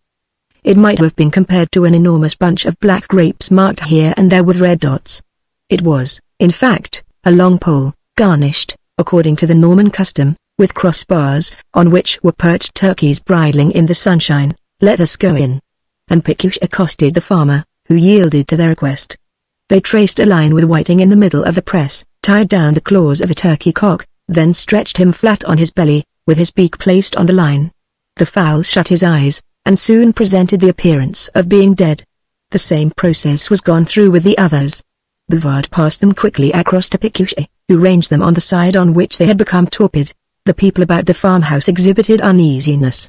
It might have been compared to an enormous bunch of black grapes marked here and there with red dots. It was, in fact, a long pole, garnished, according to the Norman custom, with crossbars, on which were perched turkeys bridling in the sunshine. "Let us go in." And Pécuchet accosted the farmer, who yielded to their request. They traced a line with whiting in the middle of the press, tied down the claws of a turkey cock, then stretched him flat on his belly, with his beak placed on the line. The fowl shut his eyes, and soon presented the appearance of being dead. The same process was gone through with the others. Bouvard passed them quickly across to Pécuchet, who ranged them on the side on which they had become torpid. The people about the farmhouse exhibited uneasiness.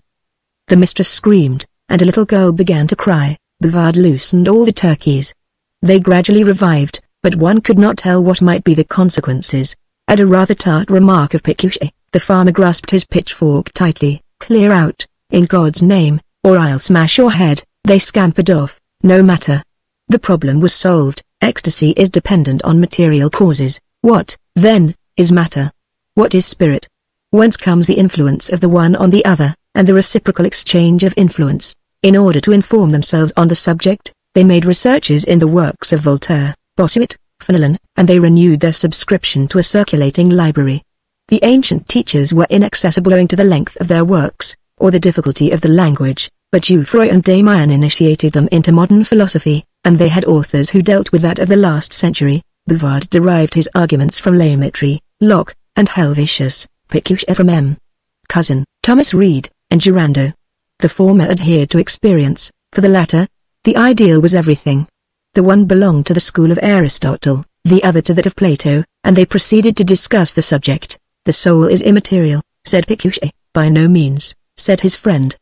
The mistress screamed, and a little girl began to cry. Bouvard loosened all the turkeys. They gradually revived, but one could not tell what might be the consequences. At a rather tart remark of Pécuchet, the farmer grasped his pitchfork tightly. "Clear out, in God's name, or I'll smash your head." They scampered off. No matter. The problem was solved. Ecstasy is dependent on material causes. What, then, is matter? What is spirit? Whence comes the influence of the one on the other, and the reciprocal exchange of influence? In order to inform themselves on the subject, they made researches in the works of Voltaire, Bossuet, Fenelon, and they renewed their subscription to a circulating library. The ancient teachers were inaccessible owing to the length of their works, or the difficulty of the language, but Jouffroy and Desmain initiated them into modern philosophy, and they had authors who dealt with that of the last century. Bouvard derived his arguments from Lametrie, Locke, and Helvetius, Pécuchet from M. Cousin, Thomas Reid, and Girando. The former adhered to experience, for the latter, the ideal was everything. The one belonged to the school of Aristotle, the other to that of Plato, and they proceeded to discuss the subject. "The soul is immaterial," said Pécuchet. "By no means," said his friend.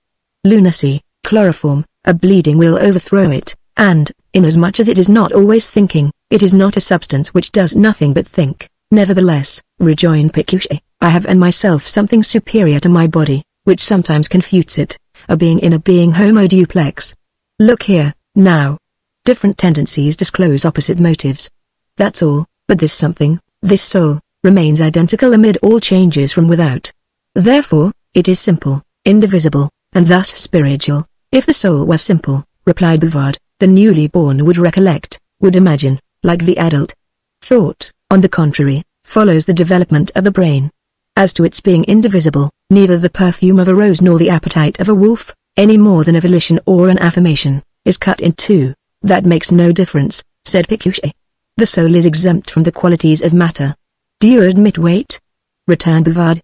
"Lunacy, chloroform, a bleeding will overthrow it, and, inasmuch as it is not always thinking, it is not a substance which does nothing but think." "Nevertheless," rejoined Pécuchet, "I have in myself something superior to my body, which sometimes confutes it, a being in a being homo duplex. Look here, now. Different tendencies disclose opposite motives. That's all, but this something, this soul, remains identical amid all changes from without. Therefore, it is simple, indivisible, and thus spiritual." "If the soul were simple," replied Bouvard, "the newly born would recollect, would imagine, like the adult. Thought, on the contrary, follows the development of the brain. As to its being indivisible, neither the perfume of a rose nor the appetite of a wolf, any more than a volition or an affirmation, is cut in two." "That makes no difference," said Pécuchet. "The soul is exempt from the qualities of matter." "Do you admit weight?" returned Bouvard.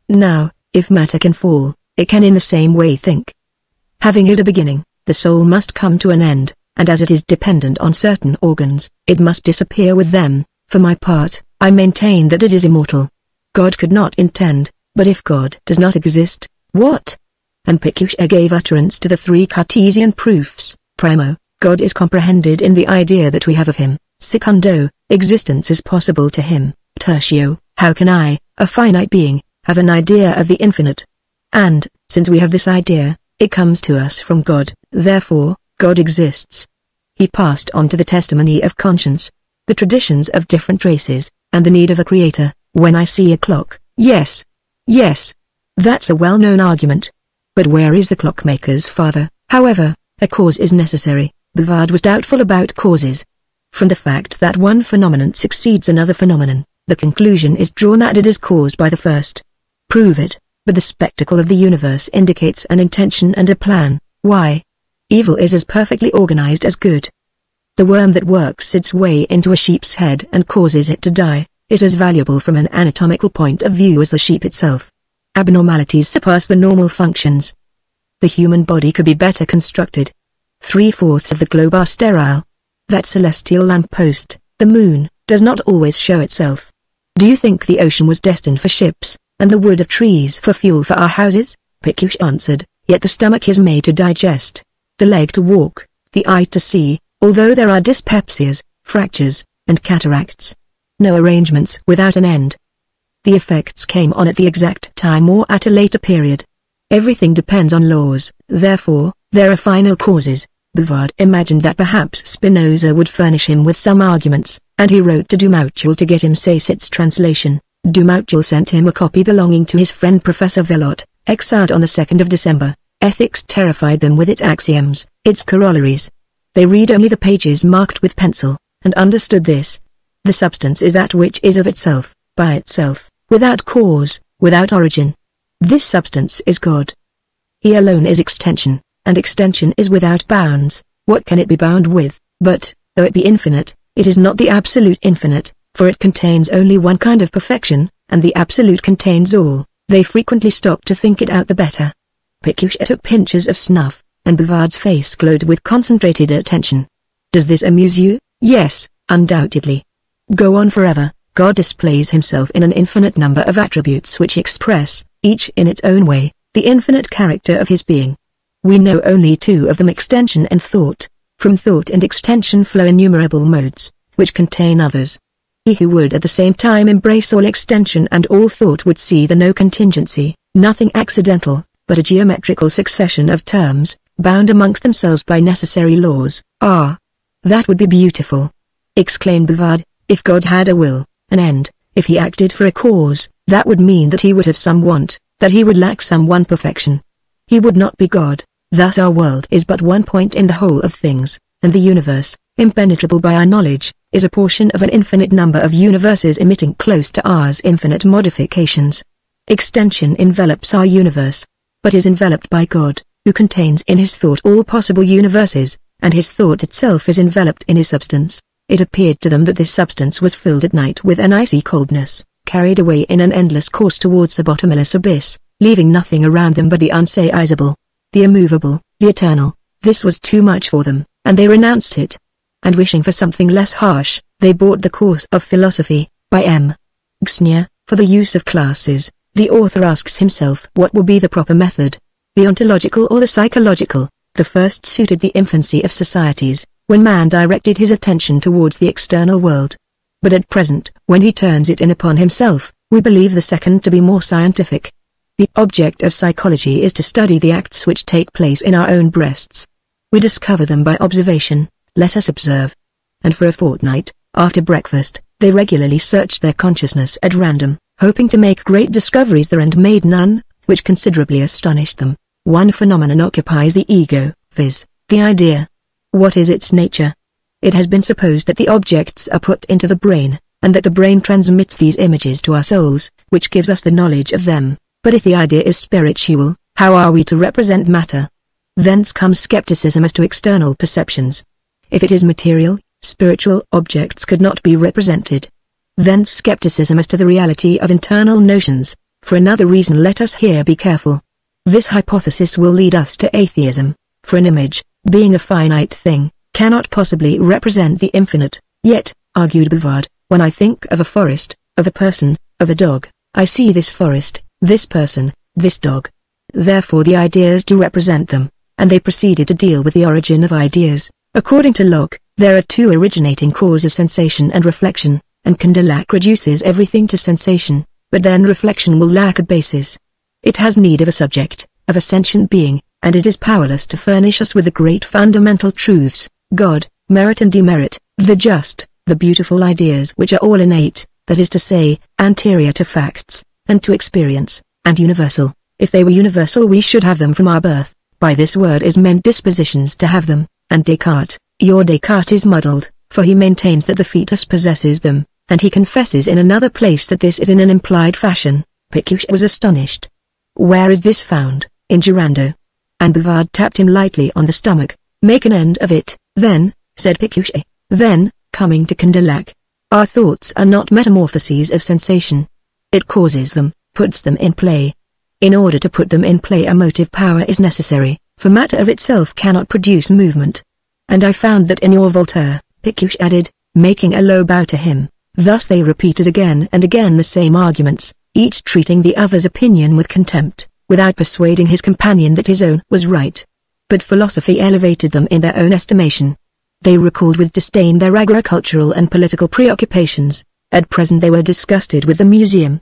"Now, if matter can fall, it can in the same way think. Having had a beginning, the soul must come to an end, and as it is dependent on certain organs, it must disappear with them. For my part, I maintain that it is immortal. God could not intend, but if God does not exist, what?" And Pécuchet gave utterance to the three Cartesian proofs. Primo, God is comprehended in the idea that we have of him. Secundo, existence is possible to him. Tertio, how can I, a finite being, have an idea of the infinite? And, since we have this idea, it comes to us from God, therefore, God exists. He passed on to the testimony of conscience, the traditions of different races, and the need of a creator. "When I see a clock, yes. That's a well-known argument. But where is the clockmaker's father? However, a cause is necessary." Bouvard was doubtful about causes. From the fact that one phenomenon succeeds another phenomenon, the conclusion is drawn that it is caused by the first. Prove it, but the spectacle of the universe indicates an intention and a plan. Why? Evil is as perfectly organized as good. The worm that works its way into a sheep's head and causes it to die, is as valuable from an anatomical point of view as the sheep itself. Abnormalities surpass the normal functions. The human body could be better constructed. 3/4 of the globe are sterile. That celestial lamp-post, the moon, does not always show itself. Do you think the ocean was destined for ships, and the wood of trees for fuel for our houses? Pécuchet answered, yet the stomach is made to digest, the leg to walk, the eye to see, although there are dyspepsias, fractures, and cataracts. No arrangements without an end. The effects came on at the exact time or at a later period. Everything depends on laws, therefore, there are final causes. Bouvard imagined that perhaps Spinoza would furnish him with some arguments, and he wrote to Dumoutier to get him Saycit's translation. Dumoutier sent him a copy belonging to his friend Professor Velotte, exiled on the 2nd of December. Ethics terrified them with its axioms, its corollaries. They read only the pages marked with pencil, and understood this. The substance is that which is of itself, by itself, without cause, without origin. This substance is God. He alone is extension, and extension is without bounds. What can it be bound with? But, though it be infinite, it is not the absolute infinite, for it contains only one kind of perfection, and the absolute contains all. They frequently stopped to think it out the better. Pécuchet took pinches of snuff, and Bouvard's face glowed with concentrated attention. Does this amuse you? Yes, undoubtedly. Go on forever. God displays himself in an infinite number of attributes which express, each in its own way, the infinite character of his being. We know only two of them: extension and thought. From thought and extension flow innumerable modes, which contain others. He who would at the same time embrace all extension and all thought would see the no contingency, nothing accidental, but a geometrical succession of terms, bound amongst themselves by necessary laws. Ah! That would be beautiful! Exclaimed Bouvard. If God had a will, an end, if he acted for a cause, that would mean that he would have some want, that he would lack some one perfection. He would not be God. Thus our world is but one point in the whole of things, and the universe, impenetrable by our knowledge, is a portion of an infinite number of universes emitting close to ours infinite modifications. Extension envelops our universe, but is enveloped by God, who contains in his thought all possible universes, and his thought itself is enveloped in his substance. It appeared to them that this substance was filled at night with an icy coldness, carried away in an endless course towards a bottomless abyss, leaving nothing around them but the unseizable, the immovable, the eternal. This was too much for them, and they renounced it. And wishing for something less harsh, they bought the course of philosophy, by M. Gustave. For the use of classes, the author asks himself what will be the proper method, the ontological or the psychological. The first suited the infancy of societies, when man directed his attention towards the external world. But at present, when he turns it in upon himself, we believe the second to be more scientific. The object of psychology is to study the acts which take place in our own breasts. We discover them by observation. Let us observe. And for a fortnight, after breakfast, they regularly searched their consciousness at random, hoping to make great discoveries there, and made none, which considerably astonished them. One phenomenon occupies the ego, viz., the idea. What is its nature? It has been supposed that the objects are put into the brain, and that the brain transmits these images to our souls, which gives us the knowledge of them. But if the idea is spiritual, how are we to represent matter? Thence comes skepticism as to external perceptions. If it is material, spiritual objects could not be represented. Thence skepticism as to the reality of internal notions. For another reason, let us here be careful. This hypothesis will lead us to atheism, for an image, being a finite thing, cannot possibly represent the infinite. Yet, argued Bouvard, when I think of a forest, of a person, of a dog, I see this forest, this person, this dog. Therefore the ideas do represent them, and they proceeded to deal with the origin of ideas. According to Locke, there are two originating causes: sensation and reflection, and Condillac reduces everything to sensation, but then reflection will lack a basis. It has need of a subject, of a sentient being, and it is powerless to furnish us with the great fundamental truths, God, merit and demerit, the just, the beautiful ideas which are all innate, that is to say, anterior to facts, and to experience, and universal. If they were universal we should have them from our birth. By this word is meant dispositions to have them, and Descartes, your Descartes is muddled, for he maintains that the fetus possesses them, and he confesses in another place that this is in an implied fashion. Pécuchet was astonished. Where is this found? In Girando. And Bouvard tapped him lightly on the stomach. Make an end of it, then, said Pécuchet. Then, coming to Condillac. Our thoughts are not metamorphoses of sensation. It causes them, puts them in play. In order to put them in play a motive power is necessary, for matter of itself cannot produce movement. And I found that in your Voltaire, Pécuchet added, making a low bow to him. Thus they repeated again and again the same arguments, each treating the other's opinion with contempt, without persuading his companion that his own was right. But philosophy elevated them in their own estimation. They recalled with disdain their agricultural and political preoccupations. At present they were disgusted with the museum.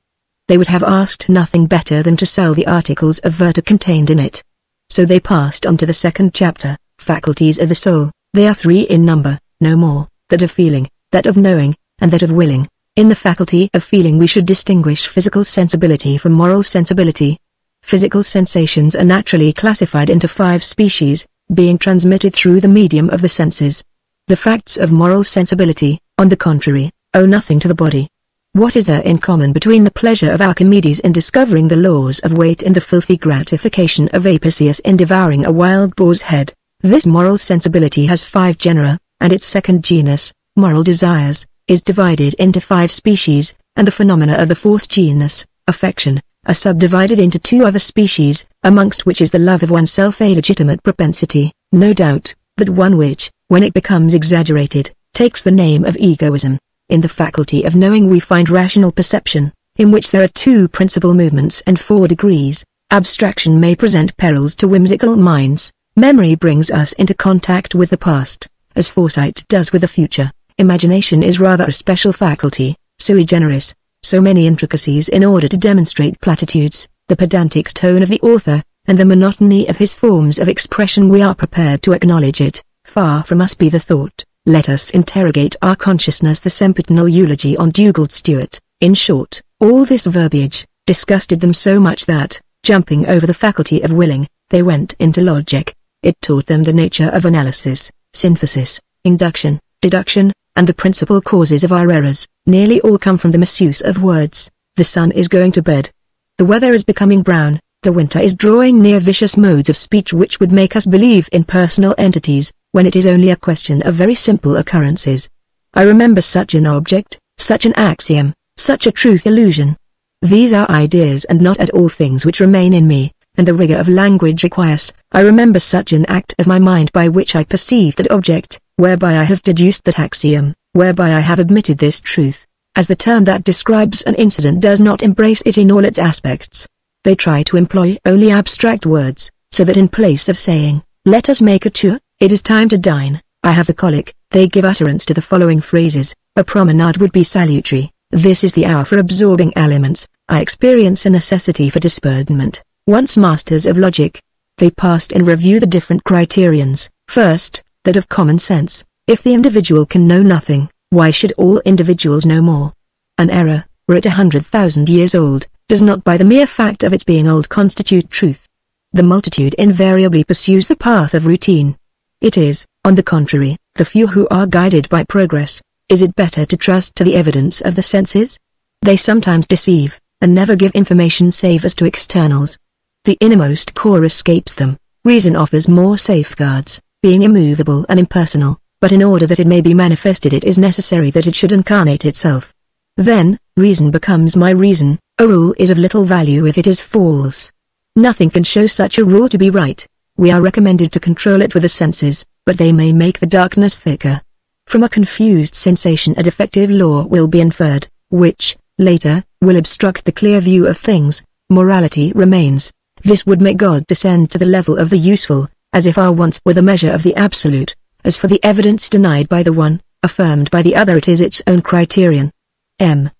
They would have asked nothing better than to sell the articles of virtu contained in it. So they passed on to the second chapter, faculties of the soul. They are three in number, no more, that of feeling, that of knowing, and that of willing. In the faculty of feeling we should distinguish physical sensibility from moral sensibility. Physical sensations are naturally classified into 5 species, being transmitted through the medium of the senses. The facts of moral sensibility, on the contrary, owe nothing to the body. What is there in common between the pleasure of Archimedes in discovering the laws of weight and the filthy gratification of Apicius in devouring a wild boar's head? This moral sensibility has 5 genera, and its second genus, moral desires, is divided into 5 species, and the phenomena of the 4th genus, affection, are subdivided into 2 other species, amongst which is the love of oneself, a legitimate propensity, no doubt, but one which, when it becomes exaggerated, takes the name of egoism. In the faculty of knowing we find rational perception, in which there are 2 principal movements and 4 degrees. Abstraction may present perils to whimsical minds. Memory brings us into contact with the past, as foresight does with the future. Imagination is rather a special faculty, sui generis. So many intricacies in order to demonstrate platitudes, the pedantic tone of the author, and the monotony of his forms of expression. We are prepared to acknowledge it. Far from us be the thought, let us interrogate our consciousness. The sempiternal eulogy on Dugald Stewart. In short, all this verbiage disgusted them so much that, jumping over the faculty of willing, they went into logic. It taught them the nature of analysis, synthesis, induction, deduction, and the principal causes of our errors. Nearly all come from the misuse of words. The sun is going to bed. The weather is becoming brown. The winter is drawing near. Vicious modes of speech which would make us believe in personal entities, when it is only a question of very simple occurrences. I remember such an object, such an axiom, such a truth illusion. These are ideas and not at all things which remain in me, and the rigor of language requires. I remember such an act of my mind by which I perceive that object, whereby I have deduced that axiom, whereby I have admitted this truth, as the term that describes an incident does not embrace it in all its aspects. They try to employ only abstract words, so that in place of saying, let us make a tour, it is time to dine, I have the colic, they give utterance to the following phrases: a promenade would be salutary, this is the hour for absorbing aliments, I experience a necessity for discernment. Once masters of logic, they passed in review the different criterions. First, that of common sense. If the individual can know nothing, why should all individuals know more? An error, were it 100,000 years old, does not by the mere fact of its being old constitute truth. The multitude invariably pursues the path of routine. It is, on the contrary, the few who are guided by progress. Is it better to trust to the evidence of the senses? They sometimes deceive, and never give information save as to externals. The innermost core escapes them. Reason offers more safeguards, being immovable and impersonal, but in order that it may be manifested it is necessary that it should incarnate itself. Then, reason becomes my reason. A rule is of little value if it is false. Nothing can show such a rule to be right. We are recommended to control it with the senses, but they may make the darkness thicker. From a confused sensation a defective law will be inferred, which, later, will obstruct the clear view of things. Morality remains. This would make God descend to the level of the useful, as if our wants were the measure of the absolute. As for the evidence denied by the one, affirmed by the other, it is its own criterion. M.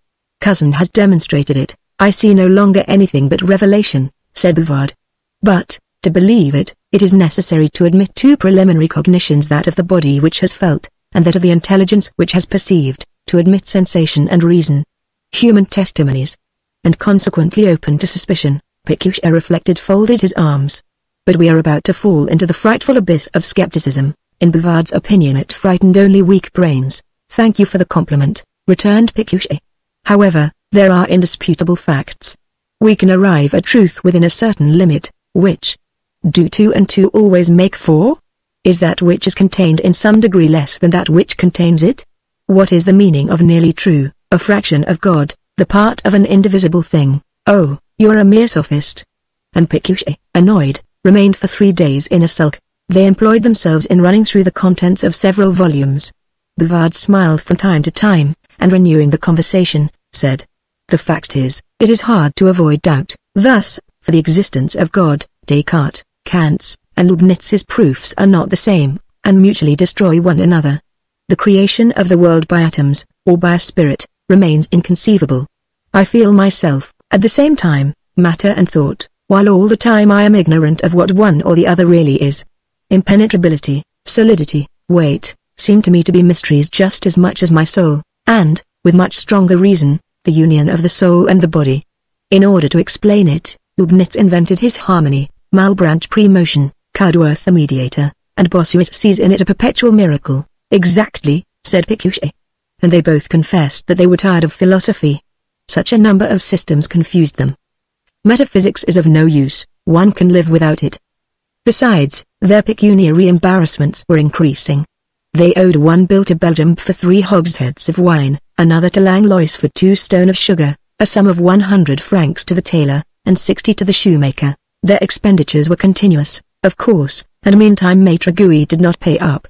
Cousin has demonstrated it. I see no longer anything but revelation, said Bouvard. But, to believe it, it is necessary to admit 2 preliminary cognitions, that of the body which has felt, and that of the intelligence which has perceived, to admit sensation and reason. Human testimonies. And consequently open to suspicion. Pécuchet reflected, folded his arms. But we are about to fall into the frightful abyss of skepticism. In Bouvard's opinion it frightened only weak brains. Thank you for the compliment, returned Pécuchet. However, there are indisputable facts. We can arrive at truth within a certain limit, which, do 2 and 2 always make 4? Is that which is contained in some degree less than that which contains it? What is the meaning of nearly true, a fraction of God, the part of an indivisible thing? Oh, you are a mere sophist. And Pécuchet, annoyed, remained for 3 days in a sulk. They employed themselves in running through the contents of several volumes. Bouvard smiled from time to time, and renewing the conversation, said, the fact is, it is hard to avoid doubt. Thus, for the existence of God, Descartes, Kant's, and Leibniz's proofs are not the same, and mutually destroy one another. The creation of the world by atoms, or by a spirit, remains inconceivable. I feel myself, at the same time, matter and thought, while all the time I am ignorant of what one or the other really is. Impenetrability, solidity, weight, seem to me to be mysteries just as much as my soul, and, with much stronger reason, the union of the soul and the body. In order to explain it, Leibniz invented his harmony, Malebranche premotion, Cudworth a mediator, and Bossuet sees in it a perpetual miracle. Exactly, said Pécuchet. and they both confessed that they were tired of philosophy. Such a number of systems confused them. Metaphysics is of no use, one can live without it. Besides, their pecuniary embarrassments were increasing. They owed one bill to Belgium for 3 hogsheads of wine, another to Langlois for 2 stone of sugar, a sum of 100 francs to the tailor, and 60 to the shoemaker. Their expenditures were continuous, of course, and meantime Maitre Gouy did not pay up.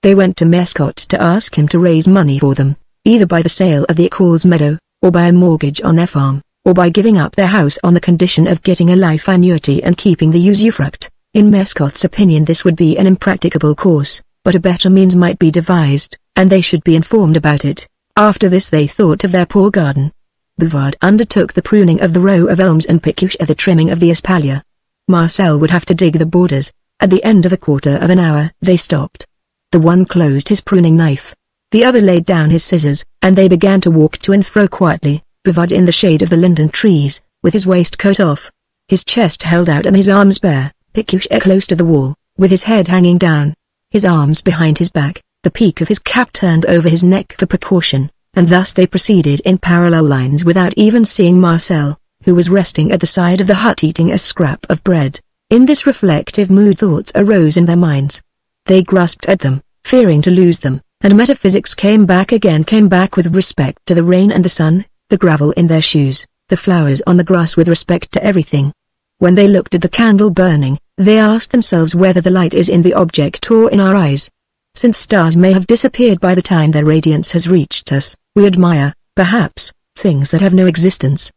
They went to Mescot to ask him to raise money for them, either by the sale of the Écoles meadow, or by a mortgage on their farm, or by giving up their house on the condition of getting a life annuity and keeping the usufruct. In Mescot's opinion this would be an impracticable course, but a better means might be devised, and they should be informed about it. After this they thought of their poor garden. Bouvard undertook the pruning of the row of elms and Pécuchet the trimming of the espalier. Marcel would have to dig the borders. At the end of a quarter of an hour they stopped. The one closed his pruning knife. The other laid down his scissors, and they began to walk to and fro quietly, Bouvard in the shade of the linden trees, with his waistcoat off, his chest held out and his arms bare, Pécuchet close to the wall, with his head hanging down, his arms behind his back, the peak of his cap turned over his neck for precaution, and thus they proceeded in parallel lines without even seeing Marcel, who was resting at the side of the hut eating a scrap of bread. In this reflective mood thoughts arose in their minds. They grasped at them, fearing to lose them, and metaphysics came back with respect to the rain and the sun, the gravel in their shoes, the flowers on the grass with respect to everything. When they looked at the candle burning, they asked themselves whether the light is in the object or in our eyes. Since stars may have disappeared by the time their radiance has reached us, we admire, perhaps, things that have no existence.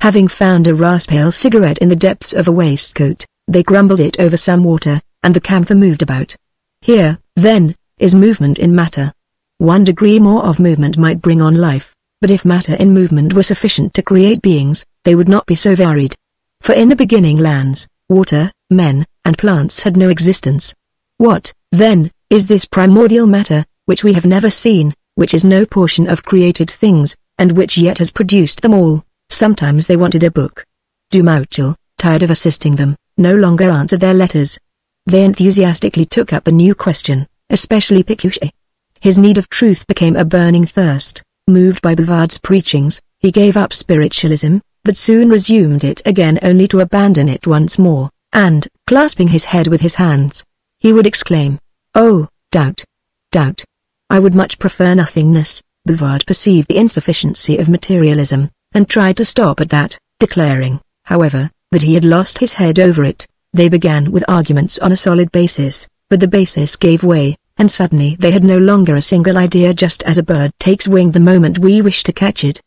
Having found a raspail cigarette in the depths of a waistcoat, they crumbled it over some water, and the camphor moved about. Here, then, is movement in matter. 1 degree more of movement might bring on life, but if matter in movement were sufficient to create beings, they would not be so varied. For in the beginning lands, water, men, and plants had no existence. What, then, is this primordial matter, which we have never seen, which is no portion of created things, and which yet has produced them all? Sometimes they wanted a book. Dumouchel, tired of assisting them, no longer answered their letters. They enthusiastically took up the new question, especially Pécuchet. His need of truth became a burning thirst. Moved by Bouvard's preachings, he gave up spiritualism, but soon resumed it again only to abandon it once more, and, clasping his head with his hands, he would exclaim, "Oh, doubt! Doubt! I would much prefer nothingness." Bouvard perceived the insufficiency of materialism, and tried to stop at that, declaring, however, that he had lost his head over it. They began with arguments on a solid basis, but the basis gave way, and suddenly they had no longer a single idea, just as a bird takes wing the moment we wish to catch it.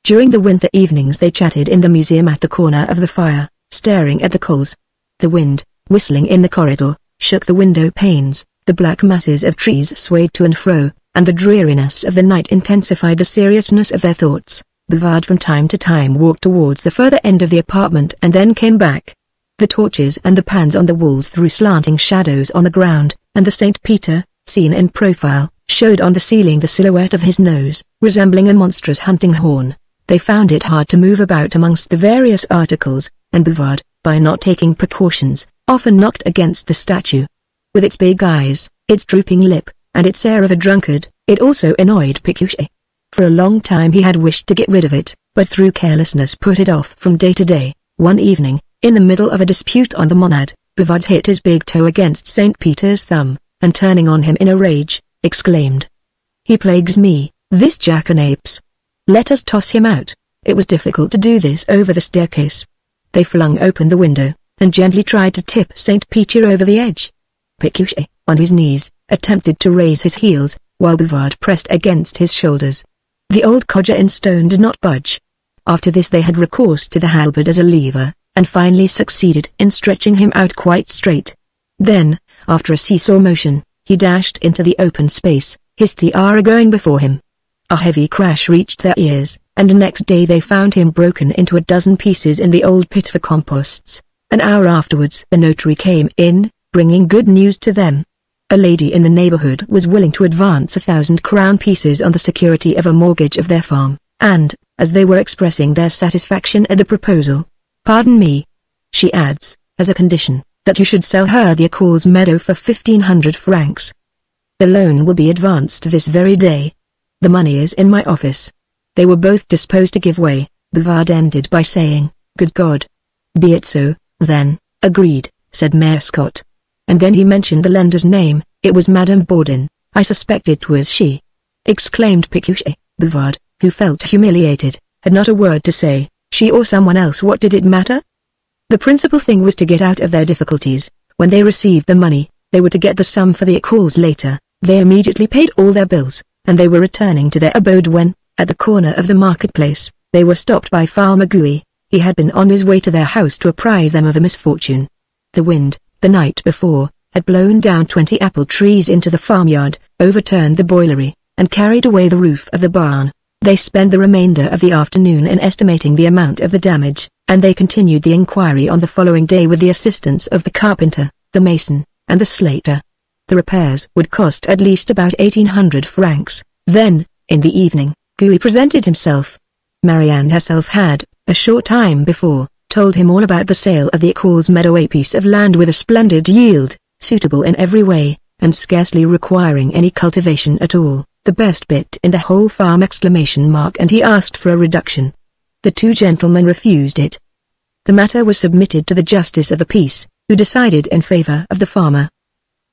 During the winter evenings they chatted in the museum at the corner of the fire, staring at the coals. The wind, whistling in the corridor, shook the window panes, the black masses of trees swayed to and fro, and the dreariness of the night intensified the seriousness of their thoughts. Bouvard from time to time walked towards the further end of the apartment and then came back. The torches and the pans on the walls threw slanting shadows on the ground, and the St. Peter, seen in profile, showed on the ceiling the silhouette of his nose, resembling a monstrous hunting horn. They found it hard to move about amongst the various articles, and Bouvard, by not taking precautions, often knocked against the statue. With its big eyes, its drooping lip, and its air of a drunkard, it also annoyed Pécuchet. For a long time he had wished to get rid of it, but through carelessness put it off from day to day. One evening, in the middle of a dispute on the monad, Bouvard hit his big toe against St. Peter's thumb, and turning on him in a rage, exclaimed, "He plagues me, this jackanapes! Let us toss him out." It was difficult to do this over the staircase. They flung open the window, and gently tried to tip St. Peter over the edge. Pécuchet, on his knees, attempted to raise his heels, while Bouvard pressed against his shoulders. The old codger in stone did not budge. After this they had recourse to the halberd as a lever, and finally succeeded in stretching him out quite straight. Then, after a seesaw motion, he dashed into the open space, his tiara going before him. A heavy crash reached their ears, and next day they found him broken into a dozen pieces in the old pit for composts. An hour afterwards the notary came in, bringing good news to them. A lady in the neighborhood was willing to advance 1,000 crown pieces on the security of a mortgage of their farm, and, as they were expressing their satisfaction at the proposal, "Pardon me," she adds, "as a condition, that you should sell her the Écoles meadow for 1,500 francs. The loan will be advanced this very day." The money is in my office." They were both disposed to give way. Bouvard ended by saying, "Good God." "Be it so, then." "Agreed," said Mayor Scott. And then he mentioned the lender's name. "It was Madame Bourdon." "I suspected 'twas she," exclaimed Pécuchet. Bouvard, who felt humiliated, had not a word to say. She or someone else, what did it matter? The principal thing was to get out of their difficulties. When they received the money, they were to get the sum for the écoles later. They immediately paid all their bills, and they were returning to their abode when, at the corner of the marketplace, they were stopped by Farmer Gouy. He had been on his way to their house to apprise them of a misfortune. The wind, the night before, had blown down 20 apple trees into the farmyard, overturned the boilery, and carried away the roof of the barn. They spent the remainder of the afternoon in estimating the amount of the damage, and they continued the inquiry on the following day with the assistance of the carpenter, the mason, and the slater. The repairs would cost at least about 1,800 francs. Then, in the evening, Gouy presented himself. Marianne herself had, a short time before, told him all about the sale of the écoles meadow, a piece of land with a splendid yield, suitable in every way, and scarcely requiring any cultivation at all, the best bit in the whole farm! And he asked for a reduction. The two gentlemen refused it. The matter was submitted to the justice of the peace, who decided in favor of the farmer.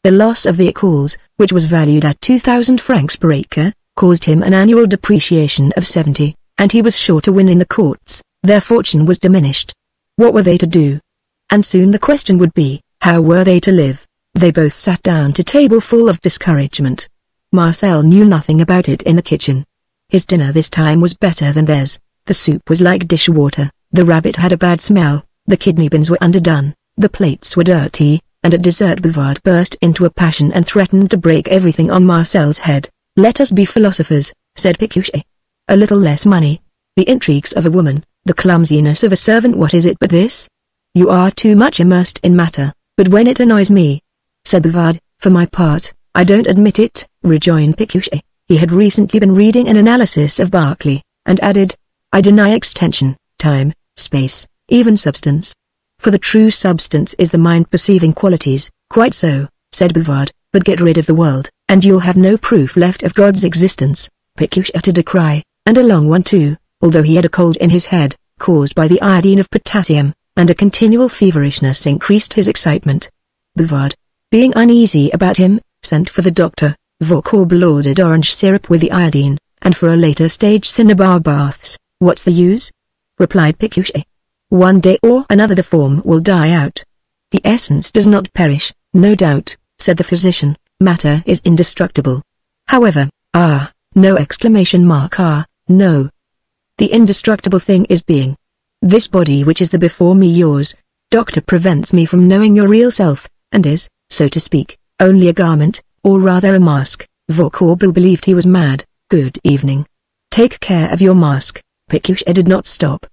The loss of the écoles, which was valued at 2,000 francs per acre, caused him an annual depreciation of 70, and he was sure to win in the courts. Their fortune was diminished. What were they to do? And soon the question would be, how were they to live? They both sat down to table full of discouragement. Marcel knew nothing about it in the kitchen. His dinner this time was better than theirs. The soup was like dishwater, the rabbit had a bad smell, the kidney beans were underdone, the plates were dirty, and at dessert Bouvard burst into a passion and threatened to break everything on Marcel's head. "Let us be philosophers," said Pécuchet. "A little less money. The intrigues of a woman, the clumsiness of a servant, what is it but this? You are too much immersed in matter." "But when it annoys me," said Bouvard. "For my part, I don't admit it," rejoined Pécuchet. He had recently been reading an analysis of Berkeley, and added, "I deny extension, time, space, even substance. For the true substance is the mind-perceiving qualities." "Quite so," said Bouvard, "but get rid of the world, and you'll have no proof left of God's existence." Pécuchet uttered a cry, and a long one too, although he had a cold in his head, caused by the iodine of potassium, and a continual feverishness increased his excitement. Bouvard, being uneasy about him, sent for the doctor. Vaucourbe ordered orange syrup with the iodine, and for a later stage cinnabar baths. "What's the use?" replied Pécuchet. "One day or another the form will die out. The essence does not perish." "No doubt," said the physician, "matter is indestructible. However, no ! No. The indestructible thing is being. This body which is the before me yours, doctor, prevents me from knowing your real self, and is, so to speak, only a garment, or rather a mask." Vaucourbe believed he was mad. "Good evening. Take care of your mask." Pécuchet did not stop.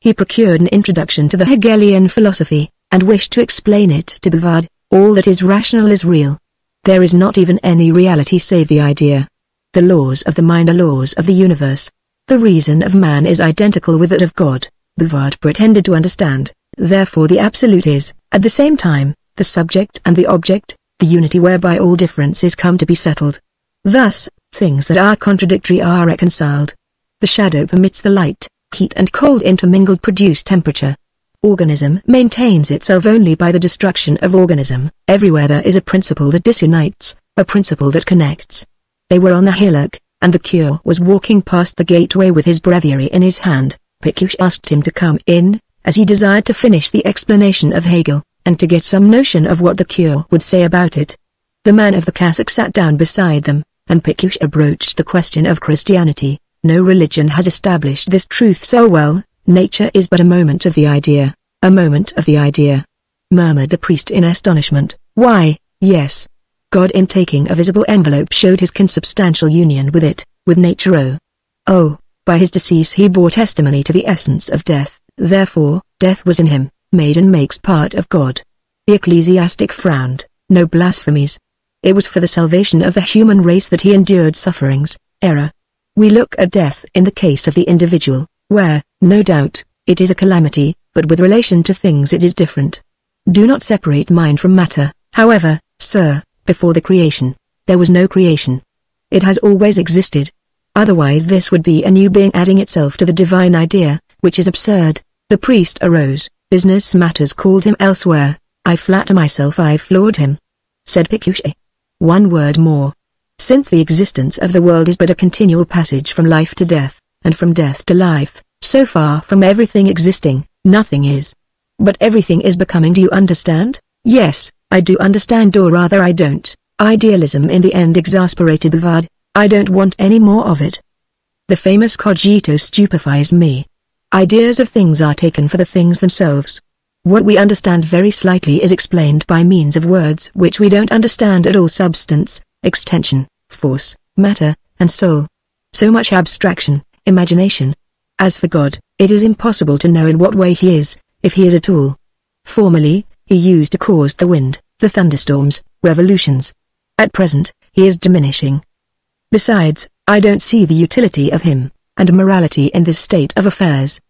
He procured an introduction to the Hegelian philosophy, and wished to explain it to Bouvard. "All that is rational is real. There is not even any reality save the idea. The laws of the mind are laws of the universe. The reason of man is identical with that of God." Bouvard pretended to understand. "Therefore the absolute is, at the same time, the subject and the object, the unity whereby all differences come to be settled. Thus, things that are contradictory are reconciled. The shadow permits the light, heat and cold intermingled produce temperature. Organism maintains itself only by the destruction of organism. Everywhere there is a principle that disunites, a principle that connects." They were on a hillock, and the curé was walking past the gateway with his breviary in his hand. Pécuchet asked him to come in, as he desired to finish the explanation of Hegel, and to get some notion of what the curé would say about it. The man of the cassock sat down beside them, and Pécuchet broached the question of Christianity. "No religion has established this truth so well. Nature is but a moment of the idea." "A moment of the idea," murmured the priest in astonishment. "Why, yes. God in taking a visible envelope showed his consubstantial union with it, with nature. Oh, by his decease he bore testimony to the essence of death, therefore, death was in him, made and makes part of God." The ecclesiastic frowned. "No blasphemies. It was for the salvation of the human race that he endured sufferings, error. We look at death in the case of the individual, where, no doubt, it is a calamity, but with relation to things it is different. Do not separate mind from matter. However, sir, before the creation, there was no creation. It has always existed. Otherwise this would be a new being adding itself to the divine idea, which is absurd. The priest arose. Business matters called him elsewhere. I flatter myself I've floored him, said Pécuchet. One word more. Since the existence of the world is but a continual passage from life to death, and from death to life, so far from everything existing, nothing is. But everything is becoming. Do you understand? Yes, I do understand, or rather I don't. Idealism in the end exasperated Bouvard. I don't want any more of it. The famous cogito stupefies me. Ideas of things are taken for the things themselves. What we understand very slightly is explained by means of words which we don't understand at all. Substance, extension, force, matter, and soul. So much abstraction, imagination. As for God, it is impossible to know in what way he is, if he is at all. Formerly, he used to cause the wind, the thunderstorms, revolutions. At present, he is diminishing. Besides, I don't see the utility of him, and morality in this state of affairs.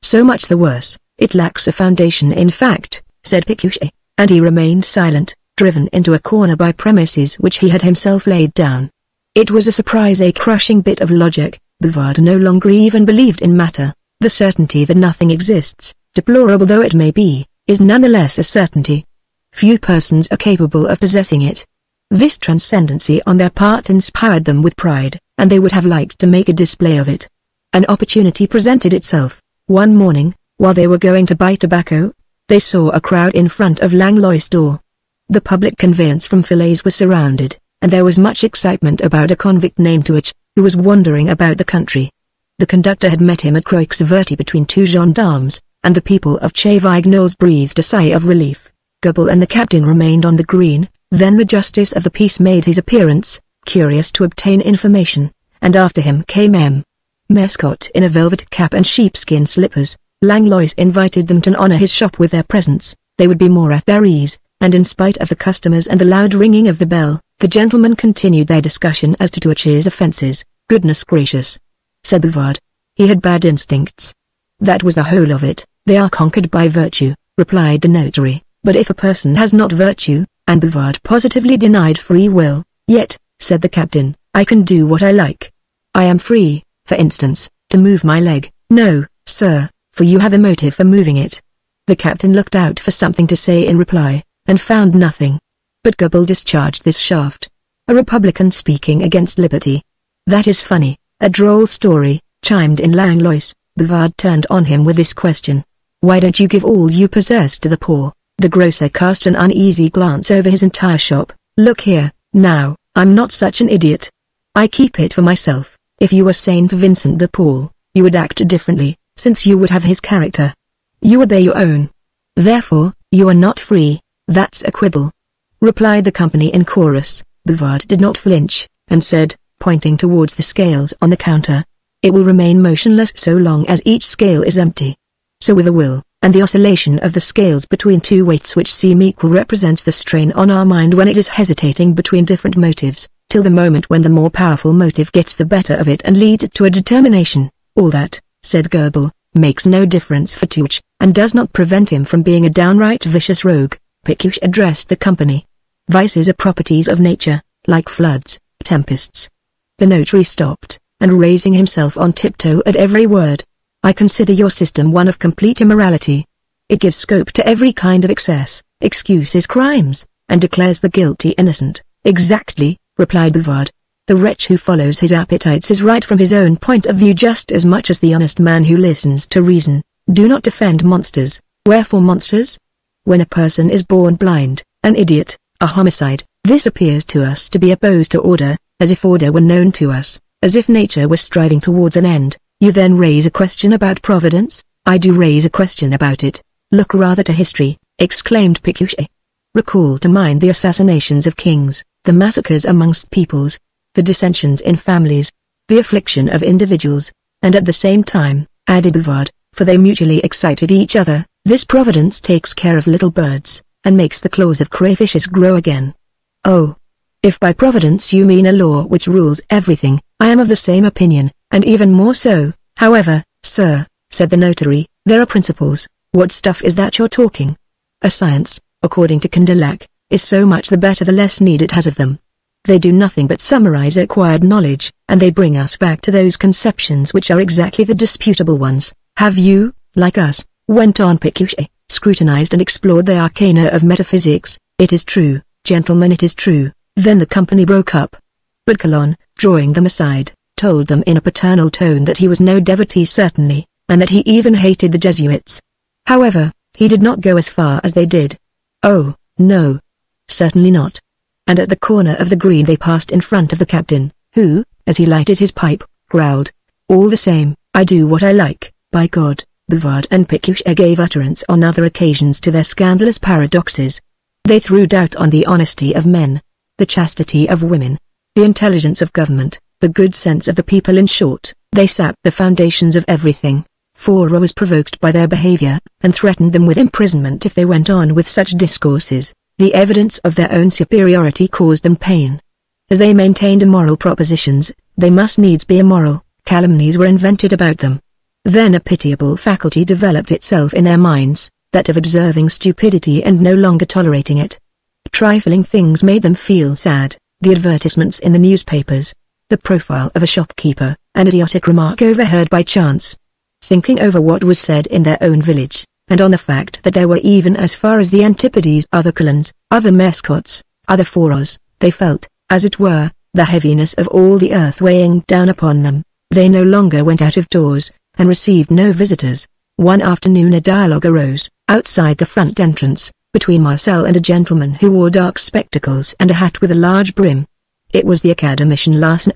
So much the worse, it lacks a foundation in fact, said Pécuchet, and he remained silent, driven into a corner by premises which he had himself laid down. It was a surprise, a crushing bit of logic. Bouvard no longer even believed in matter. The certainty that nothing exists, deplorable though it may be, is nonetheless a certainty. Few persons are capable of possessing it. This transcendency on their part inspired them with pride, and they would have liked to make a display of it. An opportunity presented itself. One morning, while they were going to buy tobacco, they saw a crowd in front of Langlois' door. The public conveyance from Falaise was surrounded, and there was much excitement about a convict named Touch, who was wandering about the country. The conductor had met him at Croix-Verty between two gendarmes, and the people of Chavignols breathed a sigh of relief. Gobel and the captain remained on the green. Then the justice of the peace made his appearance, curious to obtain information, and after him came M. Mescot in a velvet cap and sheepskin slippers. Langlois invited them to honor his shop with their presence. They would be more at their ease, and in spite of the customers and the loud ringing of the bell, the gentlemen continued their discussion as to Touch's offences. Goodness gracious, said Bouvard. He had bad instincts. That was the whole of it. They are conquered by virtue, replied the notary. But if a person has not virtue, and Bouvard positively denied free will, yet, said the captain, I can do what I like. I am free, for instance, to move my leg. No, sir, for you have a motive for moving it. The captain looked out for something to say in reply, and found nothing. But Gobel discharged this shaft. A Republican speaking against liberty. That is funny, a droll story, chimed in Langlois. Bouvard turned on him with this question. Why don't you give all you possess to the poor? The grocer cast an uneasy glance over his entire shop. Look here, now, I'm not such an idiot. I keep it for myself. If you were Saint Vincent de Paul, you would act differently, since you would have his character. You obey your own. Therefore, you are not free. That's a quibble, replied the company in chorus. Bouvard did not flinch, and said, pointing towards the scales on the counter, it will remain motionless so long as each scale is empty. So with a will, and the oscillation of the scales between two weights which seem equal represents the strain on our mind when it is hesitating between different motives, till the moment when the more powerful motive gets the better of it and leads it to a determination. All that, said Goebel, makes no difference for Touch, and does not prevent him from being a downright vicious rogue. Pécuchet addressed the company. Vices are properties of nature, like floods, tempests. The notary stopped, and raising himself on tiptoe at every word. I consider your system one of complete immorality. It gives scope to every kind of excess, excuses crimes, and declares the guilty innocent. Exactly, replied Bouvard. The wretch who follows his appetites is right from his own point of view just as much as the honest man who listens to reason. Do not defend monsters. Wherefore monsters? When a person is born blind, an idiot, a homicide, this appears to us to be opposed to order, as if order were known to us, as if nature were striving towards an end. You then raise a question about providence? I do raise a question about it. Look rather to history, exclaimed Pécuchet. Recall to mind the assassinations of kings, the massacres amongst peoples, the dissensions in families, the affliction of individuals, and at the same time, added Bouvard, for they mutually excited each other, this providence takes care of little birds, and makes the claws of crayfishes grow again. Oh! If by providence you mean a law which rules everything, I am of the same opinion, and even more so. However, sir, said the notary, there are principles. What stuff is that you're talking? A science, according to Condillac, is so much the better the less need it has of them. They do nothing but summarize acquired knowledge, and they bring us back to those conceptions which are exactly the disputable ones. Have you, like us, went on Pécuchet, scrutinized and explored the arcana of metaphysics? It is true, gentlemen, it is true. Then the company broke up. But Calonne, drawing them aside, told them in a paternal tone that he was no devotee certainly, and that he even hated the Jesuits. However, he did not go as far as they did. Oh, no. Certainly not. And at the corner of the green they passed in front of the captain, who, as he lighted his pipe, growled, "All the same, I do what I like." By God, Bouvard and Pécuchet gave utterance on other occasions to their scandalous paradoxes. They threw doubt on the honesty of men, the chastity of women, the intelligence of government, the good sense of the people. In short, they sapped the foundations of everything. Fourier was provoked by their behavior, and threatened them with imprisonment if they went on with such discourses. The evidence of their own superiority caused them pain. As they maintained immoral propositions, they must needs be immoral. Calumnies were invented about them. Then a pitiable faculty developed itself in their minds, that of observing stupidity and no longer tolerating it. Trifling things made them feel sad. The advertisements in the newspapers, the profile of a shopkeeper, an idiotic remark overheard by chance. Thinking over what was said in their own village, and on the fact that there were even as far as the Antipodes other Colons, other Mescots, other Fouriers, they felt, as it were, the heaviness of all the earth weighing down upon them. They no longer went out of doors, and received no visitors. One afternoon a dialogue arose, outside the front entrance, between Marcel and a gentleman who wore dark spectacles and a hat with a large brim. It was the academician Larsen.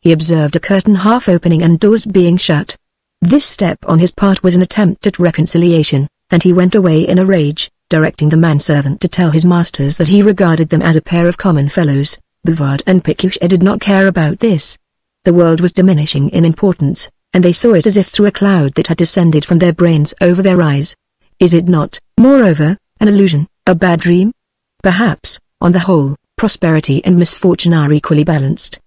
He observed a curtain half opening and doors being shut. This step on his part was an attempt at reconciliation, and he went away in a rage, directing the manservant to tell his masters that he regarded them as a pair of common fellows. Bouvard and Pécuchet did not care about this. The world was diminishing in importance, and they saw it as if through a cloud that had descended from their brains over their eyes. Is it not, moreover, an illusion, a bad dream? Perhaps, on the whole, prosperity and misfortune are equally balanced.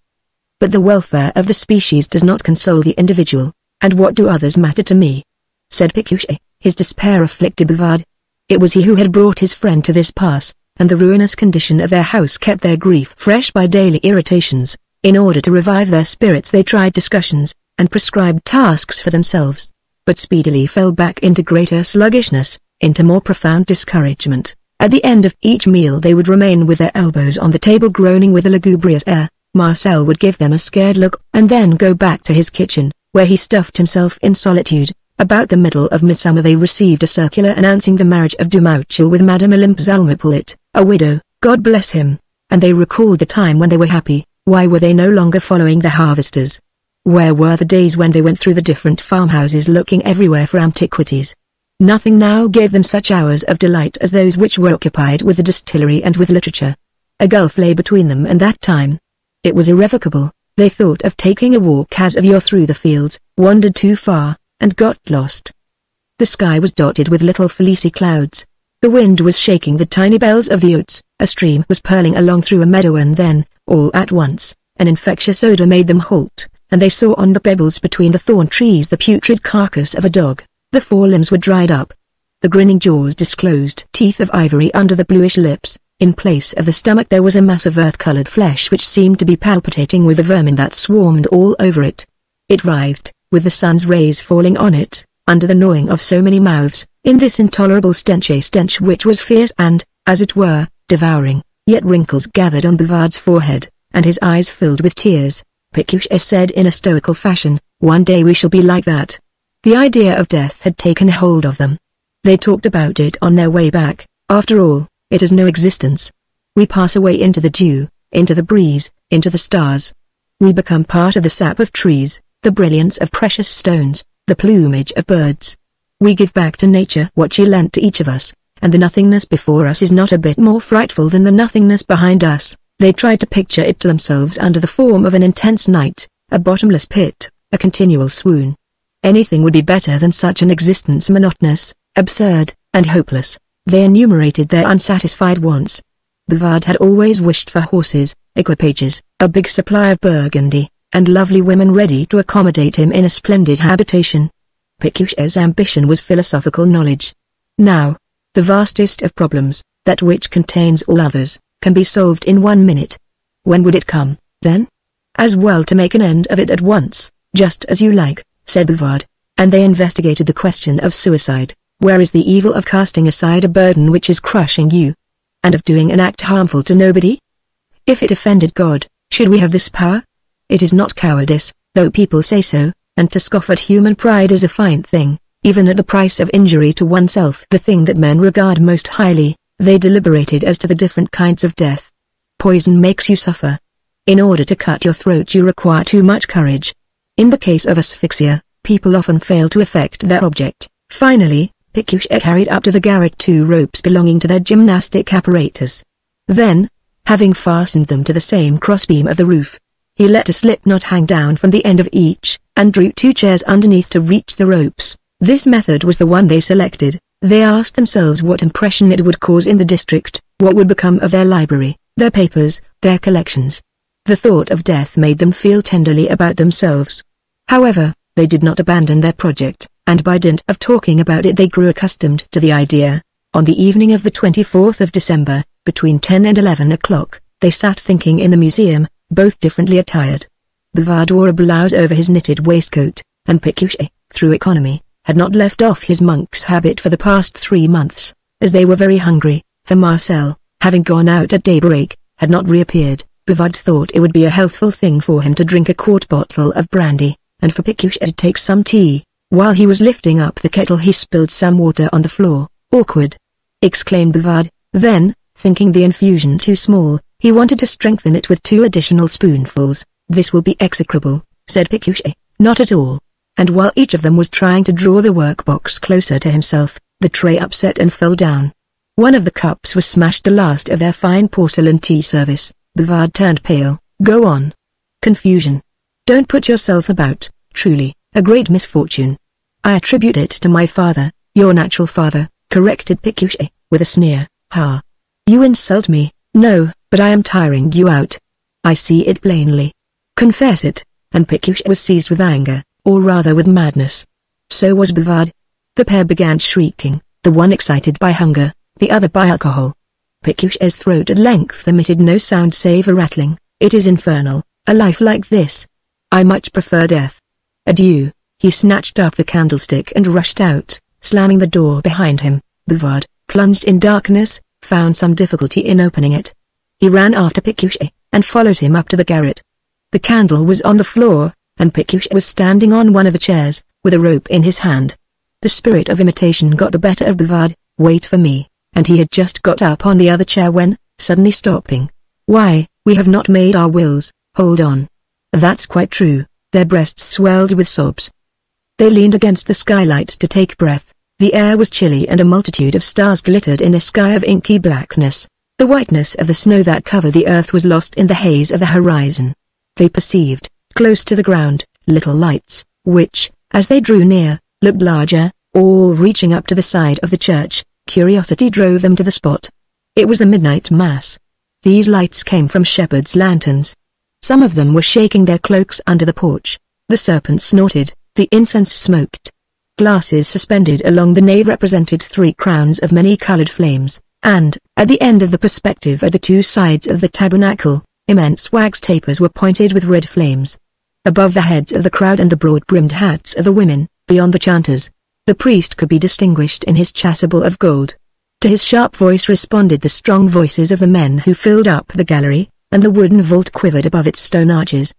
But the welfare of the species does not console the individual. "And what do others matter to me?" said Pécuchet. His despair afflicted Bouvard. It was he who had brought his friend to this pass, and the ruinous condition of their house kept their grief fresh by daily irritations. In order to revive their spirits they tried discussions, and prescribed tasks for themselves, but speedily fell back into greater sluggishness, into more profound discouragement. At the end of each meal they would remain with their elbows on the table groaning with a lugubrious air. Marcel would give them a scared look, and then go back to his kitchen, where he stuffed himself in solitude. About the middle of midsummer they received a circular announcing the marriage of Dumouchel with Madame Olympe Zalmopoulet, a widow, God bless him, and they recalled the time when they were happy. Why were they no longer following the harvesters? Where were the days when they went through the different farmhouses looking everywhere for antiquities? Nothing now gave them such hours of delight as those which were occupied with the distillery and with literature. A gulf lay between them and that time. It was irrevocable. They thought of taking a walk as of yore through the fields, wandered too far, and got lost. The sky was dotted with little fleecy clouds. The wind was shaking the tiny bells of the oats, a stream was purling along through a meadow, and then, all at once, an infectious odor made them halt, and they saw on the pebbles between the thorn trees the putrid carcass of a dog. The forelimbs were dried up. The grinning jaws disclosed teeth of ivory under the bluish lips. In place of the stomach there was a mass of earth-colored flesh which seemed to be palpitating with the vermin that swarmed all over it. It writhed, with the sun's rays falling on it, under the gnawing of so many mouths, in this intolerable stench, a stench which was fierce and, as it were, devouring. Yet wrinkles gathered on Bouvard's forehead, and his eyes filled with tears. Pécuchet said in a stoical fashion, "One day we shall be like that." The idea of death had taken hold of them. They talked about it on their way back. After all, it has no existence. We pass away into the dew, into the breeze, into the stars. We become part of the sap of trees, the brilliance of precious stones, the plumage of birds. We give back to nature what she lent to each of us, and the nothingness before us is not a bit more frightful than the nothingness behind us. They tried to picture it to themselves under the form of an intense night, a bottomless pit, a continual swoon. Anything would be better than such an existence, monotonous, absurd, and hopeless. They enumerated their unsatisfied wants. Bouvard had always wished for horses, equipages, a big supply of Burgundy, and lovely women ready to accommodate him in a splendid habitation. Pécuchet's ambition was philosophical knowledge. Now, the vastest of problems, that which contains all others, can be solved in 1 minute. When would it come, then? As well to make an end of it at once. Just as you like, said Bouvard. And they investigated the question of suicide. Where is the evil of casting aside a burden which is crushing you? And of doing an act harmful to nobody? If it offended God, should we have this power? It is not cowardice, though people say so, and to scoff at human pride is a fine thing, even at the price of injury to oneself. The thing that men regard most highly, they deliberated as to the different kinds of death. Poison makes you suffer. In order to cut your throat you require too much courage. In the case of asphyxia, people often fail to effect their object. Finally, Pécuchet carried up to the garret 2 ropes belonging to their gymnastic apparatus. Then, having fastened them to the same crossbeam of the roof, he let a slip knot hang down from the end of each, and drew 2 chairs underneath to reach the ropes. This method was the one they selected. They asked themselves what impression it would cause in the district, what would become of their library, their papers, their collections. The thought of death made them feel tenderly about themselves. However, they did not abandon their project, and by dint of talking about it they grew accustomed to the idea. On the evening of the 24th of December, between 10 and 11 o'clock, they sat thinking in the museum, both differently attired. Bouvard wore a blouse over his knitted waistcoat, and Pécuchet, through economy, had not left off his monk's habit for the past 3 months, as they were very hungry, for Marcel, having gone out at daybreak, had not reappeared. Bouvard thought it would be a healthful thing for him to drink a quart bottle of brandy, and for Pécuchet to take some tea. While he was lifting up the kettle he spilled some water on the floor. Awkward! Exclaimed Bouvard. Then, thinking the infusion too small, he wanted to strengthen it with 2 additional spoonfuls. This will be execrable, said Pécuchet. Not at all. And while each of them was trying to draw the workbox closer to himself, the tray upset and fell down. One of the cups was smashed, the last of their fine porcelain tea service. Bouvard turned pale. Go on. Confusion. Don't put yourself about. Truly, a great misfortune. I attribute it to my father, your natural father, corrected Pécuchet, with a sneer. Ha! You insult me. No, but I am tiring you out. I see it plainly. Confess it. And Pécuchet was seized with anger, or rather with madness. So was Bouvard. The pair began shrieking, the one excited by hunger, the other by alcohol. Pécuchet's throat at length emitted no sound save a rattling. It is infernal, a life like this. I much prefer death. Adieu. He snatched up the candlestick and rushed out, slamming the door behind him. Bouvard, plunged in darkness, found some difficulty in opening it. He ran after Pécuchet, and followed him up to the garret. The candle was on the floor, and Pécuchet was standing on one of the chairs, with a rope in his hand. The spirit of imitation got the better of Bouvard. Wait for me, and he had just got up on the other chair when, suddenly stopping. Why, we have not made our wills. Hold on. That's quite true. Their breasts swelled with sobs. They leaned against the skylight to take breath. The air was chilly and a multitude of stars glittered in a sky of inky blackness. The whiteness of the snow that covered the earth was lost in the haze of the horizon. They perceived, close to the ground, little lights, which, as they drew near, looked larger, all reaching up to the side of the church. Curiosity drove them to the spot. It was the midnight mass. These lights came from shepherds' lanterns. Some of them were shaking their cloaks under the porch. The serpents snorted, the incense smoked. Glasses suspended along the nave represented 3 crowns of many-colored flames, and, at the end of the perspective at the 2 sides of the tabernacle, immense wax tapers were pointed with red flames. Above the heads of the crowd and the broad-brimmed hats of the women, beyond the chanters, the priest could be distinguished in his chasuble of gold. To his sharp voice responded the strong voices of the men who filled up the gallery, and the wooden vault quivered above its stone arches.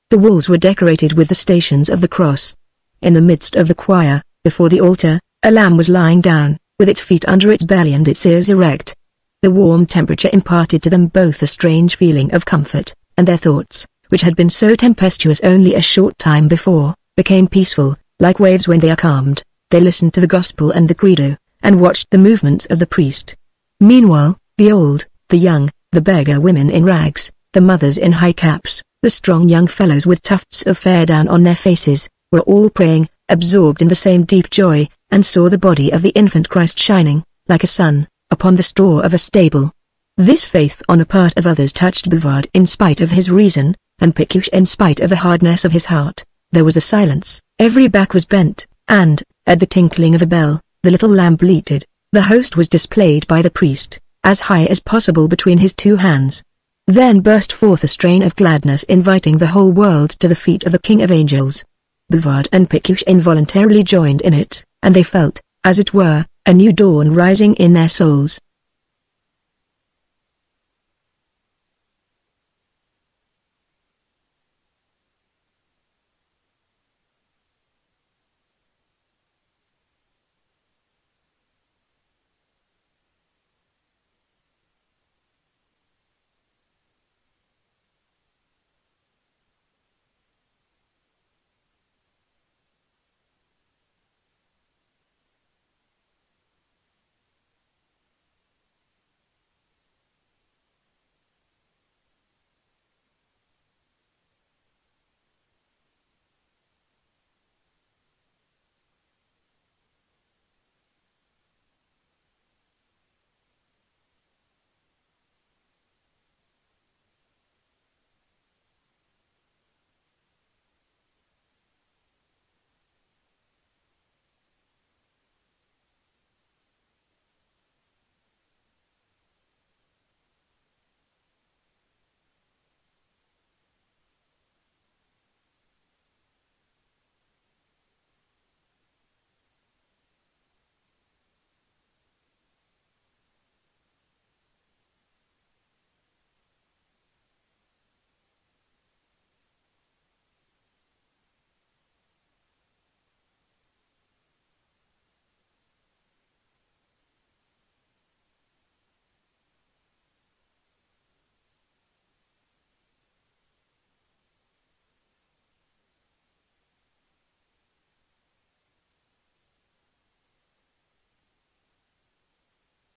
The walls were decorated with the stations of the cross. In the midst of the choir, before the altar, a lamb was lying down, with its feet under its belly and its ears erect. The warm temperature imparted to them both a strange feeling of comfort, and their thoughts, which had been so tempestuous only a short time before, became peaceful, like waves when they are calmed. They listened to the gospel and the credo, and watched the movements of the priest. Meanwhile, the old, the young, the beggar women in rags, the mothers in high caps, the strong young fellows with tufts of hair down on their faces, were all praying, absorbed in the same deep joy, and saw the body of the infant Christ shining, like a sun, upon the straw of a stable. This faith on the part of others touched Bouvard in spite of his reason, and Pécuchet in spite of the hardness of his heart. There was a silence, every back was bent, and, at the tinkling of a bell, the little lamb bleated. The host was displayed by the priest, as high as possible between his 2 hands. Then burst forth a strain of gladness inviting the whole world to the feet of the King of Angels. Bouvard and Pécuchet involuntarily joined in it, and they felt, as it were, a new dawn rising in their souls.